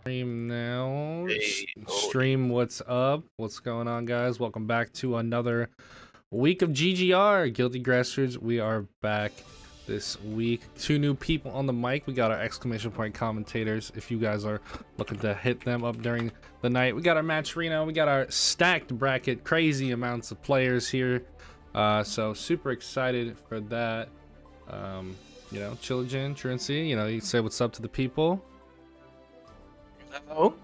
Stream now. Hey, Stream, what's up? What's going on, guys? Welcome back to another week of GGR, Guil-tGrass Roots. We are back this week. 2 new people on the mic. We got our exclamation point commentators. If you guys are looking to hit them up during the night, we got our matcherino. We got our stacked bracket. Crazy amounts of players here. So super excited for that. You know, Chillagin, Truancy, you know, you say what's up to the people. Hello,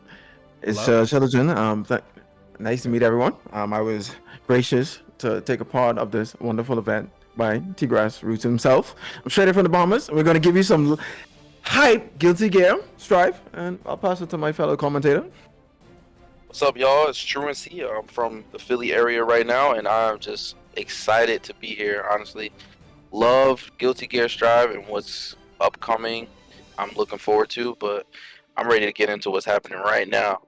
it's Chetoo. Nice to meet everyone. I was gracious to take a part of this wonderful event by T-Grass Roots himself. I'm straight in from the Bombers. We're going to give you some hype, guilty gear, strive, and I'll pass it to my fellow commentator. what's up, y'all? It's Truancy. I'm from the Philly area right now, and I'm just excited to be here. Honestly, love Guilty Gear Strive and what's upcoming. I'm looking forward to, but I'm ready to get into what's happening right now.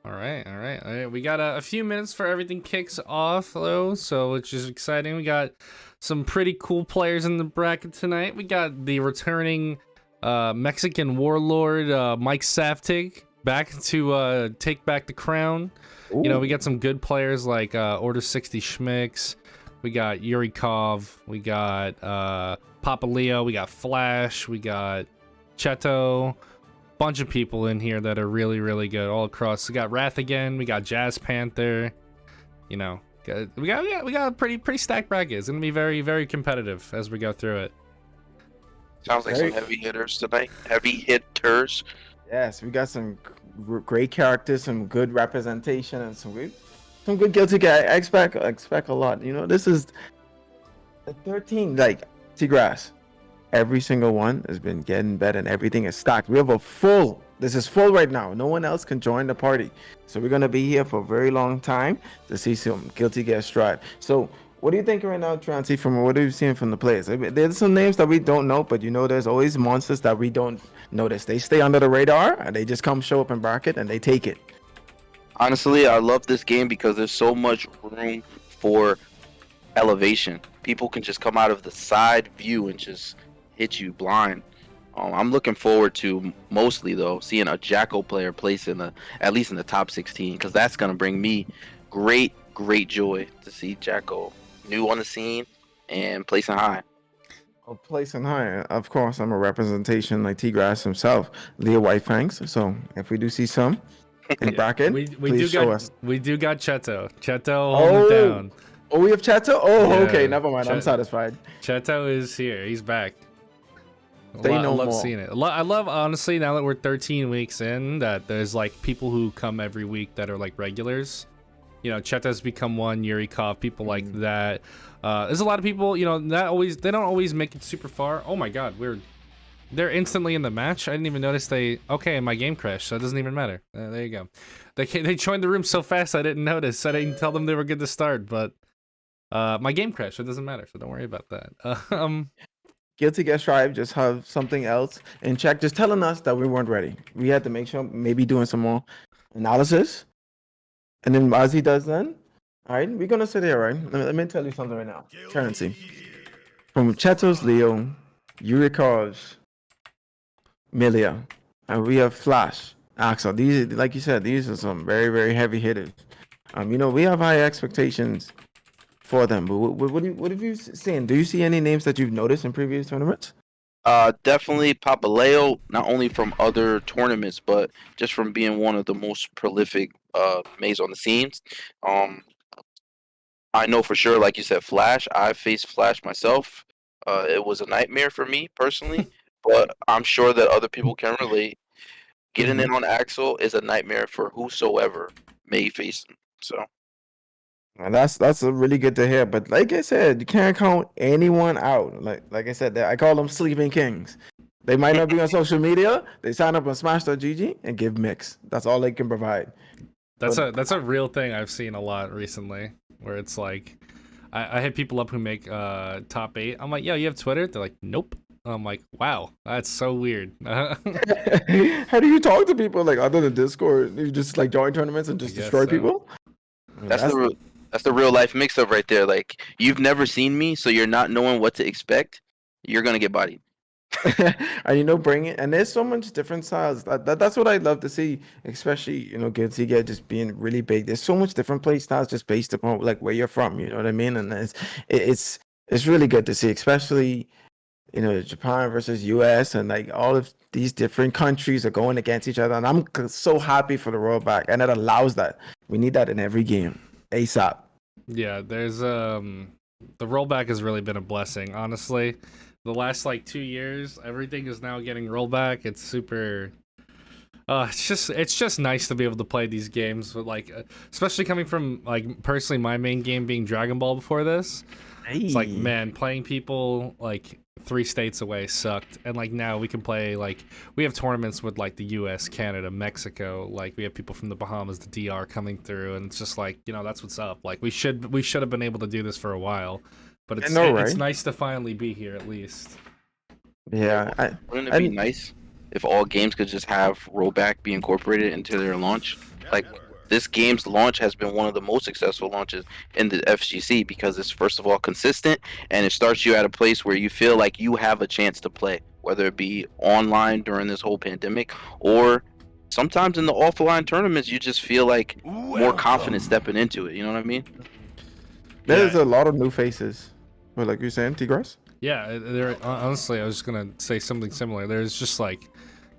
All right. We got a few minutes for everything kicks off, though, so which is exciting. We got some pretty cool players in the bracket tonight. We got the returning Mexican warlord Mike Saftig back to take back the crown. Ooh. You know, we got some good players like Order 60 Schmicks. We got Yurikov. We got Papa Leo. We got Flash. We got Chetoo. Bunch of people in here that are really, really good all across. We got Wrath again. We got Jazz Panther. You know, we got a pretty stacked bracket. It's gonna be very, very competitive as we go through it. Sounds like some heavy hitters tonight. Heavy hitters. Yes, we got some great characters, some good representation, and some good guilty gear. I expect a lot. You know, this is the 13 like T-Grass. Every single one has been getting better and everything is stacked. We have this is full right now. No one else can join the party. So we're going to be here for a very long time to see some Guilty Gear Strive. So what do you think right now, Trancy, from what are you seeing from the players? I mean, there's some names that we don't know, but you know, there's always monsters that we don't notice. They stay under the radar and they just come show up in bracket and they take it. Honestly, I love this game because there's so much room for elevation. People can just come out of the side view and just hit you blind. I'm looking forward to mostly though seeing a Jacko player place at least in the top 16, because that's gonna bring me great joy to see Jacko new on the scene and placing high. Oh, placing high, of course. I'm a representation like T-Grass himself, Leo Whitefangs. So if we do see some in bracket, please show us. We do got Chetoo. Chetoo holding it down. Oh, we have Chetoo? Oh, yeah, okay, never mind. I'm satisfied. Chetoo is here. He's back. I love seeing it. I love, honestly, now that we're 13 weeks in, that there's like people who come every week that are like regulars. You know, Chetoo's become one, Yurikov, people like that. There's a lot of people, you know, they don't always make it super far. Oh my god, they're instantly in the match. I didn't even notice okay, my game crashed, so it doesn't even matter. There you go. They joined the room so fast I didn't notice. I didn't tell them they were good to start, but my game crashed, so it doesn't matter, so don't worry about that. Guilty Gear Strive just have something else in check, just telling us that we weren't ready. We had to make sure, maybe doing some more analysis. And then as he does then, all right, we're going to sit here, right? Let me tell you something right now. Currency. From Chetoo's Leo, Yurikov's Milia, and we have Flash, Axel. These, like you said, these are some very, very heavy hitters. You know, we have high expectations for them, but what have you seen? Do you see any names that you've noticed in previous tournaments? Definitely Papa Leo, not only from other tournaments, but just from being one of the most prolific maze on the scenes. I know for sure, like you said, Flash. I faced Flash myself. It was a nightmare for me personally, but I'm sure that other people can relate. Getting in on Axel is a nightmare for whosoever may face him. So. And that's really good to hear. But like I said, you can't count anyone out. Like I said, I call them sleeping kings. They might not be on social media. They sign up on Smash.gg and give mix. That's all they can provide. That's a real thing I've seen a lot recently, where it's like I hit people up who make top 8. I'm like, yo, you have Twitter? They're like, nope. I'm like, wow, that's so weird. How do you talk to people like other than Discord? You just like join tournaments and just destroy people? That's the real life mix up right there. Like, you've never seen me, so you're not knowing what to expect. You're gonna get bodied. And bring it. And there's so much different styles. That's what I love to see, especially Guilty Gear just being really big. There's so much different play styles just based upon like where you're from. You know what I mean? And it's really good to see, especially Japan versus US, and like all of these different countries are going against each other. And I'm so happy for the rollback, and it allows that. We need that in every game, ASAP. Yeah, there's the rollback has really been a blessing, honestly. The last like 2 years, everything is now getting rollback. It's super. It's just nice to be able to play these games with like, especially coming from like personally my main game being Dragon Ball before this. Hey. It's like, man, playing people like 3 states away sucked, and like now we can play like we have tournaments with like the U.S., Canada, Mexico. Like we have people from the Bahamas, the DR coming through, and it's just like that's what's up. Like we should have been able to do this for a while. But it's it's nice to finally be here at least. Yeah. Wouldn't it be nice if all games could just have rollback be incorporated into their launch? Like this game's launch has been one of the most successful launches in the FGC because it's first of all consistent, and it starts you at a place where you feel like you have a chance to play, whether it be online during this whole pandemic or sometimes in the offline tournaments you just feel like more confident stepping into it. You know what I mean? There's a lot of new faces. What, like you're saying, T-Grass? Yeah, honestly, I was just gonna say something similar. There's just like,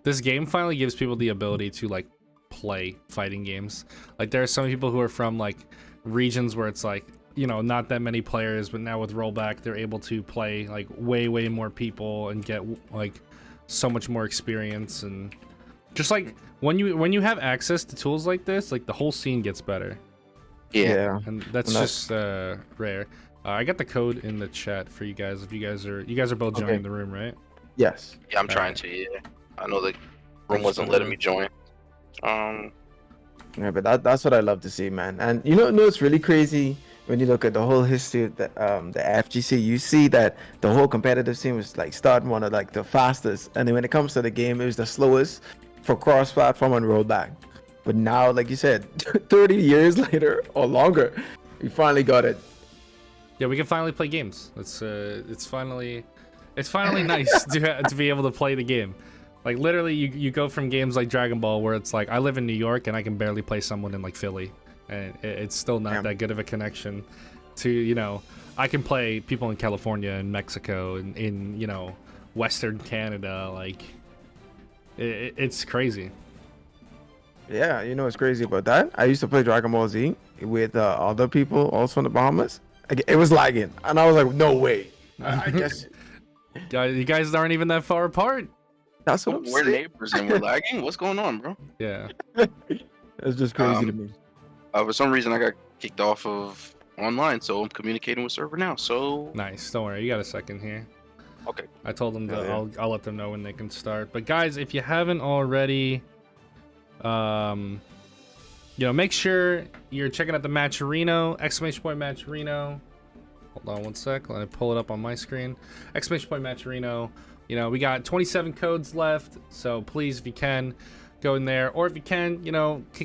this game finally gives people the ability to like play fighting games. Like there are some people who are from like regions where it's like not that many players, but now with rollback they're able to play like way more people and get like so much more experience. And just like when you have access to tools like this, like the whole scene gets better. Yeah. And that's just rare. I got the code in the chat for you guys. If you guys are both joining the room, right? Yes. Yeah, I'm trying to. Yeah, I know the room wasn't letting me join. Yeah, but that's what I love to see, man. And it's really crazy when you look at the whole history of the FGC. You see that the whole competitive scene was like starting one of like the fastest, and then when it comes to the game, it was the slowest for cross-platform and rollback. But now, like you said, 30 years later or longer, we finally got it. Yeah, we can finally play games. It's finally nice to be able to play the game. Like literally, you go from games like Dragon Ball where it's like I live in New York and I can barely play someone in like Philly, and it's still not that good of a connection. To I can play people in California and Mexico and in Western Canada. Like it's crazy. Yeah, it's crazy about that. I used to play Dragon Ball Z with other people also in the Bahamas. It was lagging, and I was like, "No way!" I guess you guys aren't even that far apart. That's what we're neighbors and we're lagging. What's going on, bro? Yeah, it's just crazy to me. For some reason, I got kicked off of online, so I'm communicating with server now. So nice. Don't worry, you got a second here. Okay. I told them that I'll let them know when they can start. But guys, if you haven't already, make sure you're checking out the matcherino, ! Matcherino. Hold on one sec, let me pull it up on my screen. ! Matcherino. We got 27 codes left, so please, if you can, go in there. Or if you can,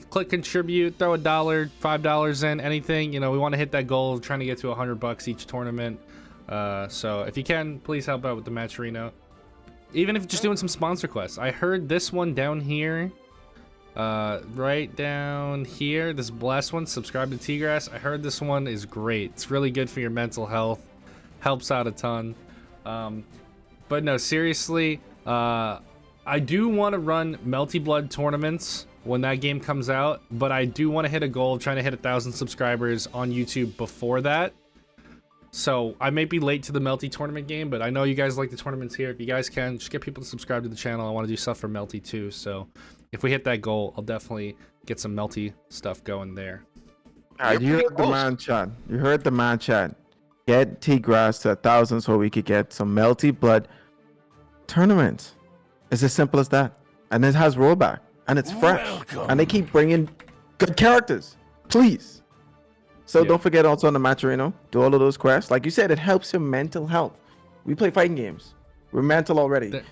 click contribute, throw $1, $5 in, anything. We want to hit that goal of trying to get to $100 each tournament. So if you can, please help out with the matcherino. Even if just doing some sponsor quests. I heard this one down here. Right down here, this last one, subscribe to *Tgrass. I heard this one is great. It's really good for your mental health, helps out a ton. But no, seriously, I do want to run Melty Blood tournaments when that game comes out, but I do want to hit a goal of trying to hit 1,000 subscribers on YouTube before that. So I may be late to the Melty tournament game, but I know you guys like the tournaments here. If you guys can, just get people to subscribe to the channel. I want to do stuff for Melty too, so if we hit that goal, I'll definitely get some Melty stuff going there. You heard the man chat. You heard the man chat. Get *Tgrass to 1,000 so we could get some Melty Blood tournaments. It's as simple as that. And it has rollback. And it's fresh. And they keep bringing good characters. Please. So don't forget also on the matcherino, do all of those quests. Like you said, it helps your mental health. We play fighting games. We're mental already.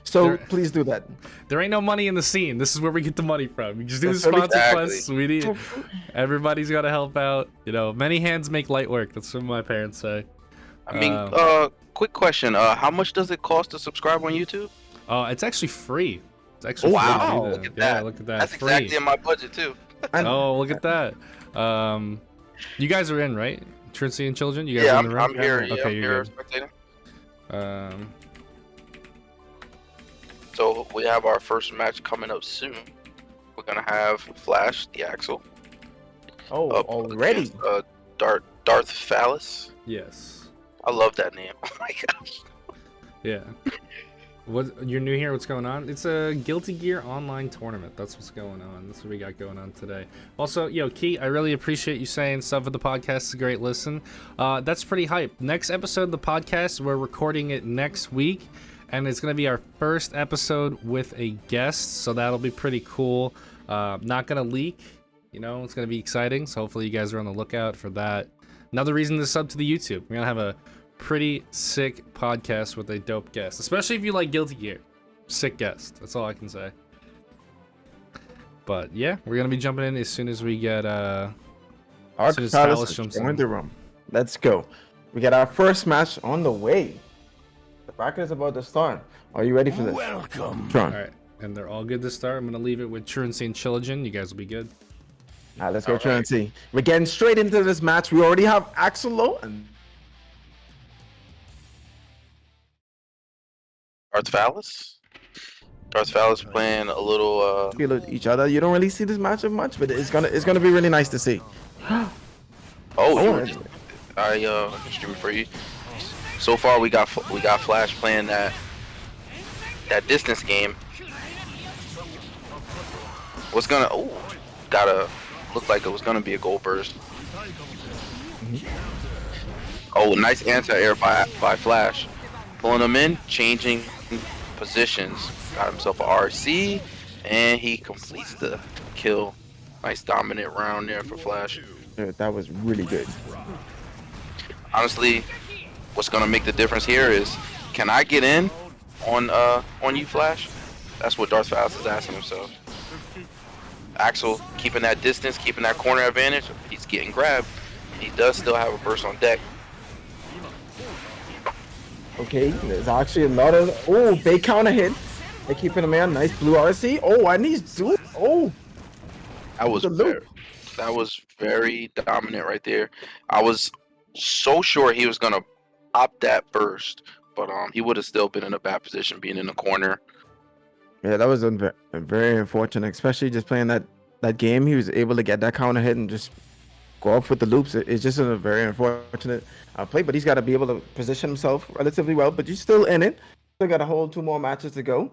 Please do that. There ain't no money in the scene. This is where we get the money from. You just do the sponsor quests. We need. Everybody's got to help out. Many hands make light work. That's what my parents say. I mean, quick question. How much does it cost to subscribe on YouTube? It's actually free. It's actually Wow. free. Look at Yeah, that. look at that. That's free. exactly in my budget too. Oh, look at that. You guys are in, right? Truancy and Children? You guys Yeah, are in the room? I'm here. Yeah, Okay, I'm you're here good. spectating. So we have our first match coming up soon. We're gonna have Flash, the Axel. Oh, up already. against, Darth Phallus. Yes. I love that name. Oh my gosh. Yeah. What, you're new here? What's going on? It's a Guilty Gear online tournament. That's what's going on. That's what we got going on today. Also, Key, I really appreciate you saying stuff of the podcast is a great listen. That's pretty hype. Next episode of the podcast, we're recording it next week, and it's going to be our first episode with a guest, so that'll be pretty cool. Not going to leak. It's going to be exciting, so hopefully you guys are on the lookout for that. Another reason to sub to the YouTube. We're going to have a pretty sick podcast with a dope guest, especially if you like Guilty Gear. Sick guest. That's all I can say. But yeah, we're gonna be jumping in as soon as we get Our soon as Phallus jumps in. the room. Let's go. We got our first match on the way. The bracket is about to start. Are you ready for this? Welcome. Tron. All right, and they're all good to start. I'm gonna leave it with Truancy and Children. You guys will be good. All right, let's go, All Tron right. and see. We're getting straight into this match. We already have Axel and Darth Phallus. Darth Phallus playing a little. feel it each other. You don't really see this matchup much, but it's gonna be really nice to see. Oh, Oh, you were just, I can stream it for you. So far, we got Flash playing that distance game. What's gonna? Oh, gotta look like it was gonna be a goal burst. Oh, nice anti-air by Flash, pulling him in, changing positions. Got himself a RC, and he completes the kill. Nice dominant round there for Flash. Dude, that was really good. Honestly, what's gonna make the difference here is, can I get in on you, Flash? That's what Darth Phallus is asking himself. Axel keeping that distance, keeping that corner advantage. He's getting grabbed. He does still have a burst on deck. Okay, there's actually a lot of big counter hit. They're keeping him in. Nice blue RC. Oh, and he's doing. Oh, That was The loop. very dominant right there. I was so sure he was gonna pop that burst, but he would have still been in a bad position being in the corner. yeah, that was very unfortunate, especially just playing that game. He was able to get that counter hit and just go off with the loops. It's just a very unfortunate play, but he's got to be able to position himself relatively well. But you're still in it. Still got a whole 2 more matches to go.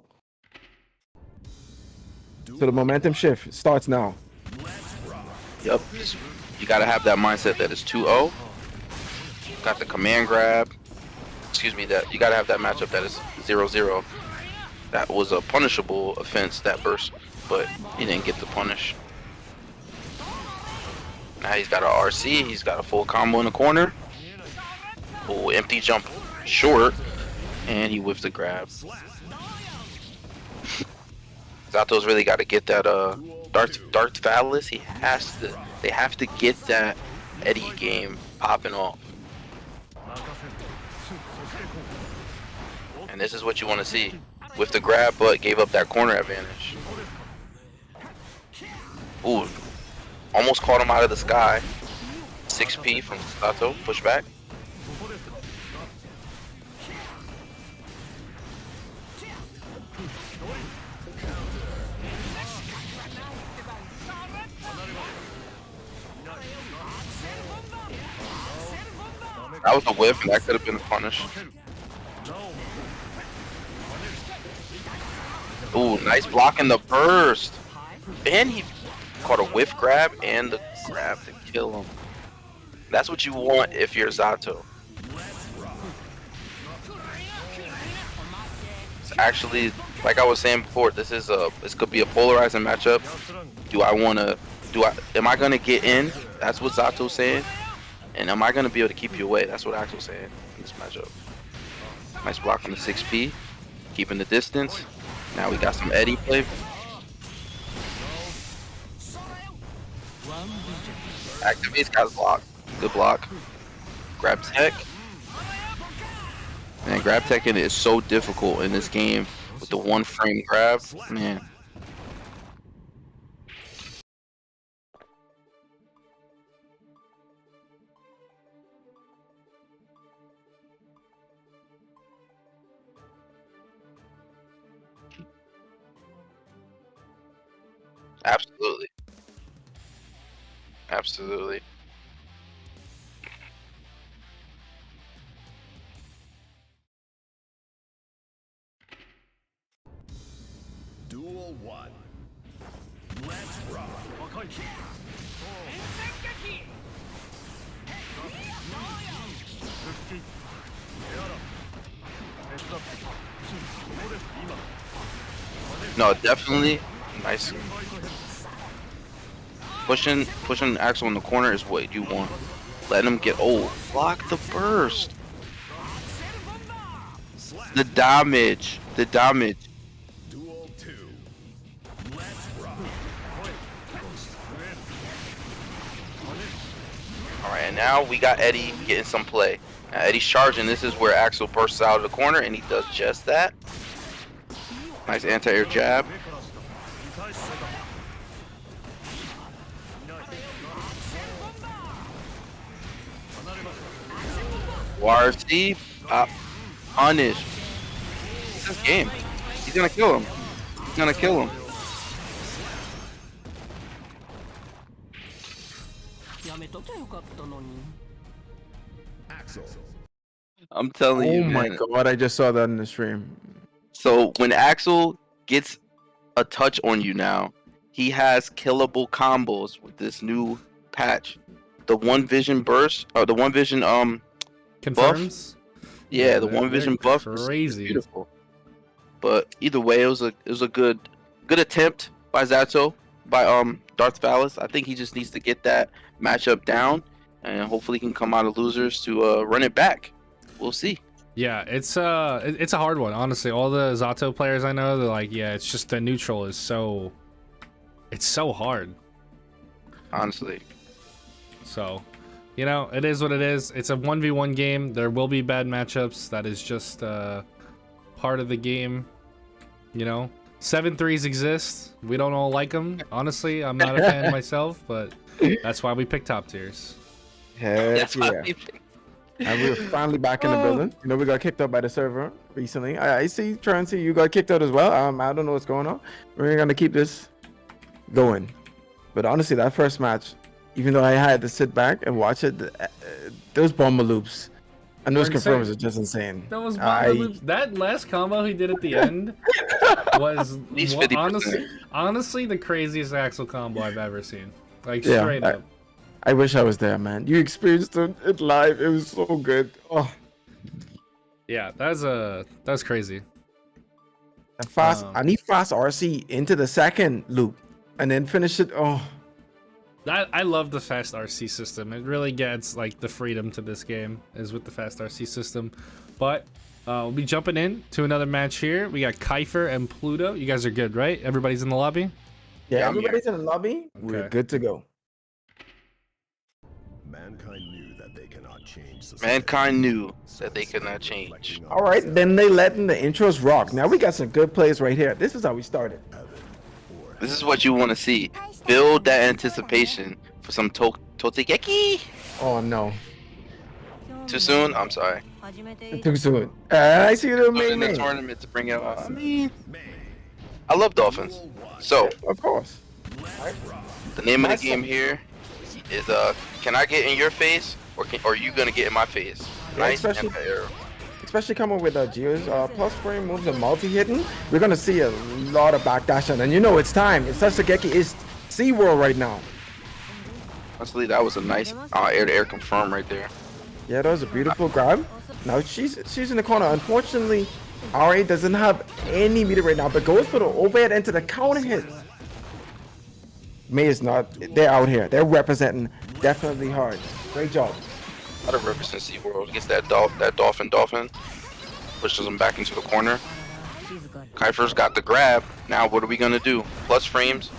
So the momentum shift starts now. Yep, you gotta have that mindset that it's 2-0. Got the command grab. Excuse me, that you gotta have that matchup that is 0-0. That was a punishable offense, that burst, but he didn't get the punish. Now he's got a RC, he's got a full combo in the corner. Oh, empty jump short, and he whiffs the grab. Zato's really got to get that Darth Phallus. They have to get that Eddie game popping off. And this is what you want to see. With the grab, but gave up that corner advantage. Ooh, almost caught him out of the sky. 6P from Zato, pushback. That was a whiff, and that could have been a punish. Ooh, nice block in the burst. And he caught a whiff grab and the grab to kill him. That's what you want if you're Zato. It's actually, like I was saying before, this could be a polarizing matchup. Am I gonna get in? That's what Zato's saying. And am I gonna be able to keep you away? That's what Axel's saying in this matchup. Nice block from the 6P, keeping the distance. Now we got some Eddie play. Activate's got his block. Good block. Grab tech. Man, grab teching is so difficult in this game with the 1-frame grab. Man. Absolutely. Absolutely. Duel 1. Let's rock. No, definitely. Nice. Pushing Axel in the corner is what you want. Letting him get block the burst. The damage. The damage. Duel 2. Let's rock. Alright, and now we got Eddie getting some play. Now Eddie's charging. This is where Axel bursts out of the corner, and he does just that. Nice anti-air jab. YRC, punished. It's this game. He's gonna kill him. He's gonna kill him. Axel. I'm telling you, Oh my man. god, I just saw that in the stream. So when Axel gets a touch on you now, he has killable combos with this new patch. The one vision burst, or the one vision Confirms. yeah, the they're- one vision they're buff is crazy. beautiful. But either way, it was a good attempt by Zato, by Darth Valis. I think he just needs to get that matchup down, and hopefully he can come out of losers to run it back. We'll see. Yeah, it's a hard one, honestly. All the Zato players I know, they're like, yeah, it's just the neutral is so, it's so hard. Honestly, So, you know, it is what it is. It's a 1v1 game. There will be bad matchups. That is just part of the game. You know, 7-3s exist. We don't all like them. Honestly, I'm not a fan myself, but that's why we pick top tiers. Heck that's why yeah. we And we're finally back in the building. You know, we got kicked out by the server recently. I see, Trancy, you got kicked out as well. I don't know what's going on. We're gonna keep this going. But honestly, that first match, even though I had to sit back and watch it, those bomber loops and those Were confirms insane. are just insane. Those bomber loops. That last combo he did at the end was least 50%. honestly the craziest Axel combo I've ever seen. Like Yeah, straight up. I wish I was there, man. You experienced it live. It was so good. Oh, Yeah, that's crazy. and fast. I need fast RC into the second loop and then finish it. Oh, I love the fast RC system. It really gets like the freedom to this game is with the fast RC system. But we'll be jumping in to another match here. We got Kiefer and Pluto. You guys are good, right? Everybody's in the lobby? yeah. I'm here. Everybody's in the lobby. We're Okay. good to go. Mankind knew that they cannot change society. Mankind knew that they could not change. All right, then they letting the intros rock. Now we got some good plays right here. This is how we started. This is what you want to see. Build that anticipation for some Totogeki. Oh no, Too soon? I'm sorry. too soon. I see the Put main in the name. tournament to bring out. I mean, I love Dolphins. So Of course. the name of the game here is can I get in your face or are you gonna get in my face? Nice especially- anti-air. Especially coming with Geo's plus frame moves and multi-hitting, we're gonna see a lot of backdashing. And you know it's time. It's Saftig is SeaWorld right now. Honestly, that was a nice air-to-air confirm right there. Yeah, that was a beautiful grab. Now she's in the corner. Unfortunately, RA doesn't have any meter right now, but goes for the overhead into the counter hit. May is not. They're out here. They're representing definitely hard. Great job. How to represent SeaWorld. Gets that dolphin. Pushes him back into the corner. Kiefer's got the grab. Now what are we gonna do? Plus frames.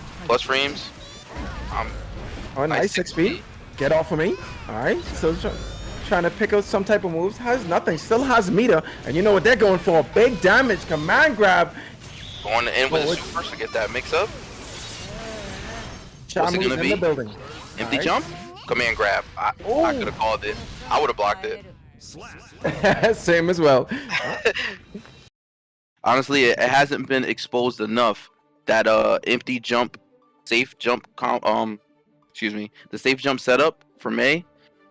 Oh, nice 6 speed. Get off of me. All right. So trying to pick out some type of moves. Has nothing. Still has meter. And you know what they're going for? Big damage. Command grab. Going in with a super to get that mix up. What's it gonna be? In the building. Empty jump? Command grab. I could have called it. I would have blocked it. Same as well. Honestly, it hasn't been exposed enough that empty jump, safe jump the safe jump setup for Mei.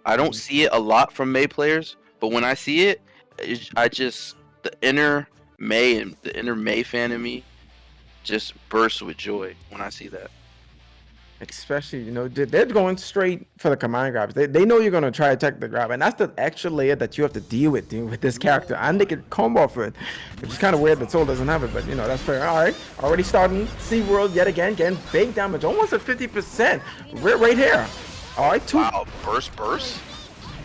I don't see it a lot from Mei players, but when I see it, the inner Mei fan in me just bursts with joy when I see that. Especially, you know, they're going straight for the command grabs. They know you're going to try to attack the grab, and that's the extra layer that you have to deal with this character. And they can combo for it, which is kind of weird that Soul doesn't have it, but, you know, that's fair. All right, already starting SeaWorld yet again, getting big damage, almost at 50%. Right here. All right, Wow, burst.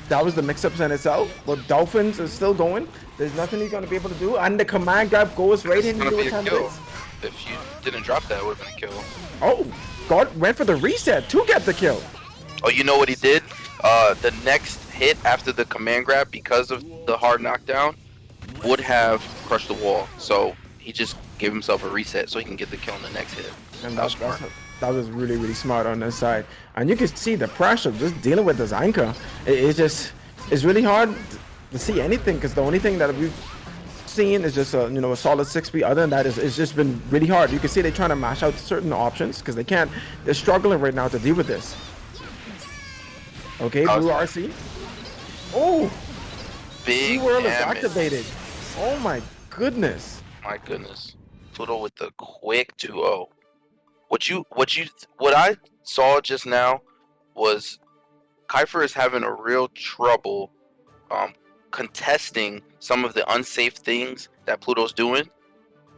That was the mix-ups in itself, but Dolphins is still going. There's nothing he's going to be able to do, and the command grab goes right into the time. If you didn't drop that, it would have been a kill. Oh, God went for the reset to get the kill. Oh, you know what he did? The next hit after the command grab, because of the hard knockdown, would have crushed the wall. So he just gave himself a reset so he can get the kill in the next hit. And that was really, really smart on this side. And you can see the pressure just dealing with this anchor. It's really hard to see anything, because the only thing that we've seen is just a solid 6B. Other than that, it's just been really hard. You can see they're trying to mash out certain options because they're struggling right now to deal with this. Okay, blue RC. Oh, big SeaWorld is activated. Oh my goodness. My goodness. Pluto with the quick 2-0. What I saw just now was Kiefer is having a real trouble contesting some of the unsafe things that Pluto's doing.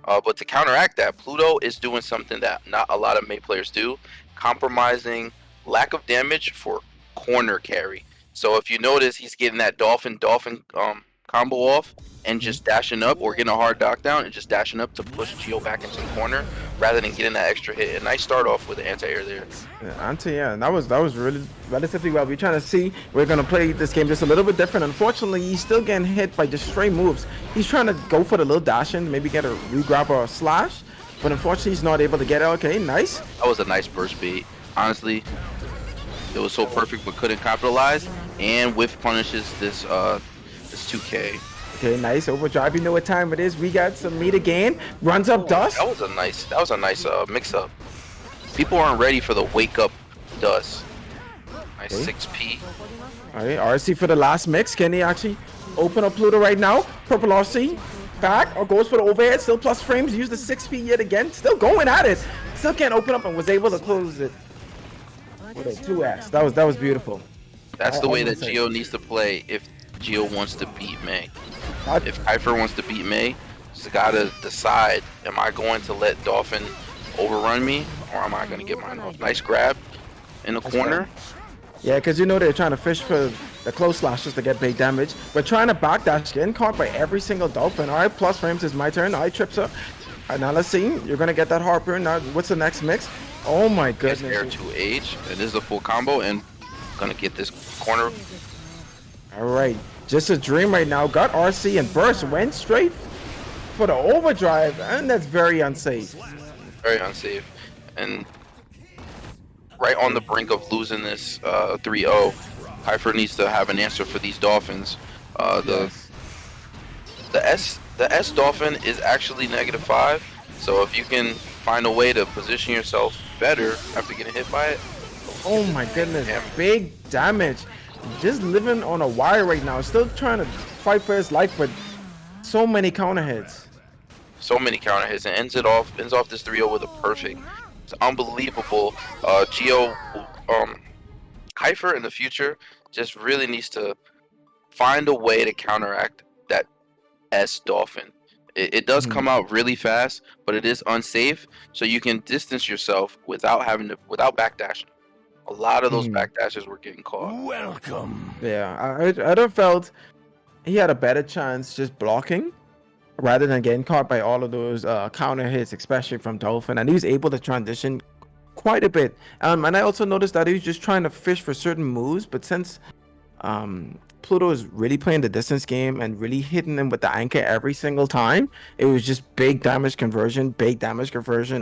But to counteract that, Pluto is doing something that not a lot of Mei players do, compromising lack of damage for corner carry. So if you notice, he's getting that dolphin combo off and just dashing up, or getting a hard knockdown and just dashing up to push Gio back into the corner rather than getting that extra hit. A nice start off with the anti-air there. Yeah, and that was really relatively well. We're trying to see, we're gonna play this game just a little bit different. Unfortunately, he's still getting hit by just stray moves. He's trying to go for the little dash in, maybe get a re-grab or a slash, but unfortunately he's not able to get it. Okay, nice. That was a nice burst beat. Honestly, it was so perfect but couldn't capitalize, and whiff punishes this 2K. Okay, nice overdrive. You know what time it is. We got some meat again. Runs up dust. That was a nice mix-up. People aren't ready for the wake-up dust. Nice 6P. All right, RC for the last mix. Can he actually open up Pluto right now? Purple RC back, or goes for the overhead. Still plus frames. Use the 6P yet again. Still going at it. Still can't open up, and was able to close it with a 2S. That was beautiful. That's the way that Gio needs to play if Gio wants to beat Mei. If Kiefer wants to beat Mei, he's got to decide, am I going to let Dolphin overrun me, or am I going to get mine off? Nice grab in the corner. Yeah, because you know they're trying to fish for the close slashes to get big damage. We're trying to backdash, getting caught by every single Dolphin. All right, plus frames is my turn. All right, trips up. All right, now let's see. You're going to get that harpoon. Now, what's the next mix? Oh my goodness. Air to H. It is a full combo, and going to get this corner. All right. Just a dream right now. Got RC and burst. Went straight for the overdrive, and that's very unsafe. Very unsafe. And right on the brink of losing this 3-0. Kiefer needs to have an answer for these Dolphins. The S Dolphin is actually -5. So if you can find a way to position yourself better after getting hit by it. Oh my goodness. Big damage. Just living on a wire right now. Still trying to fight for his life, but so many counter hits. So many counter hits, and ends off this 3-0 with a perfect. It's unbelievable. Gio, Kiefer in the future just really needs to find a way to counteract that S Dolphin. It does come out really fast, but it is unsafe, so you can distance yourself without backdashing. A lot of those backdashes were getting caught. Welcome. Yeah, I'd have felt he had a better chance just blocking rather than getting caught by all of those counter hits, especially from Dolphin. And he was able to transition quite a bit. And I also noticed that he was just trying to fish for certain moves, but since Pluto is really playing the distance game and really hitting him with the anchor every single time, it was just big damage conversion,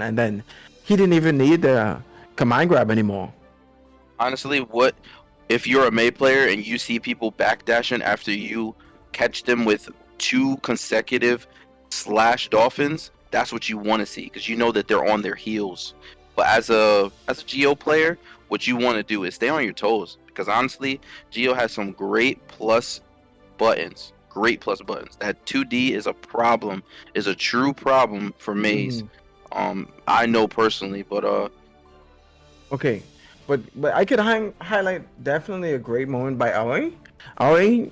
and then he didn't even need the command grab anymore. Honestly, what if you're a Mei player and you see people backdashing after you catch them with 2 consecutive slash dolphins? That's what you want to see because you know that they're on their heels. But as a Geo player, what you want to do is stay on your toes because honestly, Geo has some great plus buttons. Great plus buttons. That 2D is a problem, is a true problem for Meis. I know personally, but Okay, but I could highlight definitely a great moment by Aoi. Aoi,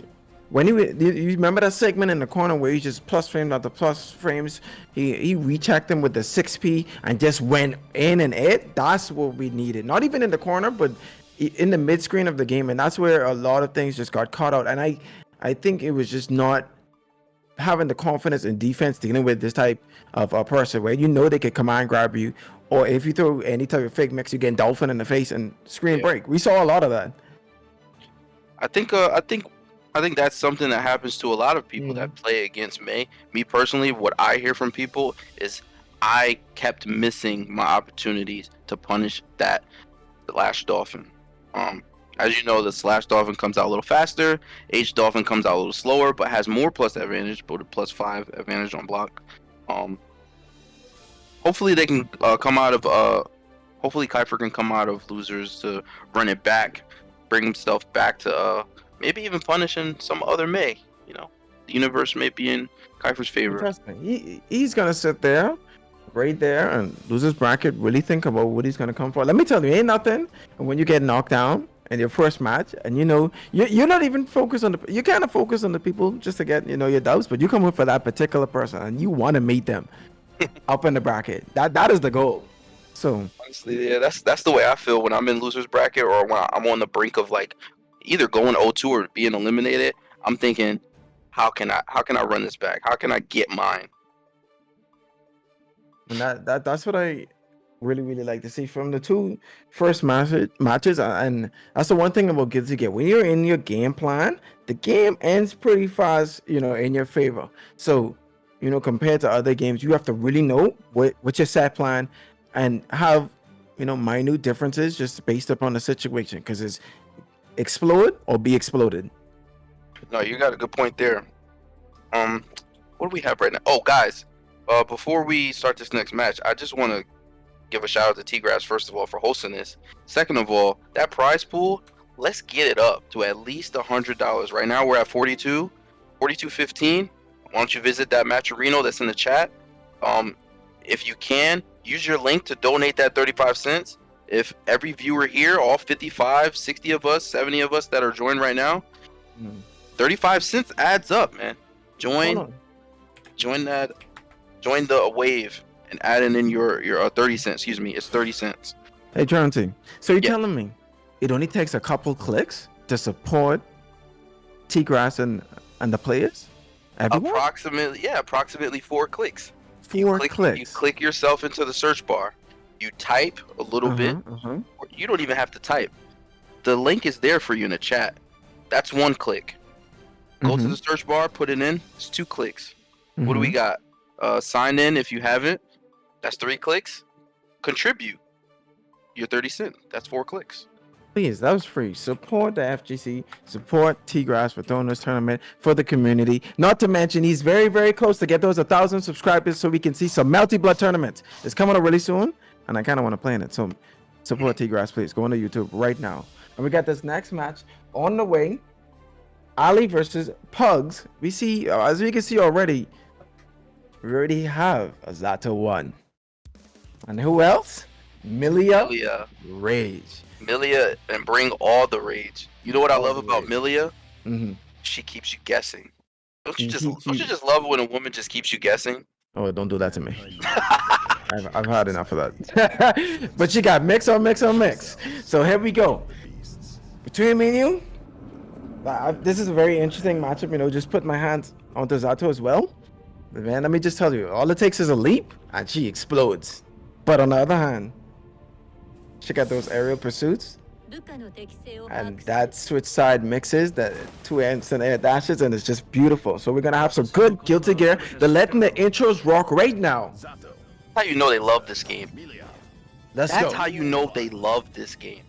when you remember that segment in the corner where he just plus framed after plus frames, he rechecked him with the 6P and just went in and it. That's what we needed. Not even in the corner, but in the mid screen of the game, and that's where a lot of things just got caught out. And I think it was just not having the confidence in defense dealing with this type of a person where you know they could command grab you, or if you throw any type of fake mix, you get dolphin in the face and screen break. We saw a lot of that. I think that's something that happens to a lot of people that play against Mei. Me personally, what I hear from people is I kept missing my opportunities to punish that slash dolphin. As you know, the slash dolphin comes out a little faster. H dolphin comes out a little slower, but has more plus advantage, but a +5 advantage on block. Hopefully they can come out of. Hopefully Kuiper can come out of losers to run it back, bring himself back to maybe even punishing some other Mei. You know, the universe may be in Kuiper's favor. Interesting. He's gonna sit there, right there, and losers bracket. Really think about what he's gonna come for. Let me tell you, ain't nothing. And when you get knocked down in your first match, and you know you're not even focused on you kind of focus on the people just to get your dubs, but you come in for that particular person and you want to meet them up in the bracket. That is the goal. So honestly, yeah, that's the way I feel when I'm in losers bracket or when I'm on the brink of like either going 0-2 or being eliminated. I'm thinking, how can I run this back? How can I get mine? And that's what I really like to see from the 2 first matches, and that's the one thing about Guil-tGrass. When you're in your game plan, the game ends pretty fast, in your favor. So, compared to other games, you have to really know what's your set plan and have, minute differences just based upon the situation, because it's explode or be exploded. No, you got a good point there. What do we have right now? Oh, guys, before we start this next match, I just want to give a shout out to T-Grass, first of all, for hosting this. Second of all, that prize pool, let's get it up to at least $100. Right now we're at 42.15. Why don't you visit that matcherino that's in the chat? If you can, use your link to donate that 35 cents. If every viewer here, all 55, 60 of us, 70 of us that are joined right now, 35 cents adds up, man. Join the wave and add in your 30 cents. Excuse me, it's 30 cents. Hey, Jonathan. So you're telling me it only takes a couple clicks to support T-Grass and the players? Everyone? Approximately 4 clicks. 4 clicks. You click yourself into the search bar. You type a little bit. You don't even have to type. The link is there for you in the chat. That's 1 click. Go to the search bar, put it in. It's 2 clicks. What do we got? Sign in if you haven't. That's 3 clicks. Contribute your 30 cents. That's 4 clicks. Please, that was free. Support the FGC. Support T-Grass for throwing this tournament for the community. Not to mention, he's very, very close to get those 1,000 subscribers so we can see some Melty Blood tournaments. It's coming up really soon, and I kind of want to play in it. So support T-Grass, please. Go on to YouTube right now. And we got this next match on the way. Ali versus Pugs. We see, as we can see already, we already have a Zato 1. And who else? Milia. Rage. Milia, and bring all the rage. You know what I love about Milia? She keeps you guessing. Don't you just love when a woman just keeps you guessing? Oh, don't do that to me. I've had enough of that. But you got mix on mix on mix. So here we go. Between me and you, this is a very interesting matchup. Just put my hands onto Zato as well. But man, let me just tell you, all it takes is a leap and she explodes. But on the other hand, she got those aerial pursuits And that switch side mixes the two ends and air dashes, and it's just beautiful. So we're gonna have some good Guilty Gear. They're letting the intros rock right now. That's how you know they love this game. Let's That's go. how you know they love this game.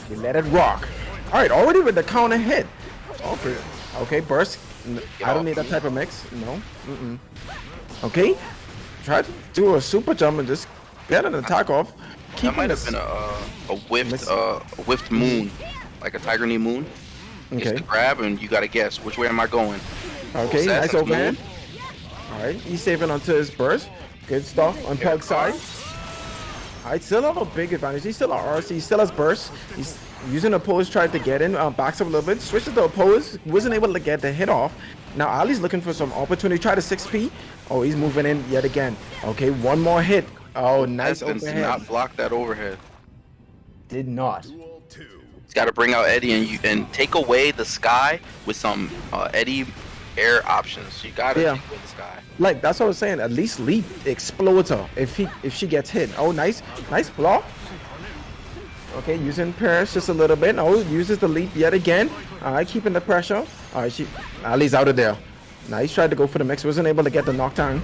We let it rock. All right, already with the counter hit. Okay, okay, burst. I don't need that type of mix. No. Okay, try to do a super jump and just get an attack off. That might have been a whiffed moon, like a tiger knee moon. It's Okay. the grab, and you gotta guess which way am I going. Okay, nice Assassin's overhand. moon. All right, he's saving onto his burst. Good stuff on Pug side. All right, still have a big advantage. He's still on RC, he still has burst. He's using oppose, tried to get in, backs up a little bit, switches to oppose, wasn't able to get the hit off. Now Ali's looking for some opportunity, try to 6P. Oh, he's moving in yet again. Okay, one more hit. Oh, nice Essence did overhead. not block that overhead. Did not. Duel 2. He's got to bring out Eddie and take away the sky with some Eddie air options. You gotta Yeah. take away the sky. Like that's what I was saying. At least leap explodes her if she gets hit. Oh, nice block. Okay, using Paris just a little bit. Oh, uses the leap yet again. All right, keeping the pressure. All right, Ali's out of there. Nice, tried to go for the mix, wasn't able to get the knockdown.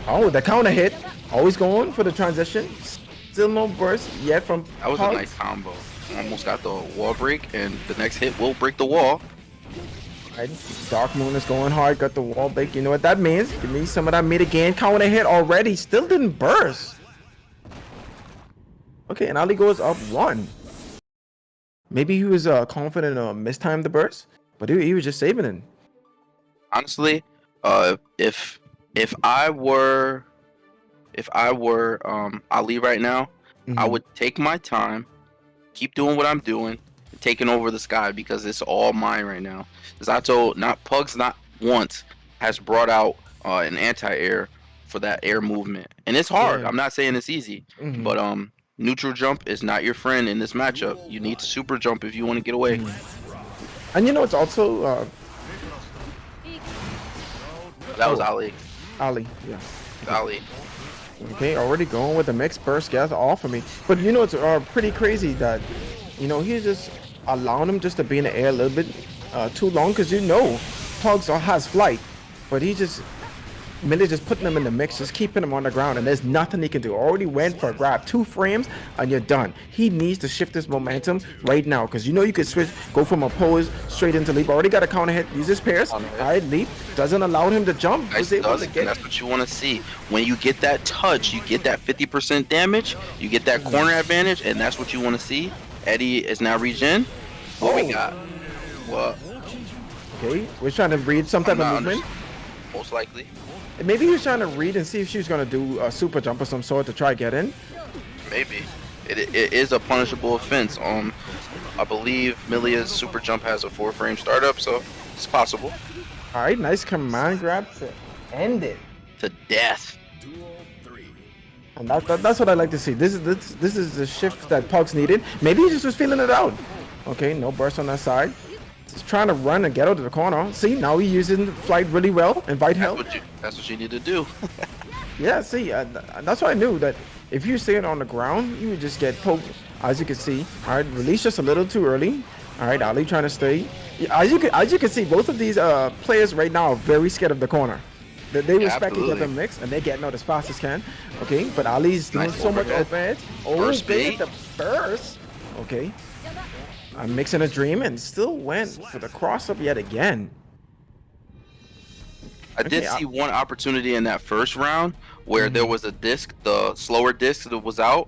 Oh, the counter hit. Always going for the transition. Still no burst yet from. That was a Pug. nice combo. Almost got the wall break, and the next hit will break the wall. Right. Dark Moon is going hard. Got the wall break. You know what that means? Give me some of that mid again. Counter hit already. Still didn't burst. Okay, and Ali goes up 1. Maybe he was confident mistimed the burst, but he was just saving it. Honestly, if I were Ali right now, I would take my time, keep doing what I'm doing, taking over the sky because it's all mine right now. Zato, not once has brought out an anti-air for that air movement, and it's hard. Yeah. I'm not saying it's easy, but neutral jump is not your friend in this matchup. You need to super jump if you want to get away. And you know it's also That was Ali. Ali. Yeah. Ali. Okay, already going with the mixed burst gas off of me. But you know it's pretty crazy that he's just allowing him just to be in the air a little bit too long because Pugs has flight, but he just Millie just putting them in the mix, just keeping them on the ground, and there's nothing he can do. Already went for a grab, 2 frames, and you're done. He needs to shift his momentum right now, because you could switch, go from a pose straight into leap. Already got a counter hit, uses pairs. All right, leap doesn't allow him to jump. Nice does, and that's what you want to see. When you get that touch, you get that 50% damage, you get that corner advantage, and that's what you want to see. Eddie is now regen. What we got? What? Okay, we're trying to read some type of movement. Most likely. Maybe he was trying to read and see if she was going to do a super jump of some sort to try to get in. Maybe. It is a punishable offense. I believe Milia's super jump has a 4-frame startup, so it's possible. All right, nice command grab to end it. To death. Duel 3. And that's what I like to see. This is the shift that Pugs needed. Maybe he just was feeling it out. Okay, no burst on that side. Just trying to run and get out of the corner. See, now he's using flight really well. Invite help. That's what you need to do. Yeah, see, that's why I knew that if you stayed on the ground, you would just get poked. As you can see, all right, release just a little too early. All right, Ali trying to stay. Yeah, as you can see, both of these players right now are very scared of the corner. They respect each other mix, and they're getting out as fast as can. Okay, but Ali's doing so much overhead. Oh, Burst big the burst. Okay. I'm mixing a dream and still went for the cross up yet again. I did see one opportunity in that first round where there was a disc, the slower disc that was out.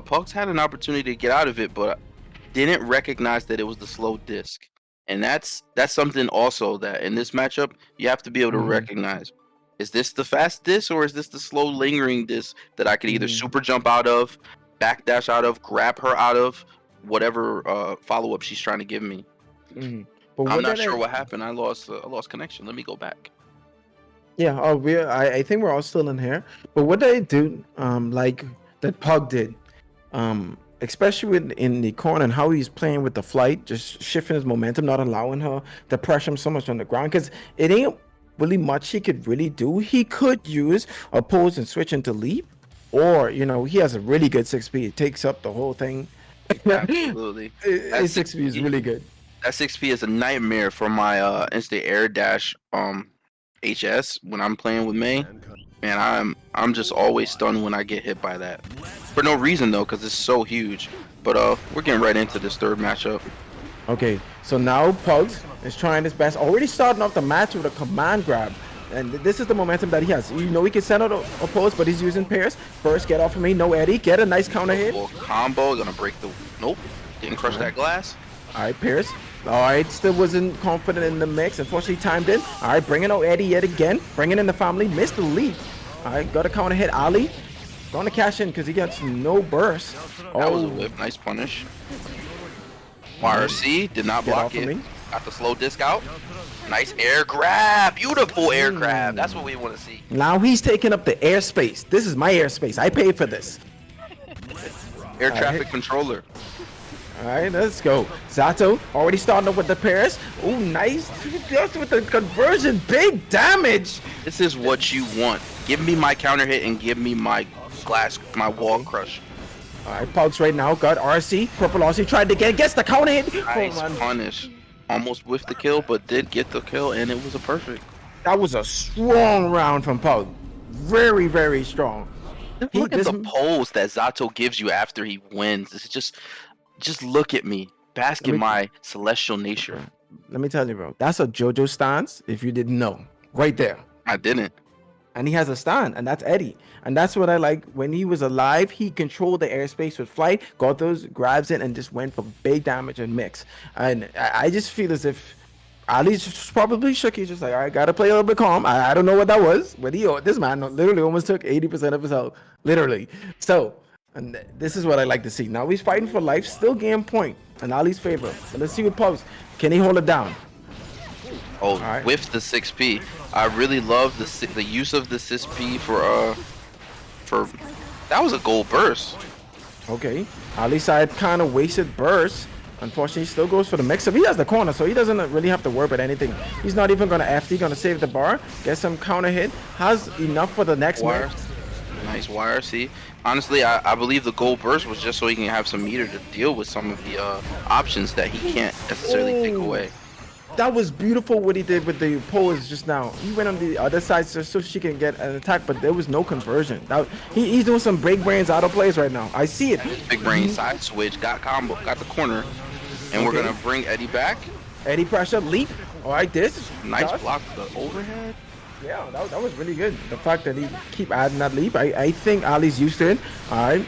Pugs had an opportunity to get out of it, but didn't recognize that it was the slow disc. And that's something also that in this matchup you have to be able to recognize. Is this the fast disc or is this the slow lingering disc that I could either super jump out of, backdash out of, grab her out of, whatever follow-up she's trying to give me. But I'm not sure what happened. I lost connection. Let me go back. Yeah, I think we're all still in here. But what they do, like that Pug did, especially in the corner and how he's playing with the flight, just shifting his momentum, not allowing her to pressure him so much on the ground, because it ain't really much he could really do. He could use a pose and switch into leap, or he has a really good 6 speed. It takes up the whole thing. Absolutely. That A6P is really good. That 6P is a nightmare for my instant air dash HS when I'm playing with May. Man, I'm just always stunned when I get hit by that. For no reason though, because it's so huge. But we're getting right into this third matchup. Okay, so now Pugs is trying his best. Already starting off the match with a command grab. And this is the momentum that he has. You know he can send out a pose, but he's using pairs. First, get off of me. No Eddie. Get a nice counter hit. Full combo. Gonna break the... Nope. Didn't crush that glass. All right, Pierce. All right, still wasn't confident in the mix. Unfortunately, timed in. All right, bringing out Eddie yet again. Bringing in the family. Missed the lead. All right, got a counter hit. Ali. Going to cash in because he gets no burst. That was a whip. Nice punish. YRC did not block it. Got the slow disc out. Nice air grab. Beautiful air grab. That's what we want to see. Now he's taking up the airspace. This is my airspace. I paid for this. Air traffic controller. All right, let's go. Zato already starting up with the pairs. Oh, nice. Just with the conversion. Big damage. This is what you want. Give me my counter hit and give me my glass, my wall crush. All right, Pulse right now. Got RC. Purple RC tried to get. Gets the counter hit. Nice punish. Almost whiffed the kill, but did get the kill, and it was a perfect. That was a strong round from Pulse. Very, very strong. Look at the pose that Zato gives you after he wins. It's just look at me. Bask in my celestial nature. Let me tell you, bro. That's a JoJo stance, if you didn't know. Right there. I didn't. And he has a stand, and that's Eddie. And that's what I like. When he was alive, he controlled the airspace with flight, got those grabs in, and just went for big damage and mix. And I just feel as if Ali's just probably shook. He's just like, all right, gotta play a little bit calm. I don't know what that was, but this man literally almost took 80% of his health. Literally. So, and this is what I like to see. Now he's fighting for life, still game point in Ali's favor. So let's see what Pubs. Can he hold it down? Oh, right. With the 6P. I really love the use of the 6P for that was a gold burst. Okay. Ali side kind of wasted burst. Unfortunately, he still goes for the mix-up. He has the corner, so he doesn't really have to worry about anything. He's not even going to FD, going to save the bar, get some counter hit. Has enough for the next wire. Nice YRC. Honestly, I believe the gold burst was just so he can have some meter to deal with some of the options that he can't necessarily take away. That was beautiful what he did with the pose just now. He went on the other side so she can get an attack, but there was no conversion. Now, he's doing some break brains auto plays right now. I see it. Big brain side switch, got combo, got the corner, and we're gonna bring Eddie back. Eddie pressure, leap. All right, this. Nice block, the overhead. Yeah, that was really good. The fact that he keep adding that leap, I think Ali's used to it. All right,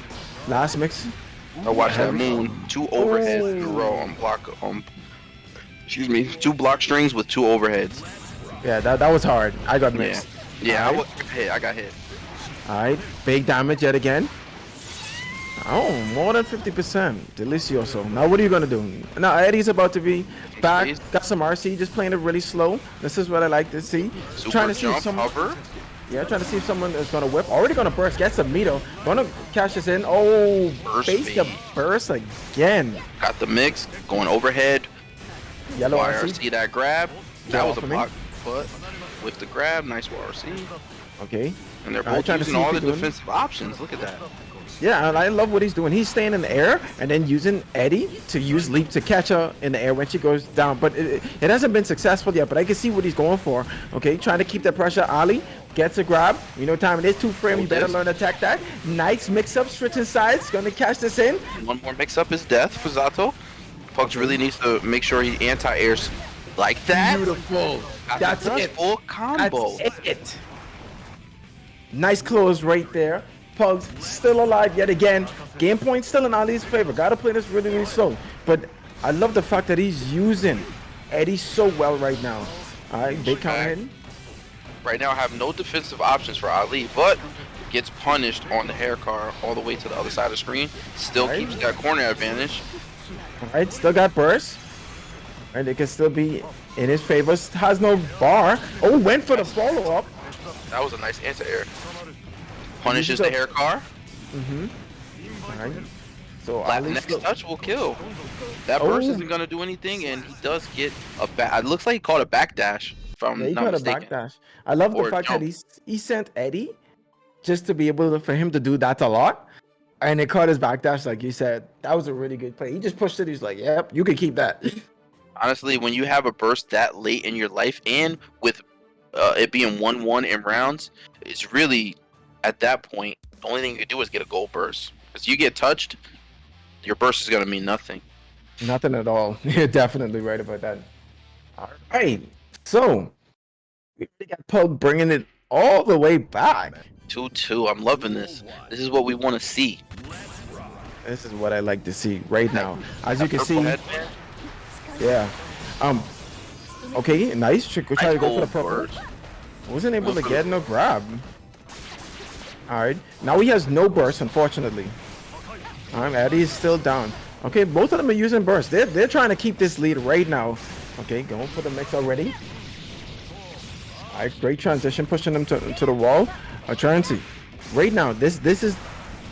last mix. I watched that moon. 2 overheads in a row on block. Excuse me, 2 block strings with 2 overheads. Yeah, that was hard. I got mixed. Yeah, I got hit. All right, big damage yet again. Oh, more than 50%. Delicioso. Now what are you gonna do? Now Eddie's about to be back. Got some RC, just playing it really slow. This is what I like to see. Super trying to see jump, if someone. Hover. Yeah, trying to see if someone is gonna whip. Already gonna burst. Gets a meter. Gonna cash this in. Oh, face the burst again. Got the mix. Going overhead. Yellow YRC that grab. That was a block, but with the grab, nice YRC. Okay. And they're both using all the defensive options. Look at that. Yeah, and I love what he's doing. He's staying in the air and then using Eddie to use leap to catch her in the air when she goes down. But it hasn't been successful yet, but I can see what he's going for. Okay, trying to keep that pressure. Ali gets a grab. You know time it is. 2 frame. You better learn to attack that. Nice mix-up. Switching sides. Going to catch this in. One more mix-up is death for Zato. Pugs really needs to make sure he anti-airs like that. Beautiful. That's it. Full combo. That's it. Nice close right there. Pugs still alive yet again. Game point still in Ali's favor. Gotta play this really, really slow. But I love the fact that he's using Eddie so well right now. All right, big counter hitting. Right now, I have no defensive options for Ali, but gets punished on the hair car all the way to the other side of the screen. Still keeps that corner advantage. All right, still got burst. And it can still be in his favor. Has no bar. Oh, went for the follow-up. That was a nice anti-air. Punishes the hair car. All right. So next touch will kill. That burst isn't gonna do anything, and he does get a back. It looks like he caught a backdash. If I'm not mistaken. A backdash. I love the fact that he sent Eddie just to be able for him to do that a lot. And it caught his backdash, like you said. That was a really good play. He just pushed it. He's like, "Yep, you can keep that." Honestly, when you have a burst that late in your life, and with it being 1-1 in rounds, it's really at that point the only thing you can do is get a gold burst. Because you get touched, your burst is gonna mean nothing. Nothing at all. You're definitely right about that. All right, so we already got Pug bringing it all the way back. 2-2. I'm loving this. This is what we want to see. This is what I like to see right now. As you can Purple see, head, man. yeah. Okay, nice trick. We're trying to go for the Gold purple. burst. Wasn't able to get no grab. All right, now he has no burst, unfortunately. All right, Eddie is still down. Okay, both of them are using burst. They're trying to keep this lead right now. Okay, going for the mix already. All right, great transition, pushing them to the wall. I'm trying to see. Right now, this is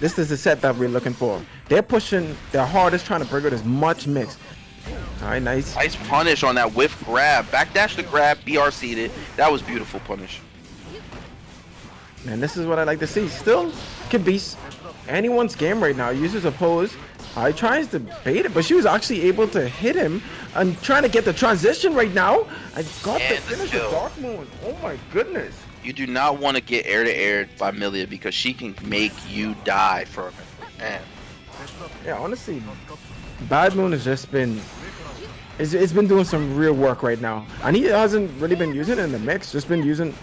the set that we're looking for. They're pushing their hardest, trying to bring out as much mix. All right, nice. Nice punish on that whiff grab. Backdash the grab, BRC'd it. That was beautiful punish. And this is what I like to see. Still can be anyone's game right now. Uses a pose. I tries to bait it, but she was actually able to hit him and trying to get the transition right now. I got the And the finish kill. with Dark Moon. Oh my goodness. You do not want to get air to air by Milia because she can make you die from it. Man. Yeah, honestly, Bad Moon has just been. It's been doing some real work right now, and he hasn't really been using it in the mix. Just been using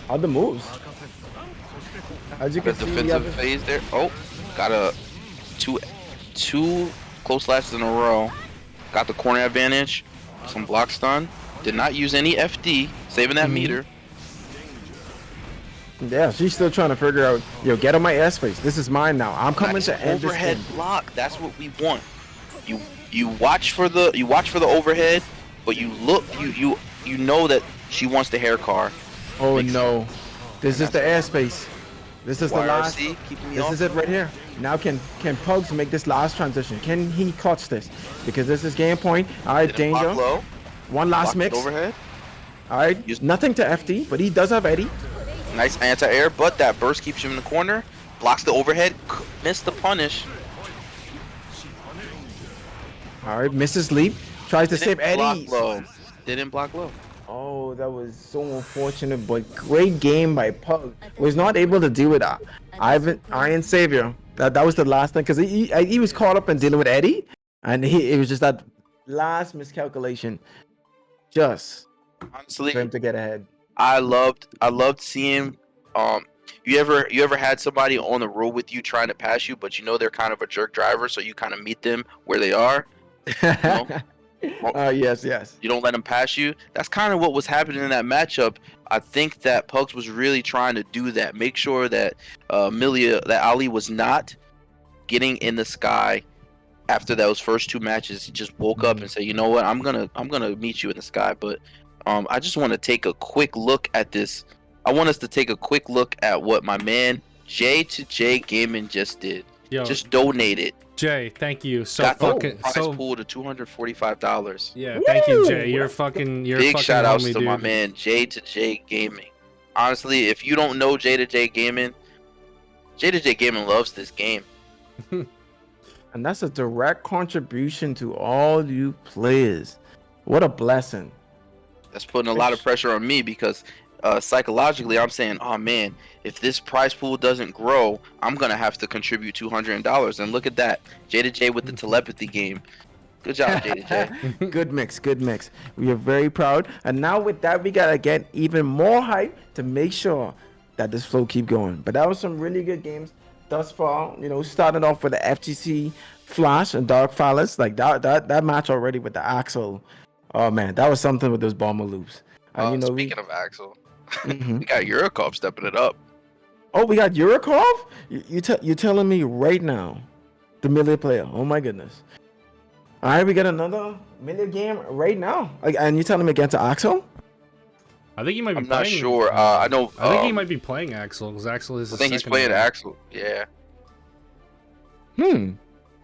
other moves. As you The can see, defensive phase there. Oh, got a two close slashes in a row. Got the corner advantage. Some block stun. Did not use any FD, saving that meter. yeah, she's still trying to figure out. Yo, get on my airspace. This is mine now. I'm coming Nice to end this overhead game. block. That's what we want. You watch for the overhead, but you look you know that she wants the hair car. Oh Makes no, this is the airspace. This is the last. YRC, keeping me This off. is it right here. Now can Pugs make this last transition? Can he clutch this? Because this is game point. All right, Didn't block danger. low. One last Blocked mix. overhead. All right, Use- nothing to FD, but he does have Eddie. Nice anti-air, but that burst keeps him in the corner. Blocks the overhead. Missed the punish. All right, misses leap. Tries to save Didn't block Eddie. low. Didn't block low. Oh, that was so unfortunate, but great game by Pug. Was not able to deal with Iron Savior. That was the last thing, because he was caught up in dealing with Eddie, and it was just that last miscalculation, just Honestly, for him to get ahead. I loved seeing you ever had somebody on the road with you trying to pass you, but you know they're kind of a jerk driver, so you kind of meet them where they are. Yes. You don't let them pass you. That's kind of what was happening in that matchup. I think that Pugs was really trying to do that, make sure that that Ali was not getting in the sky after those first two matches. He just woke up and said, "You know what? I'm gonna meet you in the sky." But I just want to take a quick look at this. I want us to take a quick look at what my man J2J Gaming just did. Yo, Just donated. Jay, thank you so Got the fucking prize so. pool to $245. Yeah, thank you, Woo! Jay. You're fucking. Big shout outs homie, to dude. my man J2J Gaming. Honestly, if you don't know J2J Gaming loves this game. And that's a direct contribution to all you players. What a blessing. That's putting a lot of pressure on me because psychologically I'm saying, oh man, if this prize pool doesn't grow, I'm gonna have to contribute $200. And look at that, J2J with the telepathy game. Good job, J2J. Good mix. We are very proud. And now with that, we gotta get even more hype to make sure that this flow keep going. But that was some really good games thus far. You know, starting off with the FGC Flash and Dark Phallus, like that match already with the Axel. Oh man, that was something with those bomber loops. And you know, Speaking of Axel, Mhm. we got Eurocop stepping it up. Oh, we got Eurokov? You telling me right now, the Millia player? Oh my goodness! All right, we got another Millia game right now, and you telling me against Axel? I think he might be. I'm not playing, sure. I know. I think he might be playing Axel because Axel is. I think he's playing Axel. Yeah,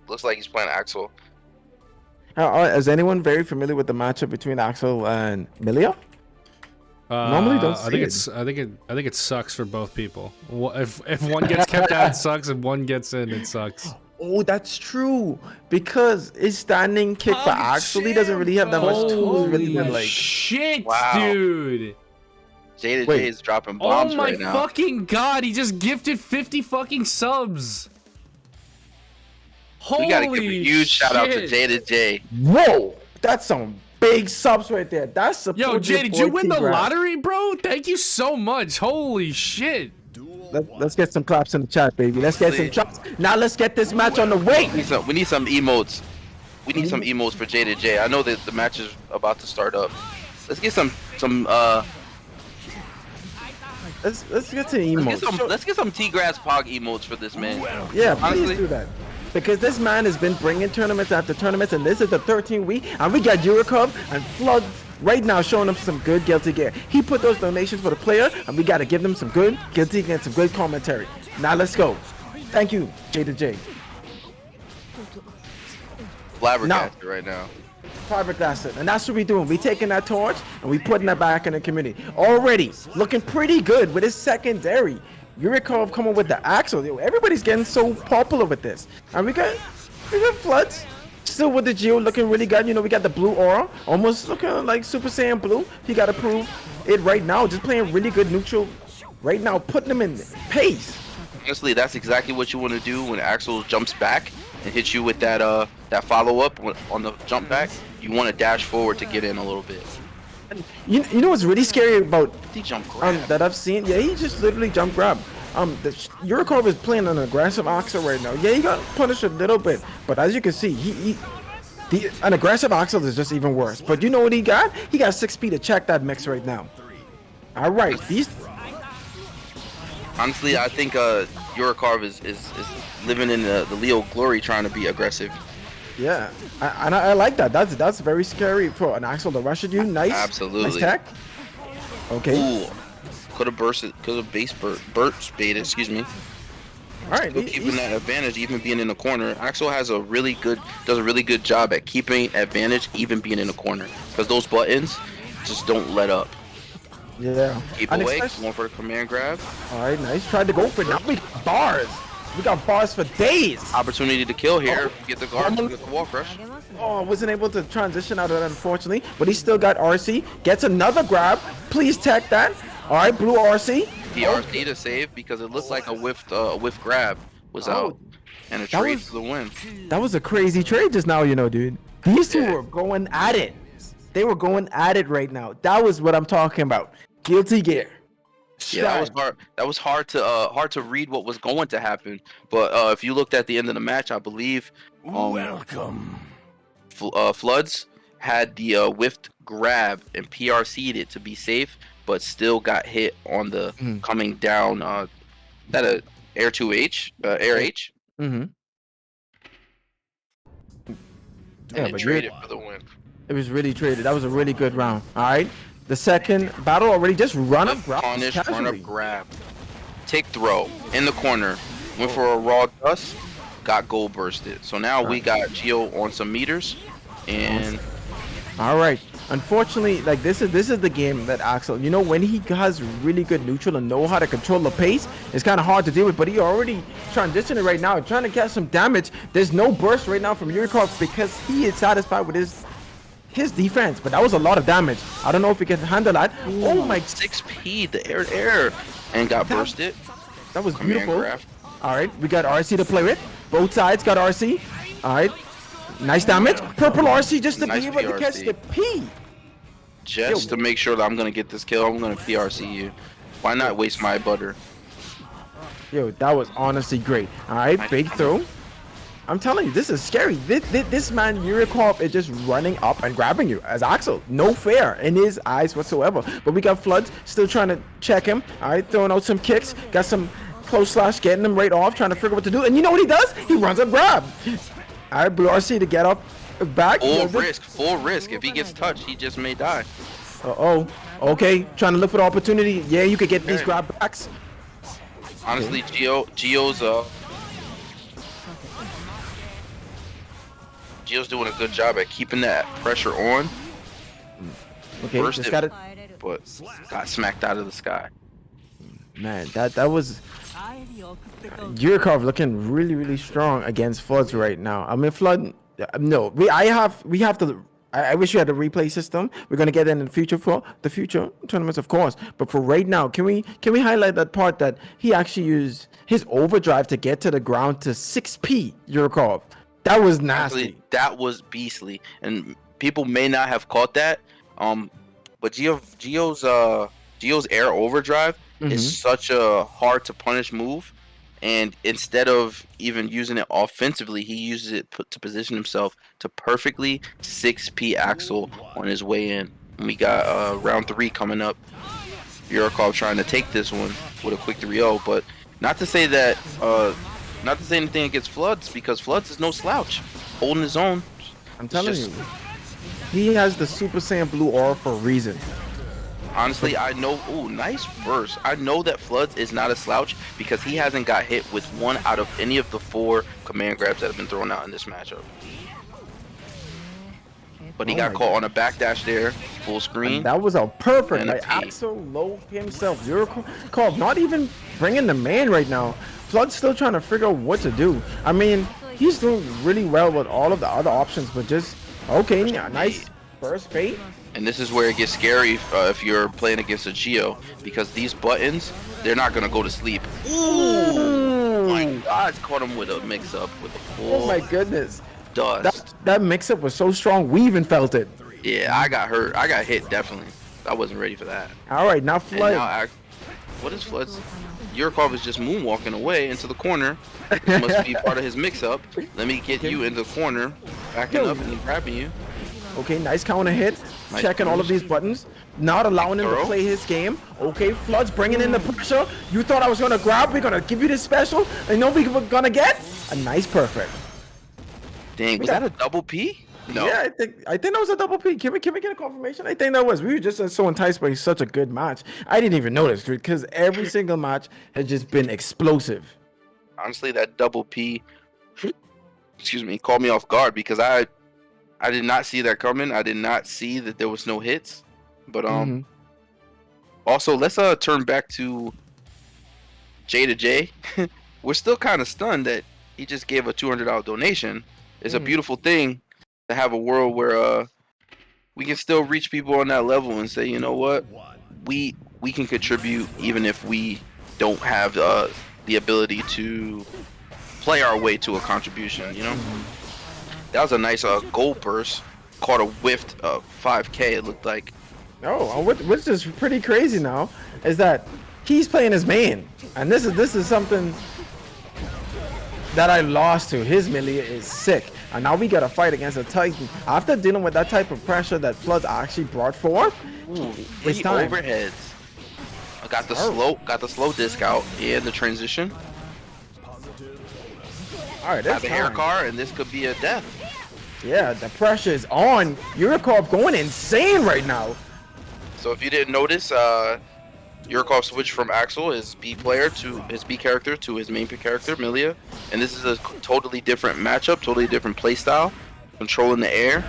looks like he's playing Axel. Is anyone very familiar with the matchup between Axel and Millia? Normally don't I think see it's I think it sucks for both people. If one gets kept out, it sucks. If one gets in, it sucks. Oh, that's true. Because his standing kick for Oh, Axel, he doesn't really have that much tools. Really, Holy than like. shit, Wow. dude! Jada Wait. J is dropping Oh bombs my right now. fucking god! He just gifted 50 fucking subs. Holy We gotta give a huge shout out to shit. Jada J. Whoa, that's some big subs right there. That's support. Yo, Jay, your did boy you win the T-Grass. lottery, bro? Thank you so much. Holy shit. Duel Let's get some claps in the chat, baby. Let's get some chops. Now let's get this match on the way. We need some emotes. We need some emotes for Jada J. I know that the match is about to start up. Let's get some Let's get to emotes. let's get some T-Grass Pog emotes for this man. Yeah, please Honestly. do that. Because this man has been bringing tournaments after tournaments, and this is the 13th week, and we got Eurocov and Floods right now showing up some good Guilty Gear. He put those donations for the player, and we got to give them some good Guilty Gear and some good commentary. Now let's go. Thank you, J2J. Flabbergasted right now. Fiberglass, and that's what we're doing. We taking that torch and we putting that back in the community. Already looking pretty good with his secondary. Yurikov coming with the Axel. Yo, everybody's getting so popular with this. And we got Floods still with the Geo looking really good. You know, we got the blue aura, almost looking like Super Saiyan Blue. He got to prove it right now. Just playing really good neutral right now, putting him in pace. Honestly, that's exactly what you want to do when Axel jumps back and hits you with that that follow up on the jump back. You want to dash forward to get in a little bit. You know what's really scary about He jump grab. that I've seen? Yeah, he just literally jump grab. The Yurikov is playing an aggressive Axel right now. Yeah, he got punished a little bit, but as you can see, an aggressive Axel is just even worse. But you know what he got? He got 6P to check that mix right now. All right, these. Honestly, I think Yurikov is living in the Leo glory, trying to be aggressive. Yeah, I like that. That's very scary for an Axel to rush at you. Nice, Absolutely. nice tech. Okay, Ooh, could have burst it, could have base burst bait. Excuse me. all right. Still keeping that advantage, even being in the corner. Axel does a really good job at keeping advantage, even being in the corner, because those buttons just don't let up. Yeah. Keep And away, especially- going for the command grab. All right, nice. Tried to go for it. Now we got bars. We got bars for days. Opportunity to kill here. Get the guard, get the wall crush. Oh, wasn't able to transition out of that, unfortunately. But he still got RC. Gets another grab. Please tech that. All right, blue RC. PRC to save because it looked like a whiff grab was out, and a that trade was- for the win. That was a crazy trade just now, you know, dude. These two Yeah. were going at it. They were going at it right now. That was what I'm talking about. Guilty Gear. Yeah, that was hard. That was hard to read what was going to happen. But if you looked at the end of the match, I believe Welcome. Floods had the whiffed grab and PRC'd it to be safe, but still got hit on the coming down. That a Air 2H, Air H. Mm-hmm. Yeah, And but traded for the win. It was really traded. That was a really good round. All right. The second battle already just run up, grab Punish, run casually. up, grab. Take throw in the corner. Went for a raw dust. Got goal bursted. So now we got Geo on some meters, and All right. Unfortunately, like this is the game that Axel, you know, when he has really good neutral and know how to control the pace, it's kind of hard to deal with. But he already transitioning right now, trying to get some damage. There's no burst right now from Yurikov because he is satisfied with his defense. But that was a lot of damage. I don't know if he can handle that. Oh my, 6P, the air, and got bursted. that was Command beautiful. grab. All right, we got RC to play with. Both sides got RC. All right, nice damage. Purple RC just to Nice be able to catch PRC. the P. Just to make sure that I'm gonna get this kill, I'm gonna PRC you. Why not waste my butter? Yo, that was honestly great. All right, big throw. I'm telling you, this is scary. This man Yurikov is just running up and grabbing you as Axel. No fair in his eyes whatsoever. But we got Floods still trying to check him. All right, throwing out some kicks. Got some close slash, getting him right off, trying to figure what to do. And you know what he does? He runs up grab. All right, Blue RC to get up back. Full risk. If he gets touched, he just may die. Uh-oh. Okay, trying to look for the opportunity. Yeah, you could get these Okay. grab backs. Honestly, Geo's doing a good job at keeping that pressure on. Okay, just got it. but got smacked out of the sky. Man, that was Yurikov looking really strong against Floods right now. I mean, Flood. No, we have to. I wish we had a replay system. We're gonna get in the future for the future tournaments, of course. But for right now, can we highlight that part that he actually used his overdrive to get to the ground to 6P Yurikov? That was nasty. Actually, that was beastly, and people may not have caught that. But Geo's air overdrive is such a hard to punish move, and instead of even using it offensively, he uses it to position himself to perfectly 6P Axel on his way in. And we got round 3 coming up. Yurikov trying to take this one with a quick 3-0, but not to say that not to say anything against Floods, because Floods is no slouch, holding his own. I'm telling you, he has the Super Saiyan Blue aura for a reason. Honestly, I know. Ooh, nice verse. I know that Floods is not a slouch because he hasn't got hit with 1 out of any of the 4 command grabs that have been thrown out in this matchup. But he got caught on a backdash there, full screen. And that was a perfect, like, Axel low himself. Yurikov not even bringing the man right now. Flood's still trying to figure out what to do. I mean, he's doing really well with all of the other options, but just okay, yeah, nice first bait. And this is where it gets scary if you're playing against a Geo, because these buttons, they're not gonna go to sleep. Ooh! My God, caught him with a mix-up with a full. Oh my goodness! Dust. That mix-up was so strong, we even felt it. Yeah, I got hurt. I got hit definitely. I wasn't ready for that. All right, now Flood. What is Flood's? Yurikov is just moonwalking away into the corner. This must be part of his mix-up. Let me get you into the corner, backing up and grabbing you. Okay, nice counter hit. Nice checking all of these buttons, not allowing him to play his game. Okay, Flood's bringing in the pressure. You thought I was gonna grab? We're gonna give you this special. And know we were gonna get a nice perfect. Dang, was that a double P? No. Yeah, I think that was a double P. Can we get a confirmation? I think that was. We were just so enticed by such a good match. I didn't even notice because every single match has just been explosive. Honestly, that double P, excuse me, caught me off guard because I did not see that coming. I did not see that there was no hits. But also let's turn back to J. We're still kind of stunned that he just gave a $200 donation. It's a beautiful thing to have a world where we can still reach people on that level and say, you know what, we can contribute even if we don't have the ability to play our way to a contribution, you know. That was a nice goal burst. Caught a whiffed 5K, it looked like. Oh, what's just pretty crazy now is that he's playing his main, and this is something that I lost to. His melee is sick, and now we got to fight against a Titan. After dealing with that type of pressure that Floods actually brought forth, it's time. Overheads. I got the slow disc out and the transition. All right, I have a air car, and this could be a death. Yeah, the pressure is on. Yurikov going insane right now. So if you didn't notice, Yurikov switched from Axel, his B character, to his main character, Milia. And this is a totally different matchup, totally different playstyle. Controlling the air.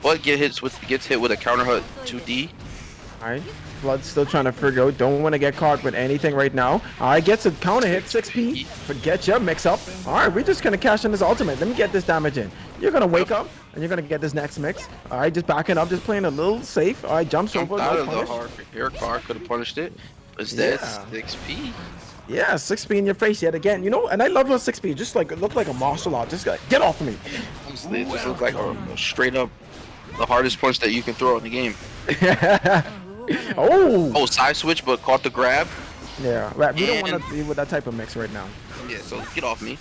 But gets hit with a counter hut 2D. Alright. Flood's still trying to figure out. Don't want to get caught with anything right now. Alright, gets a counter hit, 6P. Forget your mix up. Alright, we're just gonna cash in this ultimate. Let me get this damage in. You're gonna wake up and you're gonna get this next mix. Alright, just backing up, just playing a little safe. Alright, jumps over. Out of the hard air car, could have punished it. Instead, 6P. Yeah, 6P in your face yet again. You know, and I love how 6P just like look like a martial art. Just like, get off of me. Honestly, it just looks like a straight up the hardest punch that you can throw in the game. Oh, side switch, but caught the grab. Yeah, right. We don't want to deal with that type of mix right now. Yeah, so get off me.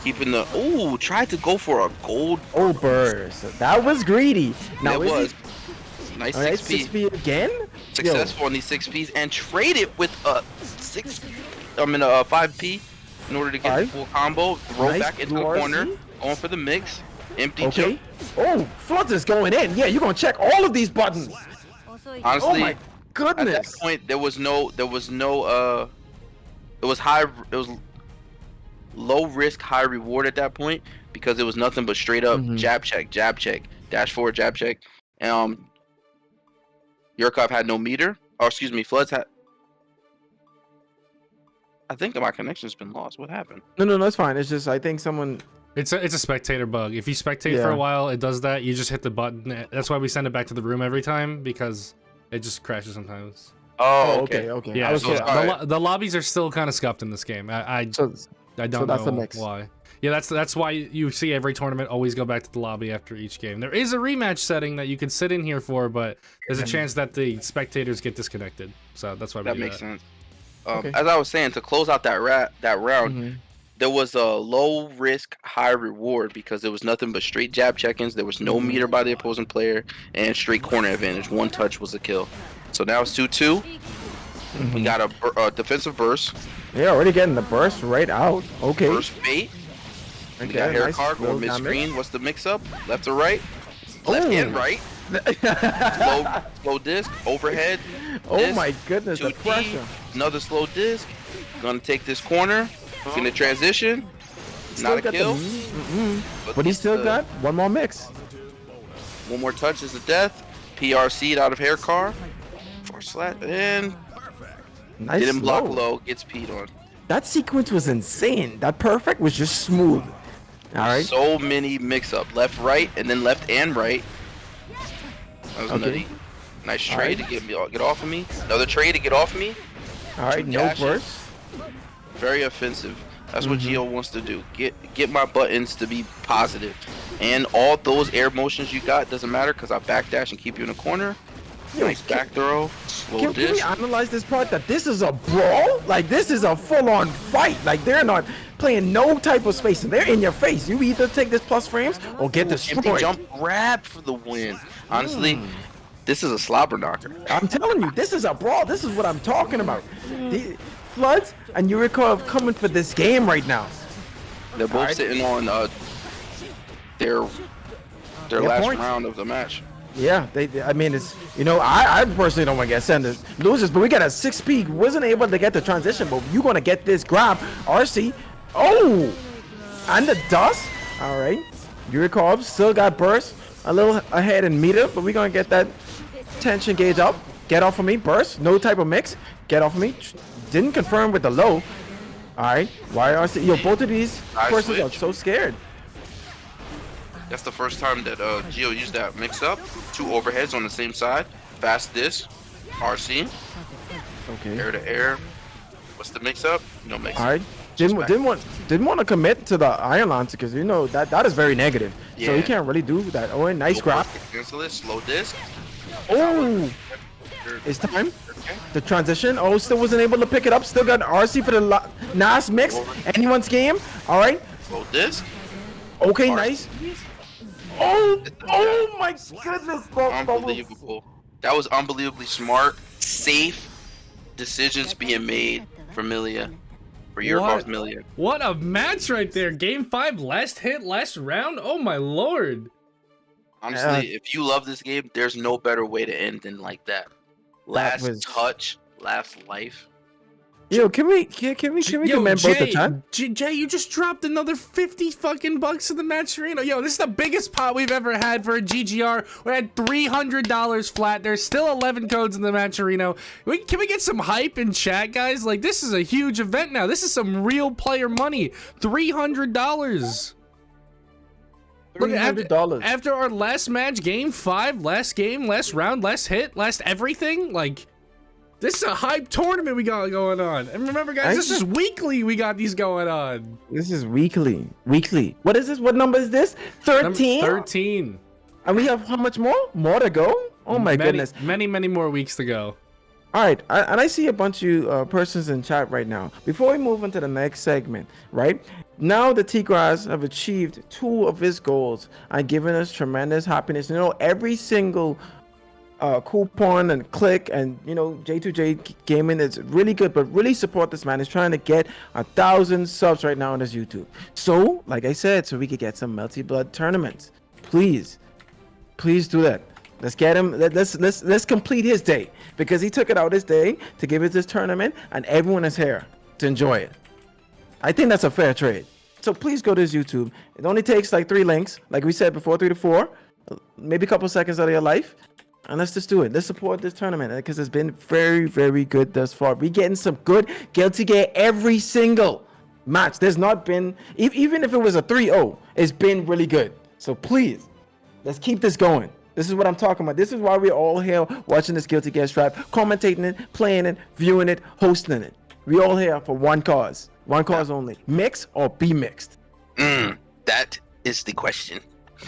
Keeping the tried to go for a gold. Oh, burst. That was greedy. Now it was nice 6P. 6P again. Successful on these 6Ps and trade it with a 5P in order to get the full combo. Throw back into the corner, going for the mix. Empty jump. Oh, Floods is going in. Yeah, you're gonna check all of these buttons. Honestly, oh my goodness. At that point, there was no. It was low risk, high reward at that point because it was nothing but straight up jab check, dash forward, jab check. Yurkov had no meter. Or excuse me, Floods had. I think that my connection's been lost. What happened? No, that's fine. It's just I think someone. It's a spectator bug. If you spectate for a while, it does that. You just hit the button. That's why we send it back to the room every time, because it just crashes sometimes. Oh, okay. Okay. Yeah, so the lobbies are still kind of scuffed in this game. I don't that's the know mix. why. Yeah, that's why you see every tournament always go back to the lobby after each game. There is a rematch setting that you can sit in here for, but there's a chance that the spectators get disconnected. So that's why we that do makes that. sense. As I was saying, to close out that round, Mhm. there was a low risk, high reward because there was nothing but straight jab check-ins. There was no meter by the opposing player and straight corner advantage. One touch was a kill. So now it's 2-2. We got a defensive burst. Yeah, already getting the burst right out. Okay. Burst bait. We got hair card or mid screen. What's the mix up? Left or right? Left and right. slow disc. Overhead. Oh disc, my goodness, the 2D, pressure. Another slow disc. Gonna take this corner. He's gonna transition. Still Not a got kill. But he still got one more mix. One more touch is a death. PRC'd out of hair car. Force slat and Nice. didn't block slow. low. Gets P'd on. That sequence was insane. That perfect was just smooth. All right. So many mix up. Left, right, and then left and right. That was Okay. nutty. Nice trade to get off of me. Another trade to get off of me. All right. No dashes. burst. Very offensive. That's what Gio wants to do. Get my buttons to be positive. And all those air motions you got doesn't matter because I backdash and keep you in the corner. Yo, Nice back throw. Slow Can we disc. analyze this part that this is a brawl? Like this is a full-on fight. Like they're not playing no type of space, and they're in your face. You either take this plus frames or get Empty destroyed. jump grab for the win. Honestly, this is a slobber knocker. I'm telling you, this is a brawl. This is what I'm talking about. The Floods and Eureka coming for this game right now. They're both Alright. sitting on their Their last points. round of the match. Yeah, I mean, it's, I personally don't want to get senders losers, but we got a 6P, wasn't able to get the transition, but you're going to get this grab. RC, oh, and the dust. All right, Yurikov still got burst, a little ahead in meter, but we're going to get that tension gauge up. Get off of me, burst, no type of mix. Get off of me. Didn't confirm with the low. All right, YRC, both of these Nice persons are switch. so scared. That's the first time that Gio used that mix up. Two overheads on the same side. Fast disc. RC. Okay. Air to air. What's the mix up? No mix. All right. Just Didn't want to commit to the Iron Lance because that is very negative. So Yeah. you can't really do that. Oh, and nice grab. Cancel it. Slow disc. Oh, it's time. The transition. Oh, still wasn't able to pick it up. Still got RC for the last mix. Anyone's game. All right. Slow disc. Okay, RC. nice. Oh my goodness. Unbelievable. That was unbelievably smart, safe decisions being made for Milia. For Yurkov's Milia. What a match right there. Game 5, last hit, last round. Oh my lord. Honestly, if you love this game, there's no better way to end than like that. Last touch, last life. Yo, can we commend both the chat? Jay, you just dropped another 50 fucking bucks to the matcherino. Yo, this is the biggest pot we've ever had for a GGR. We had $300 flat. There's still 11 codes in the matcherino. Can we get some hype in chat, guys? Like, this is a huge event now. This is some real player money. $300. Look, $300. after our last match, game 5, last game, last round, last hit, last everything, like, this is a hype tournament we got going on. And remember, guys, this is weekly we got these going on. This is weekly. What is this? What number is this? 13? 13. And we have how much more? More to go? Oh my goodness. Many more weeks to go. All right, and I see a bunch of you persons in chat right now. Before we move into the next segment, right? Now the T-Grass have achieved 2 of his goals and given us tremendous happiness. Every single coupon and click and J2J Gaming is really good, but really support this man. He's trying to get 1,000 subs right now on his YouTube. So, like I said, so we could get some Melty Blood tournaments. Please do that. Let's get him. Let's complete his day because he took it out his day to give us this tournament, and everyone is here to enjoy it. I think that's a fair trade. So please go to his YouTube. It only takes like 3 links, like we said before, 3 to 4, maybe a couple seconds out of your life. And let's just do it. Let's support this tournament because it's been very, very good thus far. We getting some good Guilty Gear every single match. There's not been, even if it was a 3-0, it's been really good. So please, let's keep this going. This is what I'm talking about. This is why we're all here watching this Guilty Gear Stripe, commentating it, playing it, viewing it, hosting it. We all here for one cause only. Mix or be mixed. That is the question.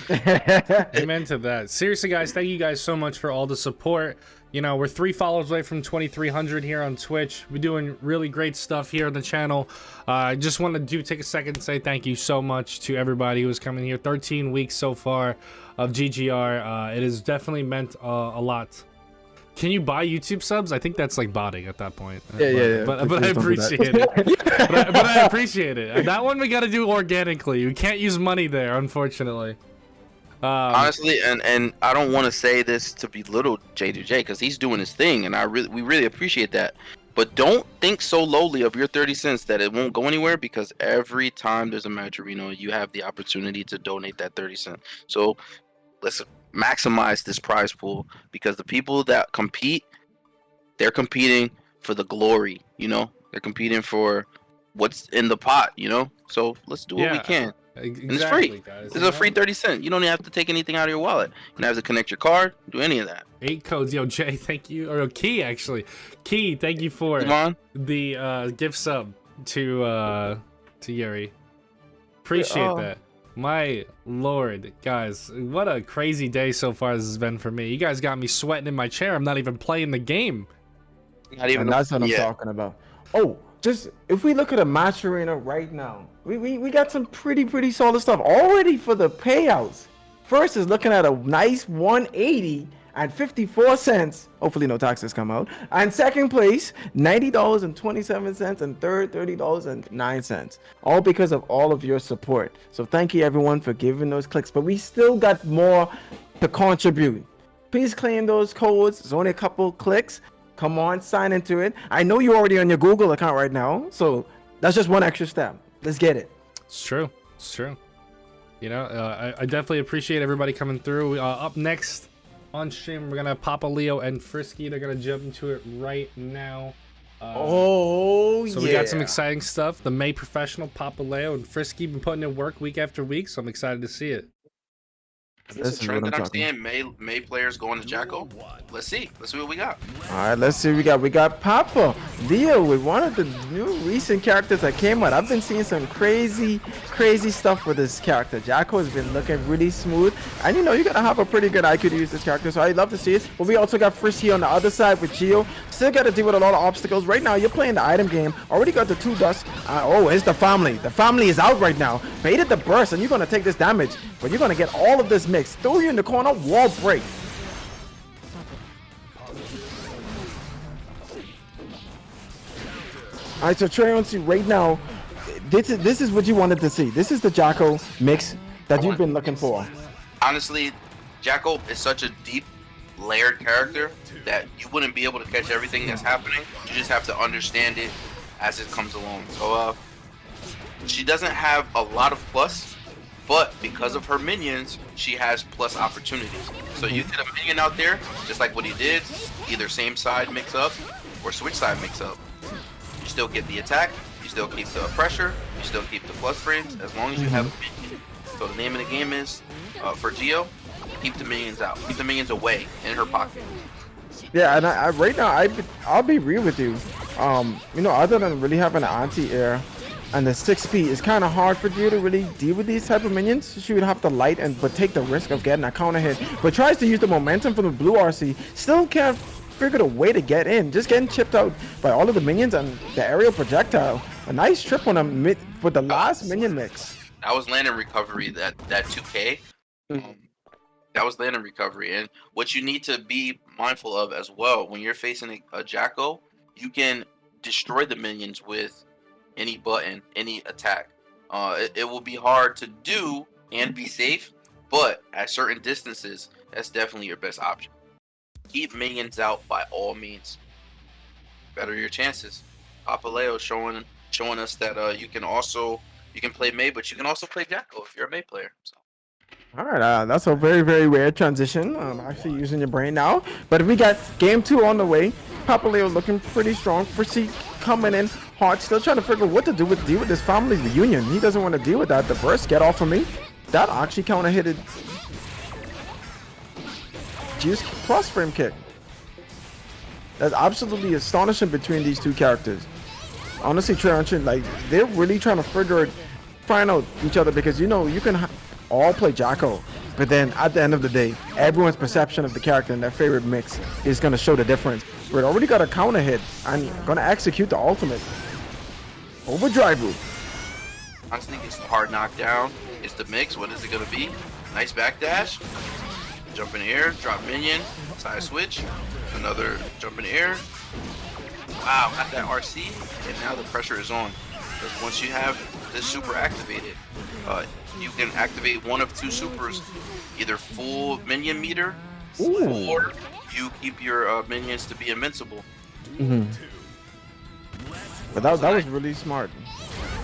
Amen to that. Seriously, guys, thank you guys so much for all the support. You know, we're 3 followers away from 2,300 here on Twitch. We're doing really great stuff here on the channel. I just want to take a second to say thank you so much to everybody who's coming here. 13 weeks so far of GGR. It has definitely meant a lot. Can you buy YouTube subs? I think that's like botting at that point. Yeah. But I appreciate it. but I appreciate it. And that one we got to do organically. We can't use money there, unfortunately. Honestly, and I don't want to say this to belittle J2J because he's doing his thing, and we really appreciate that. But don't think so lowly of your 30 cents that it won't go anywhere, because every time there's a matcherino, you have the opportunity to donate that 30 cents. So let's maximize this prize pool, because the people that compete, they're competing for the glory, you know? They're competing for what's in the pot, you know? So let's do what we can. Exactly, and it's free. Guys, It's a free 30 cents. You don't even have to take anything out of your wallet. You don't have to connect your card, do any of that. 8 codes. Yo, Jay, thank you. Or Key, actually. Key, thank you for the gift sub to Yuri. Appreciate that. My lord, guys, what a crazy day so far this has been for me. You guys got me sweating in my chair. I'm not even playing the game. Not even. And that's what I'm talking about. Oh, just if we look at a matcherino right now, we got some pretty solid stuff already for the payouts. First is looking at a nice 180 and 54 cents. Hopefully no taxes come out. And second place, $90.27, and third, $30.09. All because of all of your support. So thank you everyone for giving those clicks. But we still got more to contribute. Please claim those codes. It's only a couple clicks. Come on, sign into it. I know you're already on your Google account right now, so that's just one extra step. Let's get it. It's true. It's true. You know, I definitely appreciate everybody coming through. Up next on stream, we're gonna Papa Leo and Frisky. They're gonna jump into it right now. So we got some exciting stuff. The May professional, Papa Leo and Frisky, been putting in work week after week, so I'm excited to see it. This is a trend that I'm seeing. May players going to Jacko. Let's see what we got. All right, let's see what we got. We got Papa Leo with one of the new recent characters that came out. I've been seeing some crazy stuff with this character. Jacko has been looking really smooth, and you know, you gotta have a pretty good IQ to use this character, so I love to see it. But we also got Frisky on the other side with Gio. Still got to deal with a lot of obstacles. Right now, you're playing the item game. Already got the 2 dusts. Oh, it's the family. The family is out right now. Baited the burst, and you're gonna take this damage, but you're gonna get all of this mix. Throw you in the corner, wall break. All right, so Trayon, right now, this is what you wanted to see. This is the Jacko mix that you've been looking for. Honestly, Jacko is such a deep, layered character that you wouldn't be able to catch everything that's happening. You just have to understand it as it comes along. So, she doesn't have a lot of plus, but because of her minions, she has plus opportunities. So you get a minion out there, just like what he did, either same side mix up or switch side mix up. You still get the attack, you still keep the pressure, you still keep the plus frames, as long as you have a minion. So the name of the game is, for Gio, keep the minions out. Keep the minions away, in her pocket. Yeah, and I right now, I'll be real with you. You know, other than really having an anti-air and the 6P, it's kind of hard for you to really deal with these type of minions. She would have to light but take the risk of getting a counter hit, but tries to use the momentum from the blue RC. Still can't figure a way to get in. Just getting chipped out by all of the minions and the aerial projectile. A nice trip on him with the last minion mix. That was landing recovery. That 2K. That was landing recovery. And what you need to be mindful of as well, when you're facing a Jacko, you can destroy the minions with any button, any attack. It will be hard to do and be safe, but at certain distances, that's definitely your best option. Keep minions out by all means. Better your chances. Papa Leo showing us that you can play May, but you can also play Jacko if you're a May player. So. All right, that's a very, very rare transition. I'm actually using your brain now. But we got game 2 on the way. Papaleo looking pretty strong. Frisky coming in hard, still trying to figure what to deal with this family reunion. He doesn't want to deal with that. The burst, get off of me. That actually counter hit it. Juice plus frame kick. That's absolutely astonishing between these two characters. Honestly, Trey, like they're really trying to find out each other because you know you can all play Jacko, but then at the end of the day, everyone's perception of the character and their favorite mix is gonna show the difference. We're already got a counter hit and gonna execute the ultimate. Overdrive route. Honestly, it's the hard knockdown. It's the mix. What is it gonna be? Nice backdash. Jump in the air. Drop minion. Side switch. Another jump in the air. Wow, got that RC, and now the pressure is on. Because once you have this super activated, you can activate one of two supers, either full minion meter, Ooh. or you keep your minions to be invincible. But that was really smart.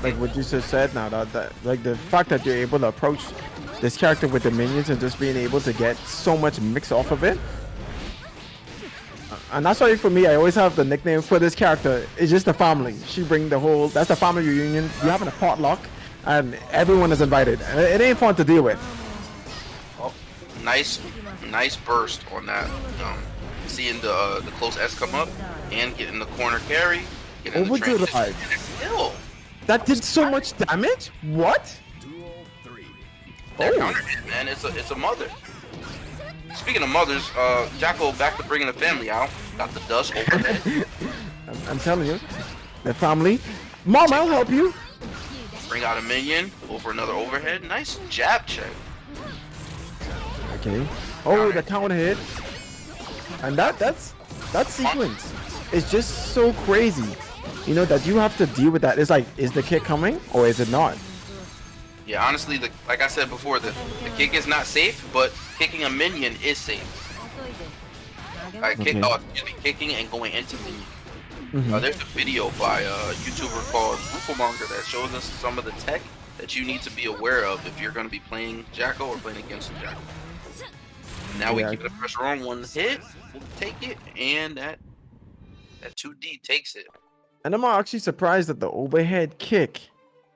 Like what you just said now, that like the fact that you're able to approach this character with the minions and just being able to get so much mix off of it. And that's why for me, I always have the nickname for this character. It's just the family. She bring the whole, that's the family reunion. You're having a potluck and everyone is invited. And it ain't fun to deal with. Oh, nice burst on that. Seeing the close S come up and getting the corner carry. Getting the transition. Kill. That did so much damage? What? That counter hit, man. It's a mother. Speaking of mothers, Jacko back to bringing the family out. Got the dust overhead. I'm telling you, the family. Mom, I'll help you. Bring out a minion. Go for another overhead. Nice jab check. Okay. Oh, the counter hit. And that sequence is just so crazy. You know that you have to deal with that. It's like, is the kick coming or is it not? Yeah, honestly, like I said before, the kick is not safe, but kicking a minion is safe. Kicking and going into minion. There's a video by a YouTuber called Rufelmonger that shows us some of the tech that you need to be aware of if you're going to be playing Jacko or playing against Jacko. Now we keep the pressure on. One hit, we'll take it, and that 2D takes it. And I'm actually surprised that the overhead kick,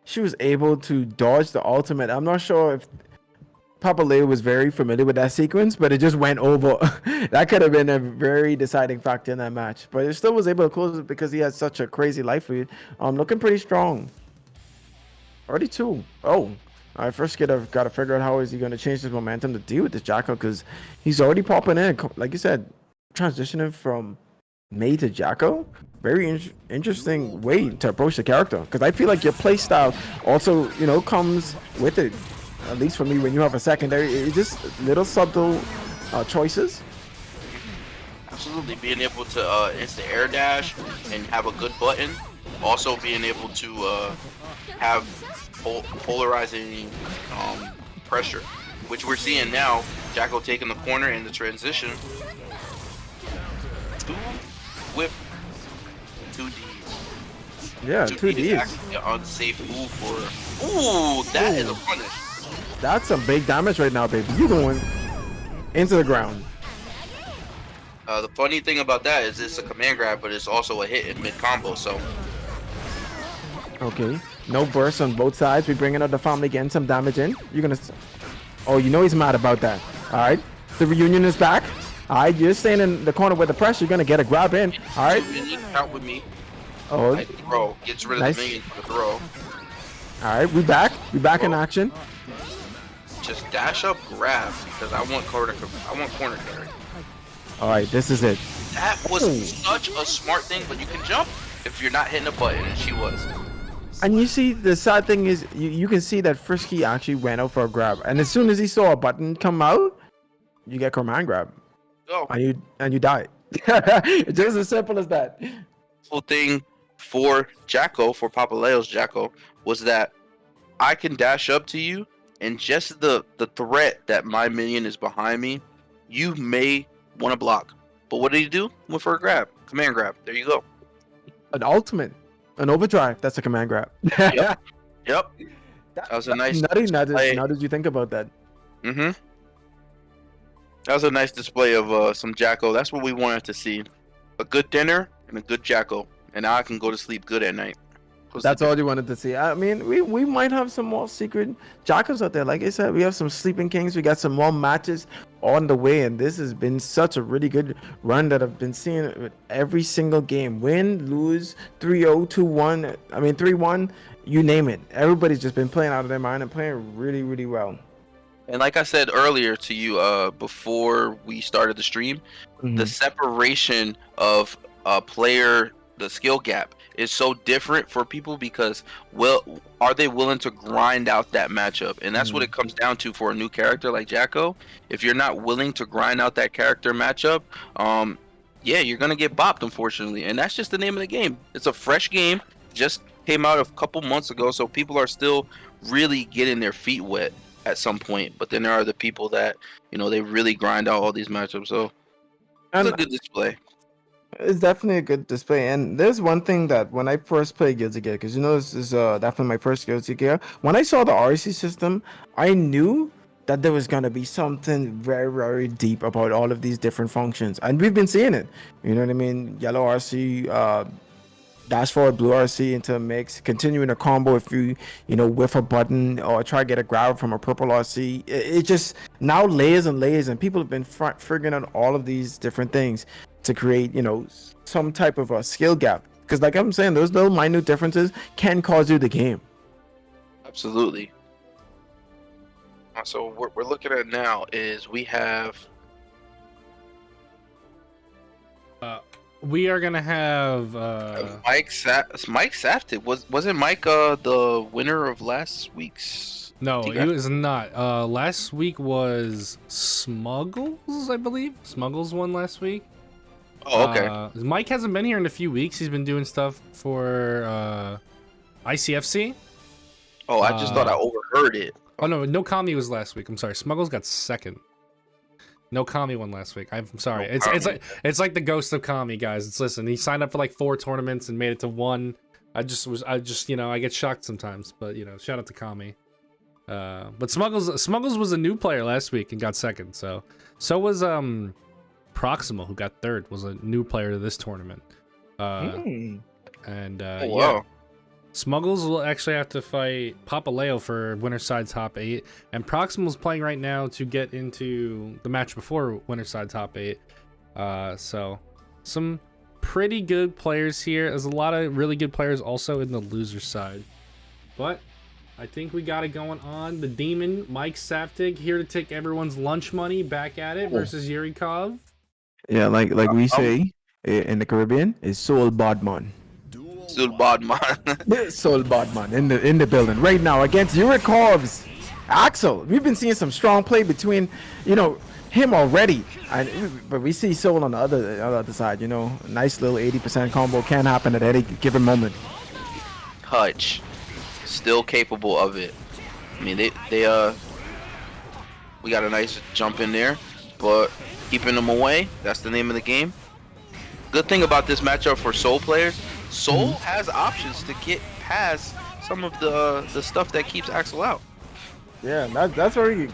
she was able to dodge the ultimate. I'm not sure if Papaleo was very familiar with that sequence, but it just went over. That could have been a very deciding factor in that match. But it still was able to close it because he has such a crazy life lead. Looking pretty strong. Already 2. Oh, I first got to figure out how is he going to change his momentum to deal with this Jacko because he's already popping in. Like you said, transitioning from Mei to Jacko. Very interesting way to approach the character because I feel like your play style also, you know, comes with it. At least for me, when you have a secondary, it's just little subtle choices. Absolutely, being able to instant air dash and have a good button. Also being able to have polarizing pressure, which we're seeing now. Jacko taking the corner in the transition. Whip. 2Ds. Yeah, 2D 2Ds. is actually an unsafe move for. Ooh, that is a punish. That's some big damage right now, baby. You going into the ground. The funny thing about that is it's a command grab, but it's also a hit in mid combo. So. Okay. No burst on both sides. We bringing out the family, getting some damage in. You're gonna. Oh, you know he's mad about that. All right. The reunion is back. All right. You're staying in the corner with the pressure. You're gonna get a grab in. All right. Count with me. Oh. Throw. Gets rid of the minion for the throw. All right. We back. We back in action. Just dash up, grab because I want corner carry. All right. This is it. That was such a smart thing, but you can jump if you're not hitting a button, and she was. And you see, the sad thing is, you can see that Frisky actually went out for a grab, and as soon as he saw a button come out, you get command grab. Go. And you die. It's just as simple as that. Whole thing for Jacko, for Papaleo's Jacko, was that I can dash up to you, and just the threat that my minion is behind me, you may want to block. But what did he do? Went for a grab. Command grab. There you go. An ultimate. An overdrive. That's a command grab. Yep. That was a nice nutty. How did you think about that? Mm-hmm. That was a nice display of some Jacko. That's what we wanted to see. A good dinner and a good Jacko. And now I can go to sleep good at night. That's all you wanted to see. I mean, we might have some more secret Jackals out there. Like I said, we have some Sleeping Kings. We got some more matches on the way. And this has been such a really good run that I've been seeing with every single game. Win, lose, 3-0, 2-1. I mean, 3-1, you name it. Everybody's just been playing out of their mind and playing really, really well. And like I said earlier to you before we started the stream, the separation of a player, the skill gap is so different for people because, well, are they willing to grind out that matchup? And that's what it comes down to for a new character like Jacko. If you're not willing to grind out that character matchup, yeah, you're going to get bopped, unfortunately. And that's just the name of the game. It's a fresh game, just came out a couple months ago, so people are still really getting their feet wet at some point. But then there are the people that, you know, they really grind out all these matchups. So it's a good display. It's definitely a good display, and there's one thing that when I first played Guilty Gear, because you know this is definitely my first Guilty Gear. When I saw the RC system, I knew that there was gonna be something very, very deep about all of these different functions, and we've been seeing it. You know what I mean? Yellow RC, dash forward blue RC into a mix, continuing a combo if you know whiff a button or try to get a grab from a purple RC. It just now layers and layers, and people have been figuring out all of these different things to create, you know, some type of a skill gap. Because like I'm saying, those little minute differences can cause you the game. Absolutely. So what we're looking at now is we have... we are gonna have Mike Saftig. Wasn't Mike the winner of last week's? No, he was not. Last week was Smuggles, I believe. Smuggles won last week. Oh, okay. Mike hasn't been here in a few weeks. He's been doing stuff for ICFC. Oh, I just thought I overheard it. Oh no Kami was last week. I'm sorry. Smuggles got second. No Kami won last week. I'm sorry. It's like the ghost of Kami, guys. Listen, he signed up for like 4 tournaments and made it to 1. I just you know, I get shocked sometimes, but you know, shout out to Kami. But Smuggles was a new player last week and got second. So was Proximal, who got 3rd, was a new player to this tournament. And wow. yeah. Smuggles will actually have to fight Papaleo for Winterside Top 8, and Proximal's playing right now to get into the match before Winterside Top 8. So some pretty good players here. There's a lot of really good players also in the loser side. But I think we got it going on. The Demon, Mike Saftig, here to take everyone's lunch money back at it versus Yurikov. Yeah, like we say in the Caribbean, is Soul Bodman. Soul Bodman. Soul Bodman in the building right now against Yurikov's Axel. We've been seeing some strong play between, you know, him already, but we see Soul on the other side. You know, a nice little 80% combo can happen at any given moment. Hutch, still capable of it. I mean, we got a nice jump in there, but keeping them away, that's the name of the game. Good thing about this matchup for Soul players, Soul has options to get past some of the stuff that keeps Axel out. Yeah, that's very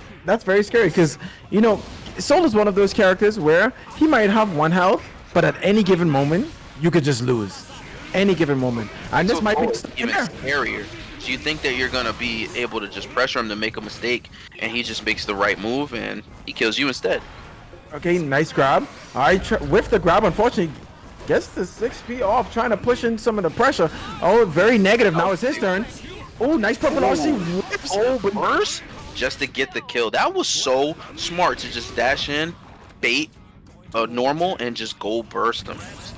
scary because, you know, Soul is one of those characters where he might have 1 health, but at any given moment you could just lose. Any given moment, and this might be even scarier. Do you think that you're gonna be able to just pressure him to make a mistake, and he just makes the right move and he kills you instead? Okay, nice grab. All right, with the grab, unfortunately, gets the 6P off, trying to push in some of the pressure. Oh, very negative. Now it's his turn. Oh, nice purple RC. Whips. Oh, burst just to get the kill. That was so smart to just dash in, bait normal, and just go burst him,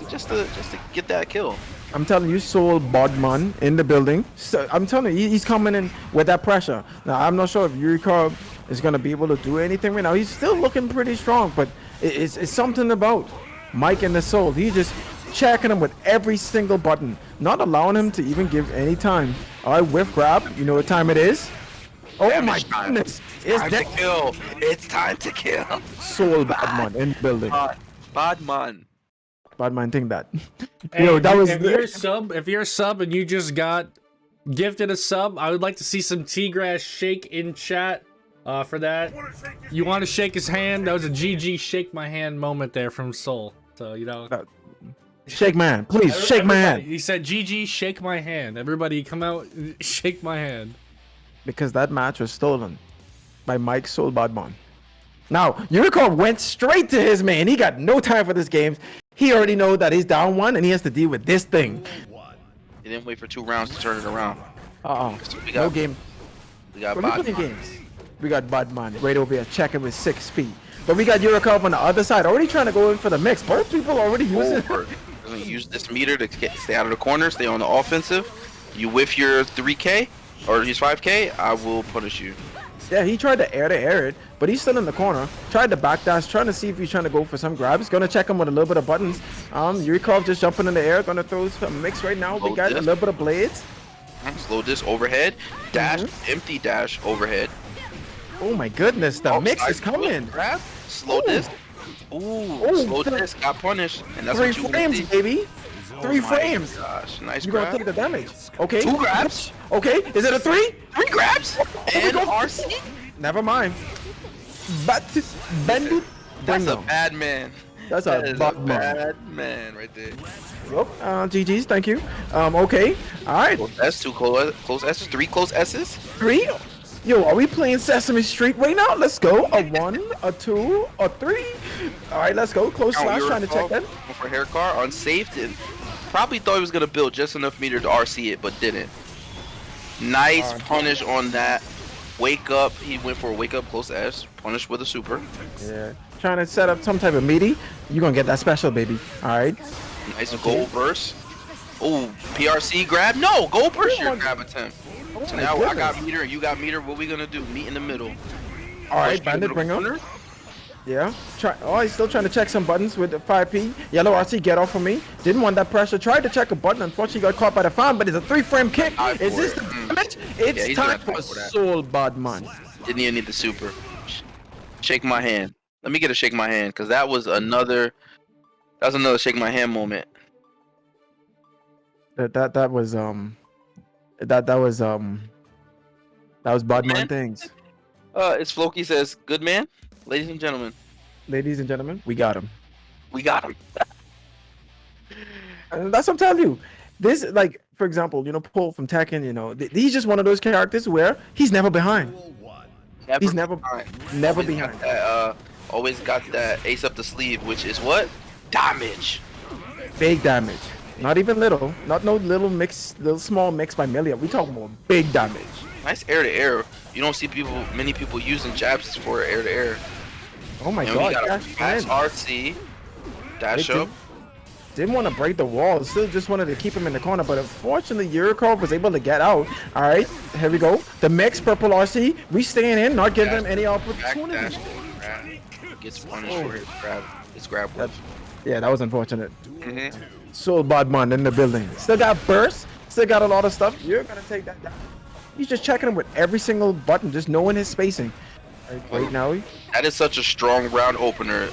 just to get that kill. I'm telling you, Soul Bodman in the building. So I'm telling you, he's coming in with that pressure. Now, I'm not sure if Yurikov is going to be able to do anything right now. He's still looking pretty strong, but it's something about Mike and the Soul. He's just checking him with every single button, not allowing him to even give any time. All right, whiff grab. You know what time it is? Oh Damage my goodness. It's time to kill. It's time to kill. Soul Bodman in the building. Bodman. Bodman, think that. Hey, Yo, that was if you're a sub and you just got gifted a sub, I would like to see some T-Grass shake in chat. For that, you want to shake his hand? That was a GG shake my hand moment there from Soul. So, you know. Shake my hand, please. Shake my hand. He said, GG, shake my hand. Everybody come out, shake my hand. Because that match was stolen by Mike Soul Badmon. Now, Unicorn went straight to his man. He got no time for this game. He already know that he's down one and he has to deal with this thing. He didn't wait for 2 rounds to turn it around. So No game. We got When we Bot. playing games, we got Badman right over here checking with 6 speed. But we got Eurocop on the other side, already trying to go in for the mix. Both people already using it. Doesn't use this meter to stay out of the corner, stay on the offensive. You whiff your 3K or use 5K, I will punish you. Yeah, he tried to air it, but he's still in the corner. Tried to backdash, trying to see if he's trying to go for some grabs. Gonna check him with a little bit of buttons. Yurikov just jumping in the air, gonna throw some mix right now. We got a little bit of blades. Slow this overhead, dash, empty dash overhead. Oh my goodness, the mix is coming. Grab, slow this. Slow this, got punished. And that's 3 what you frames, want baby. 3 frames. Gosh, nice You grab. gonna take the damage. Okay. 2 grabs. Okay, is it a 3? 3 grabs. And RC. Never mind. But Bandit. That's a bad man. That's That a is bad a man. bad man right there. Yup. GG's, thank you. Okay. Alright. That's 2 close S's, 3 close S's. 3. Yo, are we playing Sesame Street right now? Let's go. A 1, a 2, a 3. Alright, let's go. Close slash, trying to check that. For hair car, unsaved, and probably thought he was gonna build just enough meter to RC it, but didn't. Nice punish on that. Wake up. He went for a wake up close S. Punish with a super. Yeah. Trying to set up some type of meaty. You're gonna get that special, baby. Alright. Nice gold burst. Oh, PRC grab. No, gold burst your grab attempt. So now I got meter and you got meter. What we gonna do? Meet in the middle. Alright, Bandit, bring him. Yeah. He's still trying to check some buttons with the 5P. Yellow RC, get off of me. Didn't want that pressure. Tried to check a button. Unfortunately, got caught by the fan, but it's a 3-frame kick. Is this the damage? It's time for Soul Badman. Didn't even need the super. Shake my hand. Let me get a shake my hand, because that was another shake my hand moment. That was Badman things. It's Floki says, good man. Ladies and gentlemen. Ladies and gentlemen, we got him. We got him. And that's what I'm telling you. This, like, for example, Paul from Tekken, he's just one of those characters where he's never behind. He's never behind. Always got that ace up the sleeve, which is what? Damage. Big damage. Not even little. Not no little small mix by million. We talking about big damage. Nice air to air. You don't see many people using jabs for air to air. Oh my And god. we got a fast RC. Dash up. Didn't want to break the wall. Still just wanted to keep him in the corner. But unfortunately, Yurikov was able to get out. All right. Here we go. The mix purple RC. We staying in. Not giving him any opportunity. Gets punished for his grab. His grab. Yeah, that was unfortunate. Soul Badman in the building. Still got burst. Still got a lot of stuff. You're going to take that down. He's just checking him with every single button. Just knowing his spacing. Right now. That is such a strong round opener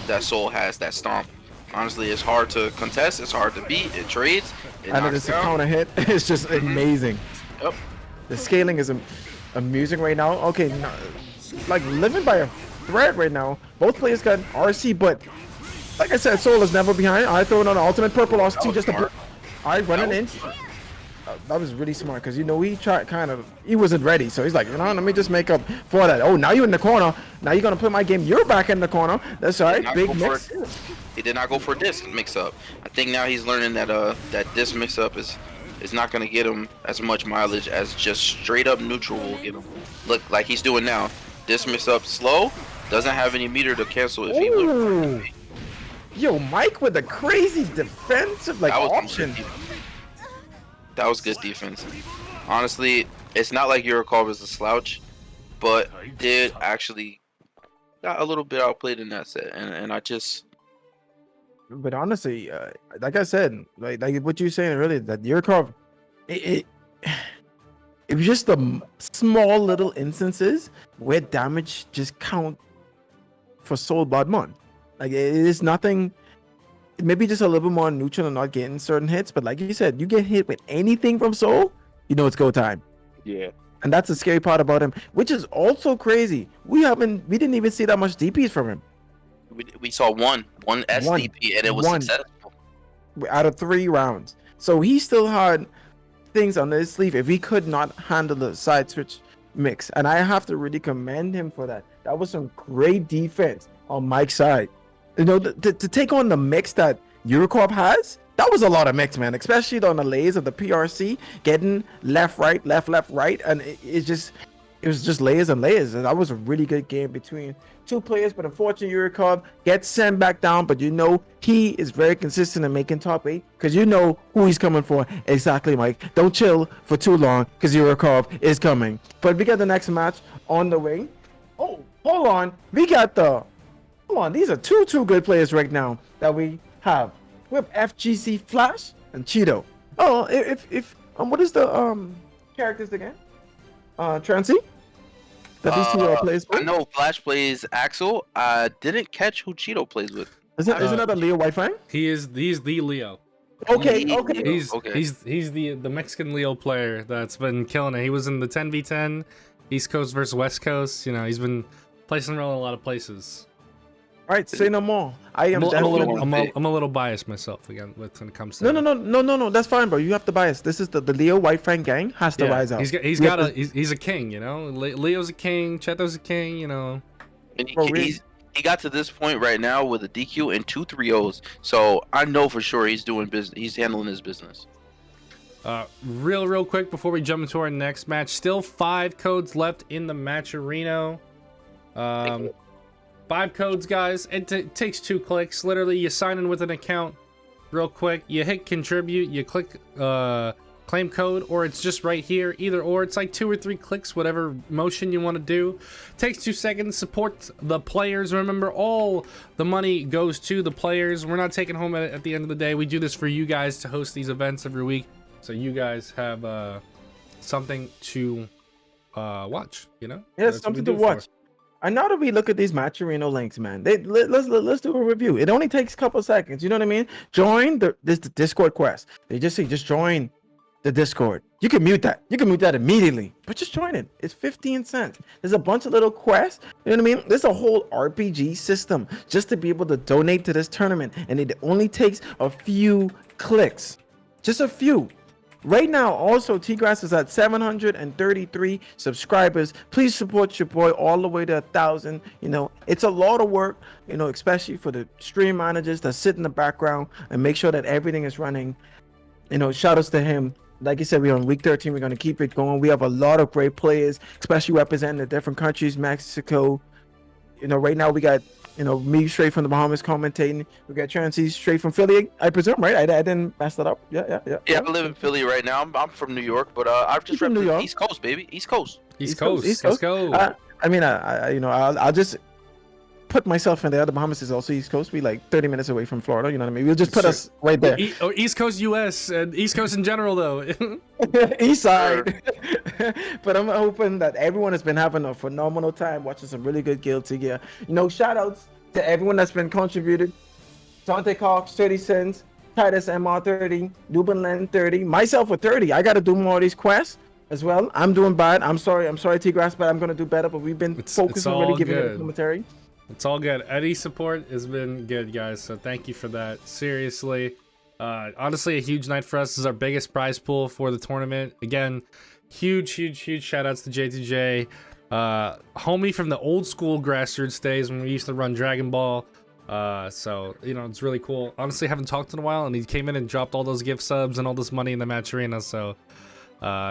that Soul has, that stomp. Honestly, it's hard to contest. It's hard to beat. It trades. And it's a counter hit. It's just amazing. Yep. The scaling is amusing right now. Okay, like living by a thread right now. Both players got RC, but like I said, Soul is never behind. I throw it on the ultimate purple RC just to. Alright, running in. That was really smart because he tried he wasn't ready, so he's like, let me just make up for that. Oh, now you're in the corner. Now you're gonna play my game. You're back in the corner. That's all right. Big mix. He did not go for disc mix up. I think now he's learning that that disc mix up is not gonna get him as much mileage as just straight up neutral will get him. Look like he's doing now. Disc mix up slow, doesn't have any meter to cancel if he would. Yo, Mike with a crazy defensive option. That was good defense. Honestly, it's not like Yurikov is a slouch, but did actually got a little bit outplayed in that set, and I just. But honestly, like I said, like what you were saying earlier, that Yurikov, it was just the small little instances where damage just count for Soul Badman. Like it is nothing. Maybe just a little bit more neutral and not getting certain hits, but like you said, you get hit with anything from Soul, it's go time. Yeah. And that's the scary part about him, which is also crazy. We didn't even see that much DPs from him. We saw one SDP, and it was One. successful. Out of 3 rounds. So he still had things on his sleeve if he could not handle the side switch mix. And I have to really commend him for that. That was some great defense on Mike's side. You know, to take on the mix that Eurocorp has, that was a lot of mix, man. Especially on the layers of the PRC, getting left, right, left, right. And it was just layers and layers. And that was a really good game between 2 players, but unfortunately Eurocorp gets sent back down. But you know he is very consistent in making top 8 because you know who he's coming for. Exactly, Mike. Don't chill for too long because Eurocorp is coming. But we got the next match on the way. Oh, hold on. We got the... Come on, these are two good players right now that we have. We have FGC Flash and Chetoo. Oh, if what is the characters again? Transy? That these 2 players with? I know Flash plays Axel. I didn't catch who Chetoo plays with. Isn't that a Leo Whitefang? He's the Leo. Okay. He's the Mexican Leo player that's been killing it. He was in the 10v10, East Coast versus West Coast. You know, he's been placing around a lot of places. All right, say no more. I'm a little biased myself again when it comes to no. That's fine, bro. You have to bias. This is the Leo Whitefang gang has to rise out. He's a king, you know. Leo's a king. Chetoo's a king, you know. And he got to this point right now with a DQ and 2 3-0s. So I know for sure he's doing business. He's handling his business. Real quick before we jump into our next match, still 5 codes left in the matcherino. 5 codes, guys. It takes 2 clicks. Literally, you sign in with an account real quick. You hit contribute. You click claim code, or it's just right here. Either or. It's like 2 or 3 clicks, whatever motion you want to do. Takes 2 seconds. Support the players. Remember, all the money goes to the players. We're not taking home at the end of the day. We do this for you guys to host these events every week, so you guys have something to watch. You know? Yeah, something to watch. And now that we look at these matcherino links, man, let's do a review. It only takes a couple seconds. You know what I mean? Join the Discord quest. They just say just join the Discord. You can mute that. You can mute that immediately, but just join it. It's 15 cents. There's a bunch of little quests. You know what I mean? There's a whole RPG system just to be able to donate to this tournament, and it only takes a few clicks, just a few. Right now, also, *TGrass is at 733 subscribers. Please support your boy all the way to 1,000. You know, it's a lot of work, you know, especially for the stream managers that sit in the background and make sure that everything is running. You know, shout outs to him. Like you said, we're on week 13. We're going to keep it going. We have a lot of great players, especially representing the different countries, Mexico. You know, right now we got, you know, me straight from the Bahamas commentating. We got Transy straight from Philly, I presume, right? I didn't mess that up. Yeah. Yeah, I live in Philly right now. I'm from New York, but I've just repped the East Coast, baby. East Coast. East Coast. Let's go. I mean, you know, I'll just put myself in there. The Bahamas is also East Coast. We like 30 minutes away from Florida. You know what I mean? We'll just put us right there. Or East Coast US and East Coast in general, though. East side. But I'm hoping that everyone has been having a phenomenal time watching some really good Guil-T gear. You know, shout outs to everyone that's been contributed. Dante Cox, 30 cents. Titus MR 30. Dubin Len 30. Myself with 30. I got to do more of these quests as well. I'm doing bad. I'm sorry, *TGrass, but I'm going to do better. But we've been focusing on really giving it commentary. It's all good. Eddie support has been good, guys. So thank you for that. Seriously. Honestly, a huge night for us. This is our biggest prize pool for the tournament. Again, huge shout outs to J2J. Homie from the old school grassroots days when we used to run Dragon Ball. So, you know, it's really cool. Honestly, I haven't talked in a while, and he came in and dropped all those gift subs and all this money in the matcherino. So,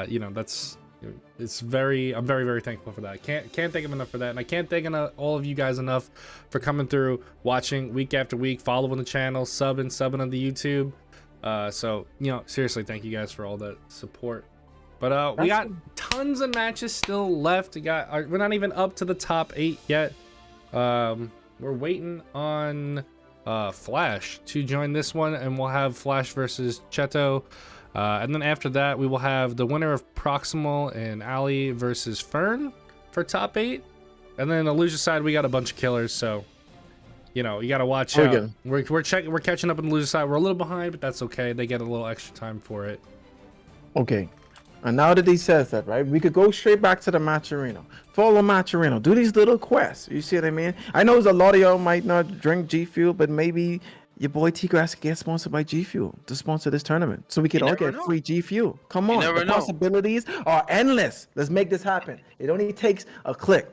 you know, I'm very thankful for that. Can't thank him enough for that, and I can't thank all of you guys enough for coming through, watching week after week, following the channel, subbing on the YouTube. So, you know, seriously, thank you guys for all that support. But we got tons of matches still left. We're not even up to the top 8 yet. We're waiting on Flash to join this one, and we'll have Flash versus Chetoo. And then after that, we will have the winner of Proximal and Ali versus Fern for top 8. And then the loser side, we got a bunch of killers, so you know, you gotta watch out. We're catching up on the loser side. We're a little behind, but that's okay. They get a little extra time for it. Okay. And now that he says that, right, we could go straight back to the matcherino. Follow matcherino. Do these little quests. You see what I mean? I know a lot of y'all might not drink G Fuel, but maybe your boy T-Grass could get sponsored by G Fuel to sponsor this tournament, so we could all get free G Fuel. Come on, the possibilities are endless. Let's make this happen. It only takes a click.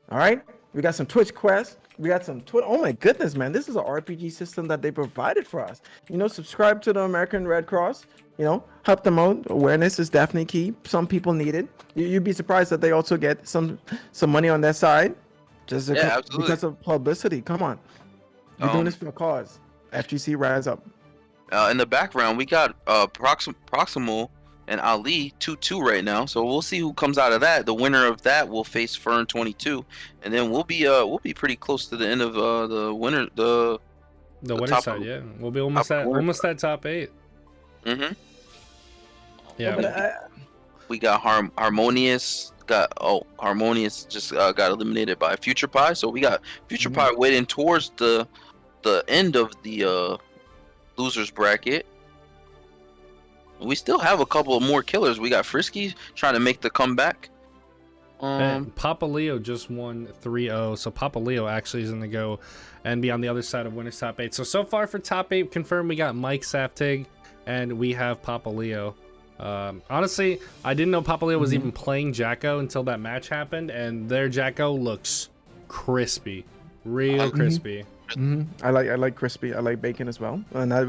All right, we got some Twitch quests. We got some Twitter. Oh my goodness, man! This is an RPG system that they provided for us. You know, subscribe to the American Red Cross. You know, help them out. Awareness is definitely key. Some people need it. You'd be surprised that they also get some money on their side, just because of publicity. Come on, you're doing this for a cause. FGC rise up. In the background, we got Proximal and Ali 2-2 right now. So we'll see who comes out of that. The winner of that will face Fern 22, and then we'll be pretty close to the end of the winner the winner side. Yeah, we'll be almost at top 8. Mhm. Yeah. We got Harmonious. Harmonious just got eliminated by Future Pie. So we got Future Pie waiting towards the end of the losers bracket. We still have a couple of more killers. We got Frisky trying to make the comeback. And Papa Leo just won 3-0, so Papa Leo actually is going to go and be on the other side of winners top 8. So far for top 8 confirmed, we got Mike Saftig and we have Papa Leo. Honestly, I didn't know Papa Leo was even playing Jacko until that match happened, and their Jacko looks crispy, real crispy. I like crispy. I like bacon as well, and it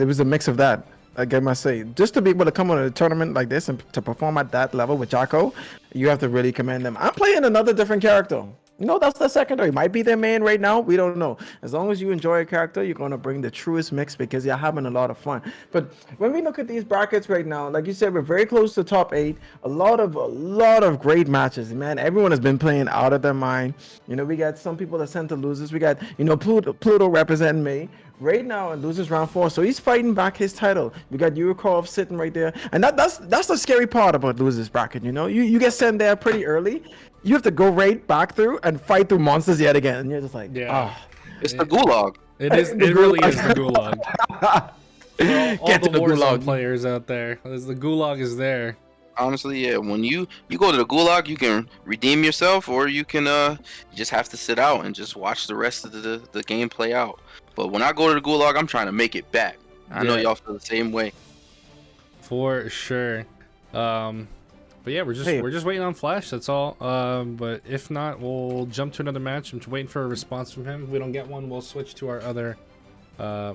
was a mix of that. Like I must say, just to be able to come on a tournament like this and to perform at that level with Jacko, you have to really commend them. I'm playing another different character. You know, that's the secondary. Might be their main right now. We don't know. As long as you enjoy a character, you're going to bring the truest mix because you're having a lot of fun. But when we look at these brackets right now, like you said, we're very close to top 8. A lot of great matches, man. Everyone has been playing out of their mind. You know, we got some people that sent to losers. We got, you know, Pluto representing me right now in losers round 4. So he's fighting back his title. We got Yurikov sitting right there. And that's the scary part about losers bracket, you know? You get sent there pretty early. You have to go right back through and fight through monsters yet again, and you're just like, it's the gulag. It is. It really is the gulag. all Get the to the Warzone gulag. players out there. The gulag is there. Honestly, yeah. When you go to the gulag, you can redeem yourself, or you can you just have to sit out and just watch the rest of the game play out. But when I go to the gulag, I'm trying to make it back. I know y'all feel the same way. For sure. But yeah, we're just waiting on Flash. That's all. But if not, we'll jump to another match. I'm waiting for a response from him. If we don't get one, we'll switch to our other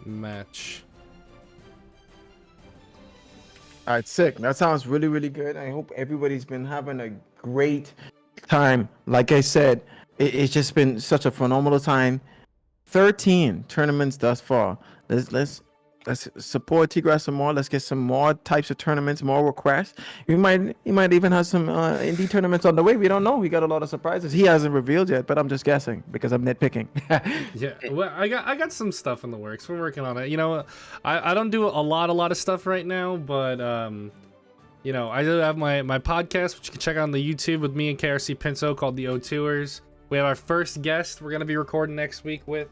match. All right, sick. That sounds really, really good. I hope everybody's been having a great time. Like I said, it's just been such a phenomenal time. 13 tournaments thus far. Let's support T-Grass some more. Let's get some more types of tournaments, more requests. You might even have some indie tournaments on the way. We don't know. We got a lot of surprises. He hasn't revealed yet, but I'm just guessing because I'm nitpicking. Yeah, well, I got some stuff in the works. We're working on it. You know, I don't do a lot of stuff right now, but you know, I do have my podcast, which you can check out on the YouTube with me and KRC Pinto, called the O2ers. We have our first guest we're gonna be recording next week with.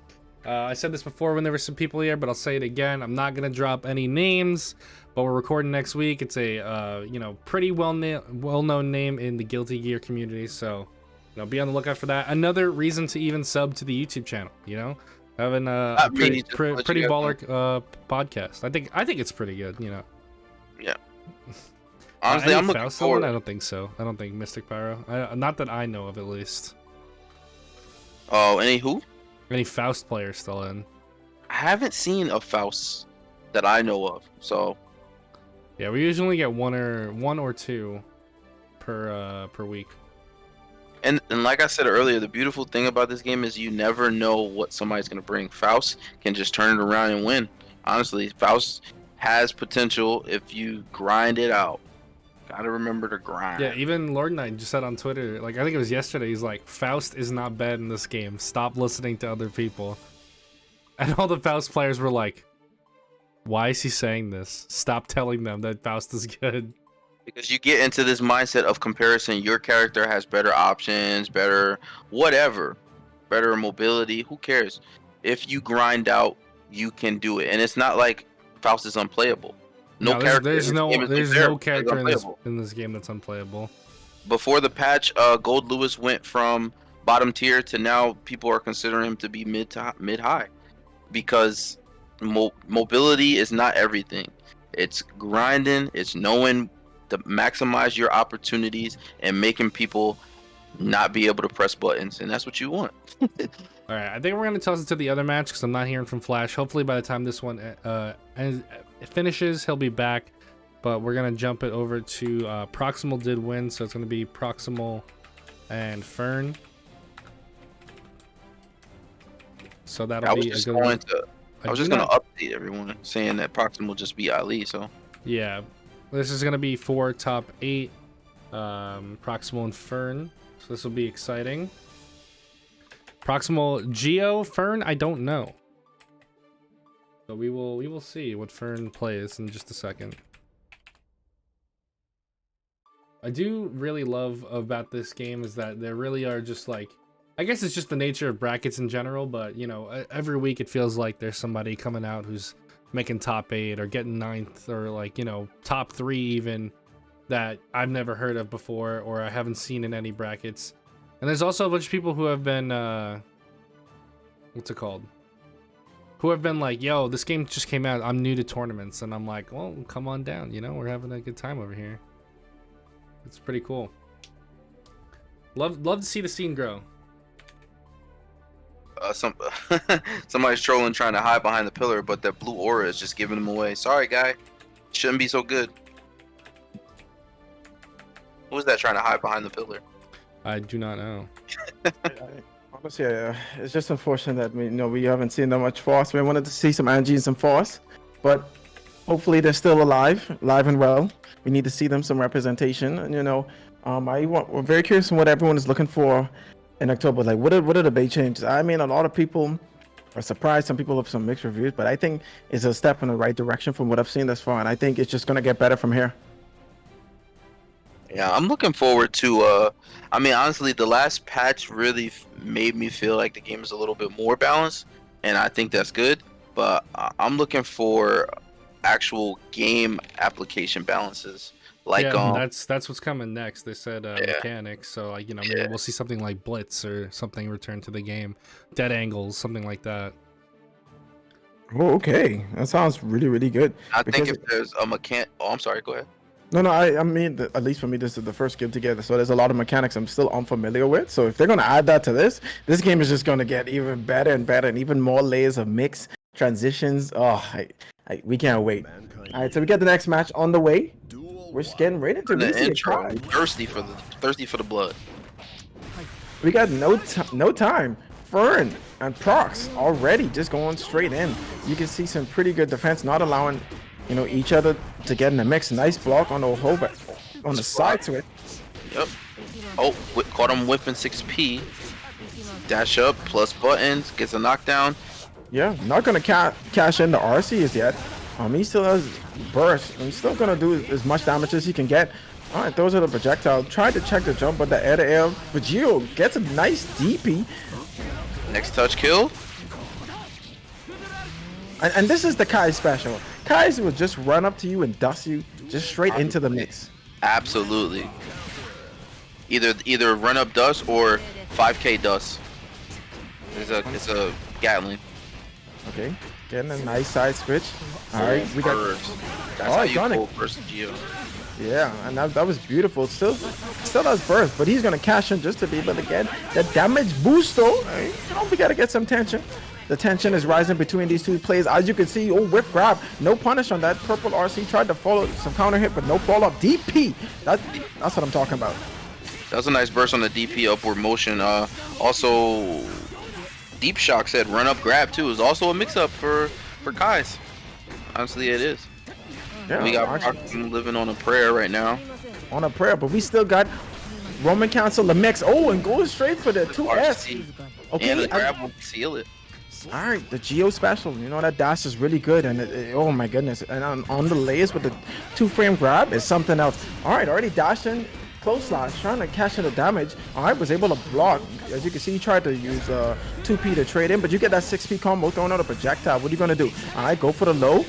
I said this before when there were some people here, but I'll say it again. I'm not gonna drop any names, but we're recording next week. It's a you know, pretty well-known name in the Guilty Gear community, so you know, be on the lookout for that. Another reason to even sub to the YouTube channel. You know, having a pretty baller podcast. I think it's pretty good. You know. Yeah. Honestly, I'm looking forward. I don't think so. I don't think Mystic Pyro. Not that I know of, at least. Oh, any who? Any Faust players still in? I haven't seen a Faust that I know of, so yeah, we usually get one or two per week. And like I said earlier, the beautiful thing about this game is you never know what somebody's gonna bring. Faust can just turn it around and win. Honestly, Faust has potential if you grind it out. Gotta remember to grind. Yeah, even Lord Knight just said on Twitter, like I think it was yesterday, he's like, Faust is not bad in this game. Stop listening to other people. And all the Faust players were like, why is he saying this? Stop telling them that Faust is good. Because you get into this mindset of comparison. Your character has better options, better whatever, better mobility. Who cares? If you grind out, you can do it. And it's not like Faust is unplayable. No, No, character. there's in this game no is there's unfair no because character in this unplayable. game that's unplayable. Before the patch, Gold Lewis went from bottom tier to now people are considering him to be mid high because mobility is not everything. It's grinding. It's knowing to maximize your opportunities and making people not be able to press buttons, and that's what you want. All right, I think we're gonna toss it to the other match because I'm not hearing from Flash. Hopefully, by the time this one finishes, he'll be back. But we're gonna jump it over to Proximal did win, so it's gonna be Proximal and Fern. So that'll be a good one. I was just gonna update everyone saying that Proximal just beat Ali. So yeah, this is gonna be 4 top 8, Proximal and Fern. So this will be exciting. Proximal Geo Fern, I don't know. So we will see what Fern plays in just a second. I do really love about this game is that there really are just like, I guess it's just the nature of brackets in general, but you know, every week it feels like there's somebody coming out who's making top 8 or getting 9th or like, you know, top 3 even that I've never heard of before or I haven't seen in any brackets. And there's also a bunch of people who have been, what's it called? Who have been like, yo, this game just came out. I'm new to tournaments. And I'm like, well, come on down. You know, we're having a good time over here. It's pretty cool. Love to see the scene grow. Somebody's trolling trying to hide behind the pillar, but that blue aura is just giving them away. Sorry, guy. Shouldn't be so good. Who was that trying to hide behind the pillar? I do not know. Honestly, it's just unfortunate that we haven't seen that much force. We wanted to see some Angie and some force, but hopefully they're still alive and well. We need to see them some representation, and we're very curious on what everyone is looking for in October. Like, what are the big changes? I mean, a lot of people are surprised. Some people have some mixed reviews, but I think it's a step in the right direction from what I've seen thus far, and I think it's just gonna get better from here. Yeah, I'm looking forward to. I mean, honestly, the last patch really made me feel like the game is a little bit more balanced, and I think that's good. But I'm looking for actual game application balances. Like, yeah, that's what's coming next. They said mechanics, so like maybe we'll see something like Blitz or something return to the game, dead angles, something like that. Oh, okay, that sounds really, really good. I think if there's a mechanic. Oh, I'm sorry. Go ahead. No, I mean, at least for me, this is the first game together, so there's a lot of mechanics I'm still unfamiliar with. So if they're gonna add that to this game is just gonna get even better and better, and even more layers of mix transitions. Oh, we can't wait. All right, so we got the next match on the way. We're just getting ready to the intro. Thirsty for the blood. We got no time. Fern and Prox already just going straight in. You can see some pretty good defense, not allowing each other to get in the mix. Nice block on the whole on the side switch. Yep. Oh, caught him whiffing 6P. Dash up, plus buttons, gets a knockdown. Yeah, not gonna cash in the RCs yet. He still has burst. He's still gonna do as much damage as he can get. All right, those are the projectile. Tried to check the jump, but the air for Gio gets a nice DP. Next touch kill. And this is the Kai special. Kai's will just run up to you and dust you just straight into the mix. Absolutely. Either run up dust or 5K dust. It's a Gatling. Okay, getting a nice side switch. All right, we got. That's how you pull burst Geo. Yeah, and that was beautiful. Still has burst, but he's gonna cash in just to be able to get the damage boost though. We gotta get some tension. The tension is rising between these two players. As you can see, whiff grab. No punish on that purple RC. Tried to follow some counter hit, but no fall up. DP. That's what I'm talking about. That was a nice burst on the DP upward motion. Also, Deep Shock said run up grab too. Is also a mix up for Kai's. Honestly, it is. Yeah, we got Proxim living on a prayer right now. On a prayer, but we still got Roman Council, the mix. Oh, and goes straight for the 2S. Okay, and the grab will seal it. All right, the Geo special, that dash is really good, and oh my goodness, and on the layers with the 2-frame grab is something else. All right, already dashed in, close slash, trying to cash in the damage. All right, was able to block. As you can see, he tried to use 2P to trade in, but you get that 6P combo throwing out a projectile. What are you gonna do? All right, go for the low.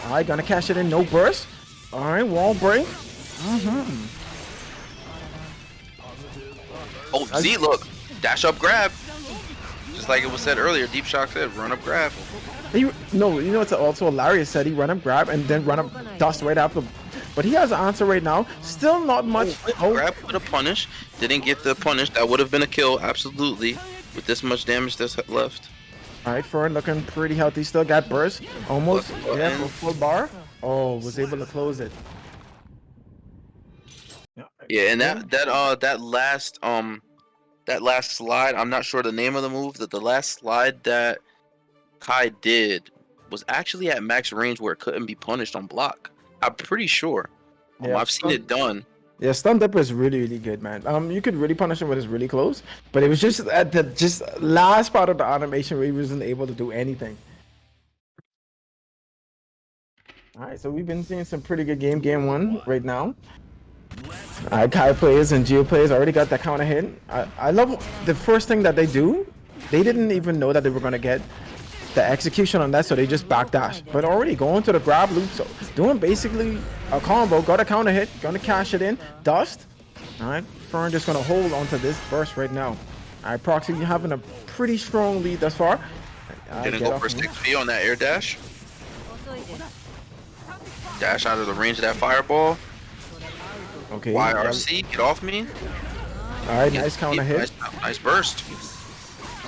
All right, gonna cash it in. No burst. All right, wall break. Oh, see, look, dash up, grab. Just like it was said earlier, Deep Shock said, run up, grab. No, you know it's also hilarious. Said he run up, grab, and then run up, dust right after. But he has an answer right now. Still not much. Grab with a punish. Didn't get the punish. That would have been a kill, absolutely. With this much damage that's left. All right, Fern looking pretty healthy. Still got burst. Almost. Yeah, for full bar. Oh, was able to close it. Yeah, and that last slide, I'm not sure the name of the move, that the last slide that Kai did was actually at max range where it couldn't be punished on block. I'm pretty sure. Yeah, I've seen it done. Yeah, stun dipper is really, really good, man. You could really punish him when it's really close, but it was just at the last part of the animation where he wasn't able to do anything. All right, so we've been seeing some pretty good game one right now. All right, Kai players and Geo players already got that counter hit. I love the first thing that they do. They didn't even know that they were gonna get the execution on that, so they just backdash. But already going to the grab loop, so doing basically a combo. Got a counter hit, gonna cash it in. Dust. All right, Fern just gonna hold onto this burst right now. All right, Proxy, you're having a pretty strong lead thus far. Didn't go for 6P on that air dash. Dash out of the range of that fireball. Okay. YRC, get off me. All right, nice counter hit. Nice burst.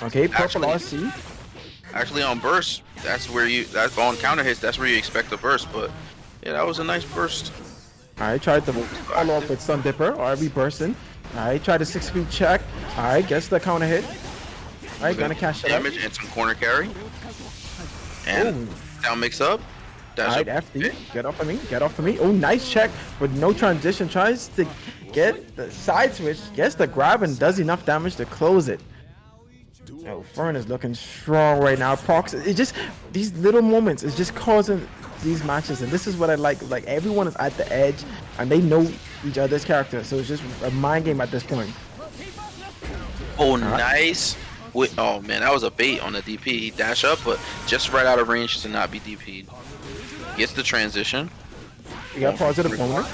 Okay, purple RC. Actually, on burst, that's on counter hits, that's where you expect a burst. But yeah, that was a nice burst. All right, tried to follow up with Stun Dipper. All right, we bursting. All right, try the 6-speed check. All right, gets the counter hit. All right, gonna cash it out. Damage and some corner carry. And down mix up. All right, FD, get off of me, get off of me. Oh, nice check, but no transition. Tries to get the side switch, gets the grab, and does enough damage to close it. Oh, Fern is looking strong right now. Prox, it just, these little moments is just causing these matches, and this is what I like. Like, everyone is at the edge, and they know each other's characters, so it's just a mind game at this point. Oh, nice. Oh man, that was a bait on the DP. He dash up, but just right out of range to not be DP'd. Gets the transition. You got positive bonus.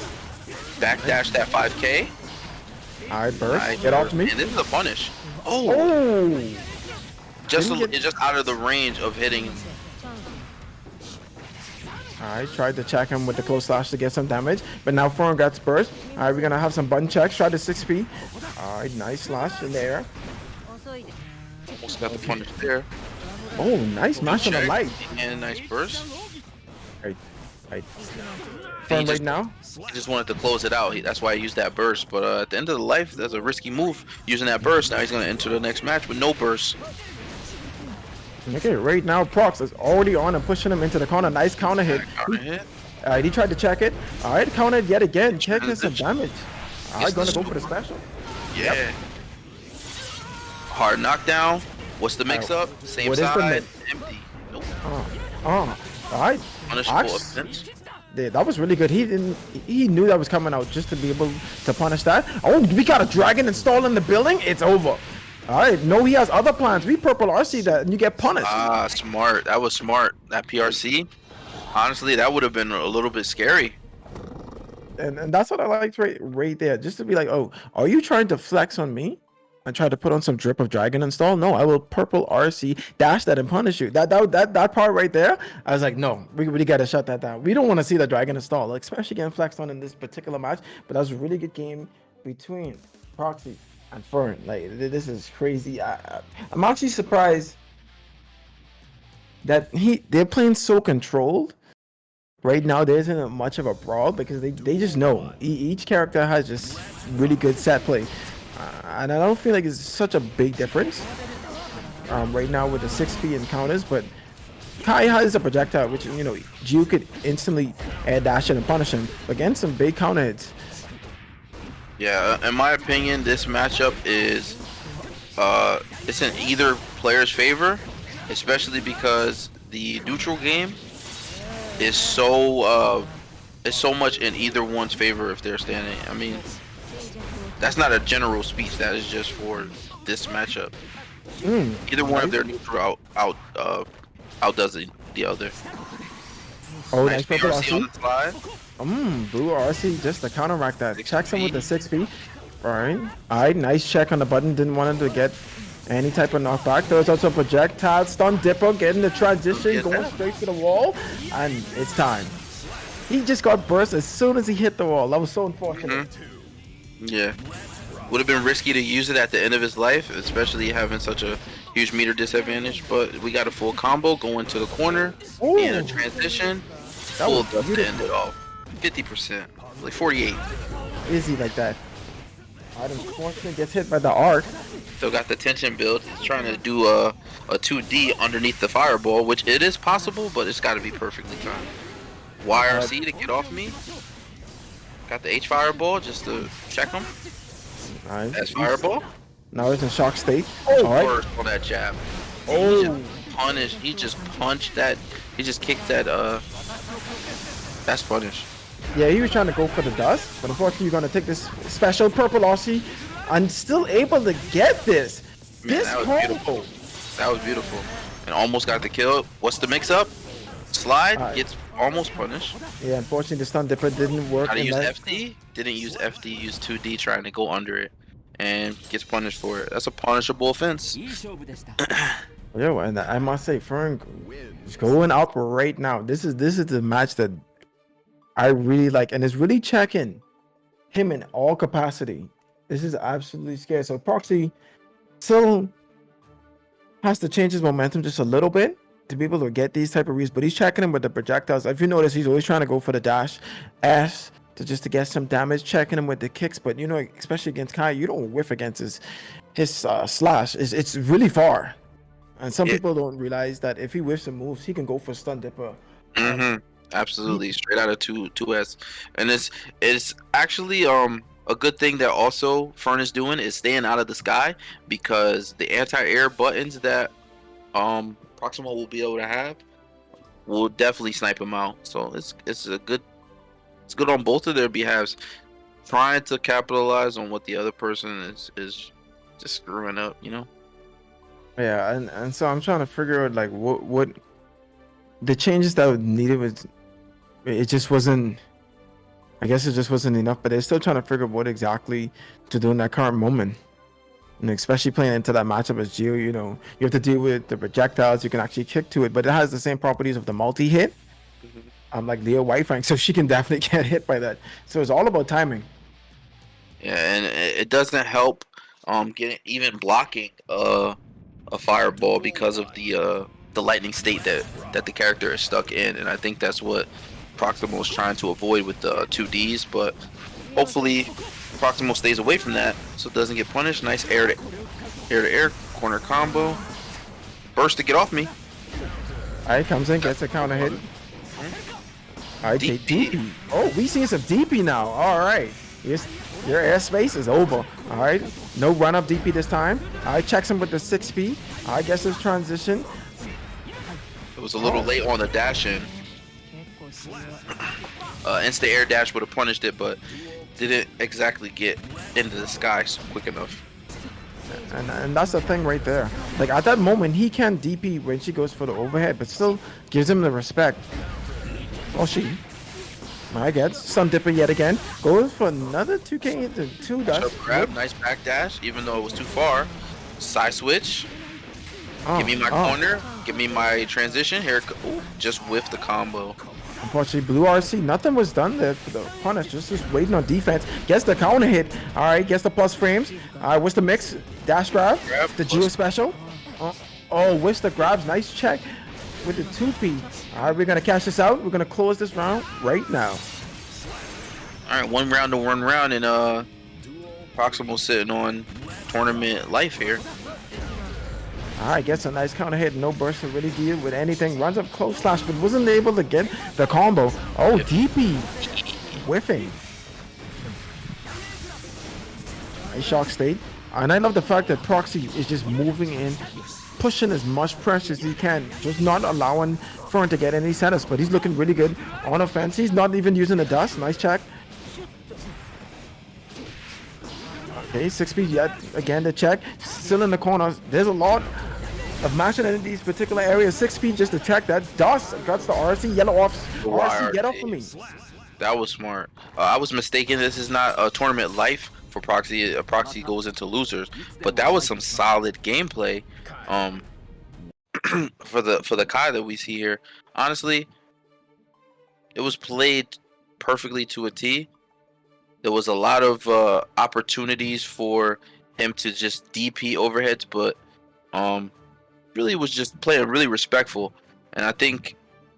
Backdash that 5K. Alright, burst. Get off me. And this is a punish. Oh! Just out of the range of hitting. Alright, tried to check him with the close slash to get some damage. But now Fern got burst. Alright, we're gonna have some button checks. Try the 6P. Alright, nice slash in there. Almost got the punish there. Oh, nice mash on the light. And a nice burst. Right. Fern right now. He just wanted to close it out. That's why he used that burst. But at the end of the life, that's a risky move using that burst. Now he's going to enter the next match with no burst. Okay, right now Prox is already on and pushing him into the corner. Nice counter hit. Alright, he tried to check it. Alright, countered yet again. Checking some damage. Alright, going to go for the special. Yeah. Yep. Hard knockdown. What's the mix up? Same side. Empty. Nope. Alright. Yeah, that was really good. He knew that was coming out just to be able to punish that. Oh, we got a dragon installed in the building. It's over. Alright, no, he has other plans. We purple RC that and you get punished. Ah, smart. That was smart. That PRC. Honestly, that would have been a little bit scary. And that's what I liked right there. Just to be like, oh, are you trying to flex on me? And try to put on some drip of dragon install? No, I will purple RC dash that and punish you. That part right there, I was like, no, we really gotta shut that down. We don't want to see the dragon install, like, especially getting flexed on in this particular match. But that was a really good game between Proxy and Fern. Like, this is crazy. I'm actually surprised that they're playing so controlled. Right now, there isn't much of a brawl because they just know each character has just really good set play. And I don't feel like it's such a big difference right now with the 6P encounters, but Kai has a projectile, which, you know, Gio could instantly air dash it and punish him against some big counter hits. Yeah, in my opinion, this matchup is it's in either player's favor, especially because the neutral game is so much in either one's favor if they're standing. I mean, that's not a general speech. That is just for this matchup. Either one of their neutral outdoes the other. Oh, Nice nice purple PRC on RC. the slide. Blue RC just to counteract that. Checks him with the 6B. Alright. Alright, nice check on the button. Didn't want him to get any type of knockback. There's also a projectile. Stun Dipper getting the transition, going straight to the wall. And it's time. He just got burst as soon as he hit the wall. That was so unfortunate. Yeah. Would have been risky to use it at the end of his life, especially having such a huge meter disadvantage. But we got a full combo going to the corner. Ooh. And a transition. That Full was dust to beautiful. end it off. 50%. Like 48. Easy like that. Alright, unfortunately gets hit by the arc. Still got the tension build. He's trying to do a 2D underneath the fireball, which it is possible, but it's got to be perfectly timed. YRC to get off me. Got the H fireball just to check him. Alright. That's fireball. Now he's in shock state. Oh, Alright. burst on that jab. Oh. He just punished. He just punched that. He just kicked that. That's punish. Yeah, he was trying to go for the dust, but unfortunately, you're gonna take this special purple RC and still able to get this. Man, This that was combo. beautiful. That was beautiful. And almost got the kill. What's the mix up? Slide gets almost punished. Yeah, unfortunately, the stun dipper didn't work. How to in use that. FD? Didn't use FD. Used 2D trying to go under it, and gets punished for it. That's a punishable offense. Yeah, and I must say, Fern is going up right now. This is the match that I really like, and it's really checking him in all capacity. This is absolutely scary. So Proxy still has to change his momentum just a little bit to be able to get these type of reads, but he's checking him with the projectiles. If you notice, he's always trying to go for the dash S to get some damage, checking him with the kicks. But you know, especially against Kai, you don't whiff against his slash. It's really far, and some people don't realize that if he whiffs and moves, he can go for stun dipper. Absolutely, straight out of 2S, and it's actually a good thing that also Fern is doing is staying out of the sky, because the anti-air buttons that Proximo will be able to have will definitely snipe him out. So it's good on both of their behalves, trying to capitalize on what the other person is just screwing up, you know. Yeah, and so I'm trying to figure out like what the changes that were needed was. It just wasn't. I guess it just wasn't enough, but they're still trying to figure out what exactly to do in that current moment. And especially playing into that matchup as Gio, you know, you have to deal with the projectiles. You can actually kick to it, but it has the same properties of the multi-hit. Like Leo Whitefang, so she can definitely get hit by that. So it's all about timing. Yeah, and it doesn't help getting even blocking a fireball because of the lightning state that the character is stuck in, and I think that's what Proximo is trying to avoid with the 2Ds, but hopefully Proximo stays away from that so it doesn't get punished. Nice air to air corner combo. Burst to get off me. Alright, comes in, gets a counter hit. Alright, DP. DP. Oh, we seeing some DP now. Alright. Yes, your airspace is over. Alright. No run up DP this time. Alright, checks him with the 6P. I guess his transition. It was a little late on the dash in. Insta air dash would have punished it, but didn't exactly get into the sky quick enough. And that's the thing right there. Like at that moment, he can DP when she goes for the overhead, but still gives him the respect. Oh, I get Sun Dipper yet again. Goes for another 2K into 2 dash. Grab, nice back dash, even though it was too far. Side switch. Give me my corner. Give me my transition. Here, just whiff the combo. Unfortunately, Blue RC, nothing was done there for the punish. Just waiting on defense. Gets the counter hit. All right, gets the plus frames. All right, what's the mix? Dash grab. The Geo special. Oh, whiffs the grabs. Nice check with the 2P. All right, we're going to cash this out. We're going to close this round right now. All right, one round to one round, and Proximo sitting on tournament life here. Alright, gets a nice counter hit. No burst to really deal with anything. Runs up close slash, but wasn't able to get the combo. Oh, DP. Whiffing. Nice shock state. And I love the fact that Proxy is just moving in, pushing as much pressure as he can, just not allowing Fern to get any setups. But he's looking really good on offense. He's not even using the dust. Nice check. Okay, 6 speed yet again the check. Still in the corner. There's a lot of mashing in these particular areas. 6 speed just to check that. Doss guts the RC. Yellow off. RC, get off of me. That was smart. I was mistaken. This is not a tournament life for Proxy. Proxy goes into losers, but that was some solid gameplay. For the Kai that we see here, honestly, it was played perfectly to a T. There was a lot of opportunities for him to just DP overheads, but really was just playing really respectful. And I think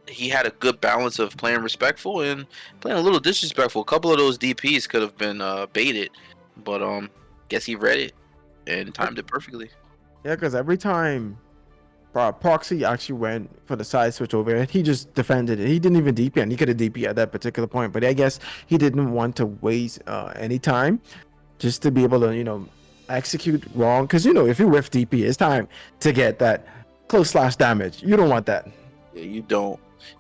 he had a good balance of playing respectful and playing a little disrespectful. A couple of those DPs could have been baited, but guess he read it and timed it perfectly. Yeah, because every time Proxy actually went for the side switch over it, he just defended it. He didn't even DP, and he could have DP at that particular point, but I guess he didn't want to waste any time just to be able to, you know, execute wrong. Because, you know, if you whiff DP, it's time to get that close slash damage. You don't want that. Yeah, you don't.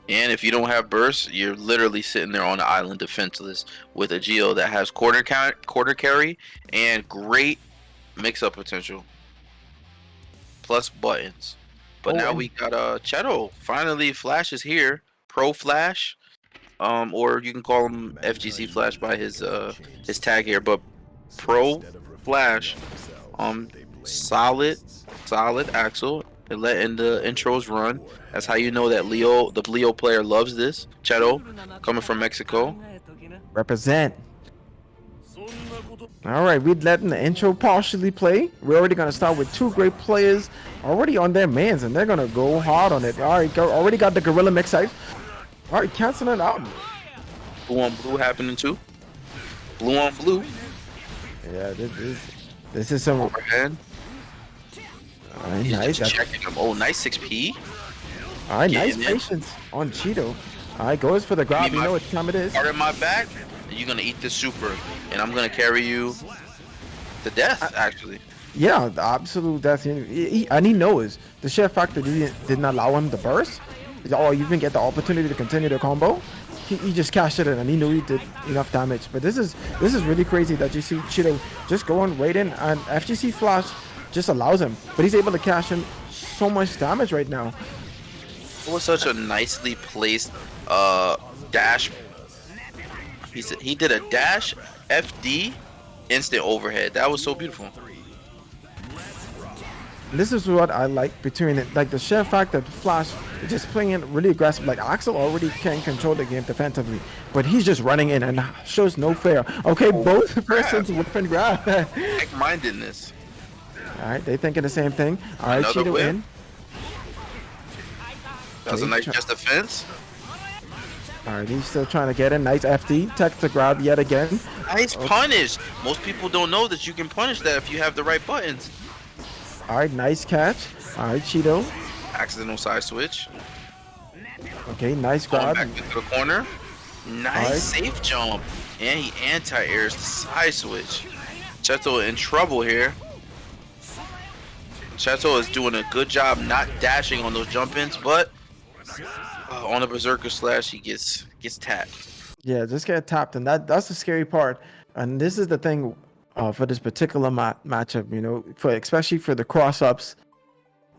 And if you don't have burst, you're literally sitting there on the island defenseless with a Geo that has quarter carry and great mix-up potential. Plus buttons. But now we got Chetoo. Finally, Flash is here. Pro Flash. Or you can call him FGC Flash by his tag here. But Pro Flash. Solid Axel. And letting the intros run. That's how you know that the Leo player loves this. Chetoo, coming from Mexico. Represent. All right, we're letting the intro partially play. We're already going to start with 2 great players already on their mans, and they're going to go hard on it. All right, already got the Gorilla Mix site. All right, canceling it out. Blue on blue happening too. Blue on blue. Yeah, this is some overhead. All right, He's nice. just checking him. Oh, nice 6P. All right, nice Getting in. patience on Chetoo. All right, goes for the grab. You know what time it is. Part of my back, and you're gonna eat this super, and I'm gonna carry you to death. Actually, Yeah, the absolute death. And he knows the sheer fact that he didn't allow him to burst, or even get the opportunity to continue the combo. He just cashed it in, and he knew he did enough damage. But this is really crazy that you see Chetoo just going right in, and FGC Flash just allows him, but he's able to cash in so much damage right now. it was such a nicely placed dash. He did a dash FD instant overhead. That was so beautiful. This is what I like between it, like the sheer fact that Flash is just playing it really aggressive. Like Axel already can control the game defensively, but he's just running in and shows no fear. Okay, both persons whip and grab. Like-mindedness. All right, they thinking the same thing. All right, Another Chetoo whip. in. That was a nice just defense. All right, he's still trying to get in. Nice FD. Tech to grab yet again. Nice punish. Most people don't know that you can punish that if you have the right buttons. All right, nice catch. All right, Chetoo. Accidental side switch. Okay, nice Going grab. back into the corner. Nice Alright. safe jump. And he anti-airs the side switch. Chetoo in trouble here. Chetoo is doing a good job not dashing on those jump-ins, but on the Berserker slash, he gets tapped. Yeah, just get tapped, and that's the scary part. And this is the thing for this particular matchup, you know, especially for the cross-ups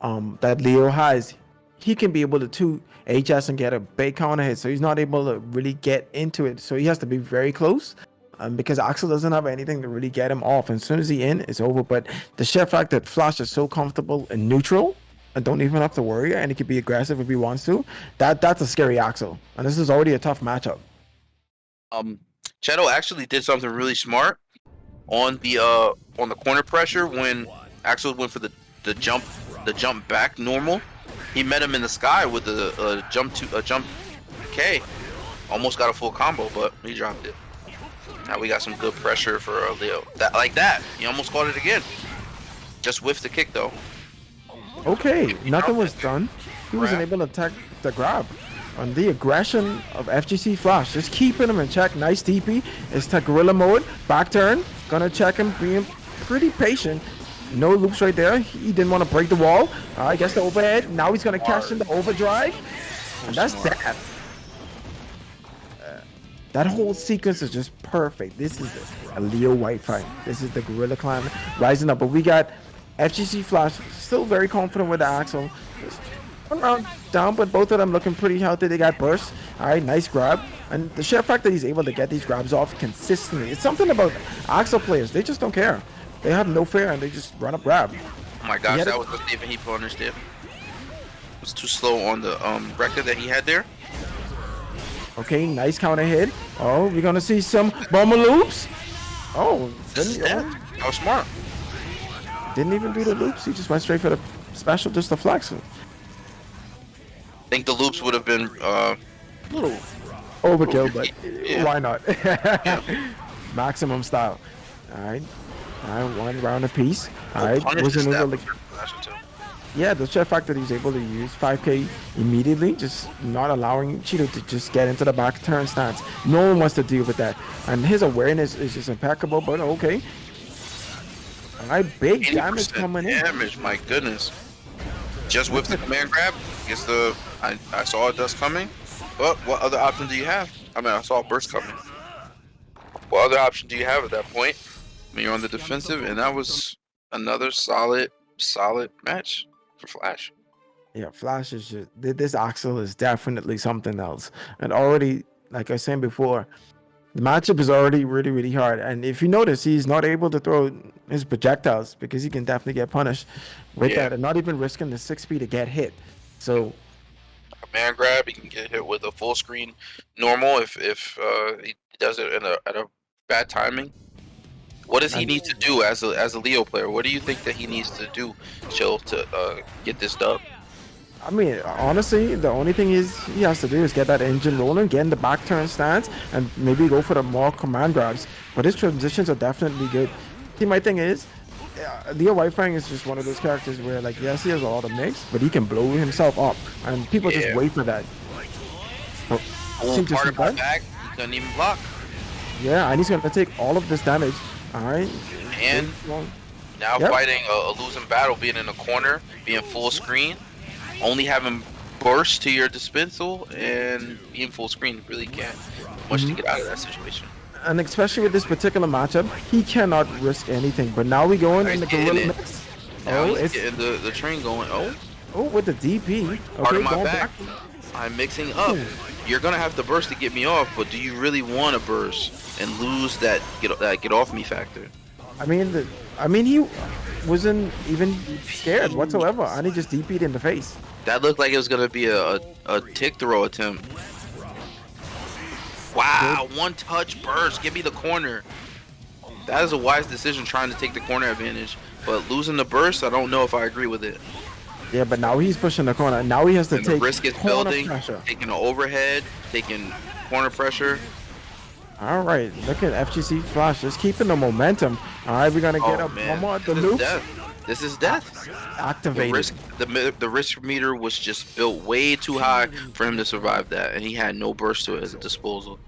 that Leo has. He can be able to HS and get a big counter hit, so he's not able to really get into it. So he has to be very close, because Axel doesn't have anything to really get him off. And as soon as he in, it's over. But the sheer fact that Flash is so comfortable in neutral and don't even have to worry, and he can be aggressive if he wants to, that's a scary Axel. And this is already a tough matchup. Chetoo actually did something really smart on the corner pressure when Axel went for the jump back normal. He met him in the sky with a jump K. Almost got a full combo, but he dropped it. Now we got some good pressure for Leo. That. He almost caught it again. Just whiffed the kick though. Okay, nothing was done. He wasn't able to attack the grab. On the aggression of FGC Flash, just keeping him in check. Nice TP. It's to gorilla mode. Back turn. Gonna check him, being pretty patient. No loops right there. He didn't want to break the wall. I guess the overhead. Now he's gonna cash in the overdrive. And that's that. That whole sequence is just perfect. This is a Leo White fight. This is the Gorilla Clan rising up. But we got FGC Flash still very confident with the Axel. Just one round down, but both of them looking pretty healthy. They got burst. All right, nice grab. And the sheer fact that he's able to get these grabs off consistently. It's something about Axel players. They just don't care. They have no fear and they just run up grab. Oh my gosh, that was the even he punished it. It was too slow on the record that he had there. Okay, nice counter hit. Oh, we're gonna see some bomber loops. Oh, That was smart. didn't even do the loops. He just went straight for the special, just the flex. I think the loops would have been a little Overkill, but yeah. why not? Maximum style. All right, one round apiece. All right, wasn't able to. Yeah, the sheer fact that he's able to use 5K immediately, just not allowing Chetoo to just get into the back turn stance. No one wants to deal with that, and his awareness is just impeccable. But okay, all right, big damage coming in. Damage, my goodness. Just with the command grab, gets the. I saw it dust coming. But what other option do you have? I mean, I saw a burst coming. What other option do you have at that point when you're on the defensive? And that was another solid match for Flash. Yeah, Flash is just this Axel is definitely something else. And already, like I was saying before, the matchup is already really, really hard. And if you notice, he's not able to throw his projectiles because he can definitely get punished with that, and not even risking the 6P to get hit. So Man grab, he can get hit with a full screen normal if he does it at a bad timing. What does he need to do as a Leo player? What do you think that he needs to do, Chill, to get this dub? I mean, honestly, the only thing he has to do is get that engine rolling, get in the back turn stance, and maybe go for the more command grabs. But his transitions are definitely good. See, my thing is, Leo Whitefang is just one of those characters where, like, yes, he has a lot of mix, but he can blow himself up, and people just wait for that. Part of my back, he couldn't even block. Yeah, and he's gonna take all of this damage. All right. And now fighting a losing battle, being in a corner, being full screen, only having burst to your dispensal, and being full screen really can't much to get out of that situation. And especially with this particular matchup, he cannot risk anything. But now we go in the gorilla mix. Now he's getting the train going. Oh, with the DP. Okay, part of my back. I'm mixing up. You're gonna have to burst to get me off, but do you really want to burst and lose that get off me factor? I mean, he wasn't even scared whatsoever, and he just DP'd in the face. That looked like it was gonna be a tick throw attempt. Wow, one touch burst. Give me the corner. That is a wise decision, trying to take the corner advantage. But losing the burst, I don't know if I agree with it. Yeah, but now he's pushing the corner. Now he has to take the risk is building, pressure. Taking the overhead, taking corner pressure. All right, look at FGC Flash, just keeping the momentum. All right, we're gonna get one more at the loops. This is death. Activated. The risk meter was just built way too high for him to survive that, and he had no burst to it as a disposal.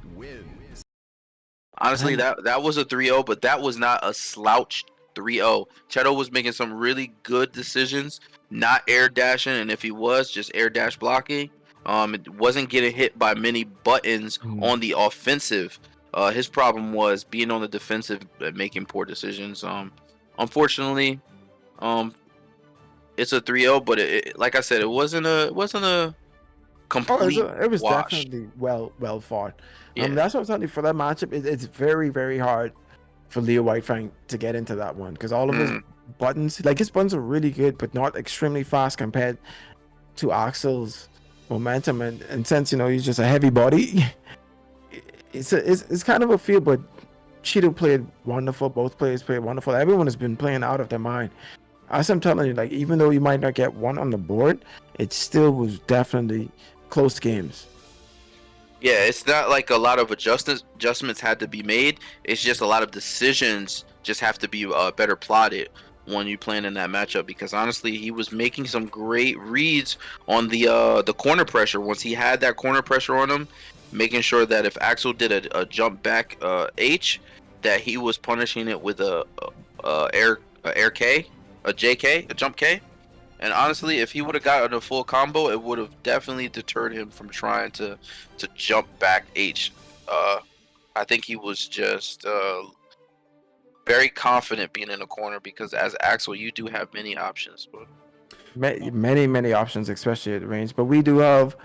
Honestly, that was a 3-0, but that was not a slouch 3-0. Chetoo was making some really good decisions, not air dashing, and if he was, just air dash blocking. It wasn't getting hit by many buttons on the offensive. His problem was being on the defensive and making poor decisions. Unfortunately, it's a 3-0, but like I said, it wasn't a complete it was wash. definitely well fought. Yeah. That's what I'm telling you, for that matchup, it's very, very hard for Leo Whitefang to get into that one, because all of his buttons, like his buttons are really good, but not extremely fast compared to Axel's momentum, and since he's just a heavy body, it's kind of a feel. But Chetoo played wonderful. Both players played wonderful. Everyone has been playing out of their mind. As I'm telling you, like, even though you might not get one on the board, it still was definitely close games. Yeah, it's not like a lot of adjustments had to be made. It's just a lot of decisions just have to be better plotted when you plan in that matchup, because honestly, he was making some great reads on the corner pressure. Once he had that corner pressure on him, making sure that if Axel did a jump back H, that he was punishing it with a air K, a JK, a jump K. And honestly, if he would have gotten a full combo, it would have definitely deterred him from trying to jump back H. I think he was just very confident being in the corner because as Axel, you do have many options. But Many options, especially at range. But we do have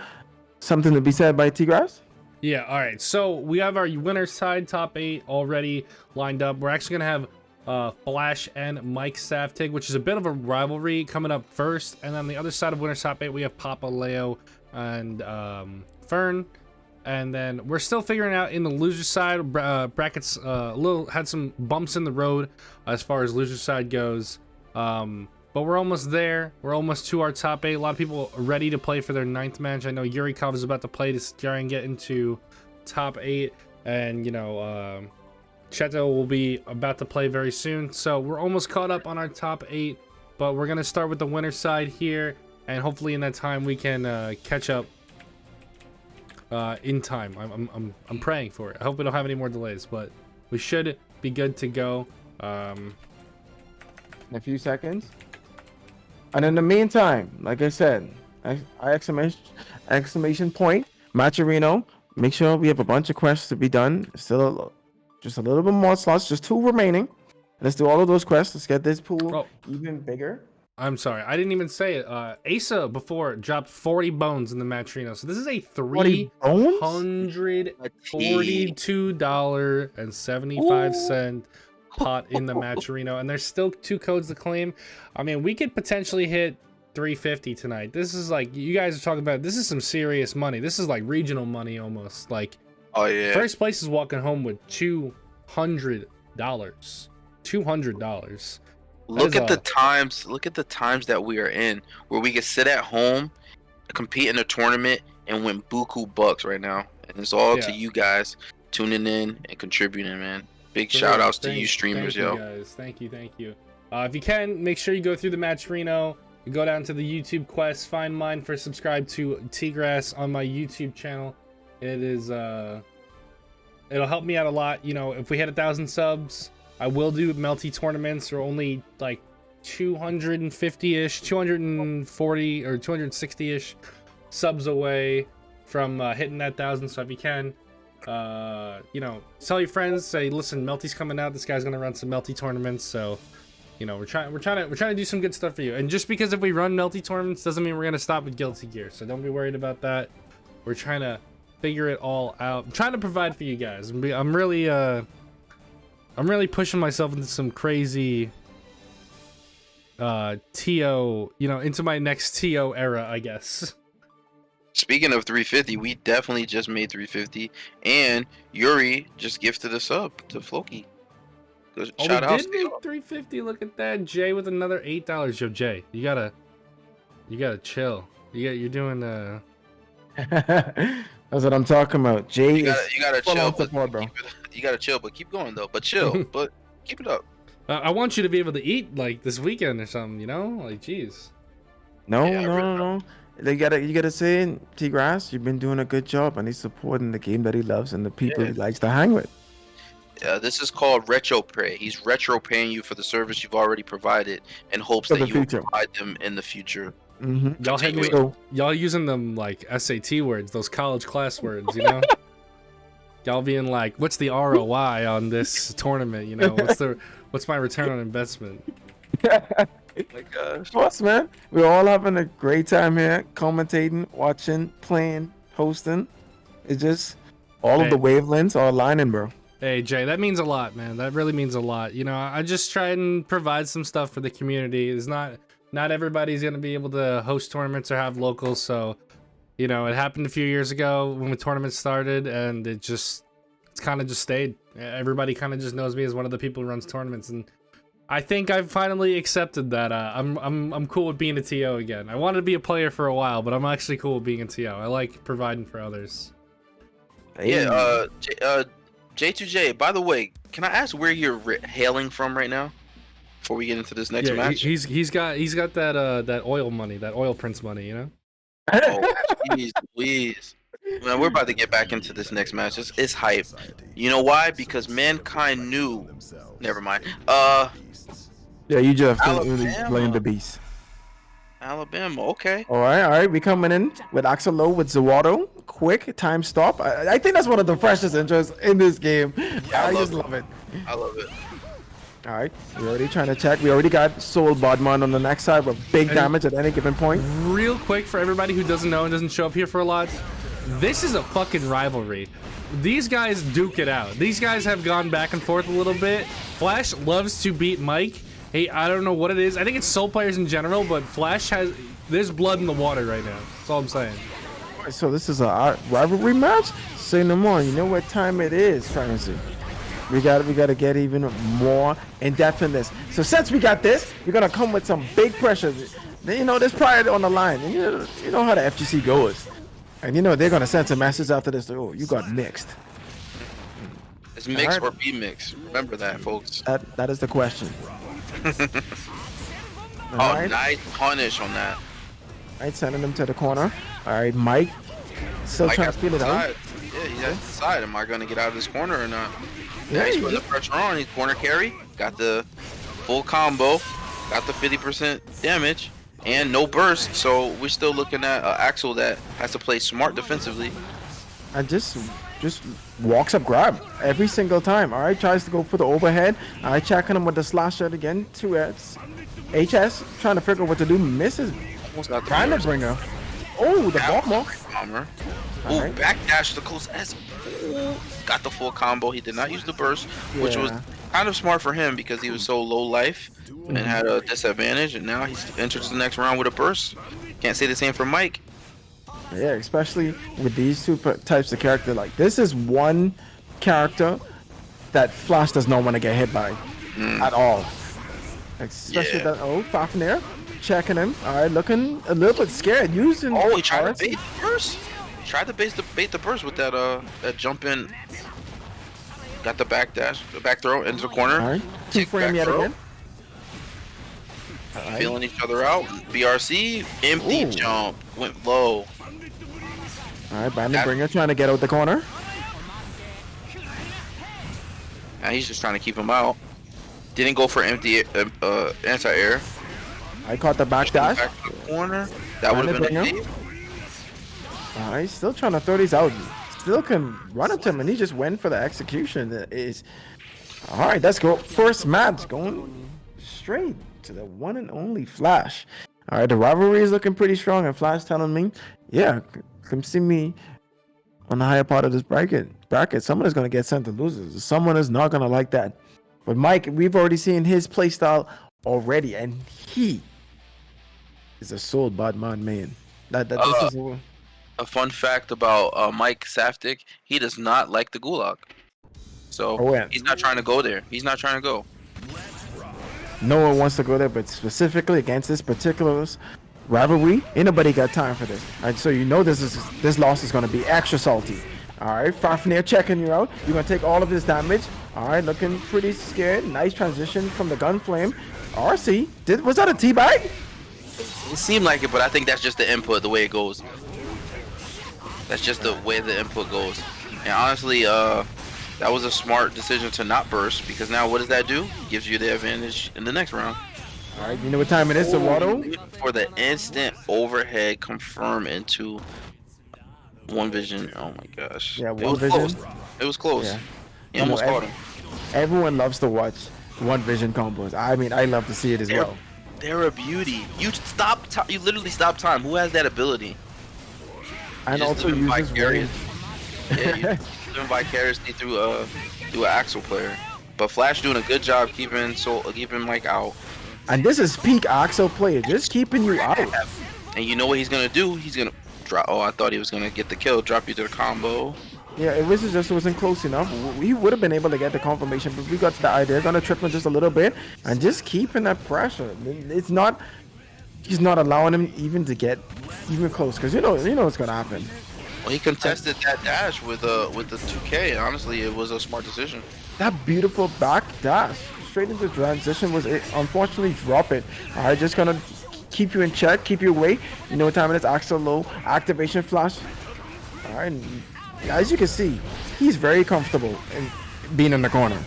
something to be said by T-Grass. Yeah, all right. So we have our winner side top 8 already lined up. We're actually going to have Flash and Mike Saftig, which is a bit of a rivalry coming up first. And on the other side of winner top 8, we have Papa, Leo, and Fern. And then we're still figuring out in the loser side brackets. Had some bumps in the road as far as loser side goes. But we're almost there. We're almost to our top 8. A lot of people are ready to play for their 9th match. I know Yurikov is about to play to try and get into top 8. And, you know, Chetoo will be about to play very soon. So we're almost caught up on our top 8. But we're going to start with the winner side here. And hopefully in that time we can catch up in time. I'm praying for it. I hope we don't have any more delays. But we should be good to go. In a few seconds. And in the meantime, like I said, exclamation point, matcherino. Make sure we have a bunch of quests to be done. Still, just a little bit more slots, just 2 remaining. Let's do all of those quests. Let's get this pool even bigger. I'm sorry, I didn't even say it. Asa before dropped 40 bones in the matcherino, so this is a $342.75 pot in the matcherino, and there's still 2 codes to claim. I mean, we could potentially hit 350 tonight. This is like, you guys are talking about, this is some serious money. This is like regional money almost. Like, oh yeah, first place is walking home with $200. $200. Look at the times. Look at the times that we are in, where we can sit at home, compete in a tournament, and win buku bucks right now. And it's all to you guys tuning in and contributing, man. Big shout outs to you streamers, yo. Guys. Thank you. If you can, make sure you go through the matcherino, you go down to the YouTube quest, find mine for subscribe to T-Grass on my YouTube channel. It is it'll help me out a lot. You know, if we hit 1,000 subs, I will do melty tournaments, or only like 250-ish, 240 or 260-ish subs away from hitting that 1,000. So if you can, you know, tell your friends, say, listen, Melty's coming out, this guy's gonna run some Melty tournaments. So, you know, we're trying to do some good stuff for you. And just because if we run Melty tournaments doesn't mean we're gonna stop with Guilty Gear, so don't be worried about that. We're trying to figure it all out. I'm trying to provide for you guys. I'm really pushing myself into some crazy TO, you know, into my next TO era, I guess. Speaking of 350, we definitely just made 350, and Yuri just gifted a sub to Floki. Shout out! We did make 350. Look at that, Jay with another $8. Yo, Jay, you gotta chill. You're doing That's what I'm talking about. Jay, you gotta chill, but support, bro. You gotta chill, but keep going though. But chill, but keep it up. I want you to be able to eat like this weekend or something, you know? Like, jeez. No. You gotta say, T-Grass, you've been doing a good job, and he's supporting the game that he loves and the people he likes to hang with. This is called retro pay. He's retro paying you for the service you've already provided, in hopes that you will provide them in the future. Mm-hmm. Y'all using them like SAT words, those college class words, you know? Y'all being like, what's the ROI on this tournament? You know, what's my return on investment? Oh my gosh. What's, man? We're all having a great time here, commentating, watching, playing, hosting. It's just all of the wavelengths are aligning, bro. Hey, Jay, that means a lot, man. That really means a lot. You know, I just try and provide some stuff for the community. It's not everybody's going to be able to host tournaments or have locals. So, you know, it happened a few years ago when the tournament started, and it's kind of just stayed. Everybody kind of just knows me as one of the people who runs tournaments, and I think I've finally accepted that. I'm cool with being a TO again. I wanted to be a player for a while, but I'm actually cool with being a TO. I like providing for others. Yeah, J2J, by the way, can I ask where you're hailing from right now before we get into this next match? He's got that oil money, that oil prince money, you know? Oh, jeez, please. Man, we're about to get back into this next match. It's hype. You know why? Because Mankind knew. Never mind. Yeah, you just Alabama. really blame the beast. Alabama, okay. All right. We coming in with Axelo with Zawado. Quick time stop. I think that's one of the freshest intros in this game. Yeah, I just love it. I love it. All right, we're already trying to check. We already got Soul Bodman on the next side with big damage at any given point. Real quick for everybody who doesn't know and doesn't show up here for a lot, this is a fucking rivalry. These guys duke it out. These guys have gone back and forth a little bit. Flash loves to beat Mike. Hey, I don't know what it is. I think it's Soul players in general, but Flash has, there's blood in the water right now. That's all I'm saying. All right, so this is a rivalry match. Say no more. You know what time it is, Francie. We gotta get even more in depth in this. So since we got this, we're gonna come with some big pressure. You know, there's pride on the line. And you know how the FGC goes. And you know they're gonna send some messages after this. Oh, you got mixed. It's mix or be mixed. Remember that, folks. That is the question. Oh, nice punish on that. All right, sending him to the corner. All right, Mike still Mike trying has to feel it out. Yeah, he has to decide. Am I gonna get out of this corner or not? Yeah, He's putting the pressure on. He's corner carry. Got the full combo. Got the 50% damage. And no burst. So we're still looking at Axel that has to play smart defensively. And just walks up grab every single time. All right, tries to go for the overhead. All right, checking him with the slash shot again. 2S. HS trying to figure out what to do. Misses. Almost got the Trying to burst. bring her. Oh, the bomber. Bomber. All Ooh, right. backdash the close S. Ooh, got the full combo. He did not use the burst, which was Yeah. kind of smart for him because he was so low life and had a disadvantage. And now he's enters the next round with a burst. Can't say the same for Mike. Yeah, especially with these two types of character. Like this is one character that Flash does not want to get hit by at all. Especially Yeah. that Fafnir checking him. All right, looking a little bit scared. Using. Oh, he tried to RC. bait the burst. He tried to bait the burst with that jump in. Got the backdash, the back throw into the corner. All right, two Tick frame back yet throw. again. All right. Feeling each other out. BRC, empty Ooh. jump, went low. All right, Bandit Bringer trying to get out the corner. Now he's just trying to keep him out. Didn't go for empty anti-air. I caught the back dash. Back to the corner. That would have been a Bandit save. All right, still trying to throw these out. Still can run up to him, and he just went for the execution. That is all right. Let's go. First match going straight to the one and only Flash. All right, the rivalry is looking pretty strong, and Flash telling me, yeah, come see me on the higher part of this bracket. Someone is going to get sent to losers. Someone is not going to like that. But Mike, we've already seen his playstyle already, and he is a soul Bodman man. This is A fun fact about Mike Saftig, he does not like the gulag. So Oh, yeah. he's not trying to go there. He's not trying to go. no one wants to go there, but specifically against this particular rivalry, ain't nobody got time for this. All right, so you know this loss is going to be extra salty. All right, Fafnir checking you out. You're going to take all of this damage. All right, looking pretty scared. Nice transition from the gun flame. RC, was that a teabag? It seemed like it, but I think that's just the input, the way it goes. That's just the way the input goes. And honestly, that was a smart decision to not burst, because now what does that do? Gives you the advantage in the next round. All right, you know what time it is, Sawado? For the instant overhead confirm into one vision. Oh my gosh. Yeah, It one was vision. close. It was close. Yeah. He almost caught him. Everyone loves to watch one vision combos. I mean, I love to see it as well. They're a beauty. You stop. You literally stop time. Who has that ability? And Just also living uses vicarious. range. Yeah, you living vicariously through an Axel player. But Flash doing a good job keeping Mike out. And this is peak Axel player, just keeping you out. And you know what he's gonna do? He's gonna drop. Oh, I thought he was gonna get the kill. Drop you to the combo. Yeah, it wasn't close enough. We would have been able to get the confirmation, but we got the idea. Gonna trip him just a little bit and just keeping that pressure. It's not. He's not allowing him even to get even close, because you know what's gonna happen. Well, he contested that dash with the 2K. Honestly, it was a smart decision. That beautiful back dash straight into transition was it. Unfortunately, drop it. All right, just gonna keep you in check, keep you away. You know what time it is? Axel low activation flash. All right, and as you can see, he's very comfortable in being in the corner.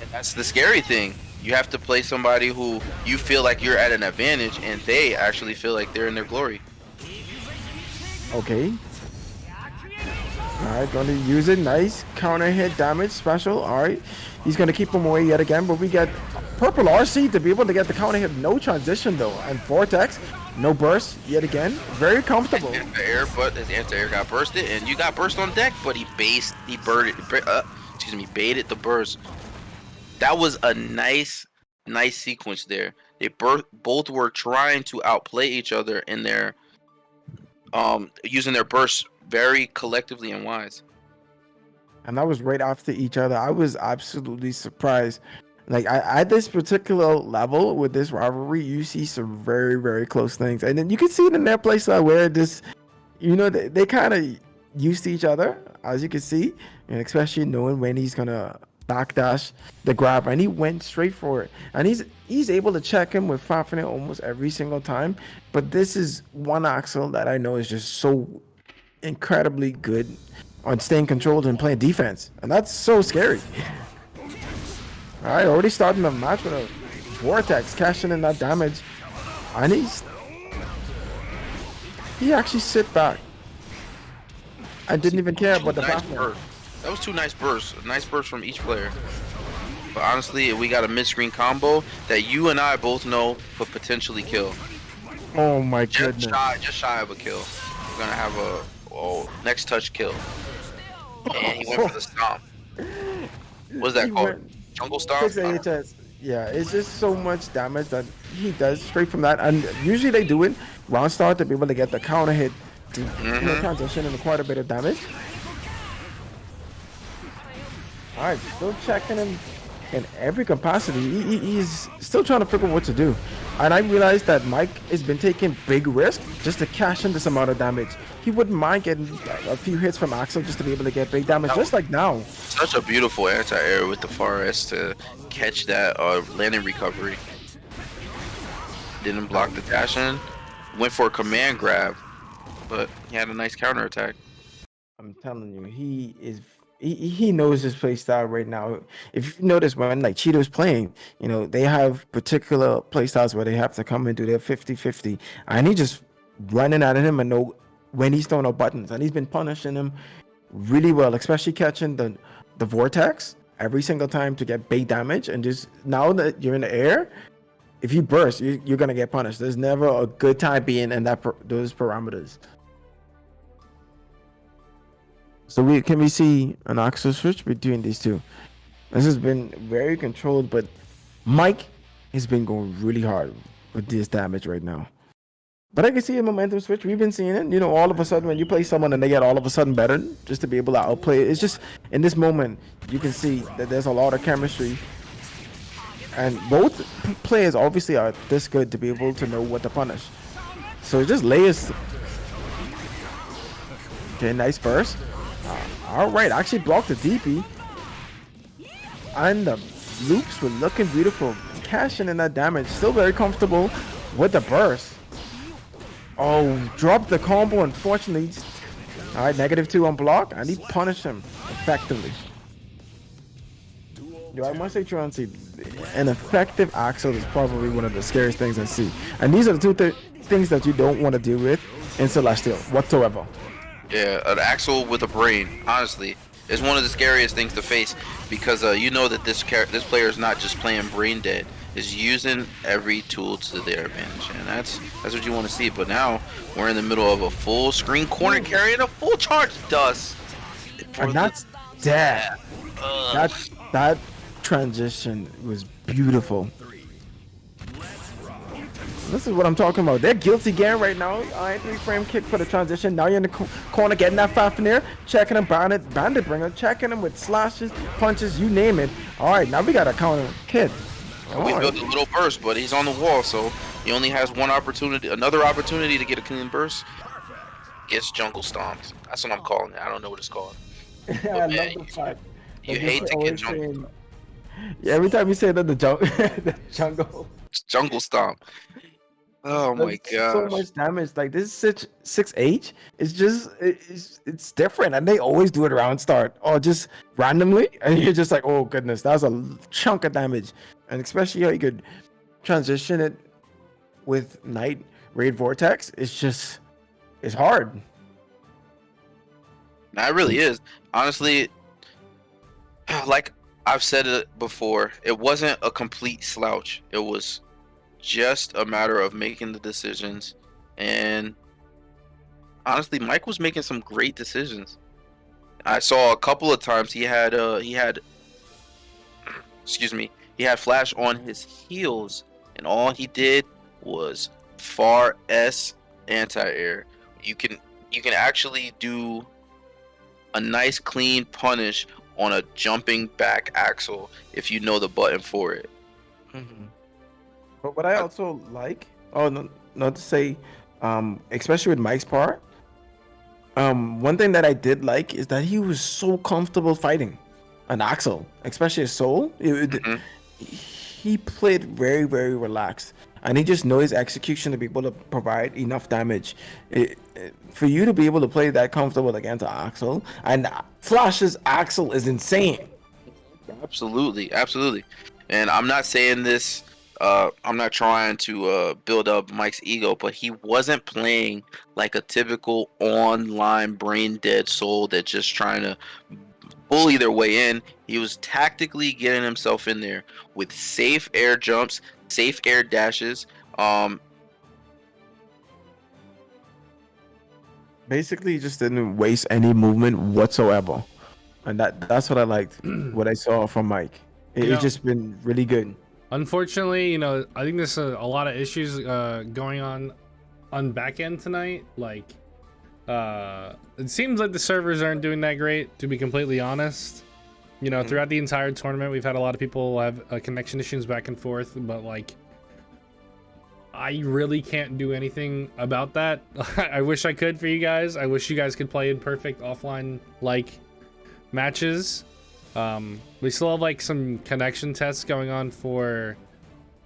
And that's the scary thing. You have to play somebody who you feel like you're at an advantage, and they actually feel like they're in their glory. Okay. Alright, going to use it. Nice counter hit damage special. Alright. He's going to keep him away yet again, but we get purple RC to be able to get the counter hit. No transition though, and Vortex, no burst yet again. Very comfortable. Anti-air, but his anti-air got bursted, and you got burst on deck, but he baited the burst. That was a nice sequence there. They both were trying to outplay each other in their using their bursts very collectively and wise. And that was right after each other. I was absolutely surprised. Like at this particular level with this rivalry, you see some very, very close things, and then you can see it in their playstyle where this, you know, they kind of used to each other, as you can see, and especially knowing when he's gonna backdash the grab, and he went straight for it, and he's able to check him with Fafnir almost every single time. But this is one Axel that I know is just so incredibly good on staying controlled and playing defense, and that's so scary. All right, already starting the match with a Vortex, cashing in that damage, and he actually sit back and didn't even care about the Fafnir. That was two nice bursts. A nice burst from each player. But honestly, we got a mid-screen combo that you and I both know could potentially kill. Oh my goodness. Just shy of a kill. We're gonna have a next touch kill. And he went for the stomp. What's that called? Jungle stomp? 6 AHS. Yeah, it's just so much damage that he does straight from that. And usually they do it round start to be able to get the counter hit to transition and quite a bit of damage. Alright, still checking him in every capacity. He's still trying to figure out what to do. And I realized that Mike has been taking big risk just to cash in this amount of damage. He wouldn't mind getting a few hits from Axel just to be able to get big damage, just like now. Such a beautiful anti-air with the far S to catch that landing recovery. Didn't block the dash in. Went for a command grab, but he had a nice counter attack. I'm telling you, he knows his play style right now. If you notice when like Chetoo's playing, you know, they have particular play styles where they have to come and do their 50-50, and he just running at him and know when he's throwing out buttons, and he's been punishing him really well, especially catching the Vortex every single time to get big damage. And just now that you're in the air, if you burst, you're gonna get punished. There's never a good time being in those parameters. So can we see an Axel switch between these two? This has been very controlled, but Mike has been going really hard with this damage right now. But I can see a momentum switch. We've been seeing it. You know, all of a sudden when you play someone and they get all of a sudden better, just to be able to outplay it. It's just in this moment you can see that there's a lot of chemistry, and both players obviously are this good to be able to know what to punish. So it just layers. Okay, nice burst. All right, actually blocked the DP, and the loops were looking beautiful. Cashing in that damage, still very comfortable with the burst. Oh, dropped the combo, unfortunately. All right, -2 on block, and he punished him effectively. Yo, I must say, Troncy, an effective Axel is probably one of the scariest things I see. And these are the two things that you don't want to deal with in Celestial whatsoever. Yeah, an Axel with a brain, honestly, is one of the scariest things to face, because you know that this player is not just playing brain dead, is using every tool to their advantage, and that's what you want to see. But now we're in the middle of a full screen corner carry and a full charge dust. And that's dead. That transition was beautiful. This is what I'm talking about. They're guilty again right now. All right, 3-frame kick for the transition. Now you're in the corner getting that Fafnir, checking him, bandit bringer, checking him with slashes, punches, you name it. All right, now we got a counter hit. We built a little burst, but he's on the wall, so he only has another opportunity to get a clean burst. Gets jungle stomped. That's what I'm calling it. I don't know what it's called. Yeah, I love the fact. You hate to get jungle. Yeah, every time you say that, the jungle. Jungle stomp. Oh my god. So much damage. Like this 6H is just it's different, and they always do it around start or just randomly, and you're just like, oh goodness, that was a chunk of damage. And especially how you could transition it with Night Raid Vortex. It's hard. Nah, it really is. Honestly, like I've said it before. It wasn't a complete slouch. It was just a matter of making the decisions. And honestly, Mike was making some great decisions. I saw a couple of times he had excuse me, he had Flash on his heels, and all he did was far S anti-air. You can actually do a nice clean punish on a jumping back axle if you know the button for it. But what I also like, oh no, not to say, especially with Mike's part, one thing that I did like is that he was so comfortable fighting an Axel, especially a Soul. He played very, very relaxed, and he just knows his execution to be able to provide enough damage. For you to be able to play that comfortable against an Axel, and Flash's Axel is insane. Absolutely, absolutely. And I'm not saying this. I'm not trying to build up Mike's ego, but he wasn't playing like a typical online brain dead soul that's just trying to bully their way in. He was tactically getting himself in there with safe air jumps, safe air dashes. Basically, he just didn't waste any movement whatsoever, and that's what I liked. What I saw from Mike, it's just been really good. Unfortunately, you know, I think there's a lot of issues going on back end tonight. Like, it seems like the servers aren't doing that great, to be completely honest. You know, throughout the entire tournament, we've had a lot of people have connection issues back and forth, but like, I really can't do anything about that. I wish I could for you guys. I wish you guys could play in perfect offline like matches. We still have like some connection tests going on for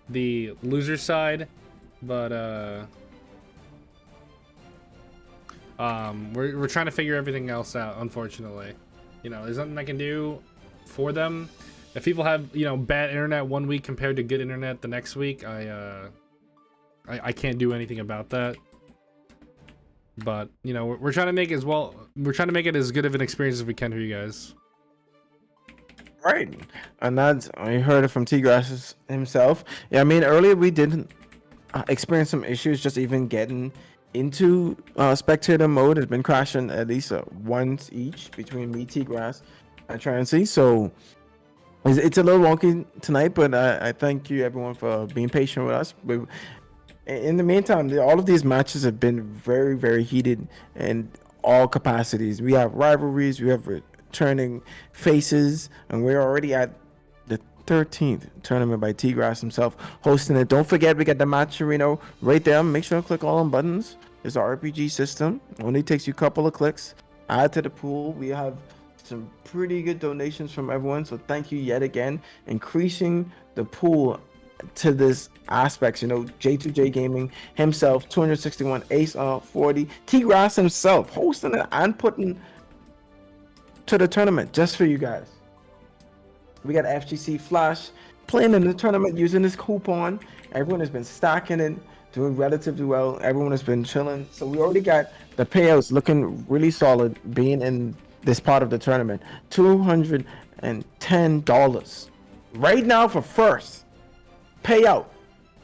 the loser side, but we're trying to figure everything else out. Unfortunately, you know, there's nothing I can do for them. If people have, you know, bad internet one week compared to good internet the next week, I can't do anything about that. But you know, we're trying to make it as well. We're trying to make it as good of an experience as we can for you guys. Right, and that's, I heard it from *T-Grass himself. Yeah, I mean, earlier we did experience some issues just even getting into spectator mode. Has been crashing at least once each between me, *T-Grass, and Transy. So it's a little wonky tonight, but I thank you everyone for being patient with us. But in the meantime, all of these matches have been very, very heated in all capacities. We have rivalries, we have returning faces, and we're already at the 13th tournament by *T-Grass himself hosting it. Don't forget, we got the matcherino right there. Make sure to click all on buttons. It's an RPG system. Only takes you a couple of clicks. Add to the pool. We have some pretty good donations from everyone, so thank you yet again. Increasing the pool to this aspects, you know, J2J Gaming himself, 261, Ace 40, *T-Grass himself hosting it and putting to the tournament just for you guys. We got FGC Flash playing in the tournament using this coupon. Everyone has been stacking it, doing relatively well. Everyone has been chilling. So we already got the payouts looking really solid being in this part of the tournament. $210 right now for first payout,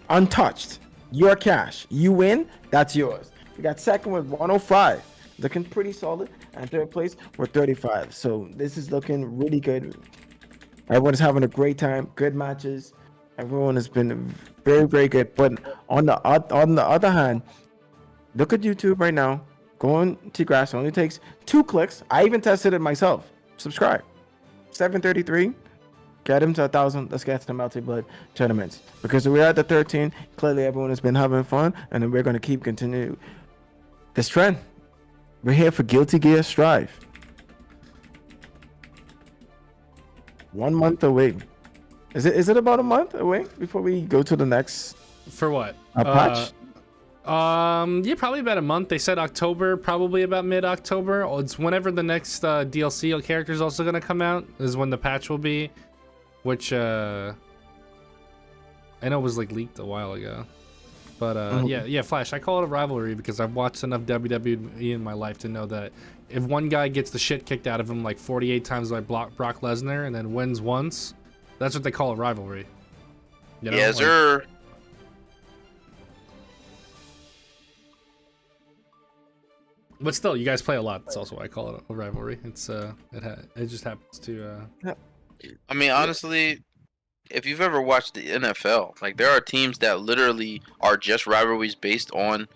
untouched, your cash. You win, that's yours. We got second with 105, looking pretty solid, and third place with 35. So this is looking really good. Everyone is having a great time, good matches. Everyone has been very, very good. But on the other hand, look at YouTube right now. Go on *T-Grass, only takes 2 clicks. I even tested it myself. Subscribe. 733. Get him to 1,000. Let's get to the multi-blood tournaments. Because we're at the 13. Clearly, everyone has been having fun, and then we're going to keep continuing this trend. We're here for Guilty Gear Strive. 1 month away. Is it about a month away before we go to the next? For what? Patch? Yeah, probably about a month. They said October, probably about mid-October. It's whenever the next DLC character is also going to come out is when the patch will be, which I know was like leaked a while ago. But yeah, Flash. I call it a rivalry because I've watched enough WWE in my life to know that if one guy gets the shit kicked out of him like 48 times by Brock Lesnar and then wins once, that's what they call a rivalry. You know? Yes, sir. But still, you guys play a lot. That's also why I call it a rivalry. It's it just happens to. I mean, honestly, if you've ever watched the NFL, like there are teams that literally are just rivalries based on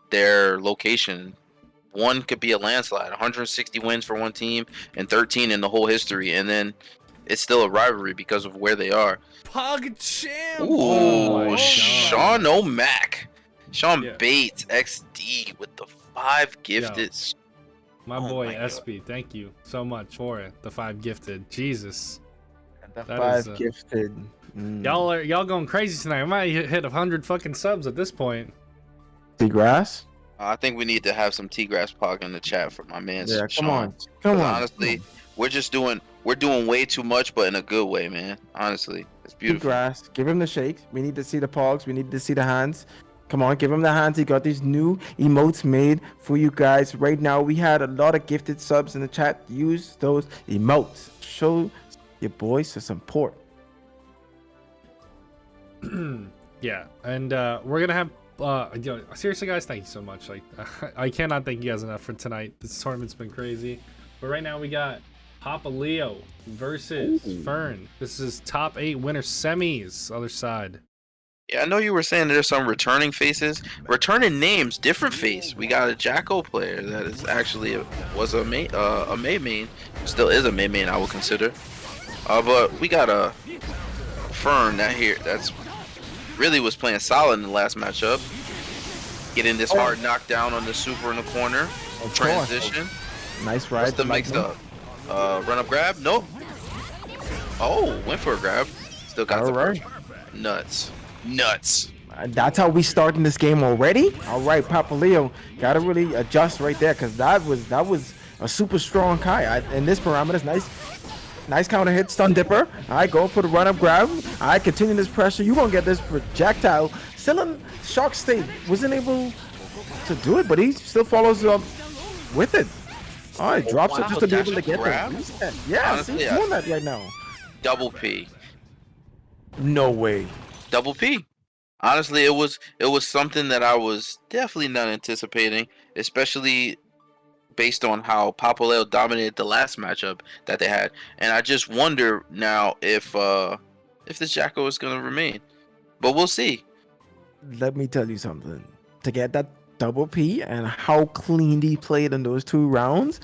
their location. One could be a landslide, 160 wins for one team and 13 in the whole history, and then it's still a rivalry because of where they are. Pog champ. Ooh, Sean O'Mac, Sean Yeah. Bates, XD with the 5 gifted. My Oh boy my God. SB, thank you so much for it. The 5 gifted. Jesus. The That 5 is, gifted. Y'all going crazy tonight. I might hit 100 fucking subs at this point. T-Grass? I think we need to have some T-Grass Pog in the chat for my man. Yeah, Sean. come on. Come 'Cause on. honestly, we're doing way too much, but in a good way, man. Honestly, it's beautiful. T-Grass, give him the shakes. We need to see the pogs. We need to see the hands. Come on, give him the hands. He got these new emotes made for you guys right now. We had a lot of gifted subs in the chat. Use those emotes. Show your boys some support. Yeah, and we're gonna have seriously, guys, thank you so much. Like, I cannot thank you guys enough for tonight. This tournament's been crazy, but right now we got Papa Leo versus Fern. This is top 8 winner semis. Other side. Yeah, I know you were saying there's some returning faces, returning names, different face. We got a Jacko player that is actually was a May main, still is a main, I would consider. But we got a Fern that's really was playing solid in the last matchup. Getting this hard knockdown on the super in the corner. Of Transition. Nice ride. What's the mix up? Run up grab? Nope. Oh, went for a grab. Still got the Alright. nuts. That's how we start in this game already. All right, Papa Leo, gotta really adjust right there because that was a super strong Kai. In this parameters, nice counter hit, stun dipper. All right, go for the run up grab. All right, continue this pressure. You gonna get this projectile. Still in shock state, wasn't able to do it, but he still follows up with it. All right, drops it wow, just to be able to dash get grab? there. Yeah, Honestly, he's doing that right now. Double P. No way. Double P. Honestly, it was something that I was definitely not anticipating, especially based on how Papaleo dominated the last matchup that they had. And I just wonder now if this Jacko is gonna remain. But we'll see. Let me tell you something. To get that double P and how clean he played in those 2 rounds,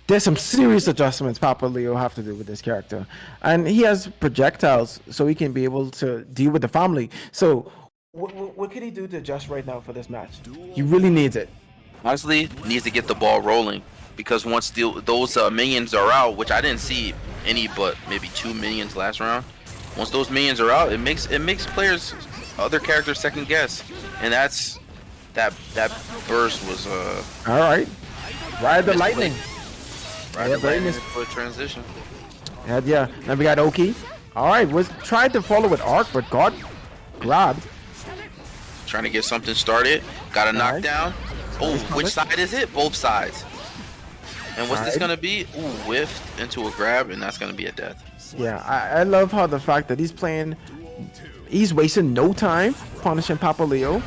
there's some serious adjustments Papa Leo have to do with this character. And he has projectiles, so he can be able to deal with the family. So what could he do to adjust right now for this match? He really needs it. Honestly, needs to get the ball rolling because once those minions are out, which I didn't see any but maybe 2 minions last round. Once those minions are out, it makes players, other characters second guess, and that burst was All right. Ride the lightning. right Yeah, the very lightning nice. for transition. Yeah. Then we got Oki. All right. Was tried to follow with Arc, but got grabbed. Trying to get something started. Got a Alright. knockdown. Oh, Nice which cover. side is it? Both sides. And what's this Alright. gonna be? Ooh, whiffed into a grab, and that's gonna be a death. Yeah, I love how the fact that he's wasting no time punishing Papa Leo.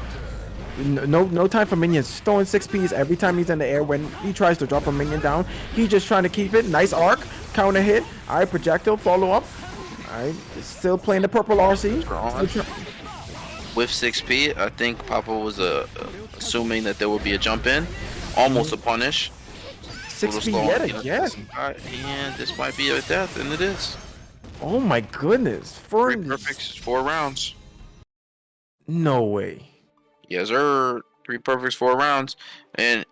No time for minions. Throwing 6Ps every time he's in the air. When he tries to drop a minion down, he's just trying to keep it. Nice arc, counter hit. All right, projectile, follow up. All right, still playing the purple RC. With 6P, I think Papa was assuming that there would be a jump in. Almost a punish. 6P yet again. And this might be a death, and it is. Oh my goodness. Three Fern. perfects, 4 rounds. No way. Yes, sir. 3 perfects, 4 rounds. And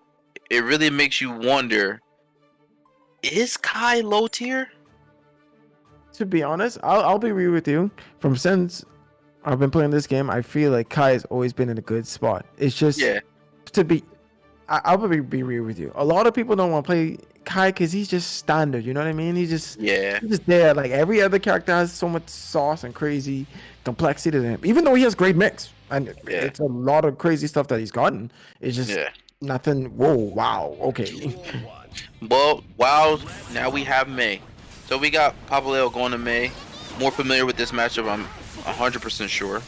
it really makes you wonder, is Kai low tier? To be honest, I'll be real with you. From since I've been playing this game, I feel like Kai has always been in a good spot. It's just Yeah. to be I would be real with you. A lot of people don't want to play Kai because he's just standard. You know what I mean? He's just there. Like every other character has so much sauce and crazy complexity to him. Even though he has great mix and it's a lot of crazy stuff that he's gotten. It's just nothing. Whoa, wow, okay. Well, wow. Now we have May. So we got Papaleo going to May. More familiar with this matchup, I'm 100% sure.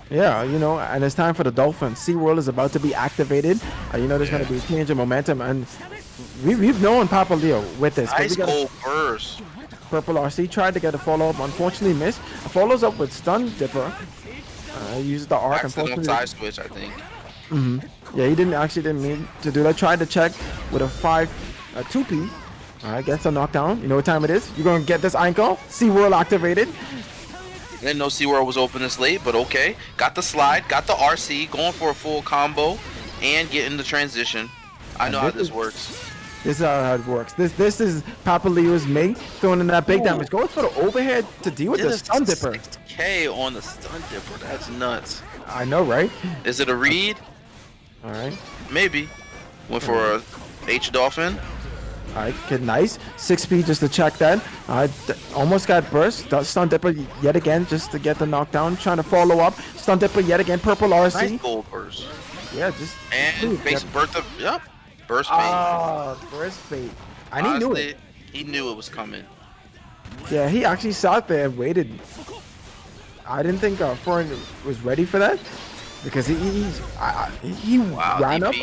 Yeah, you know, and it's time for the Dolphins. SeaWorld is about to be activated. You know, there's going to be a change in momentum, and we've known Papaleo with this. Ice cold burst. Purple RC tried to get a follow-up, unfortunately missed. Follows up with Stun Dipper. Uses the arc, unfortunately. Side switch, I think. Yeah, he didn't mean to do that. Tried to check with a 2P. All right, gets a knockdown. You know what time it is? You're going to get this ankle. SeaWorld activated. Didn't know SeaWorld was open this late, but okay. Got the slide, got the RC, going for a full combo, and getting the transition. I know how this works. This is how it works. This is Papaleo's mate throwing in that big damage. Going for the overhead to deal with the Stun Dipper. 6K on the Stun Dipper. That's nuts. I know, right? Is it a read? All right. Maybe. Went for a H Dolphin. All right, good, nice. 6P just to check that. Almost got burst. Stun Dipper yet again just to get the knockdown. Trying to follow up. Stun Dipper yet again. Purple RC. Nice gold burst. Yeah, just. And base burst of. Yep. Burst bait. Burst bait. And he knew it. He knew it was coming. Yeah, he actually sat there and waited. I didn't think Foreign was ready for that because he ran up.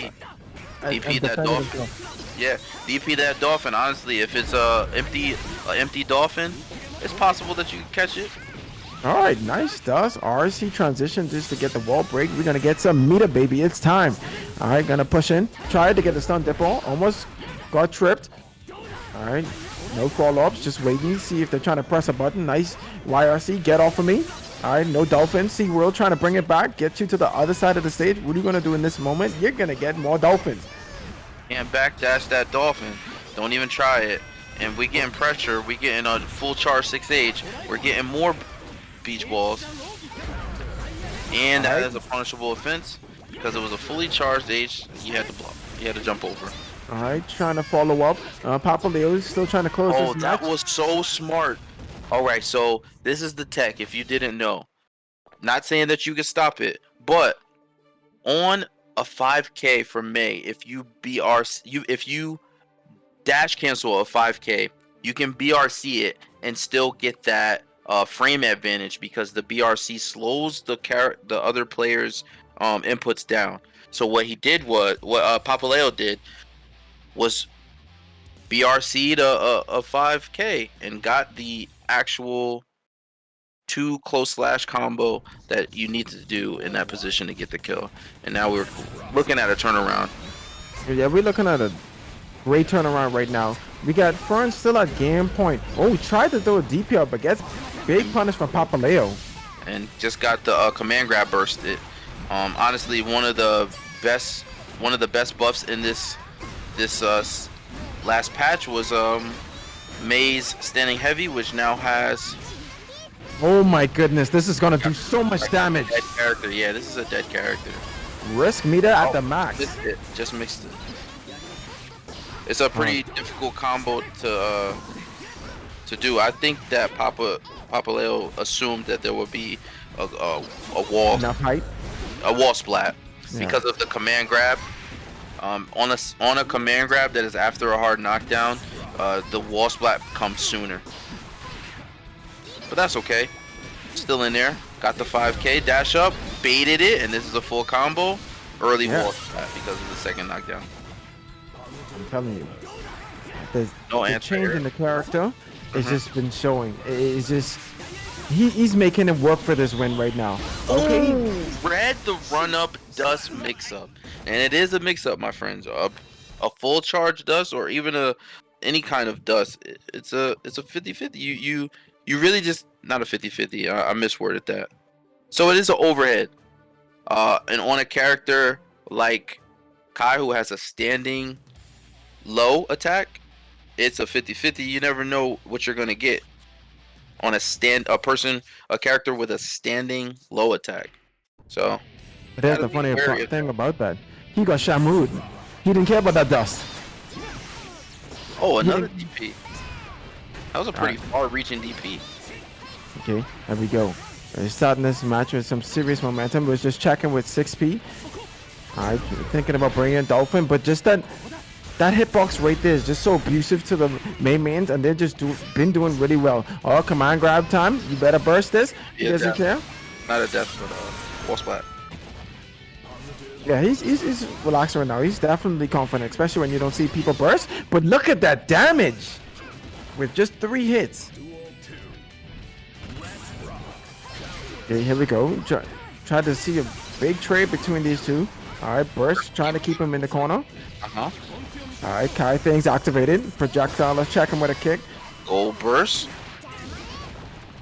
DP that dolphin. Yeah, DP that dolphin. Honestly, if it's a empty dolphin, it's possible that you can catch it. All right, nice does RC transition just to get the wall break. We're gonna get some meter, baby. It's time. All right, gonna push in. Tried to get the Stun Dipper. Almost got tripped. All right, no follow-ups. Just waiting. See if they're trying to press a button. Nice YRC. Get off of me. All right, no dolphin. SeaWorld trying to bring it back. Get you to the other side of the stage. What are you gonna do in this moment? You're gonna get more dolphins. And backdash that dolphin. Don't even try it. And we getting pressure. We getting a full charge 6H. We're getting more beach balls. And that is a punishable offense because it was a fully charged H. You had to block. You had to jump over. All right, trying to follow up. Papaleo is still trying to close this match. That was so smart. All right, so this is the tech. If you didn't know, not saying that you can stop it, but on a 5K for May, if you dash cancel a 5K, you can BRC it and still get that frame advantage because the BRC slows the other player's inputs down. So what Papaleo did was BRC'd a 5K and got the actual 2 close slash combo that you need to do in that position to get the kill. And now we're looking at a turnaround. Yeah, we're looking at a great turnaround right now. We got Fern still at game point. Oh, he tried to throw a DP up, but gets big punish from Papaleo. And just got the command grab bursted. Honestly, one of the best buffs in this last patch was May's standing heavy, which now has. Oh my goodness, this is gonna do so much damage. Dead character, yeah, this is a dead character. Risk meter at the max. Just mixed it. It's a pretty difficult combo to do. I think that Papaleo assumed that there would be a wall. Enough height. A wall splat because of the command grab. On a command grab that is after a hard knockdown, the wall splat comes sooner. But that's okay. Still in there. Got the 5K dash up, baited it, and this is a full combo. Early wall splat because of the second knockdown. I'm telling you, the answer change here. in the character has just been showing. It's just he's making it work for this win right now. Okay. Ooh, Red the run up dust mix up, and it is a mix up, my friends. A full charge dust or even any kind of dust. It's a 50-50. You really just not a 50-50. I misworded that. So it is an overhead. And on a character like Kai who has a standing low attack, it's a 50-50. You never know what you're gonna get on a character with a standing low attack. So But that's the funny thing about that. He got shamu'd. He didn't care about that dust. Oh, another DP. That was a pretty far-reaching DP. Okay, there we go. We're starting this match with some serious momentum. We're just checking with 6P. Alright, thinking about bringing in Dolphin, but just that hitbox right there is just so abusive to the mains, and they're just been doing really well. Oh, command grab time. You better burst this. He doesn't care. Not a death, but wall splat. Yeah, he's relaxed right now. He's definitely confident, especially when you don't see people burst. But look at that damage with just 3 hits. Okay, here we go. Try to see a big trade between these two. All right, burst, trying to keep him in the corner. Uh-huh. All right, Kai thing's activated. Projectile, let's check him with a kick. Gold burst.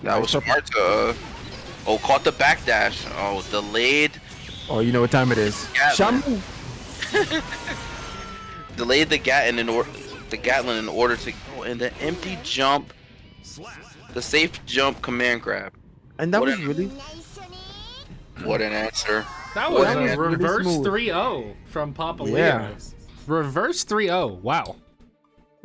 That was smart to... oh, caught the backdash. Oh, delayed. Oh, you know what time it is. Shamu. Delayed the Gatlin in order to go in the empty jump. The safe jump command grab. And that was really... What an answer. That was a really reverse smooth. 3-0 from Papa Leo. Yeah. Reverse 3-0. Wow.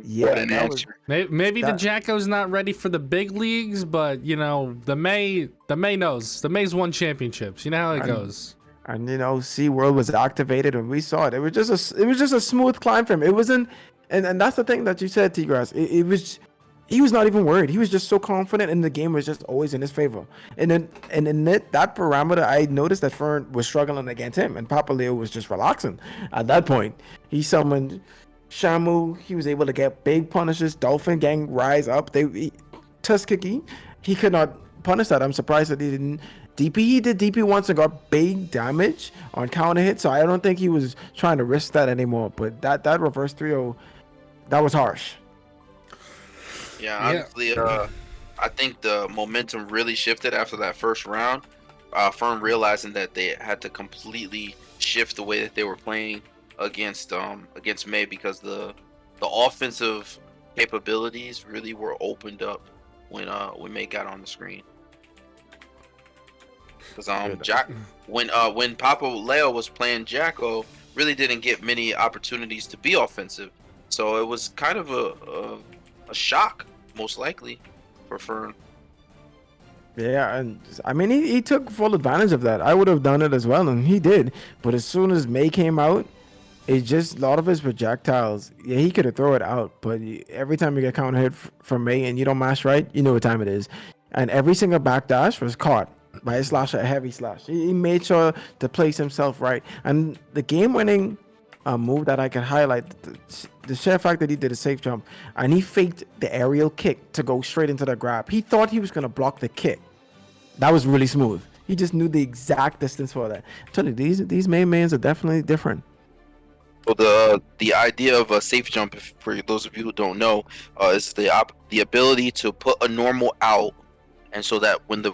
Yeah, What an that was... answer. Maybe the Jacko's not ready for the big leagues, but you know the May knows. The May's won championships. You know how it goes. And you know, SeaWorld was activated when we saw it. It was just a smooth climb for him. It wasn't, and that's the thing that you said, T-Grass. It was, he was not even worried. He was just so confident, and the game was just always in his favor. And then, in that parameter, I noticed that Fern was struggling against him, and Papa Leo was just relaxing. At that point, he summoned Shamu. He was able to get big punishes. Dolphin Gang rise up. Tuskegee, he could not punish that. I'm surprised that he didn't. DP, he did DP once and got big damage on counter hit, so I don't think he was trying to risk that anymore. But that reverse 3-0, that was harsh. Yeah, honestly, I think the momentum really shifted after that first round. Fern realizing that they had to completely shift the way that they were playing against May, because the offensive capabilities really were opened up when May got on the screen. Because when Papa Leo was playing Jacko, really didn't get many opportunities to be offensive, so it was kind of a shock, most likely, for Fern. Yeah, and I mean he took full advantage of that. I would have done it as well, and he did. But as soon as May came out, it just a lot of his projectiles. Yeah, he could have thrown it out, but every time you get counter hit from May and you don't mash right, you know what time it is. And every single backdash was caught by a slasher, a heavy slash. He made sure to place himself right. And the game-winning move that I could highlight, the sheer fact that he did a safe jump, and he faked the aerial kick to go straight into the grab. He thought he was going to block the kick. That was really smooth. He just knew the exact distance for that. I'm telling you, these mains are definitely different. So the idea of a safe jump, for those of you who don't know, is the ability to put a normal out, and so that when the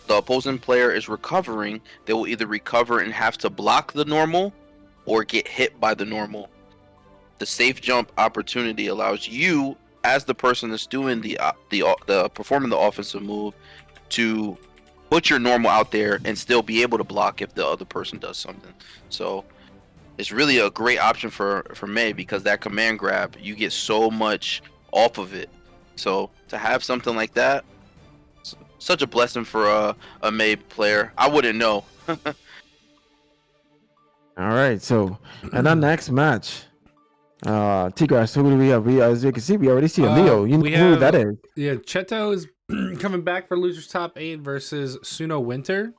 opposing player is recovering, they will either recover and have to block the normal or get hit by the normal. The safe jump opportunity allows you, as the person that's doing the performing the offensive move, to put your normal out there and still be able to block if the other person does something. So it's really a great option for May, because that command grab, you get so much off of it. So to have something like that, such a blessing for a May player. I wouldn't know. All right, so and our next match, T-Grass, who do we have? As you can see, we already see a Leo. You know who that is. Yeah, Chetoo is coming back for losers top 8 versus Suno Winter.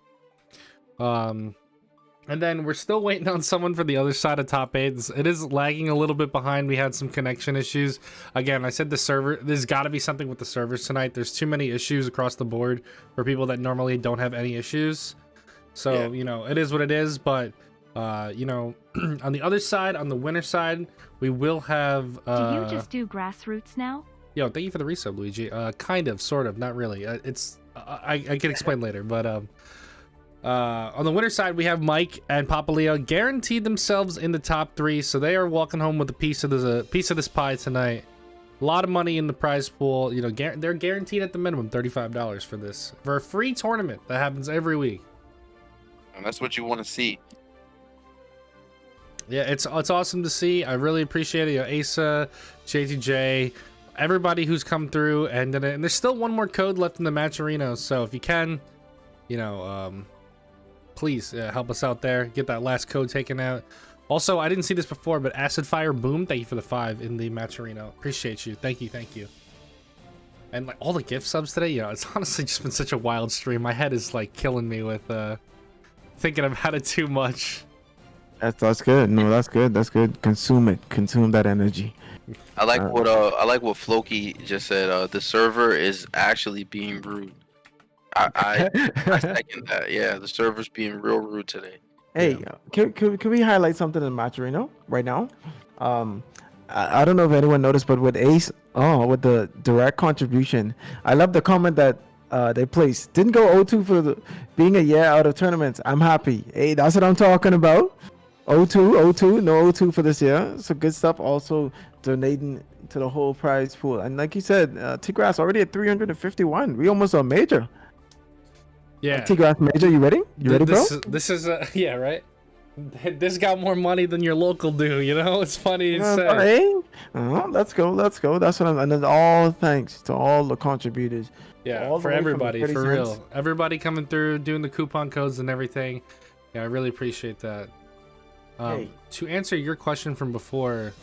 And then we're still waiting on someone for the other side of top 8. It is lagging a little bit behind. We had some connection issues. Again, I said the server, there's got to be something with the servers tonight. There's too many issues across the board for people that normally don't have any issues. So, you know, it is what it is. But, you know, on the other side, on the winner side, we will have... Do you just do grassroots now? Yo, thank you for the resub, Luigi. Kind of, sort of, not really. I can explain later, but... on the winner side, we have Mike and Papa Leo guaranteed themselves in the top 3, so they are walking home with a piece of this pie tonight. A lot of money in the prize pool. You know, they're guaranteed at the minimum $35 for this, for a free tournament that happens every week. And that's what you want to see. Yeah, it's awesome to see. I really appreciate it. You know, Asa, JTJ, everybody who's come through, and there's still one more code left in the matcherino. So if you can, you know, please help us out there. Get that last code taken out. Also, I didn't see this before, but Acid Fire Boom, thank you for the 5 in the matcherino. Appreciate you. Thank you. And like all the gift subs today, you know, it's honestly just been such a wild stream. My head is like killing me with thinking about it too much. That's good. No, that's good. That's good. Consume it. Consume that energy. I like what Floki just said. The server is actually being rude. I second that. Yeah, the server's being real rude today. Hey, can we highlight something in matcherino right now? I don't know if anyone noticed, but with Ace, with the direct contribution, I love the comment that they placed. Didn't go 0-2 for being a year out of tournaments. I'm happy. Hey, that's what I'm talking about. 0-2, no 0-2 for this year. So good stuff. Also donating to the whole prize pool. And like you said, T-Grass already at 351. We almost are major. Yeah. T-Grass major, you ready? You ready, bro? This is yeah, right? This got more money than your local do, you know? It's funny to say. Hey, let's go. That's what I'm. And then all thanks to all the contributors. Yeah, for everybody, for real. Everybody coming through, doing the coupon codes and everything. Yeah, I really appreciate that. To answer your question from before,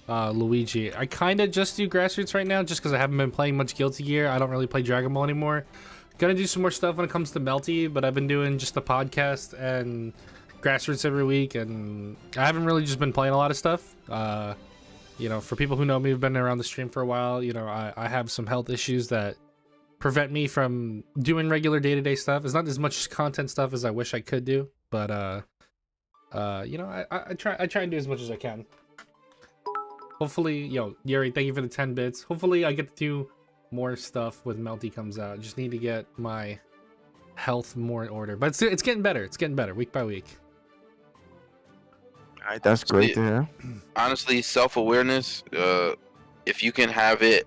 Luigi, I kind of just do grassroots right now just because I haven't been playing much Guilty Gear. I don't really play Dragon Ball anymore. Gonna do some more stuff when it comes to Melty, but I've been doing just the podcast and grassroots every week, and I haven't really just been playing a lot of stuff. You know, for people who know me, who've been around the stream for a while, you know, I have some health issues that prevent me from doing regular day-to-day stuff. It's not as much content stuff as I wish I could do, but you know, I try and do as much as I can. Hopefully, Yuri, thank you for the 10 bits. Hopefully I get to do more stuff with Melty comes out. Just need to get my health more in order, but it's getting better. It's getting better week by week. All right, that's great to hear. Honestly, self-awareness, if you can have it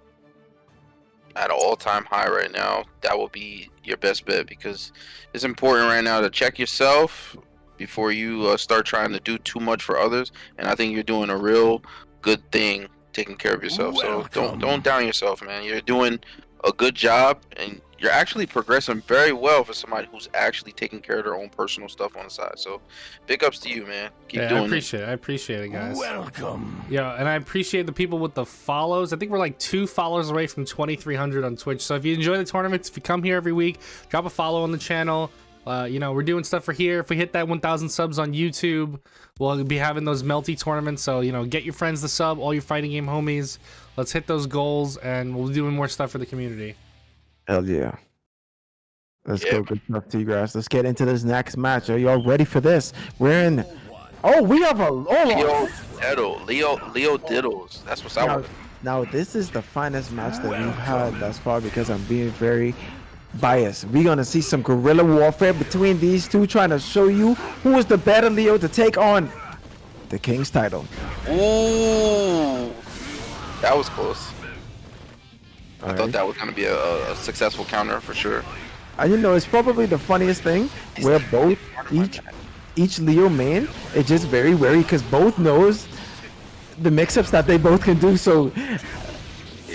at an all-time high right now, that will be your best bet, because it's important right now to check yourself before you start trying to do too much for others. And I think you're doing a real good thing taking care of yourself. So don't down yourself, man. You're doing a good job, and you're actually progressing very well for somebody who's actually taking care of their own personal stuff on the side. So big ups to you, man. Keep doing it. I appreciate it, guys. Welcome. Yeah, and I appreciate the people with the follows. I think we're like 2 followers away from 2,300 on Twitch. So if you enjoy the tournaments, if you come here every week, drop a follow on the channel. You know, we're doing stuff for here. If we hit that 1,000 subs on YouTube, we'll be having those Melty tournaments. So, you know, get your friends to sub, all your fighting game homies. Let's hit those goals, and we'll be doing more stuff for the community. Hell yeah. Let's go. Good stuff, T-Grass. Let's get into this next match. Are y'all ready for this? We're in. Oh, we have a Leo Diddles. That's what's up. Now, this is the finest match that we've had thus far, because I'm being very biased. We're gonna see some guerrilla warfare between these two, trying to show you who is the better Leo to take on the King's title. Ooh, that was close. I thought that was gonna be a successful counter for sure. And you know, it's probably the funniest thing where both each Leo main is just very wary, because both knows the mix-ups that they both can do. So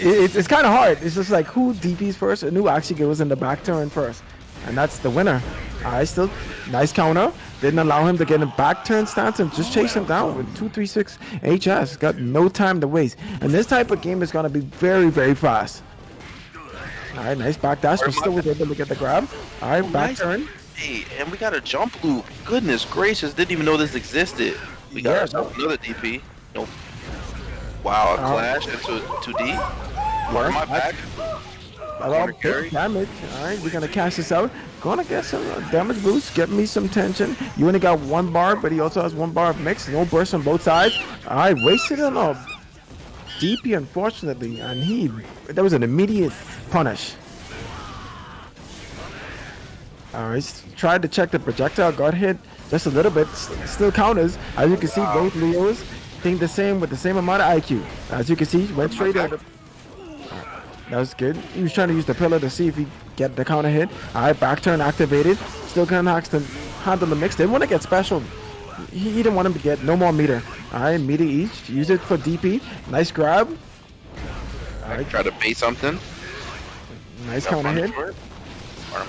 it's kind of hard. It's just like who DPs first and who actually goes in the back turn first, and that's the winner. Alright, still nice counter. Didn't allow him to get in back turn stance and just chase him down with 236 HS. Got no time to waste. And this type of game is gonna be very, very fast. Alright, nice back dash, but still was able to get the grab. Alright, back turn. Hey, and we got a jump loop. Goodness gracious, didn't even know this existed. We got ourselves another DP. Nope. Wow, a clash into 2D. One my back. Big damage. Alright, we're gonna cash this out. Gonna get some damage boost, get me some tension. You only got 1 bar, but he also has 1 bar of mix. No burst on both sides. Alright, wasted on a DP, unfortunately, and that was an immediate punish. Alright, tried to check the projectile, got hit just a little bit, still counters. As you can see, both Leos think the same with the same amount of IQ. As you can see, went straight at it. That was good. He was trying to use the pillar to see if he get the counter hit. Alright, back turn activated. Still kind of has to handle the mix. Didn't want to get special. he didn't want him to get no more meter. All right, meter each. Use it for DP. Nice grab. All right, Try to bait something. nice Got counter hit. front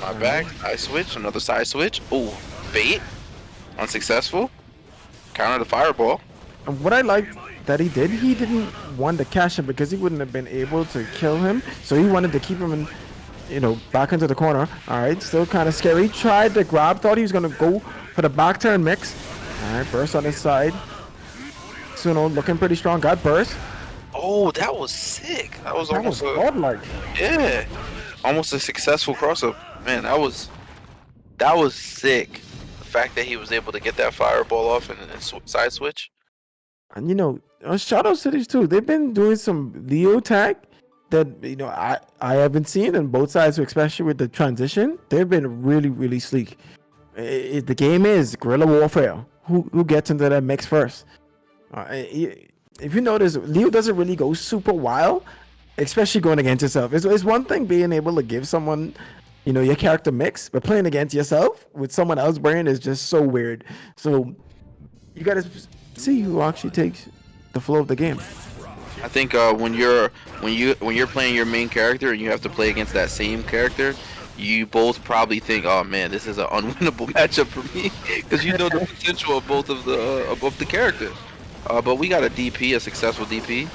on my back. Side switch. Another side switch. Oh, bait. Unsuccessful. Counter the fireball. And what I liked that he didn't want to cash him because he wouldn't have been able to kill him. So he wanted to keep him in, back into the corner. All right, still kind of scary. Tried to grab, thought he was gonna go for the back turn mix. All right, burst on his side. Suno looking pretty strong. Got burst. Oh, that was sick. That was That was almost a godlike. yeah, almost a successful cross up. Man, that was sick. The fact that he was able to get that fireball off and side switch. And Shadow Cities too. They've been doing some Leo tag that I haven't seen on both sides, especially with the transition. They've been really, really sleek. The game is guerrilla warfare. Who gets into that mix first? If you notice, Leo doesn't really go super wild, especially going against yourself. It's one thing being able to give someone, your character mix, but playing against yourself with someone else's brain is just so weird. So you gotta see who actually takes the flow of the game. I think when you're playing your main character and you have to play against that same character, you both probably think, oh man, this is an unwinnable matchup for me, because you know the potential of both of the characters. But we got a DP, a successful DP.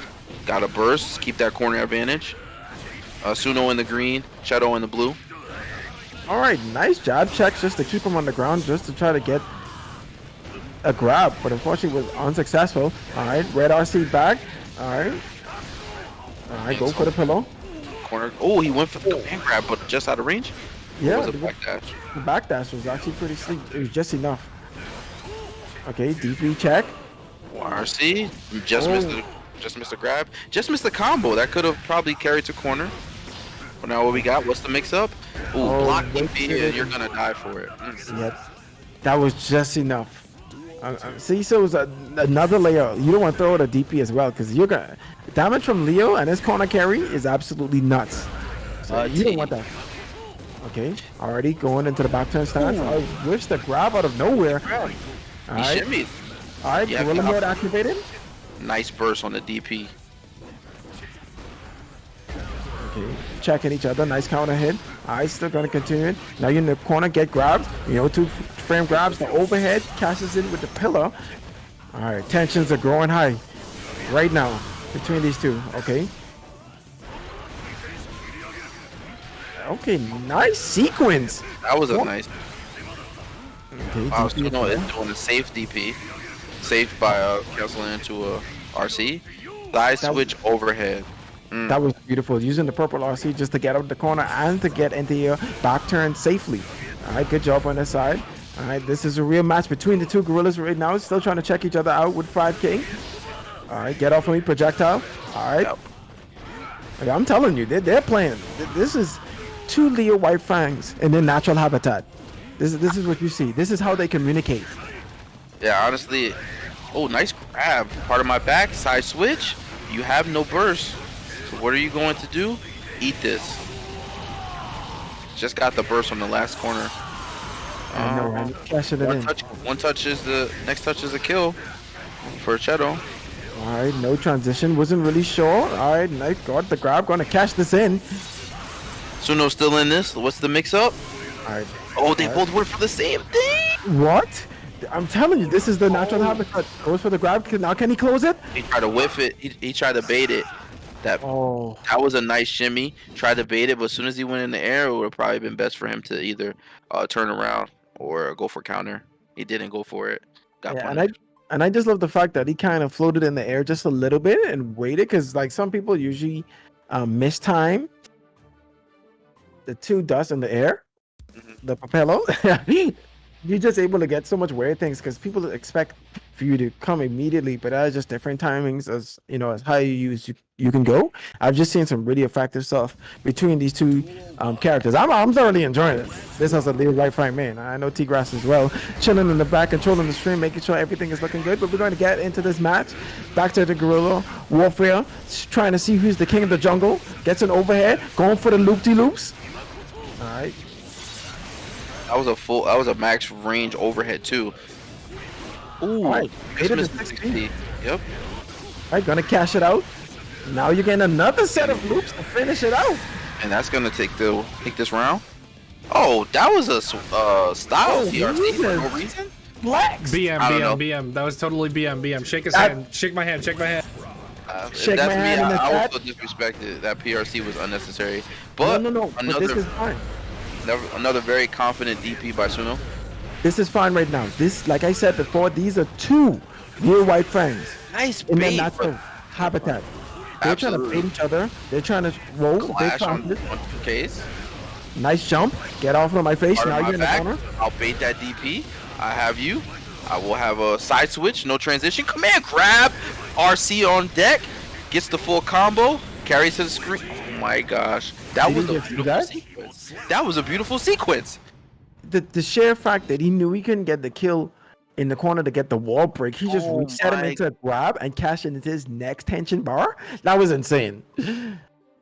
Got a burst, keep that corner advantage. Suno in the green, Chetoo in the blue. All right, nice job checks just to keep him on the ground, just to try to get a grab, but unfortunately was unsuccessful. All right, red RC back. All right, go for the pillow. Corner. Oh, he went for the command grab, but just out of range. Yeah, Was a back dash. the backdash was actually pretty sleek. It was just enough. Okay, DP check. RC just missed the grab. Just missed the combo. That could have probably carried to corner. But now what we got? What's the mix up? Ooh, block DP, and you're gonna die for it. Yep, that was just enough. See, so it was another layer. You don't want to throw out a DP as well, because you're gonna damage from Leo and his corner carry is absolutely nuts. So you don't want that. Okay, already going into the back turn stance. I wish the grab out of nowhere. All He right, shimmied. all right, Yeah, gorilla mode activated. Nice burst on the DP. Okay, checking each other. Nice counter hit. Alright, still gonna continue. Now you're in the corner, get grabbed. 2-frame grabs, the overhead, cashes in with the pillar. Alright, tensions are growing high right now between these two. Okay. Okay, nice sequence. That was a nice. Okay, Wow, DP Suno is doing a safe DP. Safe by canceling into a RC. Side switch overhead. That was beautiful. Using the purple RC just to get out the corner and to get into your back turn safely. All right, good job on that side. All right, this is a real match between the two gorillas right now. Still trying to check each other out with 5K. All right, get off of me, projectile. All right. Yep. Okay, I'm telling you, they're playing. This is two Leo White Fangs in their natural habitat. This is what you see. This is how they communicate. Yeah, honestly. Oh, nice grab. Part of my back. Side switch. You have no burst. So what are you going to do? Eat this. Just got the burst on the last corner. I know, right? Cashing it in. One touch is the next touch is a kill for Chetoo. All right, no transition. Wasn't really sure. All right, nice. Got the grab. Going to cash this in. Suno still in this. What's the mix up? All right. Oh, they both went for the same thing. What? I'm telling you, this is the natural habitat. Goes for the grab. Now can he close it? He tried to whiff it. He tried to bait it. That was a nice shimmy. Tried to bait it, but as soon as he went in the air, it would have probably been best for him to either turn around or go for counter. He didn't go for it. Got punished. And I just love the fact that he kind of floated in the air just a little bit and waited, because like some people usually miss time the two dust in the air, the propeller. You're just able to get so much weird things because people expect for you to come immediately, but that's just different timings as as high you can go. I've just seen some really effective stuff between these two characters. I'm thoroughly enjoying it. This is a Leo right fine man. I know T-Grass as well, chilling in the back, controlling the stream, making sure everything is looking good. But we're going to get into this match. Back to the guerrilla warfare, trying to see who's the king of the jungle. Gets an overhead, going for the loop-de-loops. All right. That was a max range overhead too. Ooh, Alright, Christmas baited the 60. Yep. Alright, gonna cash it out. Now you're getting another set of loops to finish it out. And that's gonna take this round. Oh, that was a style PRC for no reason. Flex. BM, I don't know. BM, BM. That was totally BM. Shake his That- hand. Shake my hand. Shake my hand. Shake That's my hand me. in the I chat. also disrespected that PRC was unnecessary. But No. But this is fine. another very confident DP by Suno. This is fine right now. This, like I said before, these are two real white fangs Nice in their bait. natural habitat. They're trying to Absolutely. bait each other. They're trying to roll. They're Clash on confident. 2Ks. Nice jump. Get off of my face. Part Now of you're my in the back. corner. I'll bait that DP. I have you. I will have a side switch, no transition. Command grab. RC on deck. Gets the full combo. Carries to the screen. Oh my gosh. That Did was he a just do beautiful that? sequence. That was a beautiful sequence. The sheer fact that he knew he couldn't get the kill in the corner to get the wall break, he just Oh reset him my- into a grab and cashed into his next tension bar. That was insane.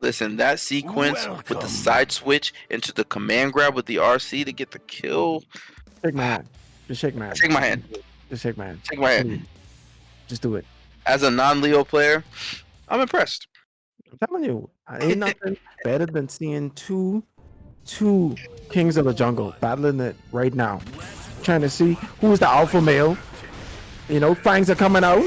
Listen, that sequence with the Welcome. side switch into the command grab with the RC to get the kill. Shake my hand. Just shake my hand. Shake my hand. Just shake my hand. Shake my hand. Just do it. As a non-Leo player, I'm impressed. I'm telling you, ain't nothing better than seeing two kings of the jungle battling it right now. Trying to see who's the alpha male. You know, fangs are coming out.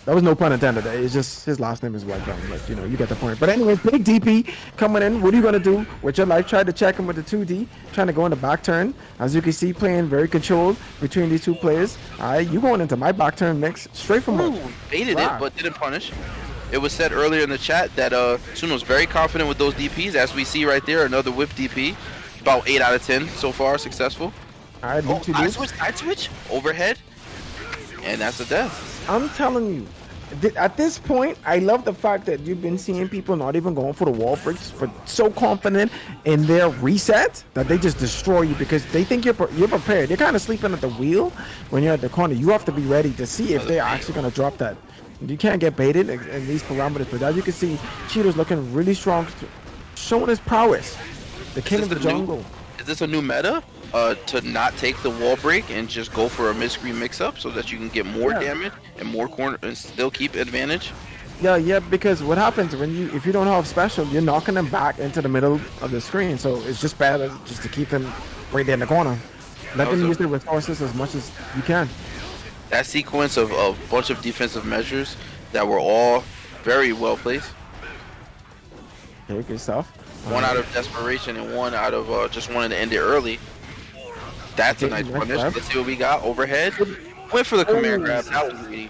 That was no pun intended. It's just his last name is White Fang. Like, you know, you get the point. But anyway, big DP coming in. What are you gonna do with your life? Tried to check him with the 2D, trying to go in the back turn. As you can see, playing very controlled between these two players. Alright, you going into my back turn mix straight from Ooh, baited Wow. it, but didn't punish. It was said earlier in the chat that Suno's very confident with those DPs, as we see right there. Another whip DP, about 8 out of 10 so far, successful. Alright, Oh, loop to side loop. switch, side switch, overhead, and that's a death. I'm telling you, at this point, I love the fact that you've been seeing people not even going for the wall breaks, but so confident in their reset that they just destroy you because they think you're prepared. You're kind of sleeping at the wheel when you're at the corner. You have to be ready to see if they're actually going to drop that. You can't get baited in these parameters, but as you can see, Chetoo's looking really strong, showing his prowess. The king of the jungle. Is this a new meta? To not take the wall break and just go for a mid-screen mix-up so that you can get more Yeah. damage and more corner and still keep advantage? Yeah, because what happens when if you don't have special, you're knocking them back into the middle of the screen. So it's just better just to keep them right there in the corner. Let them use their resources as much as you can. That sequence of a bunch of defensive measures that were all very well placed. Okay, good stuff. One out of desperation and one out of just wanting to end it early. That's a Okay, nice nice punish. grab. Let's see what we got. Overhead. Went for the command Oh. grab. That was greedy.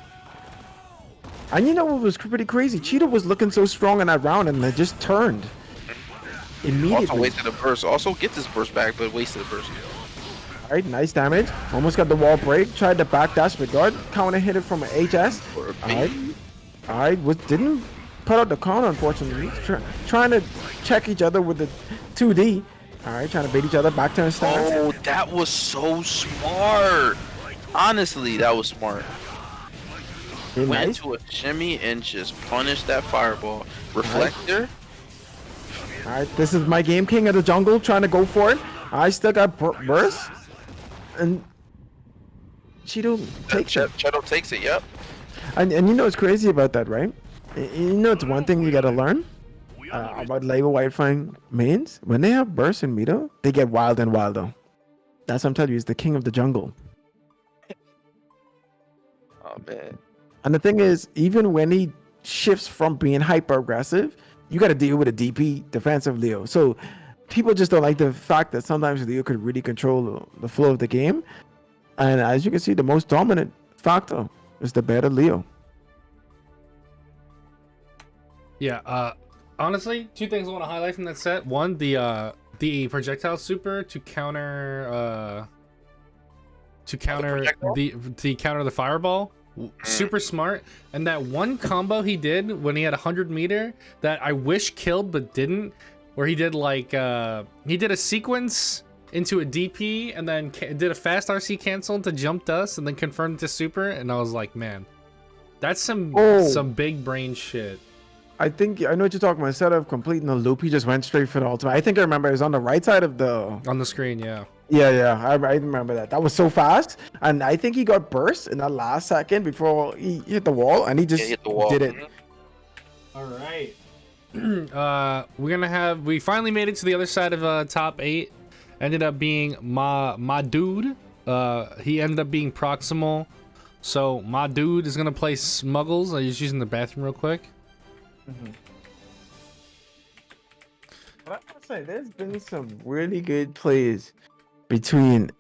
And you know what was pretty crazy? Chetoo was looking so strong in that round, and they just turned Also immediately. wasted a burst. Also gets his burst back, but wasted a burst. All right, nice damage. Almost got the wall break. Tried to backdash, but guard counter hit it from an HS. Or a All right, didn't put out the counter, unfortunately. Trying to check each other with the 2D. All right, trying to bait each other. Back turn stance. Oh, that was so smart. Honestly, that was smart. Okay, Went nice. to a shimmy and just punished that fireball. Reflector. All right, this is my game, king of the jungle, trying to go for it. I still got burst, and Chetoo takes it. Chetoo takes it. Yep. And you know what's crazy about that, right? You know it's one thing you gotta learn about Lego White Fang mains. When they have burst in meter, they get wild and wilder. That's what I'm telling you, he's the king of the jungle. Oh man. And the thing is, even when he shifts from being hyper aggressive, you gotta deal with a DP defensive Leo. So people just don't like the fact that sometimes Leo could really control the flow of the game. And as you can see, the most dominant factor is the better Leo. Yeah, honestly, two things I want to highlight from that set. One, the projectile super to counter projectile? the counter the fireball. Super smart. And that one combo he did when he had 100 meter that I wish killed but didn't, where he did like he did a sequence into a DP and then did a fast RC cancel to jump dust and then confirmed to super, and I was like, man, that's some big brain shit. I think I know what you're talking about. Instead of completing the loop, he just went straight for the ultimate. I think I remember it was on the right side of the. On the screen, yeah. Yeah, I remember that. That was so fast, and I think he got burst in that last second before he hit the wall, and he just hit the wall. did it. All right. We finally made it to the other side of top 8. Ended up being my dude. He ended up being proximal. So my dude is gonna play Smuggles. I'm just using the bathroom real quick. But I must say, there's been some really good plays between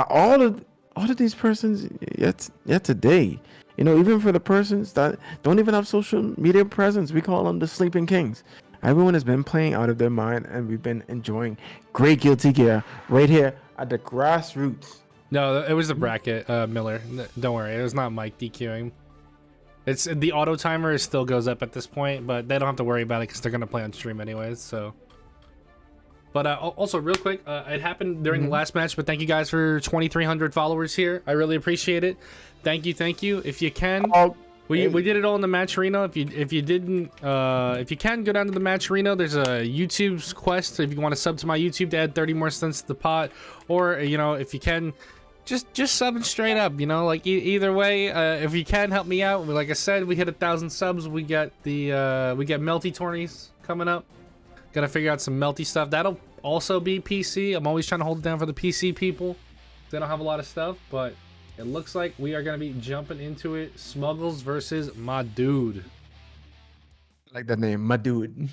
all of these persons yet today. You know, even for the persons that don't even have social media presence, we call them the sleeping kings. Everyone has been playing out of their mind, and we've been enjoying great guilty gear right here at the grassroots. No, it was the bracket, Miller. Don't worry, it was not Mike DQing. It's the auto timer still goes up at this point, but they don't have to worry about it because they're gonna play on stream anyways. So, but also real quick, it happened during the last match. But thank you guys for 2,300 followers here. I really appreciate it. Thank you. If you can, we did it all in the matcherino. If you can go down to the matcherino, there's a YouTube's quest. If you want to sub to my YouTube to add 30 more cents to the pot, or you know, if you can. Just sub it straight up, you know, like either way, if you can help me out. Like I said, we hit 1,000 subs. We get melty tourneys coming up. Gotta figure out some melty stuff. That'll also be PC. I'm always trying to hold it down for the PC people. They don't have a lot of stuff, but it looks like we are gonna be jumping into it. Smuggles versus my dude. I like that name, my dude.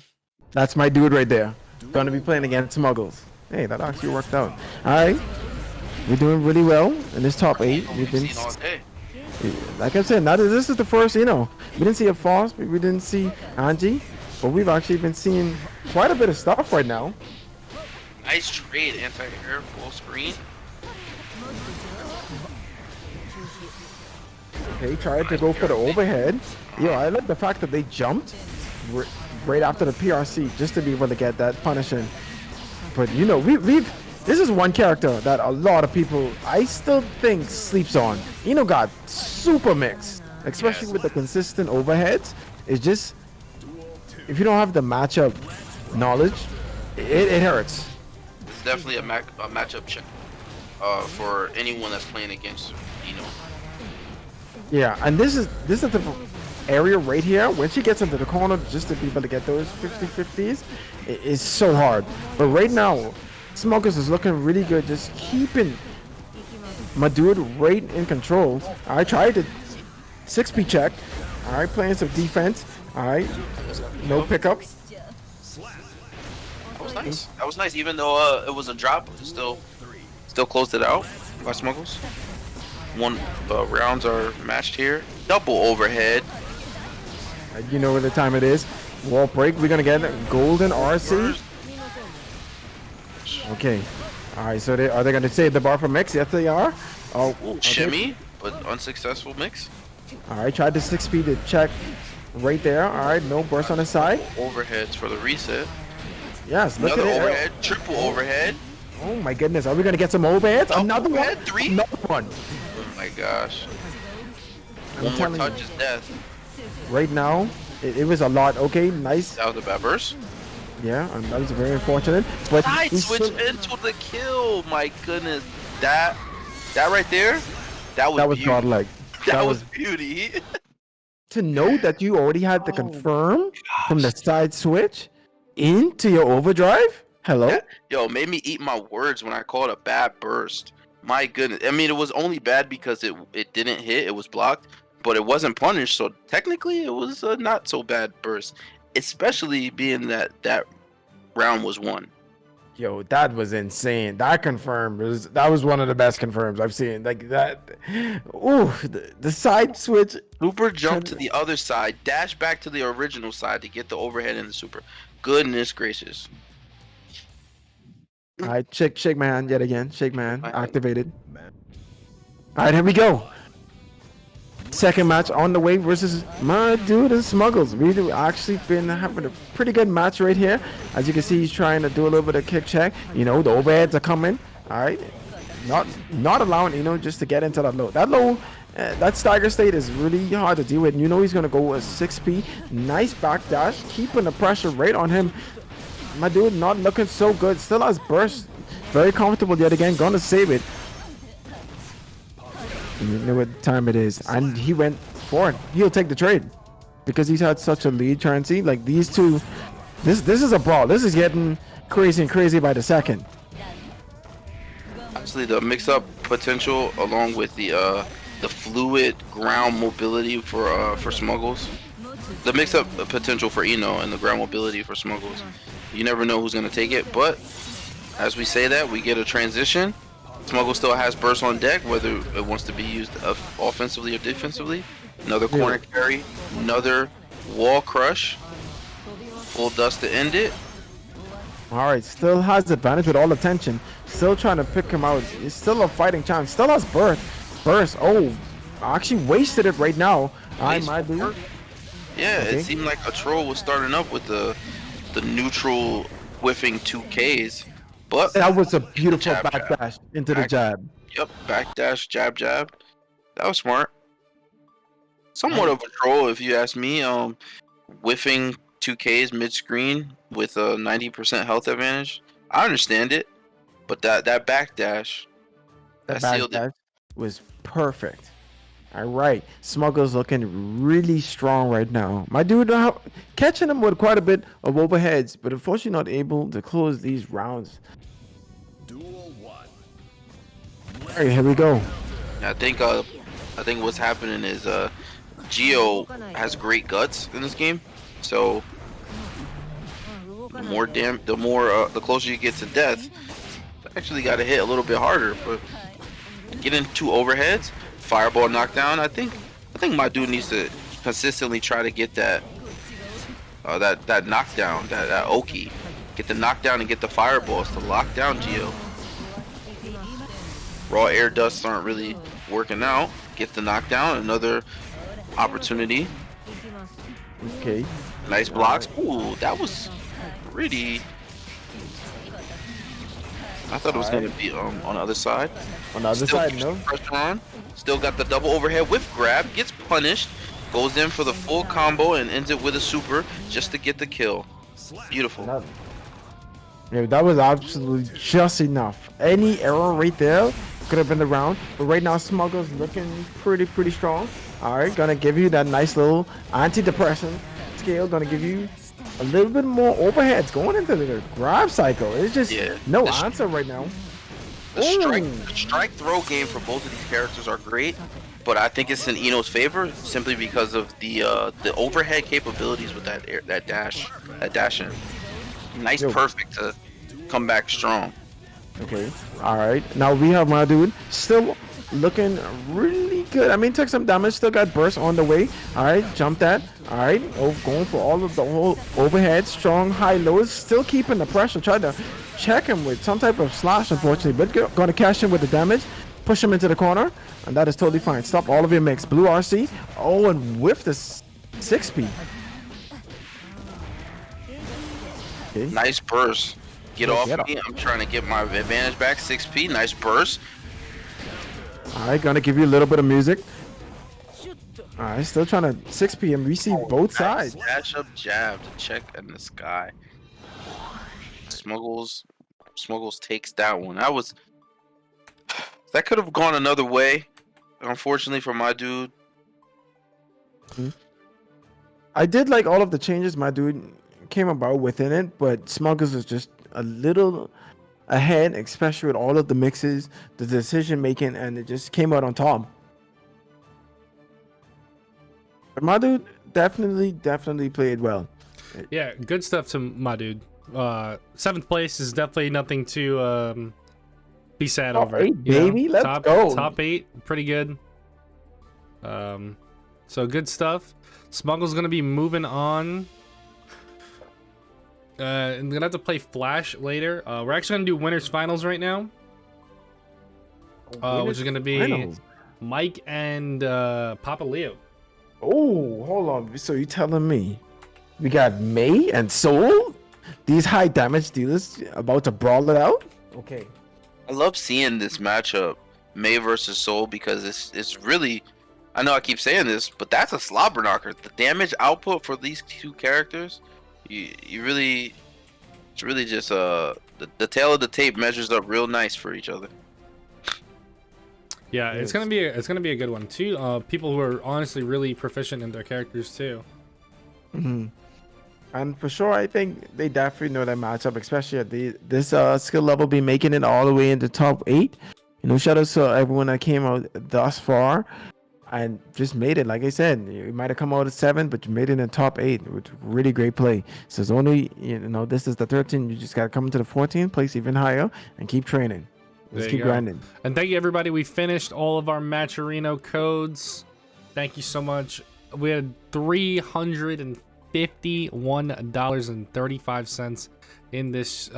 That's my dude right there. Gonna be playing against Smuggles. Hey, that actually worked out. All right. We're doing really well in this top 8. We've been, like I said, this is the first, you know, we didn't see a Foss, we didn't see Angie, but we've actually been seeing quite a bit of stuff right now. Nice trade, anti-air, full screen. Okay, tried to go for the overhead. Yo, I like the fact that they jumped right after the PRC just to be able to get that punishing. But, you know, this is one character that a lot of people, I still think, sleeps on. Eno got super mixed, especially with the consistent overheads. It's just, if you don't have the matchup knowledge, it hurts. It's definitely a matchup check for anyone that's playing against Eno. Yeah, and this is the area right here. When she gets into the corner, just to be able to get those 50-50s, it is so hard. But right now, Smuggles is looking really good, just keeping my dude right in control. I tried to 6P check. All right, playing some defense. All right, no pickup. That was nice. That was nice, even though it was a drop. Still closed it out by Smuggles. One rounds are matched here. Double overhead. You know what the time it is. Wall break. We're gonna get a golden RC. Okay. All right. So are they gonna save the bar for mix? Yes, they are. Oh, okay. Shimmy, but unsuccessful mix. All right. Tried to 6P to check right there. All right. No burst on the side. Overheads for the reset. Yes. Look Another at it. overhead. Triple overhead. Oh my goodness. Are we gonna get some overheads? Another overhead, one. 3. Another one. Oh my gosh. I'm One more telling touch you. is death. Right now, it was a lot. Okay. Nice. That was a bad burst. Yeah. And that was very unfortunate. But Side he's switch still- into the kill. My goodness. That right there. That was beauty. godlike. That was beauty. To know that you already had to confirm from the side switch into your overdrive. Hello. Yeah. Yo, made me eat my words when I called a bad burst. My goodness. I mean, it was only bad because it didn't hit. It was blocked, but it wasn't punished. So technically, it was a not so bad burst, especially being that round was won. Yo, that was insane. That confirmed. That was one of the best confirms I've seen. Like that. Ooh, the side switch. Super jump to the other side, dash back to the original side to get the overhead in the super. Goodness gracious. All right, shake my hand yet again. Shake my hand. Activated. All right, here we go. Second match on the way versus my dude and Smuggles. We've actually been having a pretty good match right here. As you can see, he's trying to do a little bit of kick check. You know, the overheads are coming. All right, not allowing just to get into that low. That low That stagger state is really hard to deal with. You know he's gonna go a 6p. Nice backdash, keeping the pressure right on him. My dude not looking so good. Still has burst. Very comfortable yet again. Gonna save it. You know what time it is. And he went for it. He'll take the trade. Because he's had such a lead currency. Like these two. This is a brawl. This is getting crazy and crazy by the second. Actually, the mix-up potential along with the fluid ground mobility for Smuggles. The mix-up potential for Eno and the ground mobility for Smuggles. You never know who's gonna take it, but as we say that, we get a transition. Smuggles still has burst on deck, whether it wants to be used offensively or defensively. Another corner carry, another wall crush. Full dust to end it. Alright, still has advantage with all the tension. Still trying to pick him out. It's still a fighting chance. Still has burst. Oh, I actually wasted it right now. I might do. Yeah, Okay. it seemed like a troll was starting up with the neutral whiffing 2Ks, but That was a beautiful jab, jab. backdash into the jab. Yep, backdash, jab, jab. That was smart. Somewhat of a troll, if you ask me. Whiffing 2Ks mid-screen with a 90% health advantage. I understand it, but that backdash, that sealed it. Backdash was perfect. All right, Smuggles looking really strong right now. My dude catching him with quite a bit of overheads, but unfortunately not able to close these rounds. Duel 1. All right, here we go. I think what's happening is Geo has great guts in this game, so the closer you get to death, you actually got to hit a little bit harder. But getting 2 overheads, fireball knockdown. I think my dude needs to consistently try to get that knockdown, that Oki. Get the knockdown and get the fireballs to lock down Geo. Raw air dusts aren't really working out. Gets the knockdown, another opportunity. Okay. Nice blocks. Ooh, that was pretty. I thought it was gonna be on the other side. On the other Still side, keeps no. the pressure on. Still got the double overhead whiff grab. Gets punished. Goes in for the full combo and ends it with a super just to get the kill. Beautiful. Yeah, that was absolutely just enough. Any error right there could have been the round. But right now, Smuggles looking pretty strong. All right, gonna give you that nice little antidepressant scale. Gonna give you a little bit more overheads going into the grab cycle. It's just no answer right now. The strike throw game for both of these characters are great, but I think it's in Eno's favor simply because of the overhead capabilities with that dash in. Nice, perfect to come back strong. Okay. All right. Now we have my dude still looking really good. I mean, took some damage. Still got burst on the way. All right. Jump that. All right. Going for all of the whole overhead. Strong high lows. Still keeping the pressure. Try to check him with some type of slash, unfortunately. But going to cash him with the damage. Push him into the corner. And that is totally fine. Stop all of your mix. Blue RC. Oh, and whiff the 6P. Okay. Nice burst. Get off me. I'm trying to get my advantage back. 6P. Nice burst. Alright, gonna give you a little bit of music. Alright, still trying to 6P and we see both sides. Dash up jab to check in the sky. Smuggles takes that one. That could have gone another way. Unfortunately for my dude. I did like all of the changes my dude came about within it, but Smuggles is just a little ahead, especially with all of the mixes, the decision making, and it just came out on top. But my dude definitely played well. Yeah, good stuff to my dude. 7th place is definitely nothing to be sad Top over. 8, baby. Let's go. Top 8, pretty good. So good stuff. Smuggles gonna be moving on. I'm gonna have to play Flash later. We're actually gonna do winners finals right now, which is gonna be Mike and Papa Leo. Oh, hold on. So you telling me we got May and Soul? These high damage dealers about to brawl it out? Okay. I love seeing this matchup, May versus Soul, because it's really I know I keep saying this, but that's a slobber knocker. The damage output for these two characters, you really, it's really just the tail of the tape measures up real nice for each other. Yeah, it's gonna be a good one too. People who are honestly really proficient in their characters too. Hmm. And for sure, I think they definitely know that matchup, especially at this skill level, be making it all the way into top 8. You know, shout out to everyone that came out thus far and just made it. Like I said, you might have come out at 7, but you made it in top 8 with really great play. So it's only, you know, this is the 13. You just got to come into the 14th place even higher and keep training. Just keep grinding. And thank you, everybody. We finished all of our matcherino codes. Thank you so much. We had $351.35 in this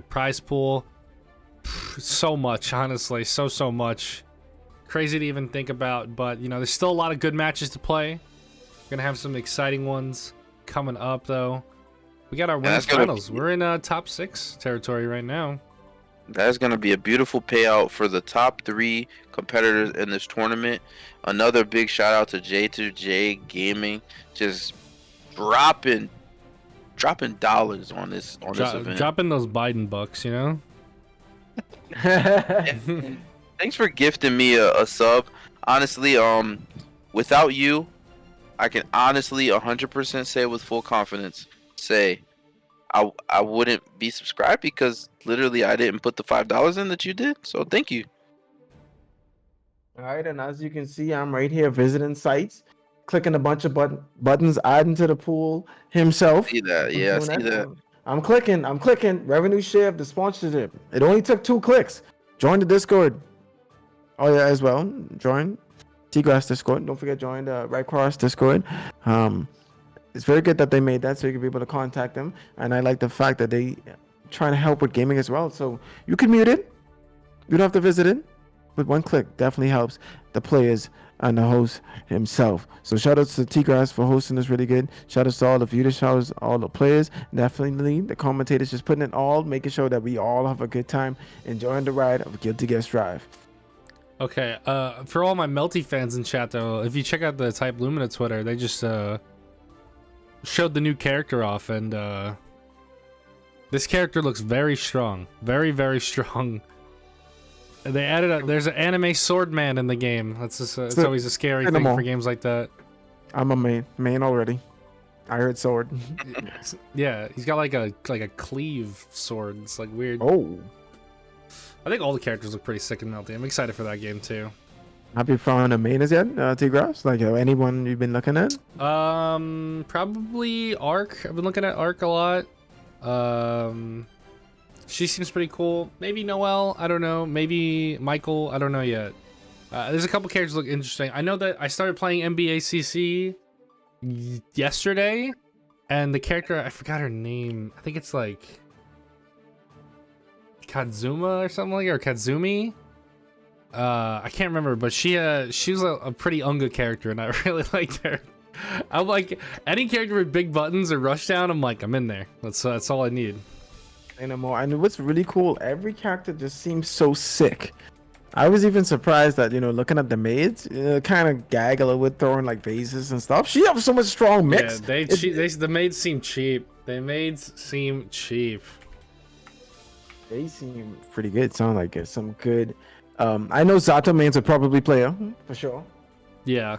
prize pool. So much, honestly, so much. Crazy to even think about, but you know, there's still a lot of good matches to play. We're gonna have some exciting ones coming up, though. We got our winners finals. We're in top 6 territory right now. That's gonna be a beautiful payout for the top 3 competitors in this tournament. Another big shout out to J2J Gaming, just dropping dollars on this event. Dropping those Biden bucks, you know. Thanks for gifting me a sub. Honestly, without you, I can honestly 100% say with full confidence, I wouldn't be subscribed because literally I didn't put the $5 in that you did. So thank you. All right, and as you can see, I'm right here visiting sites, clicking a bunch of buttons, adding to the pool himself. See that? Yeah, I see that. I'm clicking. Revenue share of the sponsorship. It only took 2 clicks. Join the Discord. Oh yeah, as well. Join **TGrass Discord. Don't forget join the Right Cross Discord. It's very good that they made that so you can be able to contact them. And I like the fact that they trying to help with gaming as well. So you can mute it. You don't have to visit it. With 1 click, definitely helps the players and the host himself. So shout outs to *TGrass for hosting this really good. Shout outs to all the viewers, shout outs to all the players. Definitely the commentators just putting it all, making sure that we all have a good time enjoying the ride of *Guil-tGrass Drive. Okay, for all my Melty fans in chat though, if you check out the Type Lumina Twitter, they just showed the new character off, and this character looks very strong, very strong. They added there's an anime sword man in the game. That's just it's always a scary thing for games like that. I'm a main already. I heard sword. Yeah, he's got like a cleave sword. It's like weird. Oh, I think all the characters look pretty sick and melty. I'm excited for that game too. Have you found a main as yet, *TGrass? Like anyone you've been looking at? Probably Arc. I've been looking at Arc a lot. She seems pretty cool. Maybe Noelle. I don't know. Maybe Michael. I don't know yet. There's a couple characters look interesting. I know that I started playing NBA CC yesterday, and the character, I forgot her name. I think it's like Kazuma or something like, or Kazumi. I can't remember, but she was a pretty unga character, and I really liked her. I'm like, any character with big buttons or rushdown, I'm like, I'm in there. That's all I need. Anymore. And what's really cool, every character just seems so sick. I was even surprised that, you know, looking at the maids, kind of gag a little bit, throwing like vases and stuff. She has so much strong mix. Yeah, the maids seem cheap. The maids seem cheap. They seem pretty good. Sound like it's some good. I know Zato mains are probably player for sure. Yeah.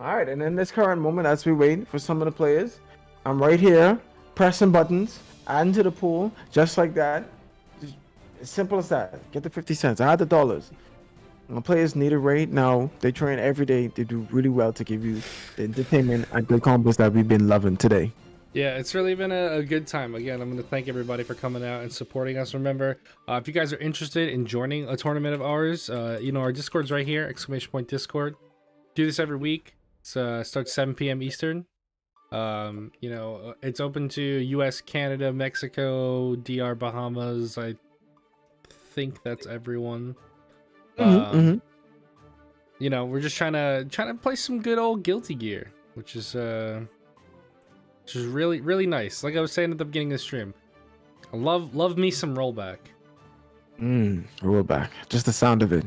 All right, and in this current moment, as we wait for some of the players, I'm right here pressing buttons, adding to the pool, just like that. Just as simple as that. Get the 50 cents. Add the dollars. The players need it right now. They train every day. They do really well to give you the entertainment and good combos that we've been loving today. Yeah, it's really been a good time. Again, I'm going to thank everybody for coming out and supporting us. Remember, if you guys are interested in joining a tournament of ours, you know, our Discord's right here, !Discord. Do this every week. It starts 7 p.m. Eastern. You know, it's open to US, Canada, Mexico, DR, Bahamas. I think that's everyone. You know, we're just trying to play some good old Guilty gear, which is really nice. Like I was saying at the beginning of the stream, I love me some rollback. Rollback. Just the sound of it.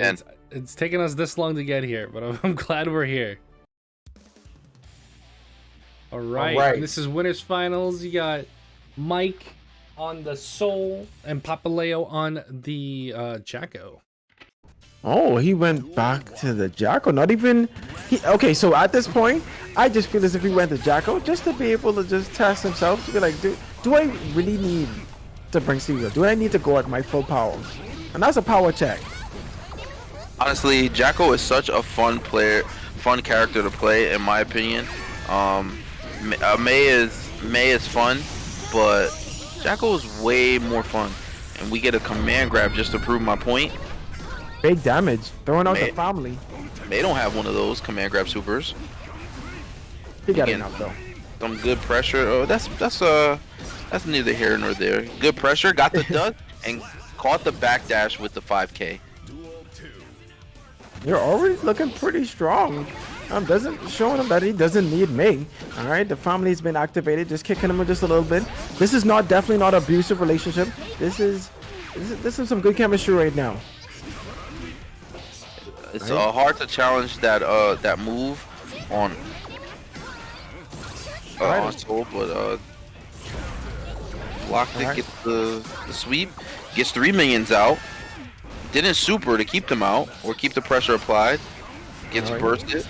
And It's taken us this long to get here, but I'm glad we're here. All right. This is winners finals. You got Mike on the Soul and Papaleo on the Jacko. Oh, he went back to the Jacko. Not even. Okay, so at this point, I just feel as if he went to Jacko just to be able to just test himself to be like, do I really need to bring Zero? Do I need to go at my full power? And that's a power check. honestly, Jacko is such a fun character to play, in my opinion. May is fun, but Jacko is way more fun, and we get a command grab just to prove my point. Big damage, throwing out the family. They don't have one of those command grab supers. He got enough though. Some good pressure. Oh, that's neither here nor there. Good pressure, got the duck, and caught the backdash with the 5K. You're already looking pretty strong. Doesn't showing him that he doesn't need me. All right, the family's been activated, just kicking him just a little bit. This is definitely not an abusive relationship. This is some good chemistry right now. It's hard to challenge that move on Soul, but blocked it, gets the sweep, gets 3 minions out. Didn't super to keep them out or keep the pressure applied. Gets bursted.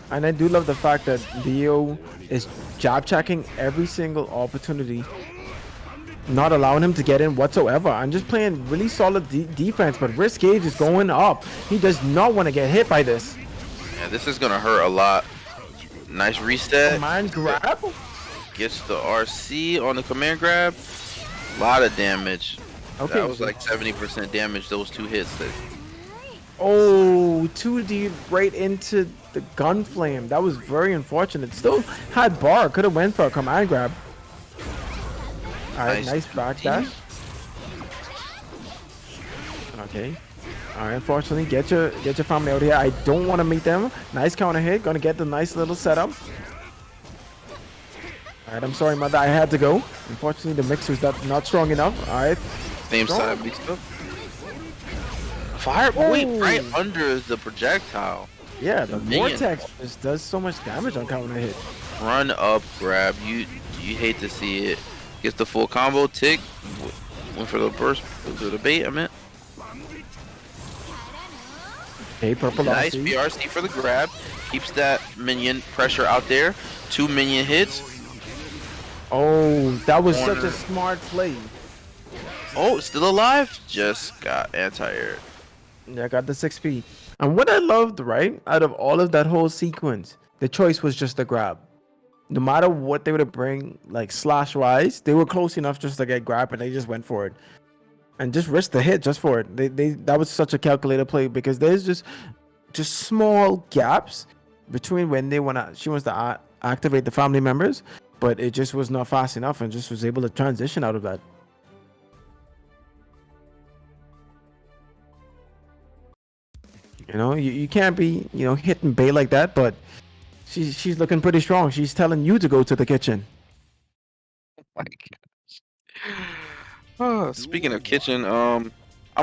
And I do love the fact that Dio is jab checking every single opportunity, not allowing him to get in whatsoever, and just playing really solid defense. But risk gauge is going up. He does not want to get hit by this. Yeah, this is gonna hurt a lot. Nice reset. Command grab. Gets the RC on the command grab. A lot of damage. Okay, that was like 70% damage. Those 2 hits. Oh, 2D right into the gun flame. That was very unfortunate. Still had bar. Could have went for a command grab. All right, nice backdash. Okay. All right, unfortunately, get your family out here. I don't want to meet them. Nice counter hit. Gonna get the nice little setup. All right, I'm sorry, mother. I had to go. Unfortunately, the mix was not strong enough. All right. Same side, big stuff. Fire point right under the projectile. Yeah, the vortex just does so much damage on counter hit. Run up grab. You hate to see it. Gets the full combo. Tick. Went for the burst. For the bait, I meant. Okay, purple nice RC. BRC for the grab. Keeps that minion pressure out there. 2 minion hits. Oh, that was such a smart play. Oh, still alive? Just got anti-air. Yeah, I got the 6P. And what I loved, right, out of all of that whole sequence, the choice was just the grab. No matter what they would bring, like slash-wise, they were close enough just to get grabbed, and they just went for it. And just risked the hit just for it. That was such a calculated play, because there's just small gaps between when she wants to activate the family members, but it just was not fast enough and just was able to transition out of that. You know, you can't be, hit and bait like that, but she's looking pretty strong. She's telling you to go to the kitchen. Oh my gosh. Oh, speaking of kitchen, I'm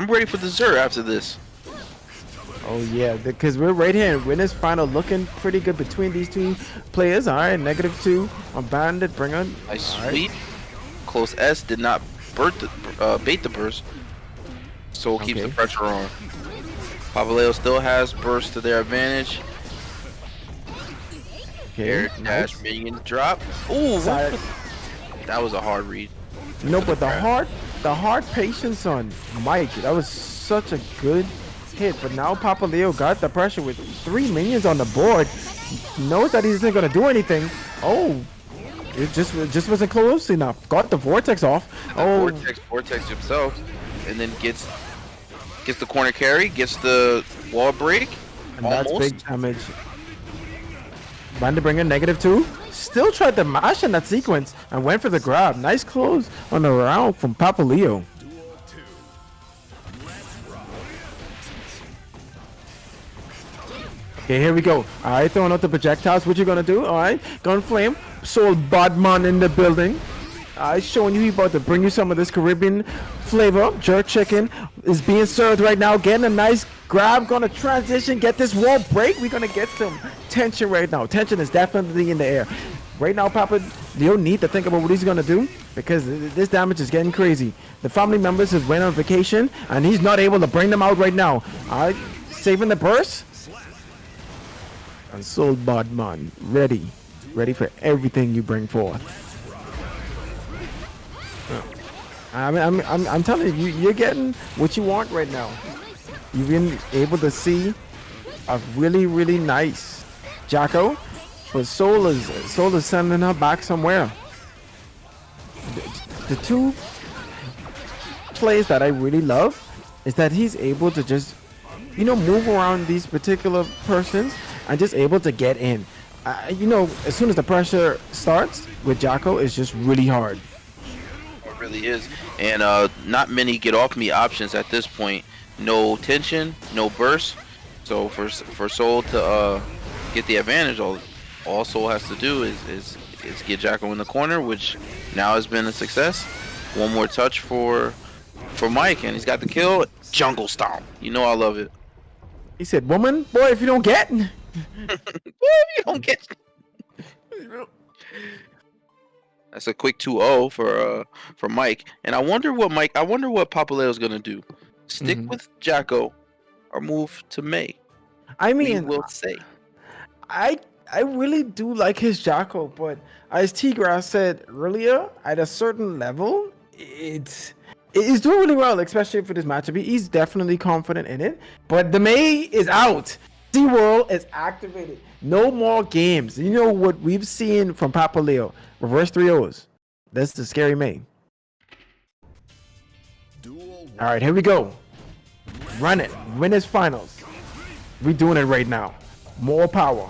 ready for dessert after this. Oh yeah, because we're right here in winners final, looking pretty good between these two players. All right, -2 on Bandit, bring on. Nice sweep. Close S did not bait the burst, so keeps the pressure on. Papaleo still has burst to their advantage. Air dash minion drop. Ooh, that was a hard read. No, but the hard patience on Mike. That was such a good hit. But now Papaleo got the pressure with 3 minions on the board. Knows that he isn't gonna do anything. Oh, it just wasn't close enough. Got the vortex off. Vortex himself, and then gets the corner carry, gets the wall break. And that's big damage. Bandit bringer -2. Still tried to mash in that sequence and went for the grab. Nice close on the round from Papaleo. Okay, here we go. All right, throwing out the projectiles. What you gonna do? All right, gun flame. Soul Badman in the building. Showing you he about to bring you some of this Caribbean flavor. Jerk chicken is being served right now. Getting a nice grab. Gonna transition. Get this wall break. We're gonna get some tension right now. Tension is definitely in the air. Right now, Papa Leo need to think about what he's gonna do because this damage is getting crazy. The family members is went on vacation and he's not able to bring them out right now. Alright, saving the burst. And Soul Bodman, ready for everything you bring forth. I'm telling you, you're getting what you want right now. You've been able to see a really nice Jacko, but Soul is sending her back somewhere. The two plays that I really love is that he's able to just, move around these particular persons and just able to get in. As soon as the pressure starts with Jacko, it's just really hard. It really is, and not many get off me options at this point. No tension, no burst. So for Soul to get the advantage, all Soul has to do is get Jacko in the corner, which now has been a success. One more touch for Mike, and he's got the kill. Jungle stomp. I love it. He said, "Woman, boy, if you don't get." You don't get. That's a quick 2-0 for Mike, and I wonder what Papaleo's gonna do. Stick with Jacko, or move to May. I mean, we'll say. I really do like his Jacko, but as T-Grass said earlier, at a certain level, it's doing really well, especially for this matchup. He's definitely confident in it, but the May is out. SeaWorld is activated. No more games. You know what we've seen from Papaleo? Reverse 3-0s. That's the scary May. All right, here we go. Run it. Winners finals. We're doing it right now. More power.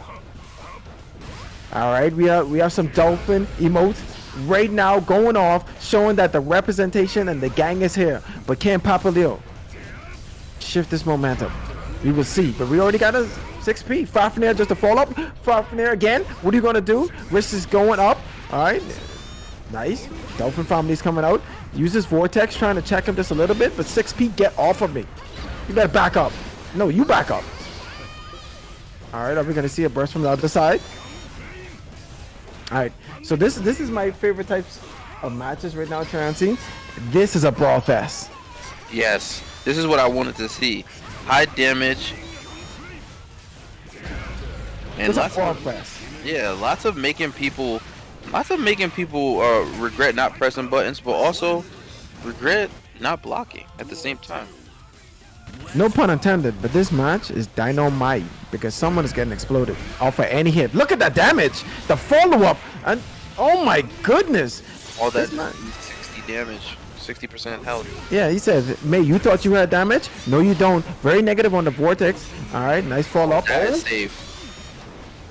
All right, we have some dolphin emotes right now going off, showing that the representation and the gang is here. But can Papaleo shift this momentum? We will see, but we already got a 6P. Fafnir just to fall up. Fafnir again. What are you gonna do? Wrist is going up. All right, nice. Dolphin family's coming out. Uses Vortex, trying to check him just a little bit, but 6P, get off of me. You better back up. No, you back up. All right, are we gonna see a burst from the other side? All right, so this is my favorite types of matches right now, Transy. This is a brawl fest. Yes, this is what I wanted to see. High damage. And It's a brawl fest. lots of making people regret not pressing buttons, but also regret not blocking at the same time. No pun intended, but this match is dynamite because someone is getting exploded off of any hit. Look at that damage, the follow-up, and oh my goodness. All that 60 damage, 60% health. Yeah, he said, May, you thought you had damage? No, you don't. Very negative on the Vortex. All right, nice follow-up. That is safe.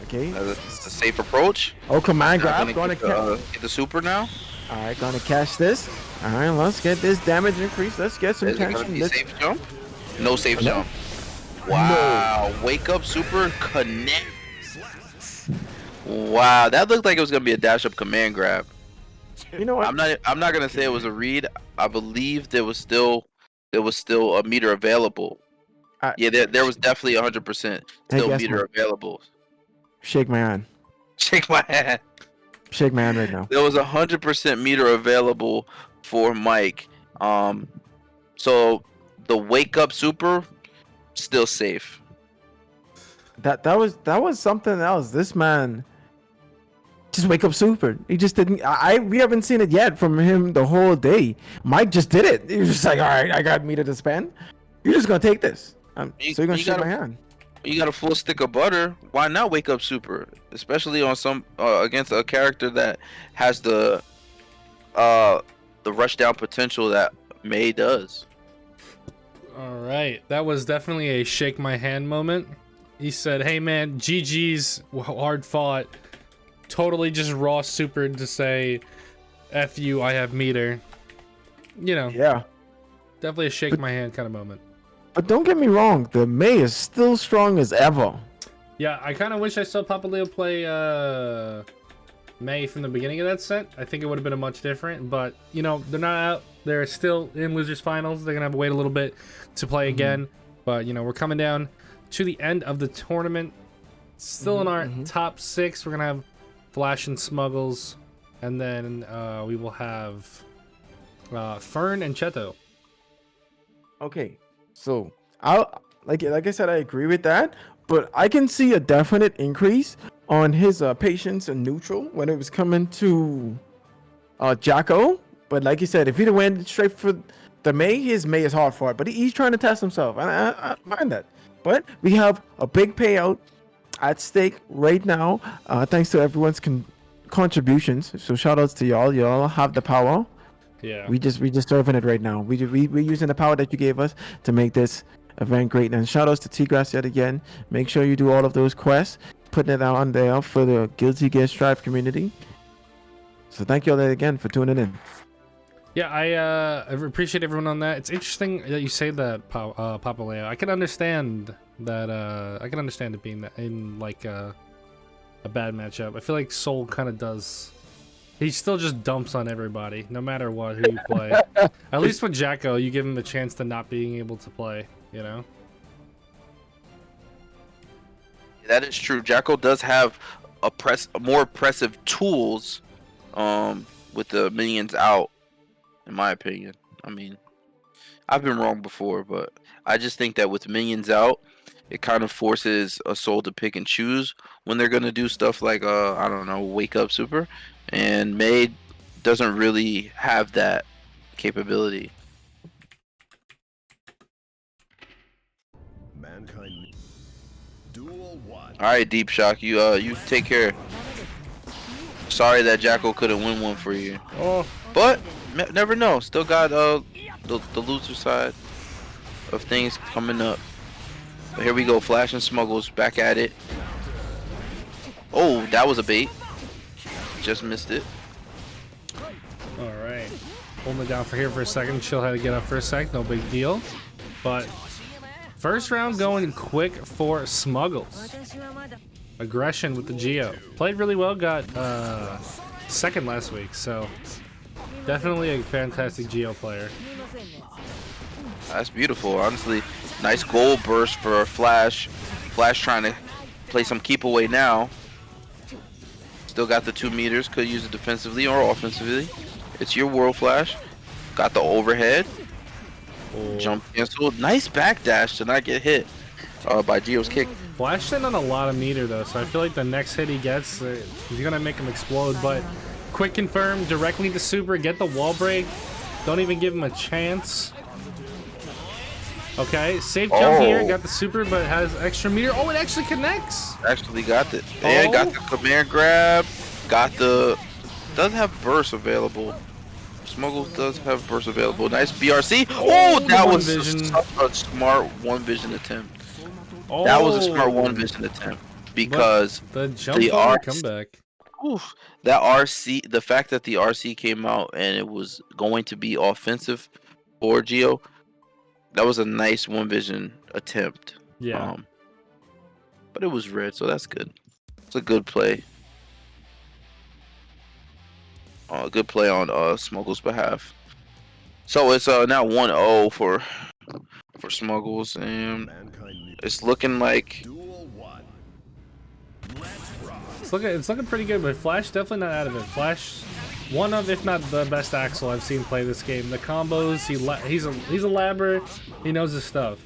Okay. That's a safe approach. Oh, command grab. Gonna get the super now. All right, gonna catch this. All right, let's get this damage increase. Let's get some Is it gonna tension. be a safe jump? No safe jump. Wow. Wake up super connect. Wow, that looked like it was gonna be a dash up command grab. You know what? I'm not gonna say it was a read. I believe there was still a meter available. Yeah, there was definitely 100% still guess meter what? available. Shake my hand. Shake my hand. Shake my hand right now. There was 100% meter available for Mike. So the wake up super still safe. That was something else. This man just wake up super. He just didn't. We haven't seen it yet from him the whole day. Mike just did it. He was just like, all right, I got meter to spend. You're just gonna take this. So you're gonna shake my hand. You got a full stick of butter. Why not wake up super? Especially on some against a character that has the rush down potential that May does. All right, that was definitely a shake my hand moment. He said, "Hey man, GG's, hard fought." Totally just raw supered to say, "F you, I have meter." Yeah. Definitely a shake my hand kind of moment. But don't get me wrong, the May is still strong as ever. Yeah, I kind of wish I saw Papaleo play May from the beginning of that set, I think it would have been a much different. But you know, they're not out. They're still in losers finals. They're gonna have to wait a little bit to play again. But you know, we're coming down to the end of the tournament. Still in our top 6. We're gonna have Flash and Smuggles, and then we will have Fern and Chetoo. Okay, so I'll like I said, I agree with that, but I can see a definite increase on his patience and neutral when it was coming to Jacko. But like you said, if he'd have went straight for the May, his May is hard for it. But he's trying to test himself, and I mind that. But we have a big payout at stake right now, thanks to everyone's contributions. So shout outs to y'all. Y'all have the power. Yeah. We just serving it right now. We're using the power that you gave us to make this event great. And shout outs to *T-Grass yet again. Make sure you do all of those quests, putting it out on there for the *Guil-tGrass Roots community. So thank you all again for tuning in. Yeah, I appreciate everyone on that. It's interesting that you say that, Papa Leo. I can understand that. I can understand it being that in like a bad matchup. I feel like Soul kind of does. He still just dumps on everybody, no matter what, who you play. At least with Jacko, you give him the chance to not being able to play, you know? That is true. Jacko does have more oppressive tools with the minions out, in my opinion. I mean, I've been wrong before, but I just think that with minions out, it kind of forces a Soul to pick and choose when they're going to do stuff like, I don't know, wake up super. And May doesn't really have that capability. Mankind. Duel 1. All right, Deep Shock, you take care. Sorry that Jacko couldn't win one for you. Oh, But never know. Still got the loser side of things coming up. But here we go. Flash and Smuggles back at it. Oh, that was a bait. Just missed it. all right. Holding it down for here for a second. Chill had to get up for a sec. No big deal. But first round going quick for Smuggles. Aggression with the Geo. Played really well. Got second last week. So definitely a fantastic Geo player. That's beautiful. Honestly, nice goal burst for Flash. Flash trying to play some keep away now. Still got the 2 meters. Could use it defensively or offensively. It's your world, Flash. Got the overhead. Oh. Jump cancel. Nice backdash to not get hit by Geo's kick. Flash sitting on a lot of meter though, so I feel like the next hit he gets, he's gonna make him explode. But quick confirm, directly to super, get the wall break. Don't even give him a chance. Okay, safe jump here, got the super, but has extra meter. Oh, it actually connects. Actually got it. Yeah, got the command grab. Got the. Does have burst available. Smuggles does have burst available. Nice BRC. Oh, that was such a smart one vision attempt. Oh, That was a smart one vision attempt because the jump the over RC comeback. oof, that RC, the fact that the RC came out and it was going to be offensive for Geo, that was a nice one vision attempt. Yeah. But it was red, so that's good. It's a good play. Good play on Smuggles' behalf. So it's now 1-0 for Smuggles, and it's looking like Duel 1. Let's rock. It's looking pretty good, but Flash definitely not out of it. Flash, one of, if not the best Axel I've seen play this game. The combos, he's a labber. He knows his stuff.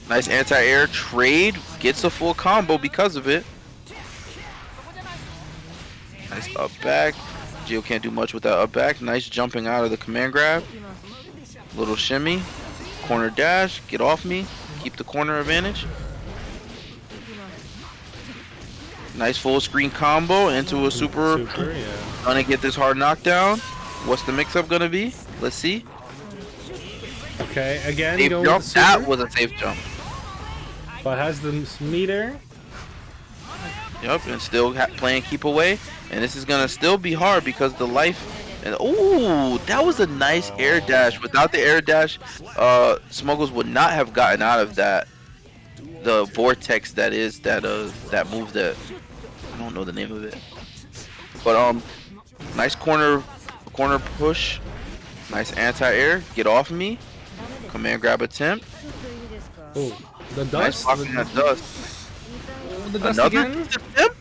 nice anti-air trade, gets a full combo because of it. Nice up back. Geo can't do much with that up back. Nice jumping out of the command grab. Little shimmy. Corner dash. Get off me. Keep the corner advantage. Nice full screen combo into a super. Yeah. Gonna get this hard knockdown. What's the mix-up gonna be? Let's see. Okay, again, Safe going jump. with the That super, was a safe jump. but has the meter. Yep, and still playing keep away. And this is gonna still be hard because the life. And oh, that was a nice air dash. Without the air dash, Smuggles would not have gotten out of that. The vortex that is that move that. I don't know the name of it. But nice corner push. Nice anti-air. Get off of me. Command grab attempt. Oh, the Nice dust. blocking that dust. Oh, the dust Another again. attempt.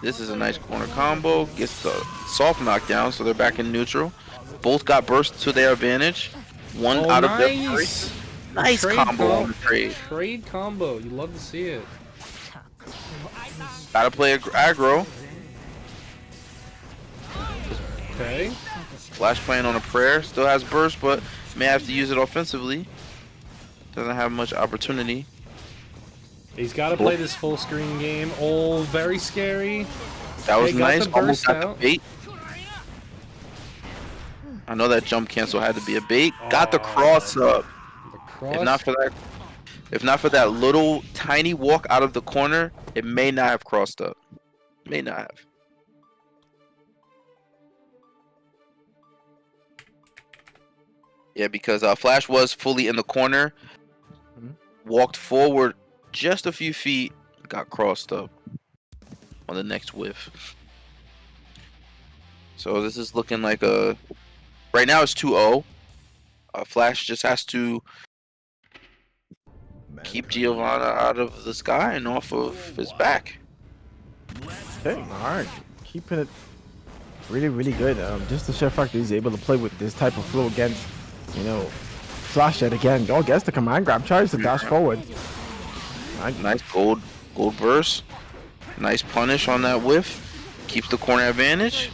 This is a nice corner combo. Gets the soft knockdown, so they're back in neutral. Both got burst to their advantage. One Oh, out of their nice. three. Nice Trade combo on the trade. Trade combo. You love to see it. Gotta play aggro. Okay. Flash playing on a prayer. Still has burst, but may have to use it offensively. Doesn't have much opportunity. He's got to play this full screen game. Oh, very scary. That was They got nice. the Almost burst got out. the bait. I know that jump cancel had to be a bait. Got the cross up. The cross. If not for that little tiny walk out of the corner, it may not have crossed up. May not have. Yeah, because Flash was fully in the corner, walked forward just a few feet, got crossed up on the next whiff. So this is looking like a... Right now it's 2-0. Flash just has to keep Giovanna out of the sky and off of his back. Okay, alright. Keeping it really, really good. Just the sheer fact that he's able to play with this type of flow against, you know, Flash yet again. Oh, gets the command grab, tries to dash forward. Nice gold burst. Nice punish on that whiff. Keeps the corner advantage.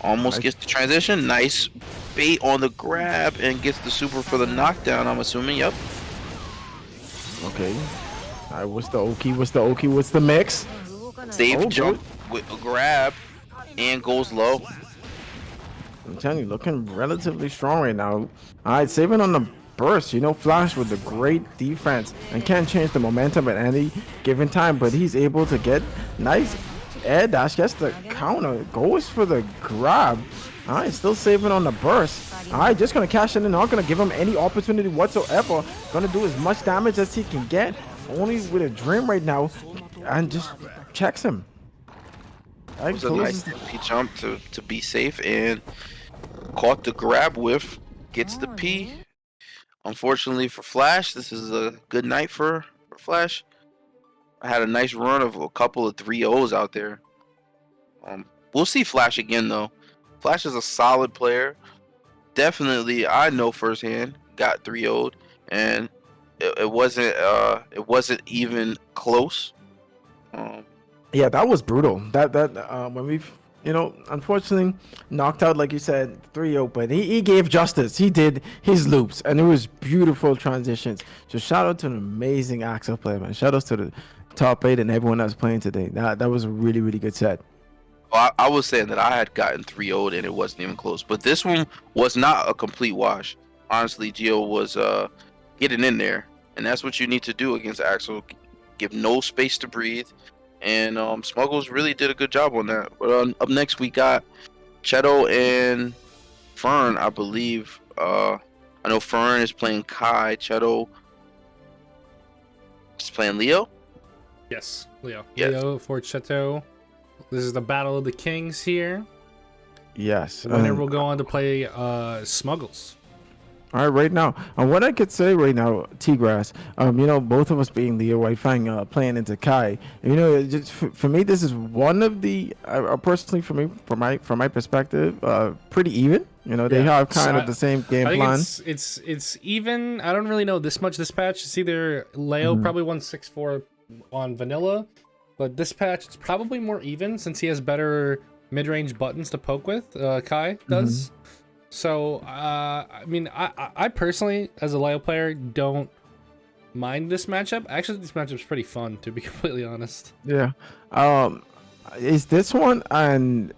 Almost gets the transition. Nice bait on the grab and gets the super for the knockdown, I'm assuming. Yep. Okay. Alright, what's the Oki? What's the Oki? What's the mix? Safe Oh, jump with a grab and goes low. I'm telling you, looking relatively strong right now. Alright, saving on the burst. You know, Flash with the great defense and can't change the momentum at any given time, but he's able to get nice air dash, gets the counter, goes for the grab. Alright, still saving on the burst. Alright, just gonna cash it in, not gonna give him any opportunity whatsoever. Gonna do as much damage as he can get. Only with a dream right now, and just checks him. It was a nice P jump to be safe and caught the grab whiff, gets the P. Unfortunately for Flash, this is a good night for Flash. I had a nice run of a couple of 3-0s out there. We'll see Flash again though. Flash is a solid player. Definitely, I know firsthand, got 3-0'd, and it wasn't even close. Yeah, that was brutal. That when we've, you know, unfortunately knocked out, like you said, 3-0, but he gave justice. He did his loops, and it was beautiful transitions. So shout out to an amazing Axel play, man. Shout out to the top 8 and everyone that's playing today. That was a really, really good set. I was saying that I had gotten 3-0'd and it wasn't even close, but this one was not a complete wash. Honestly, Gio was getting in there, and that's what you need to do against Axel. Give no space to breathe, and Smuggles really did a good job on that. But up next we got Chetoo and Fern, I believe. I know Fern is playing Kai. Chetoo is playing Leo. Yes, Leo. Yes. Leo for Chetoo. This is the Battle of the Kings here. Yes. The winner will go on to play Smuggles. All right, right now, what I could say right now, T-Grass, you know, both of us being Leo White Fang playing into Kai, you know, just for me, this is one of the, personally for me, from my perspective, pretty even. You know, they have kind of the same game I think plan. It's even. I don't really know this much this patch. It's either Leo probably won 6-4 on vanilla, but this patch it's probably more even since he has better mid-range buttons to poke with. Kai does. So I mean, I personally, as a Leo player, don't mind this matchup. Actually, this matchup's pretty fun, to be completely honest. Yeah. Is this one and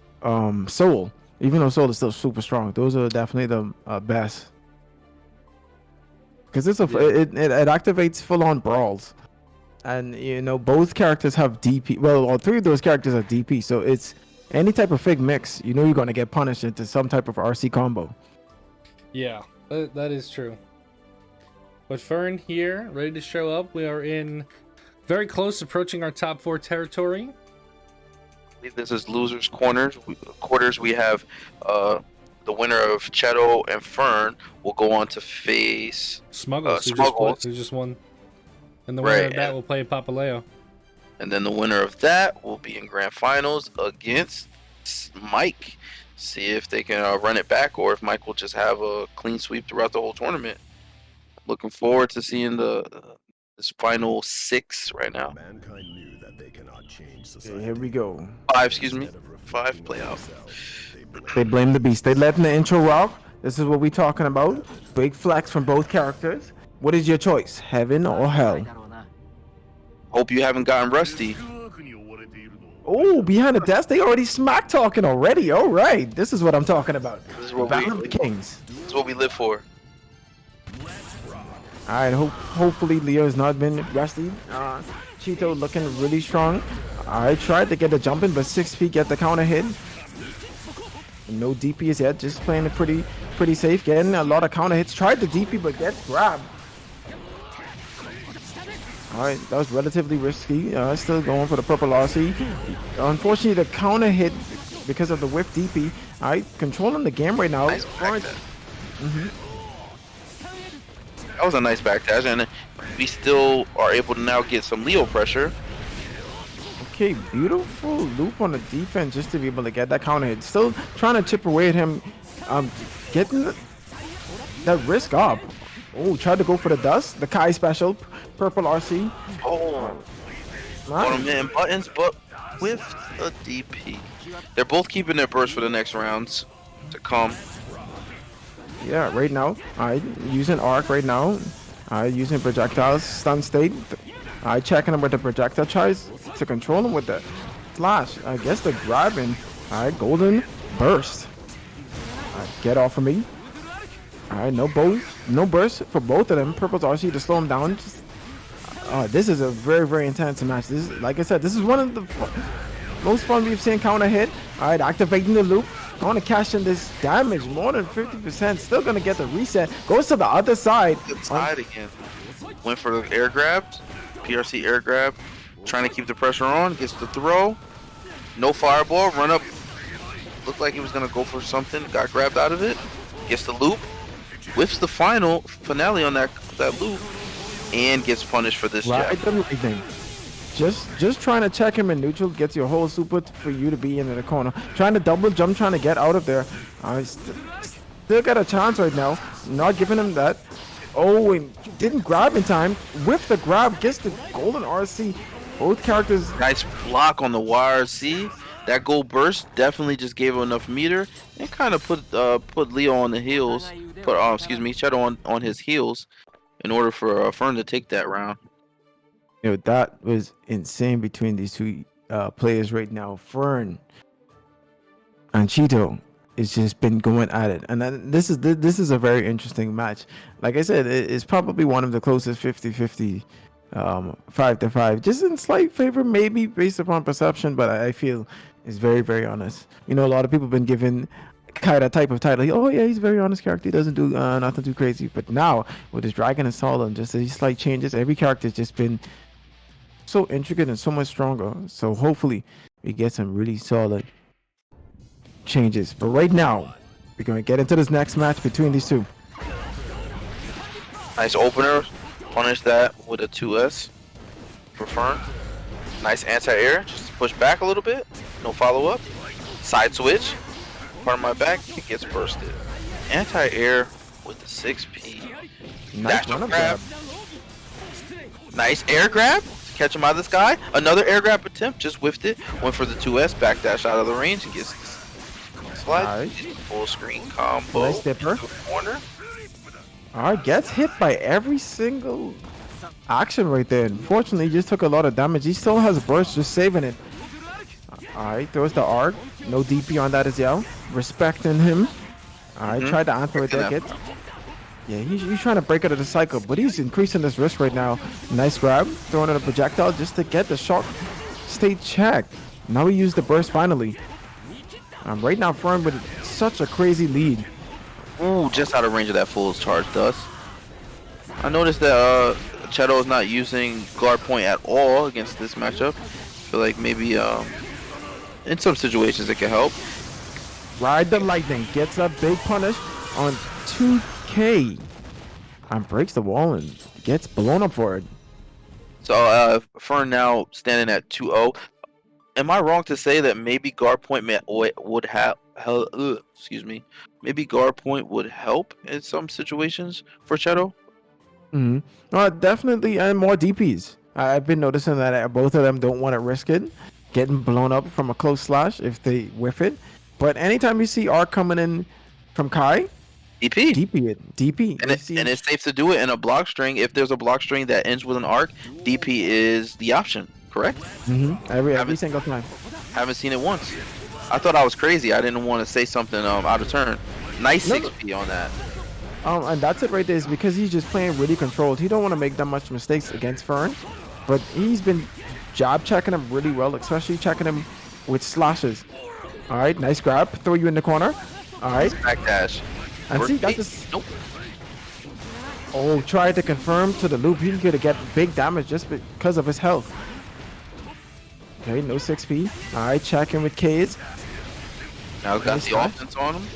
Soul? Even though Soul is still super strong, those are definitely the best. Because it activates full-on brawls, and you know both characters have DP. Well, all three of those characters are DP, so it's any type of fig mix. You know you're gonna get punished into some type of RC combo. Yeah, that is true. But Fern here, ready to show up. We are in Very close, approaching our top 4 territory. I believe this is losers quarters. We have the winner of Chetoo and Fern will go on to face Smuggles, Smuggles. who just won. And the winner Right, of that will play Papaleo. and then the winner of that will be in grand finals against Mike. See if they can run it back, or if Mike will just have a clean sweep throughout the whole tournament. Looking forward to seeing this final 6 right now. Mankind knew that they cannot change Okay, society. here we go. 5, excuse me. 5 playoff. They blame the beast. They letting the intro rock. This is what we talking about. Big flex from both characters. What is your choice, heaven or hell? Hope you haven't gotten rusty. Oh, behind the desk, they already smack talking already. All right, this is what I'm talking about. This is what Battle of the Kings. This is what we live for. All right, hopefully Leo's not been rusty. Chetoo looking really strong. I tried to get the jump in, but 6 feet get the counter hit. No DPs yet, just playing it pretty safe. Getting a lot of counter hits. Tried the DP, but gets grabbed. All right, that was relatively risky. Still going for the purple RC. Unfortunately, the counter hit because of the whiff DP. All right, controlling the game right now. Nice back dash. That was a nice back dash, and we still are able to now get some Leo pressure. Okay, beautiful loop on the defense just to be able to get that counter hit. Still trying to chip away at him. Getting that risk up. Oh, tried to go for the dust. The Kai special. Purple RC. Oh, Nice. on man buttons, but with a DP. They're both keeping their burst for the next rounds to come. Yeah, right now. I using arc right now. I using projectiles, stun state. I checking him with the projectile tries to control him with the flash. I guess the grabbing. Alright, golden burst. Get off of me. Alright, no burst for both of them. Purple's RC to slow him down. This is a very intense match. This is, like I said, this is one of the most fun we've seen counter hit. Alright, activating the loop. I want to cash in this damage, more than 50%. Still gonna get the reset. Goes to the other side. Good side again. Went for the air grabs. PRC air grab. Trying to keep the pressure on. Gets the throw. No fireball. Run up. Looked like he was gonna go for something. Got grabbed out of it. Gets the loop. Whiffs the finale on that loop. And gets punished for this Right, jab. the right thing. Just trying to check him in neutral, gets your whole super for you to be in the corner. Trying to double jump, trying to get out of there. Still got a chance right now. Not giving him that. Oh, and didn't grab in time. With the grab, gets the golden RC. Both characters. Nice block on the wire. See, that gold burst definitely just gave him enough meter and kind of put Leo on the heels. Chetoo on his heels in order for Fern to take that round. You know, that was insane between these two players right now. Fern and Chetoo has just been going at it, and then this is a very interesting match. Like I said, it's probably one of the closest 50-50, 5-5, just in slight favor maybe based upon perception, but I feel it's very honest. You know, a lot of people have been given kind of type of title. Oh yeah, he's a very honest character. He doesn't do nothing too crazy. But now with his dragon and Saul and just these slight changes, every character's just been so intricate and so much stronger. So hopefully we get some really solid changes. But right now, we're going to get into this next match between these two. Nice opener. Punish that with a 2S for Fern. Nice anti-air. Just push back a little bit. No follow-up. Side switch. Part of my back. It gets bursted. Anti-air with the 6P. Nice Dash run grab. Nice air grab. Catch him out of the sky. Another air grab attempt. Just whiffed it. Went for the 2S. Backdash out of the range. He gets slide. Nice. Full screen combo. Nice dipper. Corner. Alright, gets hit by every single action right there. Unfortunately, he just took a lot of damage. He still has a burst, just saving it. Alright, throws the arc. No DP on that as well. Respecting him. Alright, tried to answer with that hit. Yeah, he's trying to break out of the cycle, but he's increasing his risk right now. Nice grab. Throwing in a projectile just to get the shock state check. Now we use the burst finally. Right now, Fern with such a crazy lead. Ooh, just out of range of that full charge dust. I noticed that Chetoo is not using guard point at all against this matchup. I feel like maybe in some situations it can help. Ride the lightning, gets a big punish on 2K, and breaks the wall and gets blown up for it. So Fern now standing at 2-0. Am I wrong to say that maybe guard point would have excuse me? Maybe guard point would help in some situations for Chetoo. Definitely, and more DPs. I've been noticing that both of them don't want to risk it, getting blown up from a close slash if they whiff it. But anytime you see Arc coming in from Kai, DP it. DP. And it's safe to do it in a block string. If there's a block string that ends with an arc, DP is the option, correct? Every single time. Haven't seen it once. I thought I was crazy. I didn't want to say something out of turn. Nice 6P on that. And that's it right there, is because he's just playing really controlled. He don't want to make that much mistakes against Fern, but he's been job checking him really well, especially checking him with slashes. All right, nice grab, throw you in the corner. All right, Backdash. and see that's Nope. Oh, tried to confirm to the loop. He's gonna get big damage just because of his health. Okay, no 6P. All right, checking with K's. Now got the offense on him.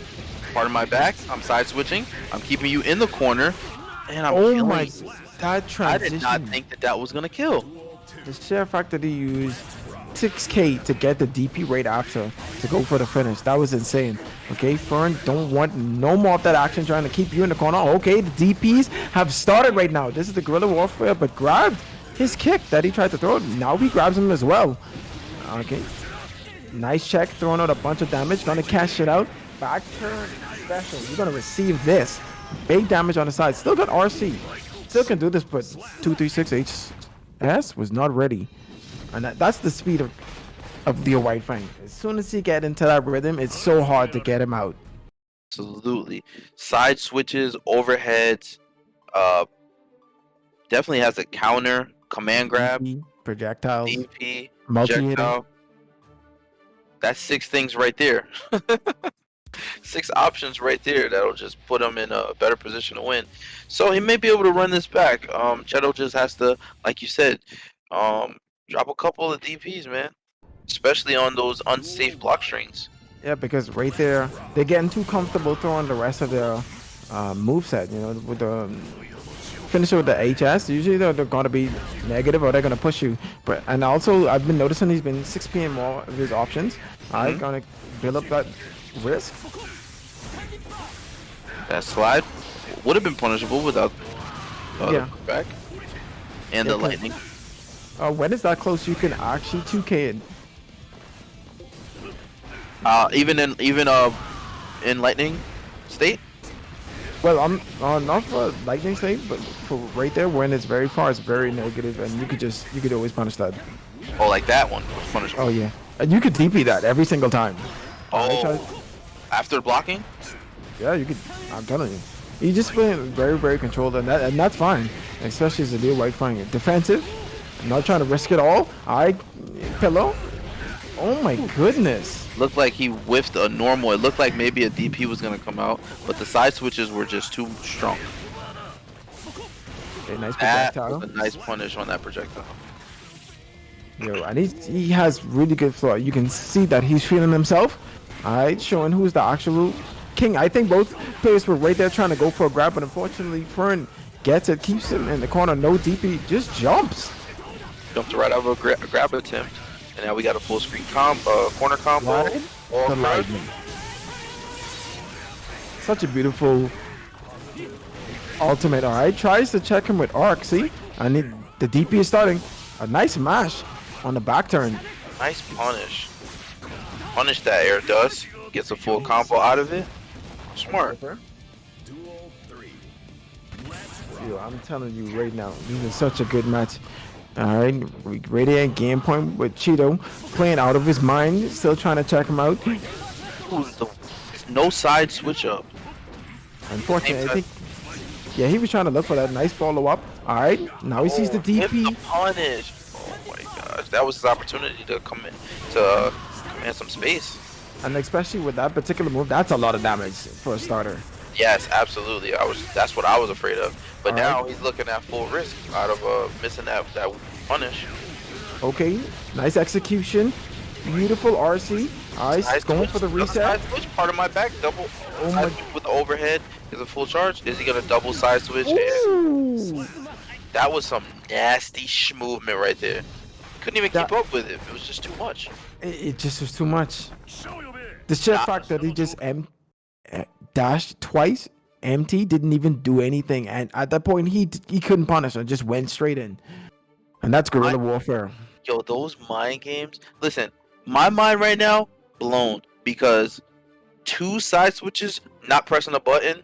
Part of my back. I'm side switching. I'm keeping you in the corner, and I'm killing. My, that transition. I did not think that was gonna kill. The sheer fact that he used 6K to get the DP right after to go for the finish. That was insane. Okay, Fern don't want no more of that action trying to keep you in the corner. Okay, the DPs have started right now. This is the guerrilla warfare, but grabbed his kick that he tried to throw. Now he grabs him as well. Okay. Nice check, throwing out a bunch of damage. Gonna cash it out. Back turn special. You're gonna receive this. Big damage on the side. Still got RC. Still can do this, but 236 HS was not ready. And that's the speed of the White Fang. As soon as he get into that rhythm, it's so hard to get him out. Absolutely. Side switches, overheads. Definitely has a counter, command grab, DP, projectiles, DP, multi-hitter. projectile. That's 6 things right there. 6 options right there that'll just put him in a better position to win. So he may be able to run this back. Chetoo just has to, like you said, drop a couple of DPs, man. Especially on those unsafe block strings. Yeah, because right there, they're getting too comfortable throwing the rest of their moveset, you know, with the finisher with the HS. Usually they're going to be negative or they're going to push you. But and also, I've been noticing he's been 6P more of his options. Alright, going to build up that risk. That slide would have been punishable without the back and the lightning. When it's that close, you can actually 2K it. Even in lightning state. Well, I'm not for lightning state, but for right there when it's very far, it's very negative, and you could always punish that. Oh, like that one was punishable. Oh yeah, and you could DP that every single time. Oh, after blocking? Yeah, you could. I'm telling you, you just playing very, very controlled, and that's fine, especially as a deal White Fang. Defensive, not trying to risk it all. Pillow. Oh my goodness. Looked like he whiffed a normal. It looked like maybe a DP was gonna come out, but the side switches were just too strong. Okay, nice That projectile. was a nice punish on that projectile. Yo, and he has really good floor. You can see that he's feeling himself. Alright, showing who's the actual king. I think both players were right there trying to go for a grab, but unfortunately Fern gets it, keeps him in the corner, no DP, just jumps. Jumped right out of a grab attempt. And now we got a full screen corner combo. Right? All The good. lightning. Such a beautiful ultimate. Alright, tries to check him with arc. See? And the DP is starting. A nice mash on the back turn. Nice punish. Punish that air dust. Gets a full combo out of it. Smart. Yo, I'm telling you right now, this is such a good match. Alright, Radiant game point with Chetoo playing out of his mind, still trying to check him out. Ooh, no side switch up. Unfortunately, I think, yeah, he was trying to look for that nice follow up. Alright, now he sees the Hit DP. the punish. Oh my gosh, that was his opportunity to come in to command some space. And especially with that particular move, that's a lot of damage for a starter. Yes, absolutely. That's what I was afraid of. But All now right. he's looking at full risk out of missing that punish. Okay, nice execution. Beautiful RC. Nice, Side going switch, for the another reset. side switch, part of my back, double Oh side my. switch with the overhead is a full charge. Is he gonna double side switch? And Ooh. that was some nasty movement right there. Couldn't even keep That, up with it. It was just too much. it just was too much. The sheer fact that he just dashed twice, empty, didn't even do anything, and at that point he couldn't punish and just went straight in. And that's guerrilla warfare. Yo, those mind games. Listen, my mind right now blown because 2 side switches, not pressing a button.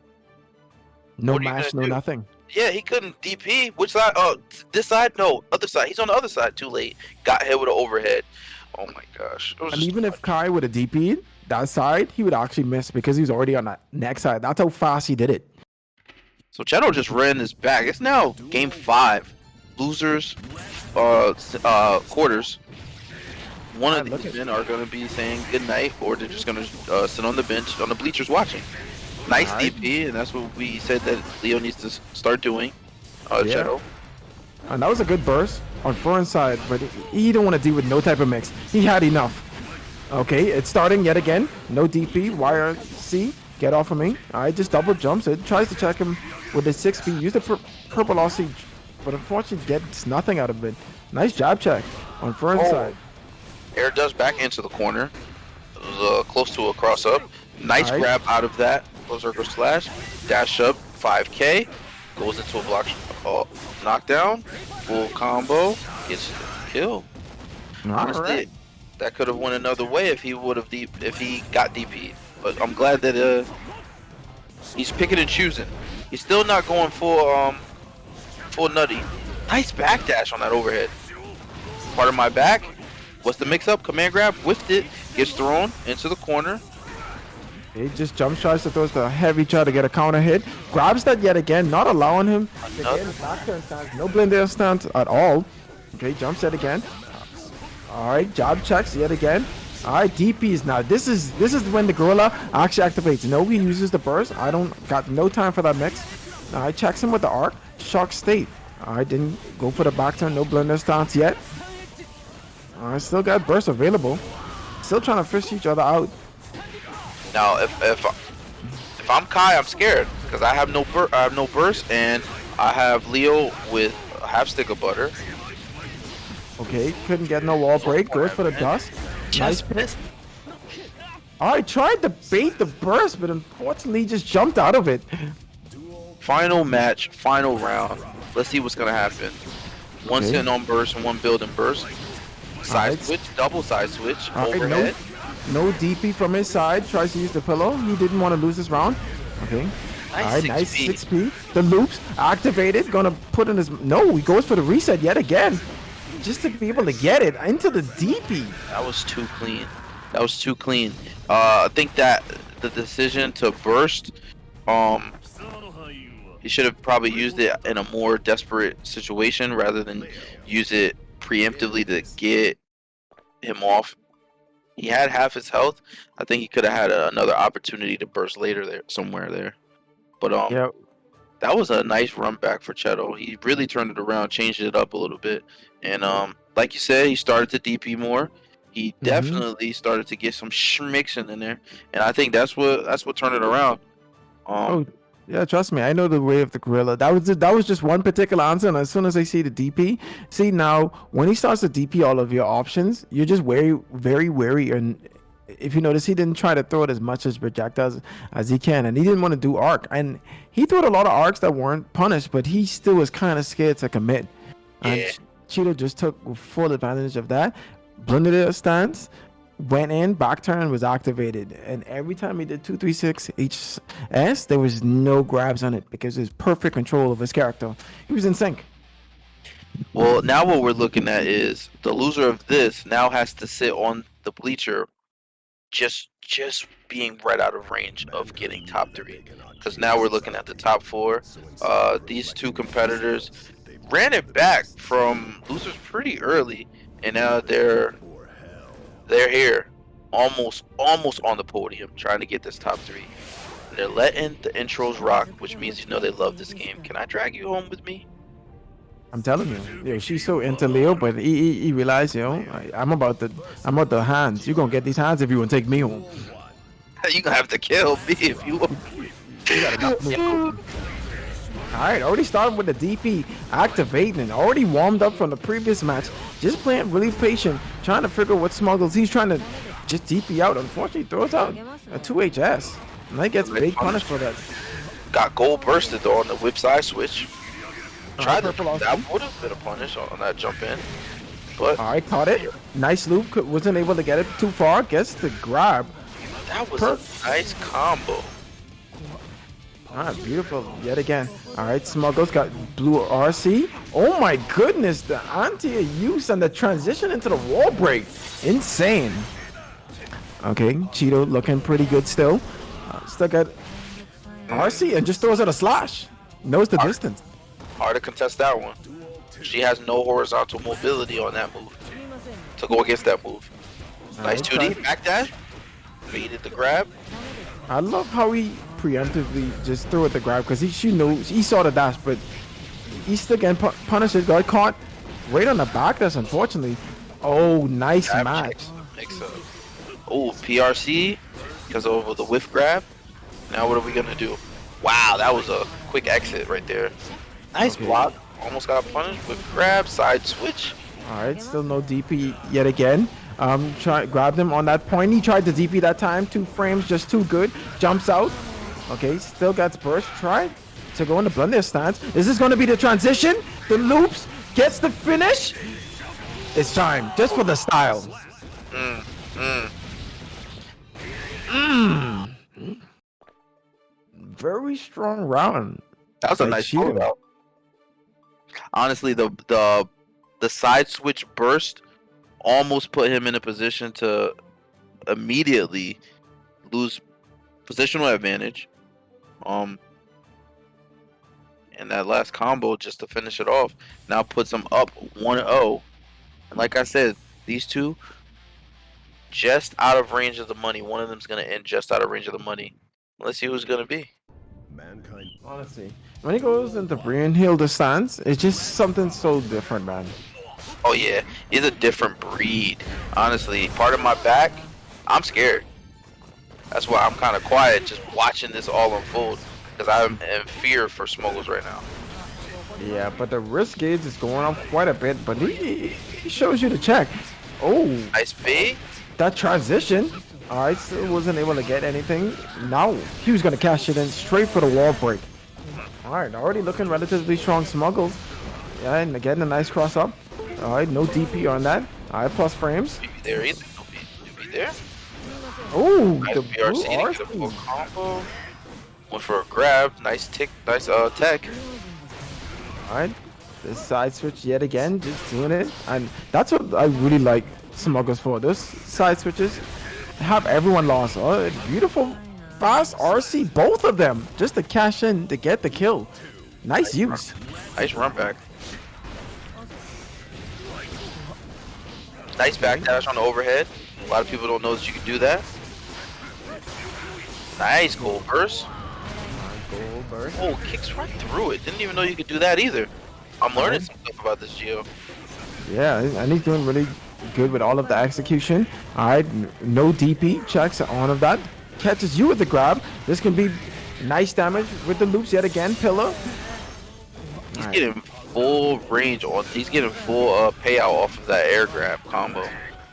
No What are you mash, gonna no do? nothing. Yeah, he couldn't DP. Which side? Oh, this side? No, other side. He's on the other side. Too late. Got hit with an overhead. Oh my gosh. It was And just even too if much. Kai would have DP'd that side, he would actually miss because he was already on that next side. That's how fast he did it. So Chetoo just ran this back. It's now game 5. Losers, quarters. One of Look these at- men are going to be saying good night, or they're just going to sit on the bench, on the bleachers watching. Nice Alright. DP, and that's what we said that Leo needs to start doing. Yeah. Chetoo. And that was a good burst on foreign side, but he didn't want to deal with no type of mix. He had enough. Okay, it's starting yet again. No DP, YRC, get off of me. I just double jumps it, tries to check him with the 6B, use the purple RC, but unfortunately gets nothing out of it. Nice jab check on foreign Oh. side. Air does back into the corner. It was close to a cross up. Nice Alright. grab out of that. Berserker slash. Dash up. 5K. Goes into a block. Knockdown. Full combo. Gets the kill. Honestly, Alright. that could have went another way if he would have if he got DP'd. But I'm glad that he's picking and choosing. He's still not going full nutty. Nice backdash on that overhead. Part of my back. What's the mix-up? Command grab, whiffed it, gets thrown into the corner. He just jump tries to throw the heavy try to get a counter hit. Grabs that yet again, not allowing him to get his back turn stance. No blend air stance at all. Okay, jumps yet again. Alright, jab checks yet again. Alright, DPs now. This is when the gorilla actually activates. No, he uses the burst. I don't got no time for that mix. Alright, checks him with the arc. Shock state. Alright, didn't go for the back turn. No blender stance yet. Alright, still got burst available. Still trying to fish each other out. Now, if I'm Kai, I'm scared because I have no burst, and I have Leo with a half stick of butter. Okay, couldn't get no wall break. Goes for the dust. Nice pick. Alright, tried to bait the burst, but unfortunately just jumped out of it. Final match, final round. Let's see what's gonna happen. One Okay. sitting on burst and one building burst. Side Alright. switch, double side switch, Alright, overhead. no DP from his side. Tries to use the pillow. He didn't want to lose this round. Okay. Alright, nice 6P. The loops activated. Gonna put in his. No, he goes for the reset yet again. Just to be able to get it into the DP. That was too clean. That was too clean. I think that the decision to burst, he should have probably used it in a more desperate situation rather than use it preemptively to get him off. He had half his health. I think he could have had another opportunity to burst later there, somewhere there. But Yeah. that was a nice run back for Chetoo. He really turned it around, changed it up a little bit, and like you said, he started to DP more. He definitely started to get some schmixing in there, and I think that's what turned it around. Oh, yeah, trust me, I know the way of the gorilla. That was just one particular answer, and as soon as I see the DP, see now when he starts to DP all of your options, you're just very, very wary. And if you notice, he didn't try to throw it as much as projectiles as he can, and he didn't want to do arc. And he threw a lot of arcs that weren't punished, but he still was kind of scared to commit. And Yeah. Chetoo just took full advantage of that. Blended a stance, went in, back turn was activated, and every time he did 236 HS, there was no grabs on it because it was perfect control of his character. He was in sync. Well, now what we're looking at is the loser of this now has to sit on the bleacher, just being right out of range of getting top 3. Because now we're looking at the top 4. These two competitors ran it back from losers pretty early, and now they're here, almost on the podium, trying to get this top 3. They're letting the intros rock, which means you know they love this game. Can I drag you home with me? I'm telling you, yo, she's so into Leo, but he realized, I'm about the hands. You gonna get these hands if you want to take me home. You gonna have to kill me if you want. You gotta knock me out. All right, already started with the DP activating, already warmed up from the previous match. Just playing really patient, trying to figure what Smuggles. He's trying to just DP out. Unfortunately, throws out a 2HS. And he gets big punish for that. Got gold bursted though on the whip side switch. Tried to, purple that would have been a punish on that jump in. But all right, caught it. Nice loop. Wasn't able to get it too far. Gets the grab. that was a nice combo. Ah, beautiful yet again. All right, Smuggles got blue RC. Oh my goodness, the anti-use and the transition into the wall break. Insane. Okay, Chetoo looking pretty good still. Still got RC and just throws out a slash. Knows the distance. Hard to contest that one. She has no horizontal mobility on that move to go against that move. Nice 2D backdash. Baited the grab. I love how he preemptively just threw at the grab because she knows he saw the dash, but he still getting punished. Got caught right on the back. That's unfortunately. Oh, nice Grab match. Makes up. Oh, PRC because of the whiff grab. Now what are we gonna do? Wow, that was a quick exit right there. Nice block. Almost got punished with grab, side switch. All right, still no DP yet again. Grabbed him on that point. He tried to DP that time. 2 frames, just too good. Jumps out. Okay, still gets burst. Tried to go in the blunder stance. Is this going to be the transition? The loops gets the finish. It's time, just for the style. Very strong round. That was a nice shootout. Honestly, the side switch burst almost put him in a position to immediately lose positional advantage. And that last combo just to finish it off now puts him up 1-0. And like I said, these two just out of range of the money. One of them's gonna end just out of range of the money. Let's see who's gonna be. Mankind. Honestly, when he goes into Brian Hill the stance, it's just something so different, man. Oh yeah, he's a different breed. Honestly, part of my back, I'm scared. That's why I'm kind of quiet, just watching this all unfold, because I'm in fear for Smuggles right now. Yeah, but the risk gauge is going up quite a bit, but he shows you the check. Oh, Nice B. that transition. I still wasn't able to get anything. Now he was gonna cash it in straight for the wall break. All right, already looking relatively strong Smuggles. Yeah, and getting a nice cross up. All right, no DP on that. All right, plus frames. Be there either. Be there. Oh, Nice the blue BRC to get a full RC. combo. Went for a grab. Nice tick. Nice tech. All right, this side switch yet again, just doing it, and that's what I really like Smuggles for. Those side switches have everyone lost. Oh, beautiful, fast RC, both of them, just to cash in to get the kill. Nice use. Nice run back. Nice backdash on the overhead. A lot of people don't know that you can do that. Nice gold burst. Goal burst. Oh, kicks right through it. Didn't even know you could do that either. I'm learning some stuff about this Geo. Yeah, and he's doing really good with all of the execution. All right, no DP checks on of that. Catches you with the grab. This can be nice damage with the loops yet again. Pillar. He's getting full range on. He's getting full payout off of that air grab combo. All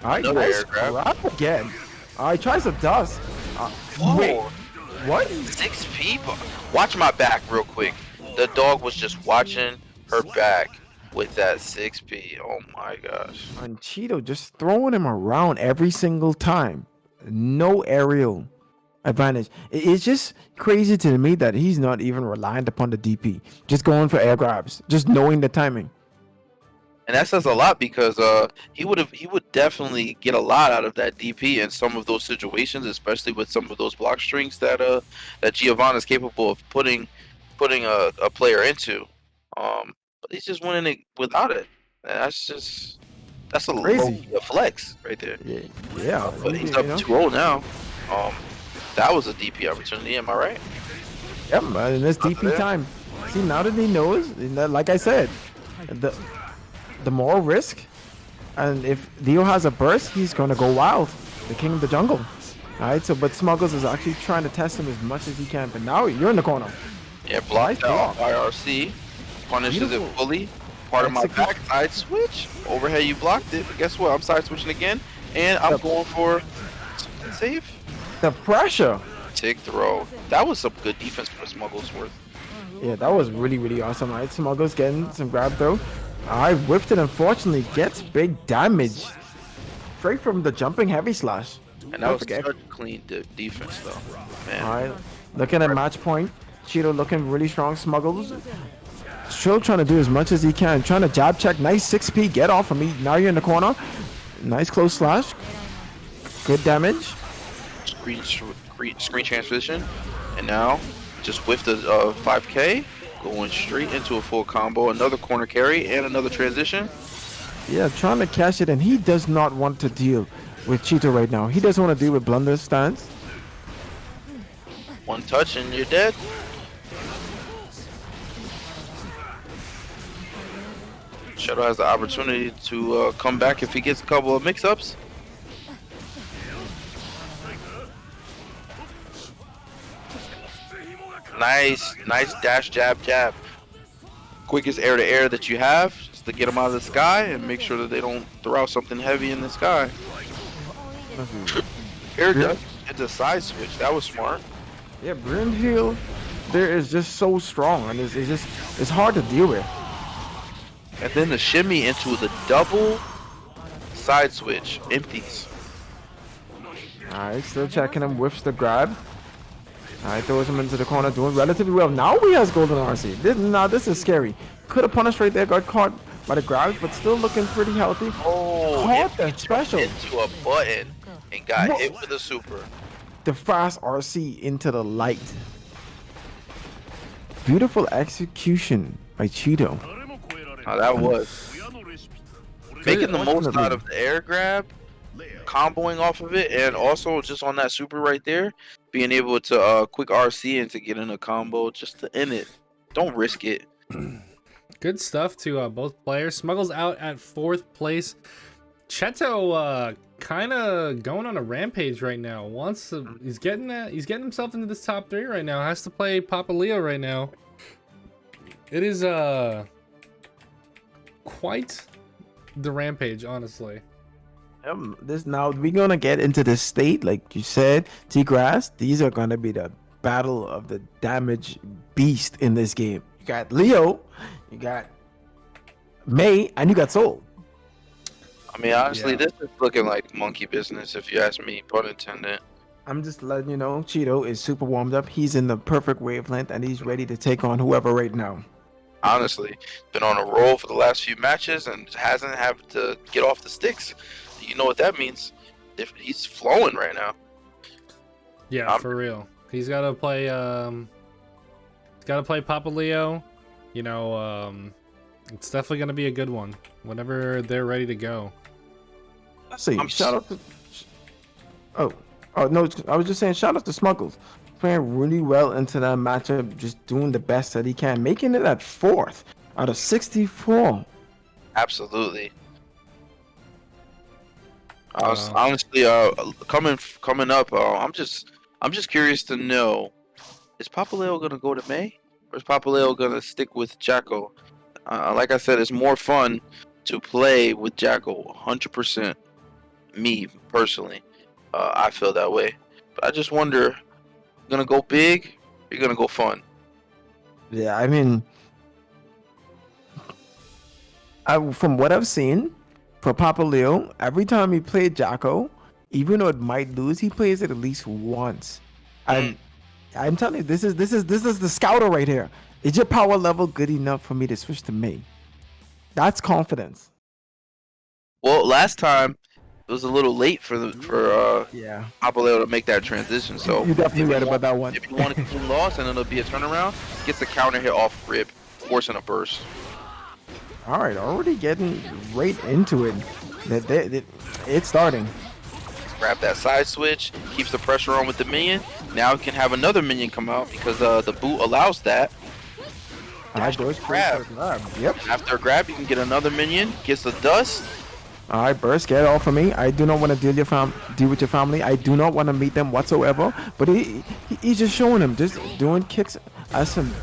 right, Another nice air grab. grab again. All right, tries to dust. Wait, Oh, what? 6 people. Watch my back real quick. The dog was just watching her back with that 6P. Oh my gosh. And Chetoo just throwing him around every single time. No aerial advantage. It's just crazy to me that he's not even reliant upon the DP. Just going for air grabs. Just knowing the timing. And that says a lot because he would definitely get a lot out of that DP in some of those situations, especially with some of those block strings that that Giovanna is capable of putting a player into. But he's just winning it without it. And that's a Crazy. a flex right there. Yeah. But he's up 2-0 now. That was a DP opportunity, am I right? Yep, and it's DP time. See, now that he knows, like I said, the more risk, and if Leo has a burst, he's gonna go wild. The king of the jungle. Alright, so but Smuggles is actually trying to test him as much as he can. But now you're in the corner. Yeah, blocked Nice out block. IRC. Punishes Beautiful. it fully. Part of my Execution. back side switch. Overhead, you blocked it. But guess what? I'm side switching again. And I'm Yep. going for something safe. The pressure. Tick throw. That was some good defense for Smuggles worth. Yeah, that was really awesome. Alright, Smuggles getting some grab throw. Alright, whiffed it. Unfortunately, gets big damage straight from the jumping heavy slash. And that was Perfect. such clean defense, though. Man. Alright, looking at match point. Chetoo looking really strong. Smuggles still trying to do as much as he can. Trying to jab check. Nice 6P. Get off of me. Now you're in the corner. Nice close slash. Good damage. Screen transition. And now, just whiffed a 5K. Going straight into a full combo. Another corner carry and another transition. Yeah, trying to cash it, and he does not want to deal with Chetoo right now. He doesn't want to deal with Blunder's stance. One touch and you're dead. Shadow has the opportunity to come back if he gets a couple of mix-ups. Nice dash jab jab. Quickest air to air that you have, just to get them out of the sky and make sure that they don't throw out something heavy in the sky. Air duck into side switch. That was smart. Yeah, Brimfield there is just so strong, and it's hard to deal with. And then the shimmy into the double side switch. Empties. Alright, still checking him, whiffs the grab. Alright, throws him into the corner, doing relatively well. Now he has golden RC. This is scary. Could have punished right there, got caught by the grab, but still looking pretty healthy. Oh, Caught that special. into a button and got Whoa. hit with a super. The fast RC into the light. Beautiful execution by Chetoo. Oh, that was making the most out of the air grab, comboing off of it, and also just on that super right there, being able to quick RC and to get in a combo just to end it. Don't risk it. Good stuff to both players. Smuggles out at 4th place. Chetoo kind of going on a rampage right now. He's getting himself into this top 3 right now. Has to play Papa Leo right now. It is quite the rampage, honestly. This now we're gonna get into this state, like you said, T-Grass. These are gonna be the battle of the damage beast in this game. You got Leo, you got May, and you got Soul. I mean, honestly, Yeah. this is looking like monkey business, if you ask me, pun intended. I'm just letting you know, Chetoo is super warmed up. He's in the perfect wavelength, and he's ready to take on whoever right now. Honestly, been on a roll for the last few matches and hasn't had to get off the sticks. You know what that means? If he's flowing right now. Yeah, for real. He's got to play. He's got to play Papa Leo. You know, it's definitely gonna be a good one whenever they're ready to go. Let's see. I'm Shout out to. Oh no! I was just saying, shout out to Smuggles, playing really well into that matchup, just doing the best that he can, making it at 4th out of 64. Absolutely. Honestly, coming up, I'm just curious to know, is Papa Leo gonna go to May, or is Papa Leo gonna stick with Jacko? Like I said, it's more fun to play with Jacko, 100%. Me personally, I feel that way. But I just wonder, gonna go big, or you gonna go fun? Yeah, I mean, from what I've seen, for Papa Leo, every time he played Jacko, even though it might lose, he plays it at least once. I'm telling you, this is the scouter right here. Is your power level good enough for me to switch to May? That's confidence. Well, last time it was a little late for Yeah. Papa Leo to make that transition. So You definitely right about that one. if you want to get lost and it'll be a turnaround, gets the counter hit off rip, forcing a burst. All right, already getting right into it. It's starting. Grab that side switch, keeps the pressure on with the minion. Now he can have another minion come out because the boot allows that. Alright, goes grab. Yep. After a grab, you can get another minion, gets the dust. Alright, Burst, get off of me. I do not want to deal with your family. I do not want to meet them whatsoever. But he's just showing him, just doing kicks as some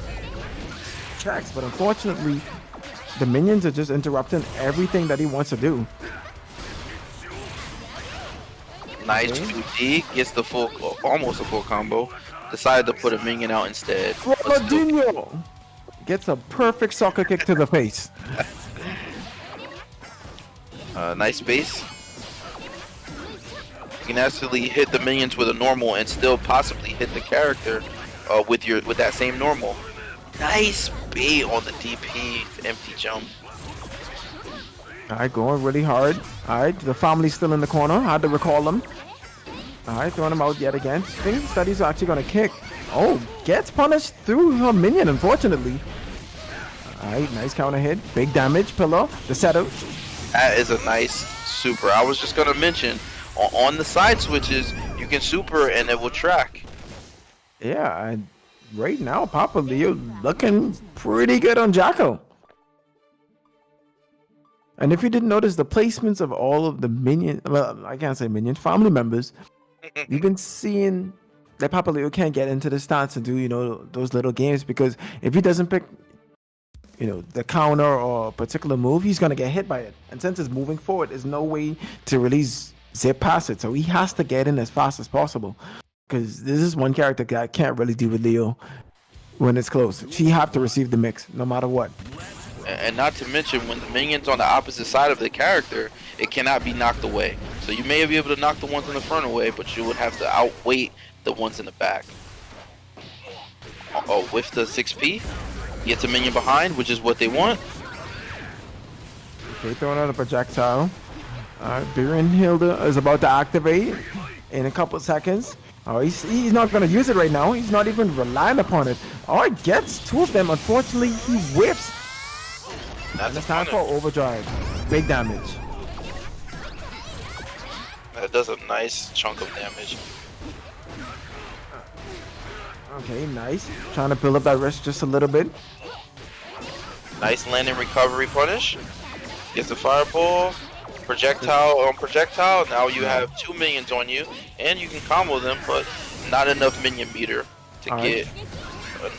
tracks. But unfortunately, the minions are just interrupting everything that he wants to do. Nice QD, gets the full, almost a full combo. Decided to put a minion out instead. Ronaldinho gets a perfect soccer kick to the face. Nice base. You can actually hit the minions with a normal and still possibly hit the character with that same normal. Nice bait on the DP empty jump. Alright, going really hard. Alright, the family's still in the corner. Had to recall them. Alright, throwing him out yet again. Thinks that he's actually gonna kick. Oh, gets punished through her minion, unfortunately. Alright, nice counter hit. Big damage, pillar. The setup. That is a nice super. I was just gonna mention on the side switches you can super and it will track. Yeah, and right now Papa Leo looking pretty good on Jacko. And if you didn't notice the placements of all of the minion, well, I can't say minions, family members, you've been seeing that Papa Leo can't get into the stance and do, you know, those little games, because if he doesn't pick, you know, the counter or a particular move, he's gonna get hit by it. And since it's moving forward, there's no way to really zip past it. So he has to get in as fast as possible, because this is one character that can't really deal with Leo when it's close. She have to receive the mix no matter what. And not to mention, when the minion's on the opposite side of the character, it cannot be knocked away. So you may be able to knock the ones in the front away, but you would have to outweight the ones in the back. Oh, with the 6P, gets a minion behind, which is what they want. Okay, throwing out a projectile. Hilda is about to activate in a couple seconds. Oh, he's not going to use it right now. He's not even relying upon it. Oh, he gets two of them. Unfortunately, he whips. That's it's time for overdrive. Big damage. That does a nice chunk of damage. Okay, nice. Trying to build up that risk just a little bit. Nice landing recovery punish. Gets the fireball. Projectile on projectile. Now you have 2 minions on you, and you can combo them, but not enough minion meter to get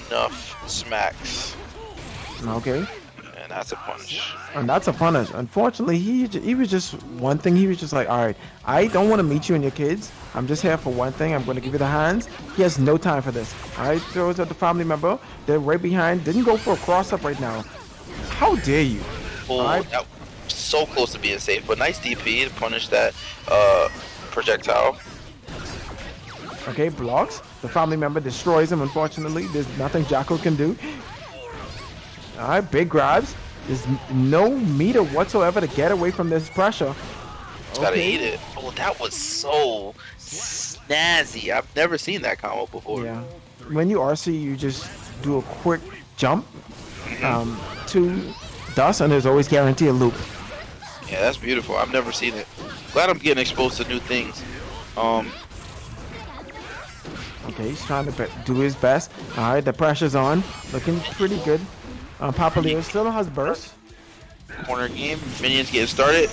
enough smacks. Okay. And that's a punish. And that's a punish. Unfortunately, he was just one thing. He was just like, all right, I don't want to meet you and your kids. I'm just here for one thing. I'm going to give you the hands. He has no time for this. All right, throws at the family member. They're right behind. Didn't go for a cross up right now. How dare you? Oh, that so close to being safe, but nice DP to punish that projectile. Okay, blocks. The family member destroys him. Unfortunately, there's nothing Jacko can do. All right, big grabs. There's no meter whatsoever to get away from this pressure. Just gotta eat it. Oh, that was so snazzy. I've never seen that combo before. Yeah. When you RC, you just do a quick jump to dust, and there's always guaranteed a loop. Yeah, that's beautiful. I've never seen it. Glad I'm getting exposed to new things. Okay, he's trying to do his best. All right, the pressure's on. Looking pretty good. Papa Leo still has burst. Corner game. Minions getting started.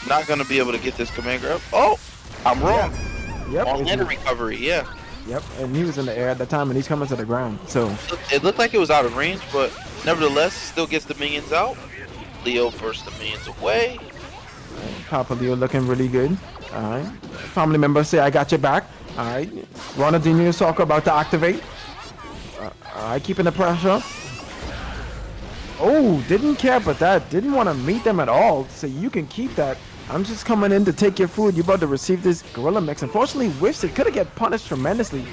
Not going to be able to get this command grab. Oh, I'm wrong. Yep. On landing recovery, yeah. Yep, and he was in the air at the time, and he's coming to the ground. So it looked like it was out of range, but nevertheless, still gets the minions out. Leo bursts the minions away. Papa Leo looking really good. All right. Family members say, I got your back. All right. Ronaldinho Soccer about to activate. All right, keeping the pressure. Oh, didn't care about that. Didn't want to meet them at all. So you can keep that. I'm just coming in to take your food. You're about to receive this gorilla mix. Unfortunately, whiffs it. Could have get punished tremendously.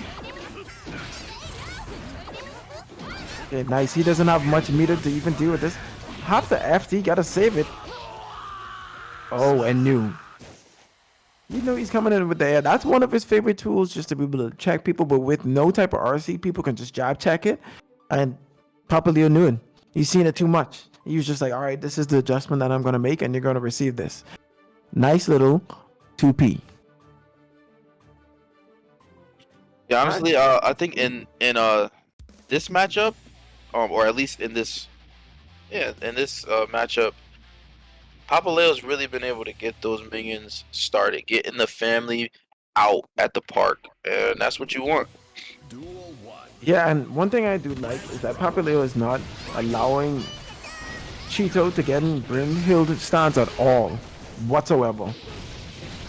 Okay, nice. He doesn't have much meter to even deal with this. Half the FD, gotta save it. Oh, and new. You know he's coming in with the air. That's one of his favorite tools, just to be able to check people, but with no type of RC, people can just jab check it. And Papa Leo knew it. He's seen it too much. He was just like, all right, this is the adjustment that I'm gonna make, and you're gonna receive this. Nice little 2P. Yeah, honestly, I think in this matchup, or at least in this, yeah, in this matchup, Papaleo's really been able to get those minions started, getting the family out at the park, and that's what you want. Duel 1. Yeah, and one thing I do like is that Papaleo is not allowing Chetoo to get in Brynhild's stance at all, whatsoever.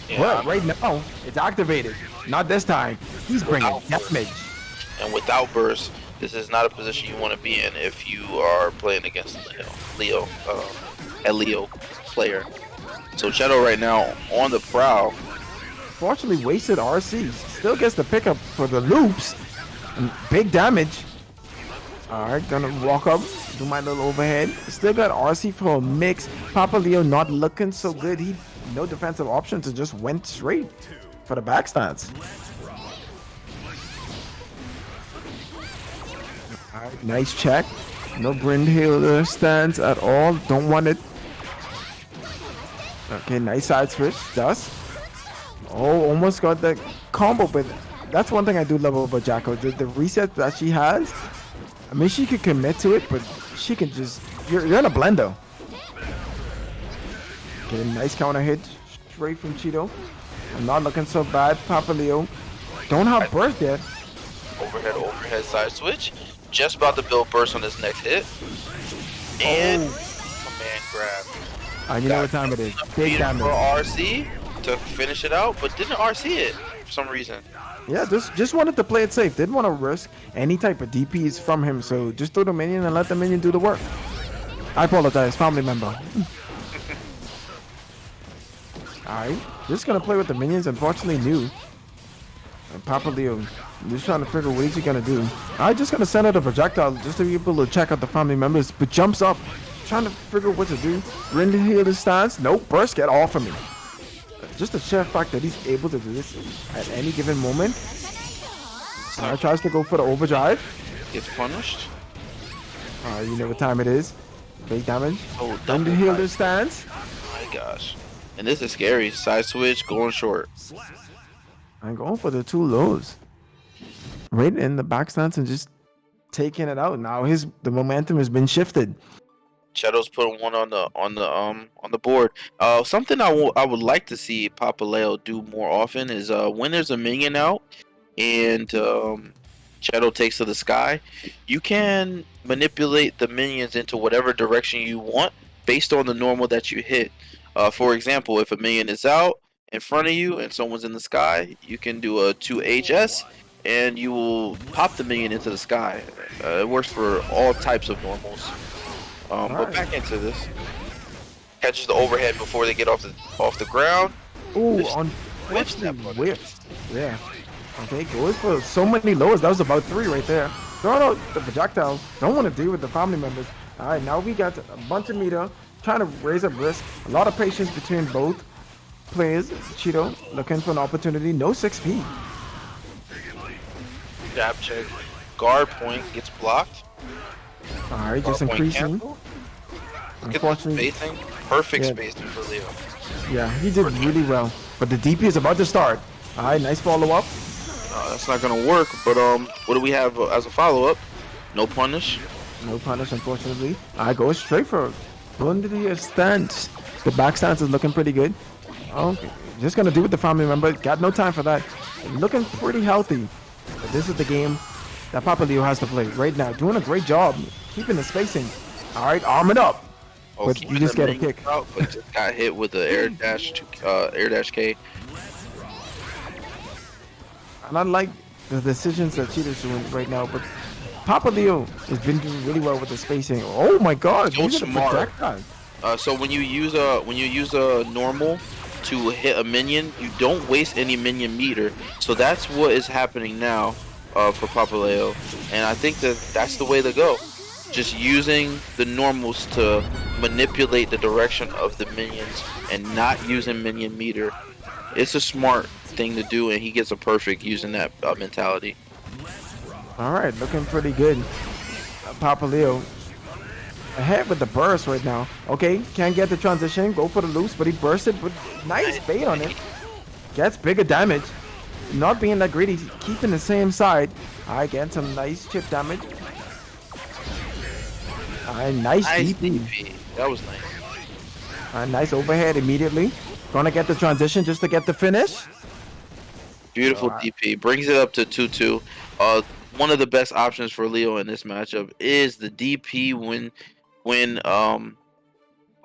Yeah, But right now, it's activated. Not this time. He's bringing Without damage. and without burst, this is not a position you want to be in if you are playing against a Leo player. So Chetoo right now on the prowl. Fortunately, wasted RC. Still gets the pickup for the loops. And big damage. Alright, gonna walk up, do my little overhead. Still got RC for a mix. Papaleo not looking so good. He no defensive options, so just went straight for the back stance. Alright, nice check. No Brynhilder stance at all. Don't want it. Okay, nice side switch. Does. Oh, almost got the combo, but that's one thing I do love about Jacko. The reset that she has. I mean, she could commit to it, but she can just... You're in a blender. Okay, nice counter hit straight from Chetoo. I'm not looking so bad. Papaleo. Don't have burst yet. Overhead side switch. Just about to build burst on this next hit. And command grab. You know what time it is. Big damage. For RC to finish it out, but didn't RC it for some reason. Yeah, just wanted to play it safe. Didn't want to risk any type of DPs from him, so just throw the minion and let the minion do the work. I apologize, family member. Alright, just gonna play with the minions. Unfortunately, new. And Papaleo, just trying to figure what is he gonna do. Alright, just gonna send out a projectile just to be able to check out the family members, but jumps up, trying to figure what to do. Render heal his stance. Nope, burst, get off of me. Just the sheer fact that he's able to do this at any given moment. Tries to go for the overdrive. Gets punished. You know what time it is. Big damage. Oh, Render heal his stance. Oh my gosh. And this is scary. Side switch, going short. I'm going for the two lows. Right in the back stance and just taking it out. Now the momentum has been shifted. Chetoo's putting one on the board. Something I would like to see Papaleo do more often is when there's a minion out and Chetoo takes to the sky, you can manipulate the minions into whatever direction you want based on the normal that you hit. For example, if a minion is out in front of you and someone's in the sky, you can do a 2HS and you will pop the minion into the sky. It works for all types of normals. But back into this. Catches the overhead before they get off the ground. Ooh, unfortunately whiffs. Yeah. Okay, goes for so many lows. That was about 3 right there. Throwing out the projectile. Don't want to deal with the family members. Alright, now we got a bunch of meter. Trying to raise up risk. A lot of patience between both players. Chetoo looking for an opportunity. No 6P. Jab check. Guard point gets blocked. Alright, just increasing. Unfortunately, spacing. Perfect spacing for Leo. Yeah, he did really well. But the DP is about to start. Alright, nice follow-up. That's not gonna work, but what do we have as a follow-up? No punish. No punish, unfortunately. I go straight for Bundia stance. The back stance is looking pretty good. Okay, just gonna do with the family member. Got no time for that. Looking pretty healthy. But this is the game that Papaleo has to play right now. Doing a great job keeping the spacing. Alright, arm it up. But you just get a kick. Out, but just got hit with the air dash K. And I like the decisions that Chetoo's doing right now, but Papaleo has been doing really well with the spacing. Oh my god, So these are the smart. projectiles. So when you use a normal to hit a minion, you don't waste any minion meter. So that's what is happening now for Papaleo, and I think that's the way to go. Just using the normals to manipulate the direction of the minions and not using minion meter. It's a smart thing to do, and he gets a perfect using that mentality. Alright, looking pretty good. Papaleo ahead with the burst right now. Okay, can't get the transition. Go for the loose, but he bursted. But nice bait on it. Gets bigger damage. not being that greedy, keeping the same side. All right, getting some nice chip damage. All right, nice Nice DP. DP. That was nice. All right, nice overhead immediately. Gonna get the transition just to get the finish. Beautiful Alright. DP. Brings it up to 2-2. One of the best options for Leo in this matchup is the DP when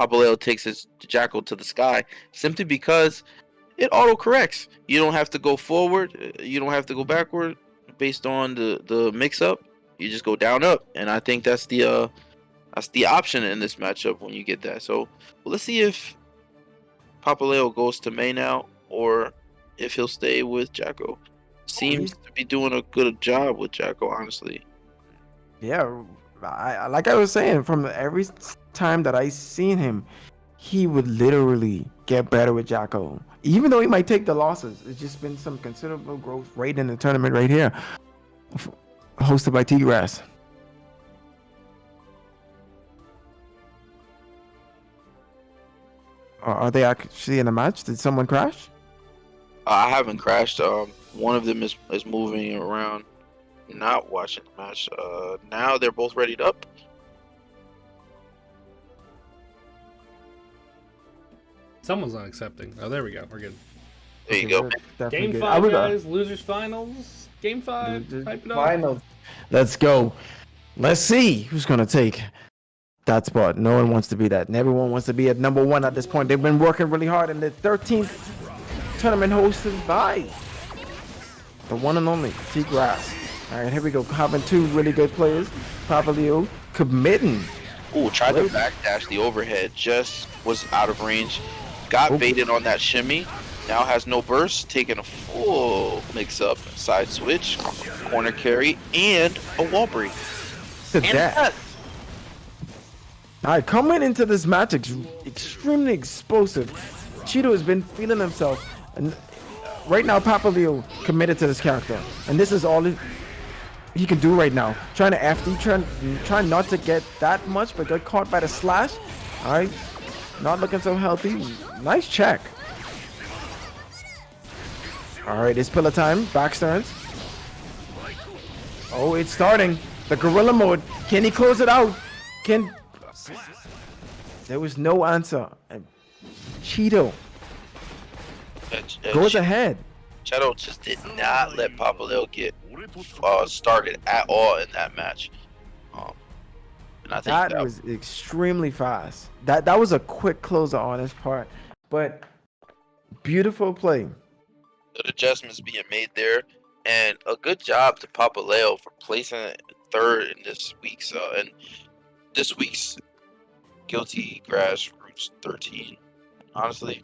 Papaleo takes his Jackal to the sky, simply because it auto corrects. You don't have to go forward. You don't have to go backward based on the mix up. You just go down up, and I think that's the option in this matchup when you get that. So let's see if Papaleo goes to May now, or if he'll stay with Jacko. Seems to be doing a good job with Jacko, honestly. Yeah, like I was saying, from every time that I seen him, he would literally get better with Jacko. Even though he might take the losses, it's just been some considerable growth right in the tournament right here, hosted by *TGrass. Are they actually in a match? Did someone crash? I haven't crashed. One of them is moving around, not watching the match. Now they're both readied up. Someone's not accepting. Oh, there we go. We're good. There you go. Definitely Game good. 5, guys. Losers finals. Game 5. Hype it up. Finals. Let's go. Let's see who's gonna take that spot. No one wants to be that. And everyone wants to be at number 1 at this point. They've been working really hard in the 13th tournament hosted by the one and only *TGrass. All right, here we go. Having 2 really good players. Papaleo committing. Ooh, tried to backdash the overhead, just was out of range. Got baited on that shimmy. Now has no burst, taking a full mix-up, side switch, corner carry, and a wall break. To that. All right, coming into this match, extremely explosive. Chetoo has been feeling himself, and right now Papaleo committed to this character, and this is all he can do right now. Trying to FD, trying not to get that much, but got caught by the slash. All right, not looking so healthy. Nice check. All right, it's pillar time. Backsterns. Oh, it's starting. The gorilla mode. Can he close it out? There was no answer. And Chetoo goes ahead. Chetoo just did not let Papaleo get started at all in that match. And I think That was extremely fast. That was a quick closer on his part, but beautiful play. Good adjustments being made there, and a good job to Papaleo for placing 3rd in this week's Guil-tGrass Roots 13. Honestly,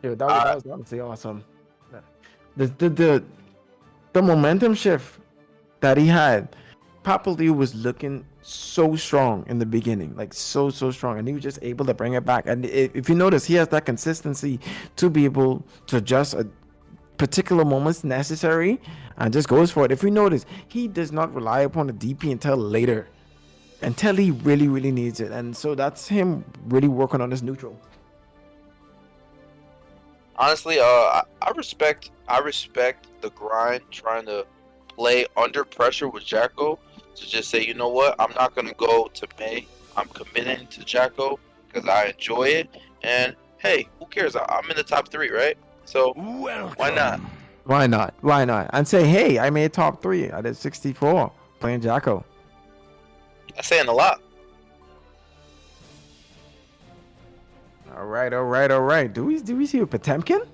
Dude, that was honestly awesome. The momentum shift that he had, Papaleo was looking so strong in the beginning, like so strong, and he was just able to bring it back. And if you notice, he has that consistency to be able to adjust at particular moments necessary and just goes for it. If you notice, he does not rely upon the DP until later, until he really needs it, and so that's him really working on his neutral. honestly, I respect the grind, trying to play under pressure with Jacko, to just say, you know what, I'm not gonna go to May. I'm committing to Jacko because I enjoy it, and hey, who cares? I'm in the top 3, right? So why not? Why not? And say, hey, I made top 3 out of 64 playing Jacko. That's saying a lot. All right. Do we see a Potemkin?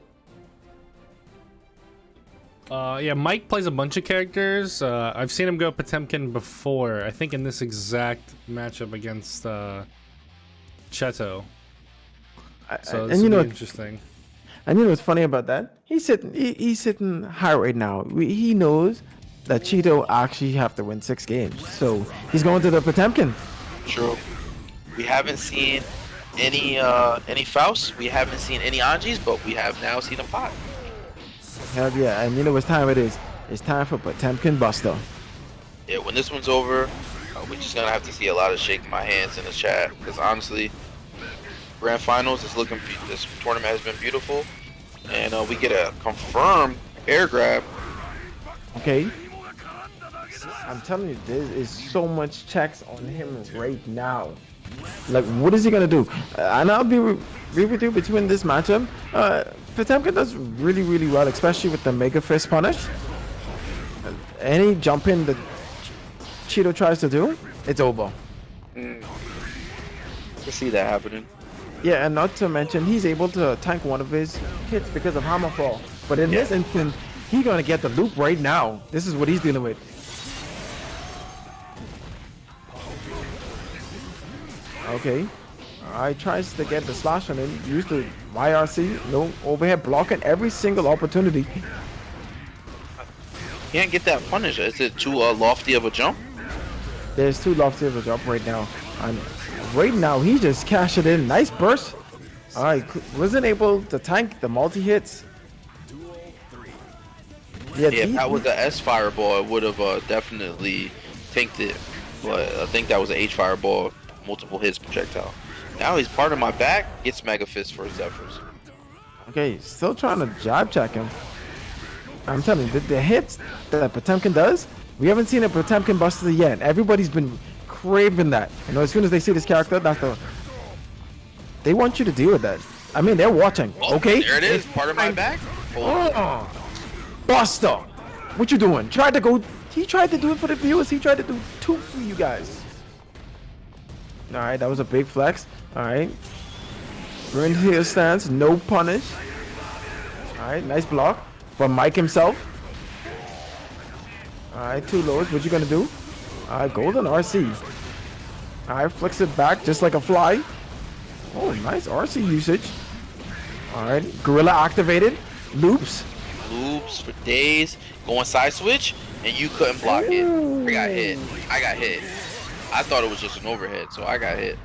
Yeah, Mike plays a bunch of characters. I've seen him go Potemkin before. I think in this exact matchup against Chetoo. So this and you know, interesting. and you know what's funny about that? He's sitting high right now. He knows that Chetoo actually have to win 6 games, so he's going to the Potemkin. True. We haven't seen any Faust. We haven't seen any Anjis, but we have now seen a 5. Hell yeah! And you know what time it is? It's time for Potemkin Buster. Yeah, when this one's over, we're just gonna have to see a lot of shaking my hands in the chat, because honestly, Grand Finals is looking. This tournament has been beautiful. And we get a confirmed air grab. Okay. I'm telling you, there is so much checks on him right now. Like, what is he gonna do? And I'll be with you between this matchup. Potemkin does really, really well, especially with the Mega Fist punish. Any jump in that Chetoo tries to do, it's over. I can see that happening. Yeah, and not to mention, he's able to tank one of his hits because of Hammerfall. But in this instance, he's gonna get the loop right now. This is what he's dealing with. Okay. I tries to get the slash on him. Use the YRC. No overhead blocking every single opportunity. Can't get that punish. Is it too lofty of a jump? There's too lofty of a jump right now. And right now, he just cashed it in. Nice burst. Alright, wasn't able to tank the multi-hits. Yeah, if that was a S fireball, it would have definitely tanked it. But I think that was an H fireball, multiple hits projectile. Now he's part of my back, gets Mega Fist for his efforts. Okay, still trying to jab check him. I'm telling you, the hits that Potemkin does, we haven't seen a Potemkin buster yet. Everybody's been craving that. You know, as soon as they see this character, they want you to deal with that. I mean, they're watching. Oh, okay, there it is, part of my back. Oh. Buster, what you doing? He tried to do it for the viewers. He tried to do two for you guys. All right, that was a big flex. All right, we're in here stance, no punish. All right, nice block from Mike himself. All right, two lows. What you gonna do? All right, golden RC. All right, flicks it back just like a fly. Oh, nice RC usage. All right, gorilla activated. Loops for days, going side switch, and you couldn't block it. I got hit. I thought it was just an overhead, so I got hit.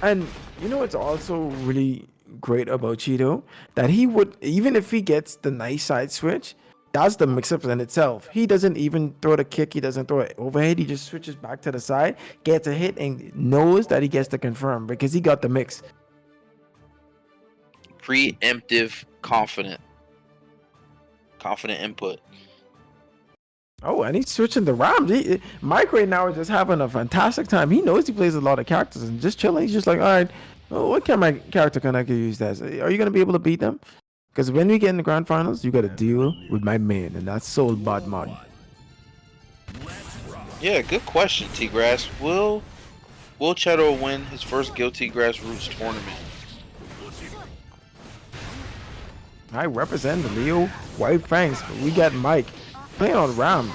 And you know what's also really great about Chetoo? That he would, even if he gets the nice side switch, that's the mix-up in itself. He doesn't even throw the kick, he doesn't throw it overhead, he just switches back to the side, gets a hit, and knows that he gets to confirm because he got the mix. Preemptive, confident input. Oh, and he's switching the Rams. Mike right now is just having a fantastic time. He knows he plays a lot of characters and just chilling. He's just like, all right, what can my character can I use as? Are you going to be able to beat them? Because when we get in the grand finals, you got to deal with my man, and that's Soul Bad Mod. Yeah, good question, T-Grass. Will Chetoo win his first Guil-tGrass Roots tournament? I represent the Leo White Fangs, but we got Mike playing on Ram.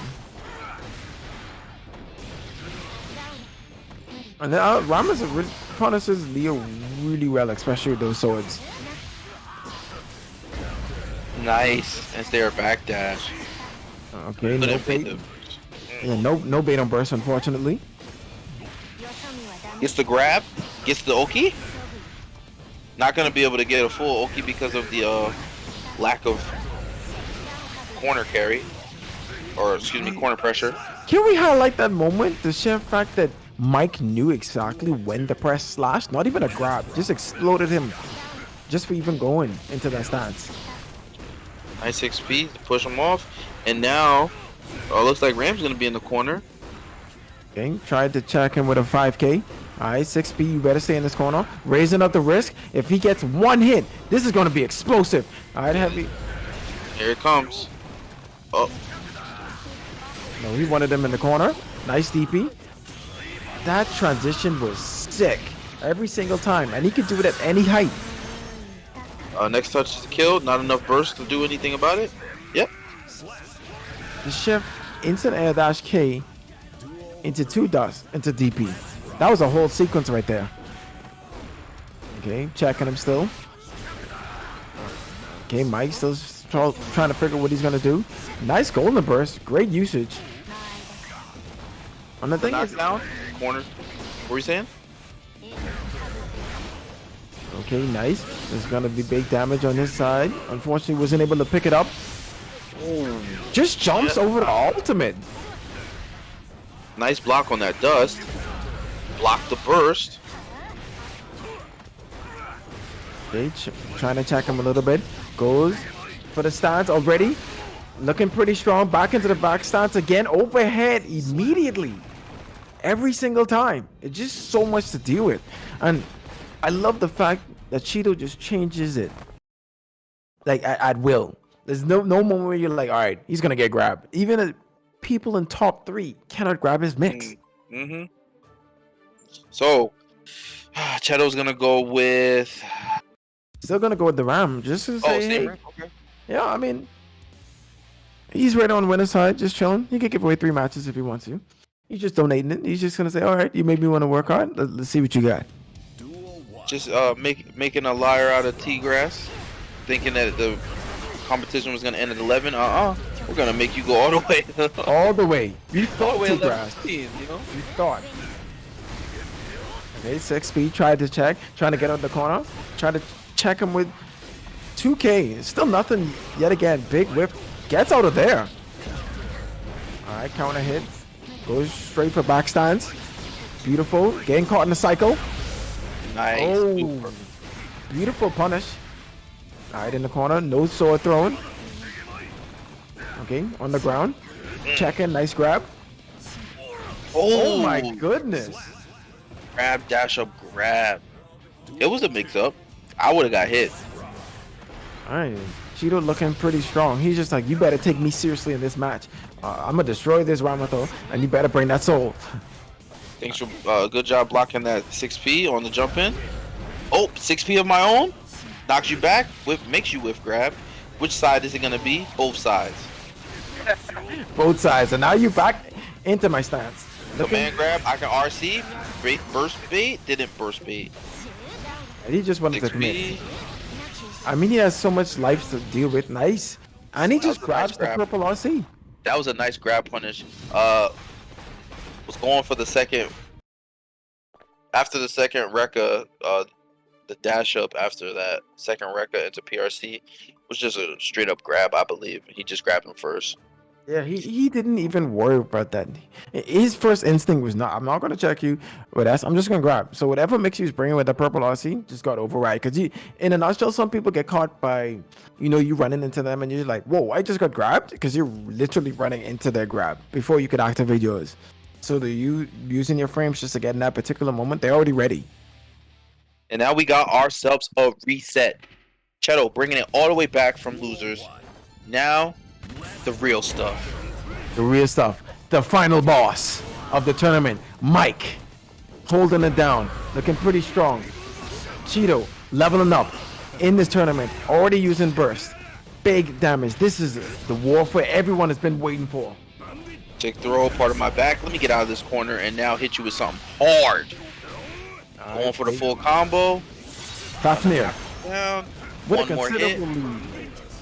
And then Ram punishes Leo really well, especially with those swords. Nice. And their backdash. Okay, no bait. Yeah, no bait on burst, unfortunately. Gets the grab, gets the Oki. Not gonna be able to get a full Oki because of the lack of corner carry, or excuse me, corner pressure. Can we highlight that moment? The sheer fact that Mike knew exactly when to press slash, not even a grab, just exploded him just for even going into that stance. Nice XP to push him off, and now looks like Ram's gonna be in the corner. Okay, tried to check him with a 5K. Alright, 6P, you better stay in this corner. Raising up the risk. If he gets one hit, this is going to be explosive. Alright, heavy. Here it comes. Oh. No, he wanted him in the corner. Nice DP. That transition was sick. Every single time. And he could do it at any height. Next touch is killed. Not enough burst to do anything about it. Yep. The shift, instant air dash K into 2 dots into DP. That was a whole sequence right there. Okay, checking him still. Okay, Mike still trying to figure what he's gonna do. Nice golden burst, great usage. And the thing is, down corner. What were you saying? okay, nice. There's gonna be big damage on his side. Unfortunately, wasn't able to pick it up. Just jumps over the ultimate. Nice block on that dust. Block the burst. Okay, trying to check him a little bit. Goes for the stance already. Looking pretty strong. Back into the back stance again. Overhead immediately. Every single time. It's just so much to deal with. And I love the fact that Chetoo just changes it. Like at will. There's no moment where you're like, all right, he's going to get grabbed. Even people in top 3 cannot grab his mix. Mm-hmm. So, Chetoo's going to go with... Still going to go with the Ram. Just to say, hey, Okay. yeah, I mean, he's right on winner's side, just chilling. He could give away 3 matches if he wants to. He's just donating it. He's just going to say, all right, you made me want to work hard. Let's see what you got. Just making a liar out of T-Grass, thinking that the competition was going to end at 11. We're going to make you go all the way. All the way. You thought way T-Grass. 11, you know? You thought. Okay, 6 speed, tried to check. Trying to get out the corner. Try to check him with 2K. Still nothing yet again. Big whip. Gets out of there. All right, counter hit. Goes straight for back stance. Beautiful. Getting caught in the cycle. Nice. Oh, beautiful punish. All right, in the corner. No sword throwing. Okay, on the ground. Checking. Nice grab. Oh my goodness. Grab, dash up, grab. It was a mix-up. I would have got hit. All right. Chetoo looking pretty strong. He's just like, you better take me seriously in this match. I'm going to destroy this Ramato, and you better bring that soul. Thanks for good job blocking that 6P on the jump in. Oh, 6P of my own. Knocks you back. Makes you whiff grab. Which side is it going to be? Both sides. Both sides. And now you back into my stance. Command grab. I can RC. Burst bait. Didn't burst bait. And he just wanted to 6P. commit. I mean, he has so much life to deal with. Nice. And he just grabs the purple RC. That was a nice grab punish. Was going for the second. After the second Rekka, the dash up after that second Rekka into PRC was just a straight up grab, I believe. He just grabbed him first. Yeah, he didn't even worry about that. His first instinct was not, I'm not going to check you with S. I'm just going to grab. So whatever mix he was bringing with the purple RC just got override. Because in a nutshell, some people get caught by, you running into them and you're like, whoa, I just got grabbed? Because you're literally running into their grab before you could activate yours. So you using your frames just to get in that particular moment, they're already ready. And now we got ourselves a reset. Chetoo bringing it all the way back from losers. Now, the real stuff. The real stuff. The final boss of the tournament, Mike, holding it down, looking pretty strong. Chetoo leveling up in this tournament, already using burst. Big damage. This is the warfare everyone has been waiting for. Take throw, part of my back. Let me get out of this corner and now hit you with something hard. Going for the full combo. Fafnir. Down. With One more hit. lead.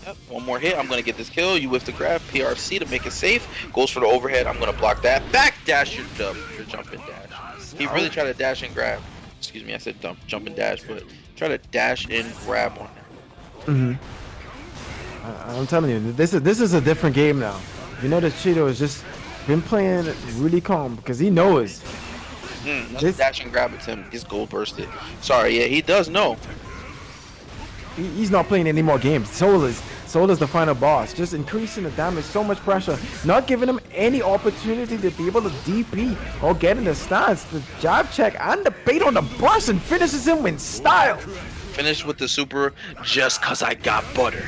Yep, one more hit. I'm going to get this kill. You whiff the grab. PRC to make it safe. Goes for the overhead. I'm going to block that. Back dash your jump and dash. He really tried to dash and grab. Excuse me, I said jump and dash, but try to dash and grab on that. I'm telling you, this is a different game now. You know that Chetoo has just been playing really calm because he knows. This dash and grab attempt gets gold bursted. Sorry, yeah, he does know. He's not playing any more games. Soul is the final boss. Just increasing the damage, so much pressure. Not giving him any opportunity to be able to DP or get in the stance. The jab check and the bait on the burst and finishes him in style. Finish with the super just cause I got butter.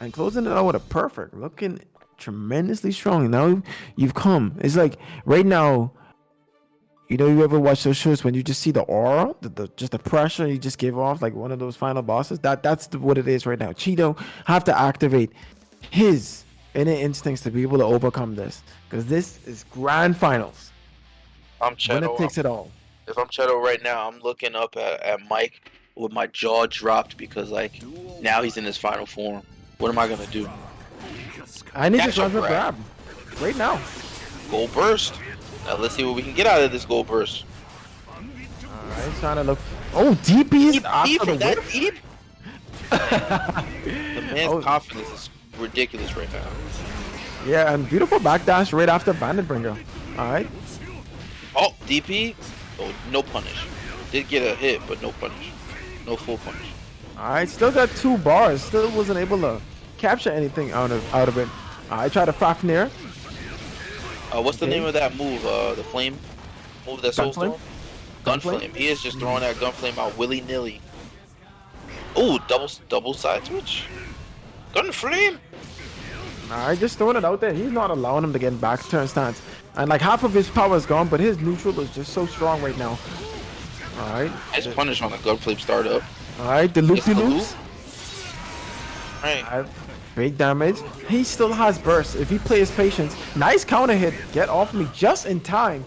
And closing it out with a perfect. Looking tremendously strong. Now you've come. It's like right now, you ever watch those shows when you just see the aura, just the pressure you just give off like one of those final bosses? That's what it is right now. Chetoo have to activate his inner instincts to be able to overcome this. Because this is grand finals. I'm Chetoo. When it takes it all. If I'm Chetoo right now, I'm looking up at Mike with my jaw dropped because now he's in his final form. What am I gonna do? I need Dash to up run for grab right now. Gold burst. Now let's see what we can get out of this gold burst. Alright, trying to look. Oh, DP after from the that whip. deep? The man's confidence is ridiculous right now. Yeah, and beautiful backdash right after Bandit Bringer. Alright. Oh, DP. Oh, no punish. Did get a hit, but no punish. No full punish. All right, still got 2 bars. Still wasn't able to capture anything out of it. I tried to Fafnir. What's the Okay. name of that move? The flame move that Soul's Gunflame? doing? Gunflame? Gunflame. He is just throwing that gunflame out willy nilly. Ooh, double side switch. Gunflame. All right, just throwing it out there. He's not allowing him to get back turn stance. And like half of his power is gone, but his neutral is just so strong right now. All right. Nice punish on the gunflame startup. All right, the loop It's the de loop. loops. Right. Big damage. He still has burst. If he plays patience, nice counter hit. Get off me just in time.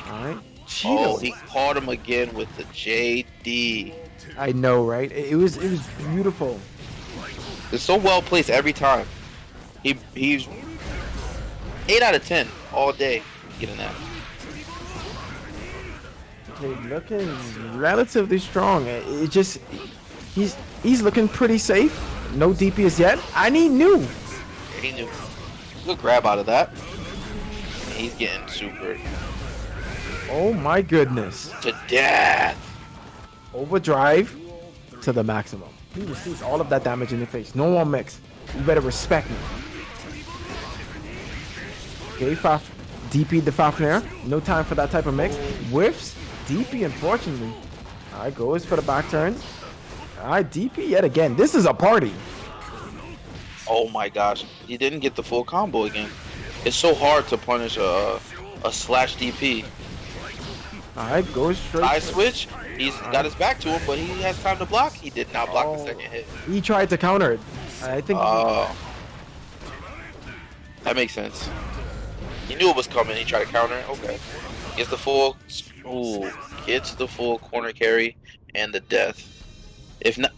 All right. Oh, Cheetos. he caught him again with the JD. I know, right? It was beautiful. It's so well placed every time. He's 8 out of 10 all day getting that. Okay, looking relatively strong. It just he's looking pretty safe. No DPS yet. I need new. He knew. Good grab out of that. And he's getting super Oh my goodness. to death. Overdrive to the maximum. He receives all of that damage in the face. No more mix. You better respect me. Okay, DP the Fafnir. No time for that type of mix. Whiffs. DP, unfortunately. Alright, goes for the back turn. Alright, DP yet again. This is a party. Oh my gosh. He didn't get the full combo again. It's so hard to punish a slash DP. Alright, goes straight. Eye switch. He's got his back to him, but he has time to block. He did not block the second hit. He tried to counter it. I think. Oh. That makes sense. He knew it was coming. He tried to counter it. Okay. Gets the full. Ooh. Gets the full corner carry and the death. If not,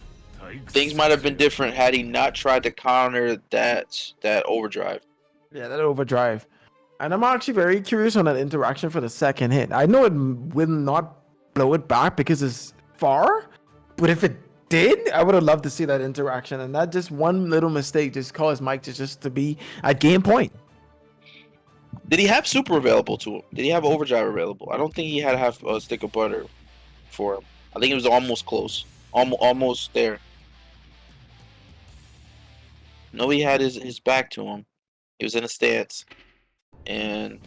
things might have been different had he not tried to counter that overdrive. Yeah, that overdrive. And I'm actually very curious on that interaction for the second hit. I know it will not blow it back because it's far, but if it did, I would have loved to see that interaction. And that just one little mistake just caused Mike to be at game point. Did he have super available to him? Did he have overdrive available? I don't think he had half a stick of butter for him. I think it was almost close. Almost there. No, he had his back to him. He was in a stance. And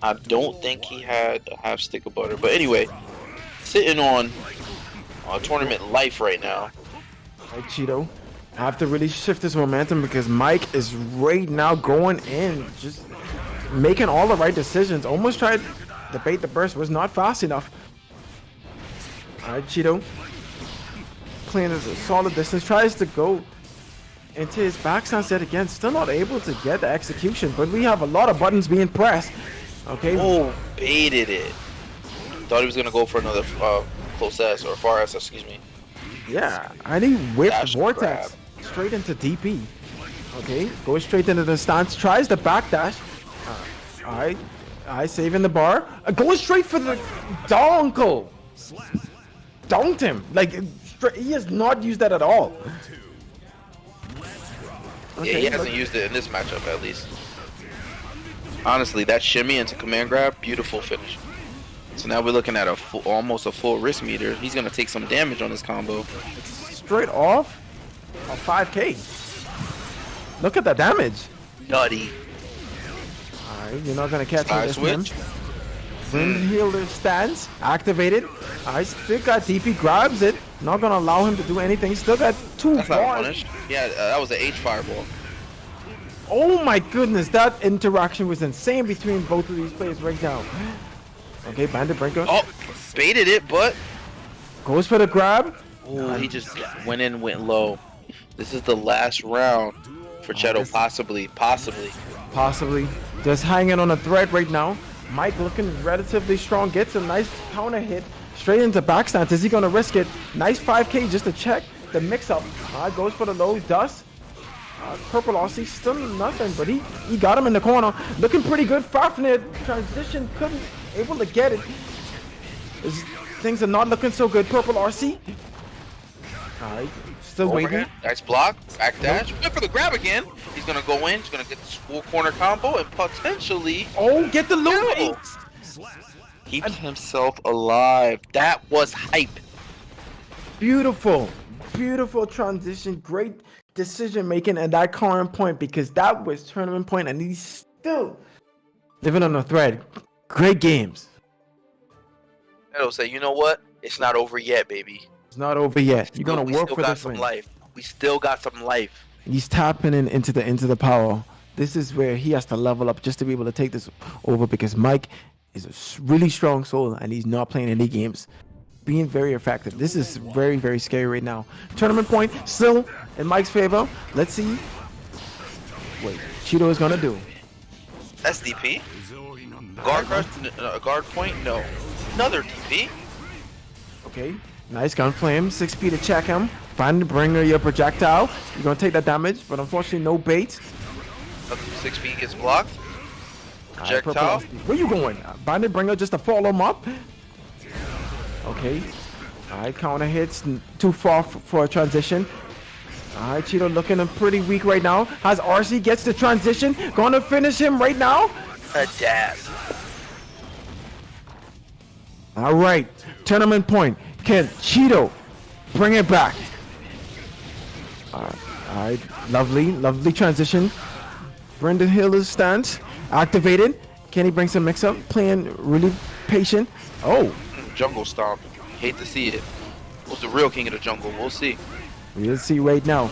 I don't think he had a half stick of butter. But anyway, sitting on tournament life right now. Right, Chetoo. Have to really shift this momentum because Mike is right now going in, just making all the right decisions. Almost tried to bait the burst, was not fast enough. Alright, Chetoo. Playing at a solid distance, tries to go into his back stance yet again. Still not able to get the execution, but we have a lot of buttons being pressed. Okay. Oh, baited it. Thought he was going to go for another close S or far S, excuse me. Yeah, I need whip Dash vortex straight into DP. Okay, goes straight into the stance, tries the backdash. Alright, saving the bar. Going straight for the donkle. Donked him. Like, he has not used that at all. Yeah, he hasn't used it in this matchup at least. Honestly, that shimmy into command grab, beautiful finish. So now we're looking at almost a full wrist meter. He's gonna take some damage on this combo. Straight off a 5k. Look at the damage. Nutty. Alright, you're not gonna catch Side me this time. switch. Wind healer stance activated. I still got DP, grabs it. Not gonna allow him to do anything. Still got 2 That's not bars. punished. Yeah, that was an H fireball. Oh my goodness, that interaction was insane between both of these players right now. Okay, Bandit Breaker Oh, baited it, but goes for the grab. ooh, he just went low. This is the last round for Chetoo, possibly. Possibly just hanging on a thread right now. Mike looking relatively strong, gets a nice counter hit straight into backstance. Is he gonna risk it? Nice 5k just to check the mix up. Goes for the low dust. Purple Aussie still nothing, but he got him in the corner. Looking pretty good. Fafnir transition, couldn't able to get it. Things are not looking so good. Purple RC. Alright, still waiting. Overhead, nice block, back dash. Good for the grab again. He's gonna go in. He's gonna get this full corner combo and potentially Oh, get the loot. No. Keep himself alive. That was hype. Beautiful, beautiful transition. Great decision making at that current point because that was tournament point, and he's still living on a thread. Great games. It'll say, you know what? It's not over yet, baby. It's not over yet. You're gonna We work still for got this some win. life. We still got some life. He's tapping into the power. This is where he has to level up just to be able to take this over because Mike is a really strong soul and he's not playing any games. Being very effective. This is very, very scary right now. Tournament point still in Mike's favor. Let's see what Chetoo is gonna do. SDP. Guard crush. Guard point. No. Another DP. Okay, nice gun flame. 6P to check him. Find the bringer your projectile. You're gonna take that damage, but unfortunately no bait. 6 feet gets blocked. Alright, Projectile. where you going? Bind the bringer just to follow him up. Okay. Alright, counter hits. Too far for a transition. Alright, Chetoo looking pretty weak right now. Has RC gets the transition. Gonna finish him right now. A dab. Alright, tournament point. Can Chetoo bring it back? Alright, lovely transition. Brendan Hiller's stance activated. Can he bring some mix up? Playing really patient. Oh, Jungle stomp. Hate to see it. Who's the real king of the jungle? We'll see. we'll see right now.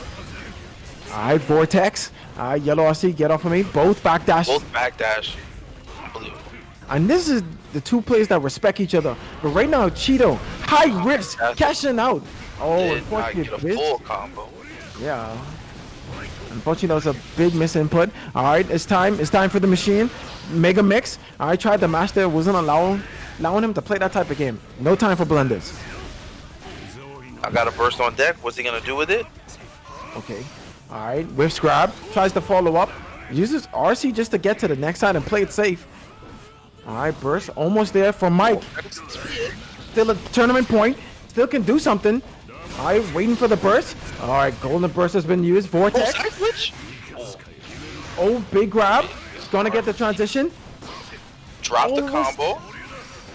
Alright, Vortex. Alright, Yellow RC, get off of me. Both backdash. Both backdash. Unbelievable. And this is the two players that respect each other. But right now, Chetoo, high risk, cashing out. Oh, Did not unfortunately, get a bitch. full combo. Yeah. Unfortunately, that was a big misinput. All right, it's time. It's time for the machine. Mega mix. I tried the match there. Wasn't allowing him to play that type of game. No time for blenders. I got a burst on deck. What's he gonna do with it? Okay. All right. Whiffs grab. Tries to follow up. Uses RC just to get to the next side and play it safe. All right. Burst almost there for Mike. Still a tournament point. Still can do something. All right. Waiting for the burst. All right. Golden burst has been used. Vortex. Side switch? Oh, big grab. Gonna get the transition. Drop the Almost. combo.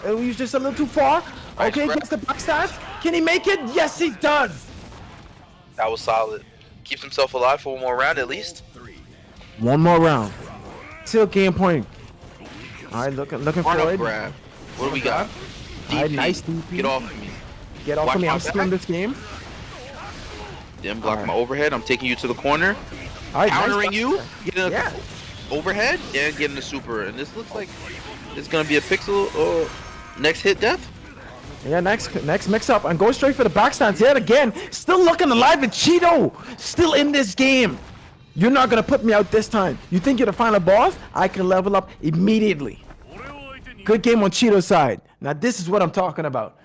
It was just a little too far. Nice Okay, grab. gets the backstab. Can he make it? Yes, he does. That was solid. Keeps himself alive for one more round at least. One more round. Still game point. All right, looking Run for up it. grab. What do we got? All right, DP. nice DP. Get off of me. Get off Watch of me. my I'm still in back. this game. Then block Alright. my overhead. I'm taking you to the corner. All right, Countering nice. you. Getting a Yeah. overhead and getting the super. And this looks like it's gonna be a pixel next hit death. Yeah, next mix up and go straight for the backstands yet again. Still looking alive and Chetoo still in this game. You're not gonna put me out this time. You think you're the final boss? I can level up immediately. Good game on Chetoo's side. Now this is what I'm talking about.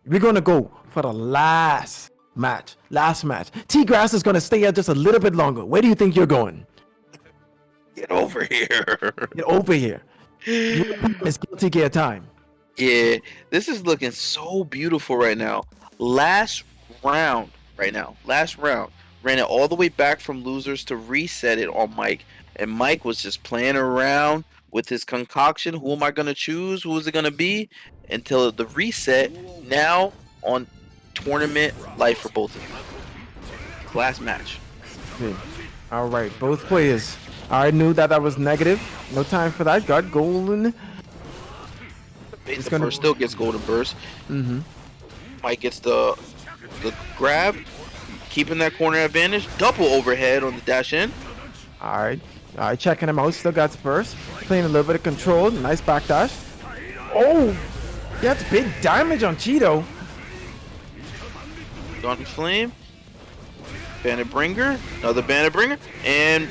We're gonna go for the last match. T-Grass is gonna stay out just a little bit longer. Where do you think you're going? Get over here. Get over here. It's Guilty Gear time. Yeah, this is looking so beautiful right now. Last round right now. Last round. Ran it all the way back from losers to reset it on Mike. And Mike was just playing around with his concoction. Who am I going to choose? Who is it going to be? Until the reset. Now on tournament life for both of them. Last match. Okay. All right, both players. I knew that was negative. No time for that. Got golden. The gonna- first still gets golden burst. Mm-hmm. Mike gets the grab. Keeping that corner advantage. Double overhead on the dash in. All right, checking him out. Still got burst. Playing a little bit of control. Nice backdash. Oh, that's big damage on Chetoo. Gun flame. Bandit bringer. Another bandit bringer. And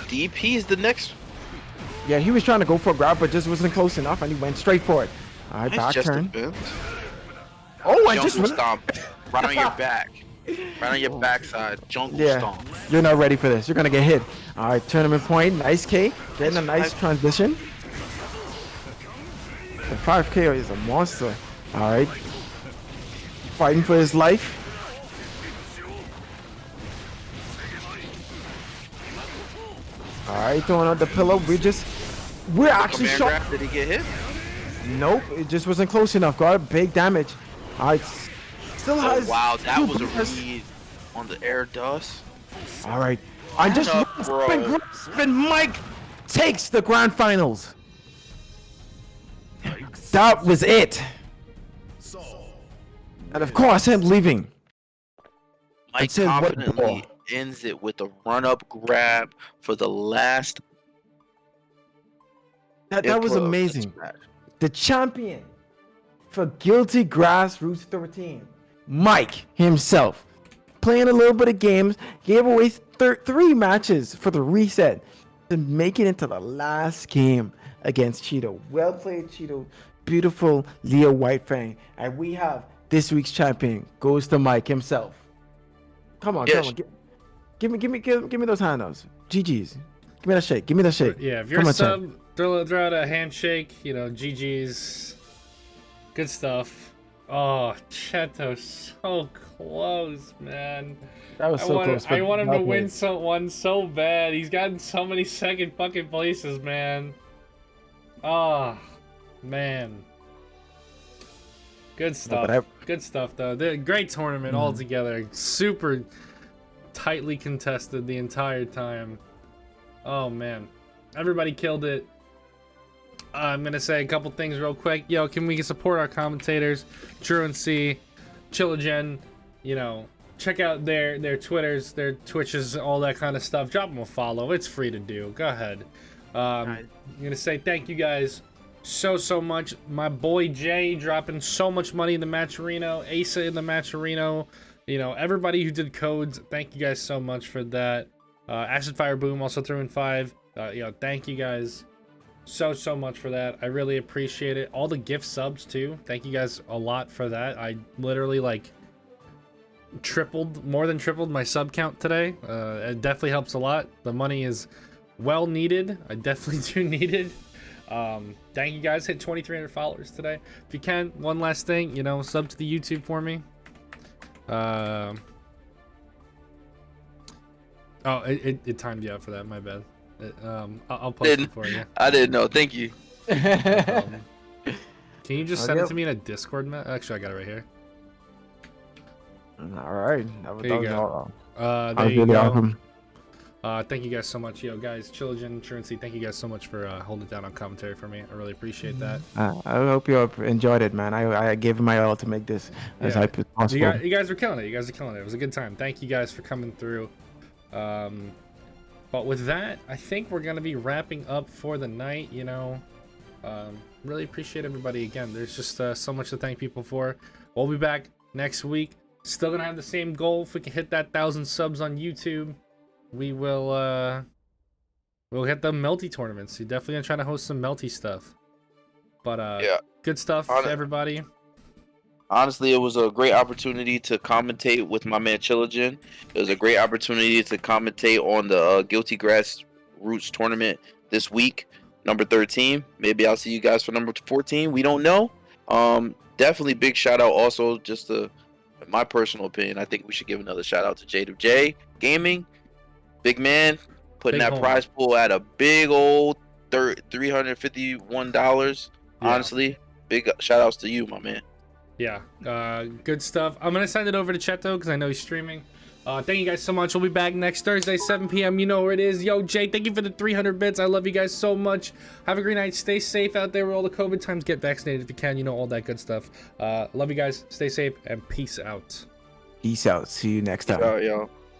DP is the next. Yeah, he was trying to go for a grab, but just wasn't close enough, and he went straight for it. All right, Nice back just turn. defense. Oh, I just Jungle stomp. Right on your back. Right on your backside. Jungle Yeah, stomp. you're not ready for this. You're gonna get hit. All right, tournament point. Nice K. Getting a nice Nice. transition. The 5K is a monster. All right, fighting for his life. All right, throwing out the pillow. We're actually Command shot. grab. Did he get hit? Nope, it just wasn't close enough. Got big damage. All right, Still Oh has. wow, that two was a bars. read on the air dust. All right. I just Shut up, bro. and Mike takes the grand finals. That was it. And of course, him leaving. Mike said what confidently ball? ends it with a run-up grab for the last. That was amazing. The champion for Guil-tGrass Roots 13, Mike himself, playing a little bit of games, gave away 3 matches for the reset to make it into the last game against Chetoo. Well played, Chetoo. Beautiful Leo Whitefang. And we have this week's champion goes to Mike himself. Come on, Yes. come on. Give me those handouts. GG's. Give me that shake. Give me that shake. Yeah, if you're Come a on, sub, throw out a handshake. You know, GG's. Good stuff. Oh, Chetoo, so close, man. That was so close. I want him to well win played. one so bad. He's gotten so many second fucking places, man. Oh, man. Good stuff. but Good stuff, though. Great tournament altogether. Super tightly contested the entire time. Oh, man. Everybody killed it. I'm going to say a couple things real quick. Yo, can we support our commentators? Truancy, Chillagen, you know, check out their Twitters, their Twitches, all that kind of stuff. Drop them a follow. It's free to do. Go ahead. I'm going to say thank you guys so much. My boy Jay dropping so much money in the matcherino. Asa in the matcherino. You know, everybody who did codes, thank you guys so much for that. Acid Fire Boom also threw in 5. You know, thank you guys so much for that. I really appreciate it. All the gift subs too. Thank you guys a lot for that. I literally like more than tripled my sub count today. It definitely helps a lot. The money is well needed. I definitely do need it. Thank you guys. Hit 2,300 followers today. If you can, one last thing, you know, sub to the YouTube for me. Oh, it timed you out for that. My bad. I'll post it for you. I didn't know. Thank you. Can you just send it Okay. to me in a Discord? Actually, I got it right here. All right. That There you was go. all. There you really go. awesome. Thank you guys so much, yo guys. Chillagen, Truancy, thank you guys so much for holding it down on commentary for me. I really appreciate that. I hope you enjoyed it, man. I gave my all to make this as Yeah. hype as possible. You guys were killing it. You guys are killing it. It was a good time. Thank you guys for coming through. But with that, I think we're gonna be wrapping up for the night. You know, really appreciate everybody again. There's just so much to thank people for. We'll be back next week. Still gonna have the same goal. If we can hit that 1,000 subs on YouTube, we will. We'll get the Melty tournaments. You're definitely gonna try to host some Melty stuff. But Yeah. good stuff to everybody. Honestly, it was a great opportunity to commentate with my man Chillagen. It was a great opportunity to commentate on the Guil-tGrass Roots tournament this week, number 13. Maybe I'll see you guys for number 14. We don't know. Definitely big shout out also, just to, in my personal opinion, I think we should give another shout out to Chetoo Gaming. Big man, putting Big that home. prize pool at a big old $351. Yeah. Honestly, big shout outs to you, my man. Yeah, good stuff. I'm gonna send it over to Chetoo because I know he's streaming. Thank you guys so much. We'll be back next Thursday, 7 p.m. You know where it is. Yo, Jay, thank you for the 300 bits. I love you guys so much. Have a great night. Stay safe out there with all the COVID times. Get vaccinated if you can. You know, all that good stuff. Love you guys. Stay safe and peace out. Peace out. See you next time. Yo.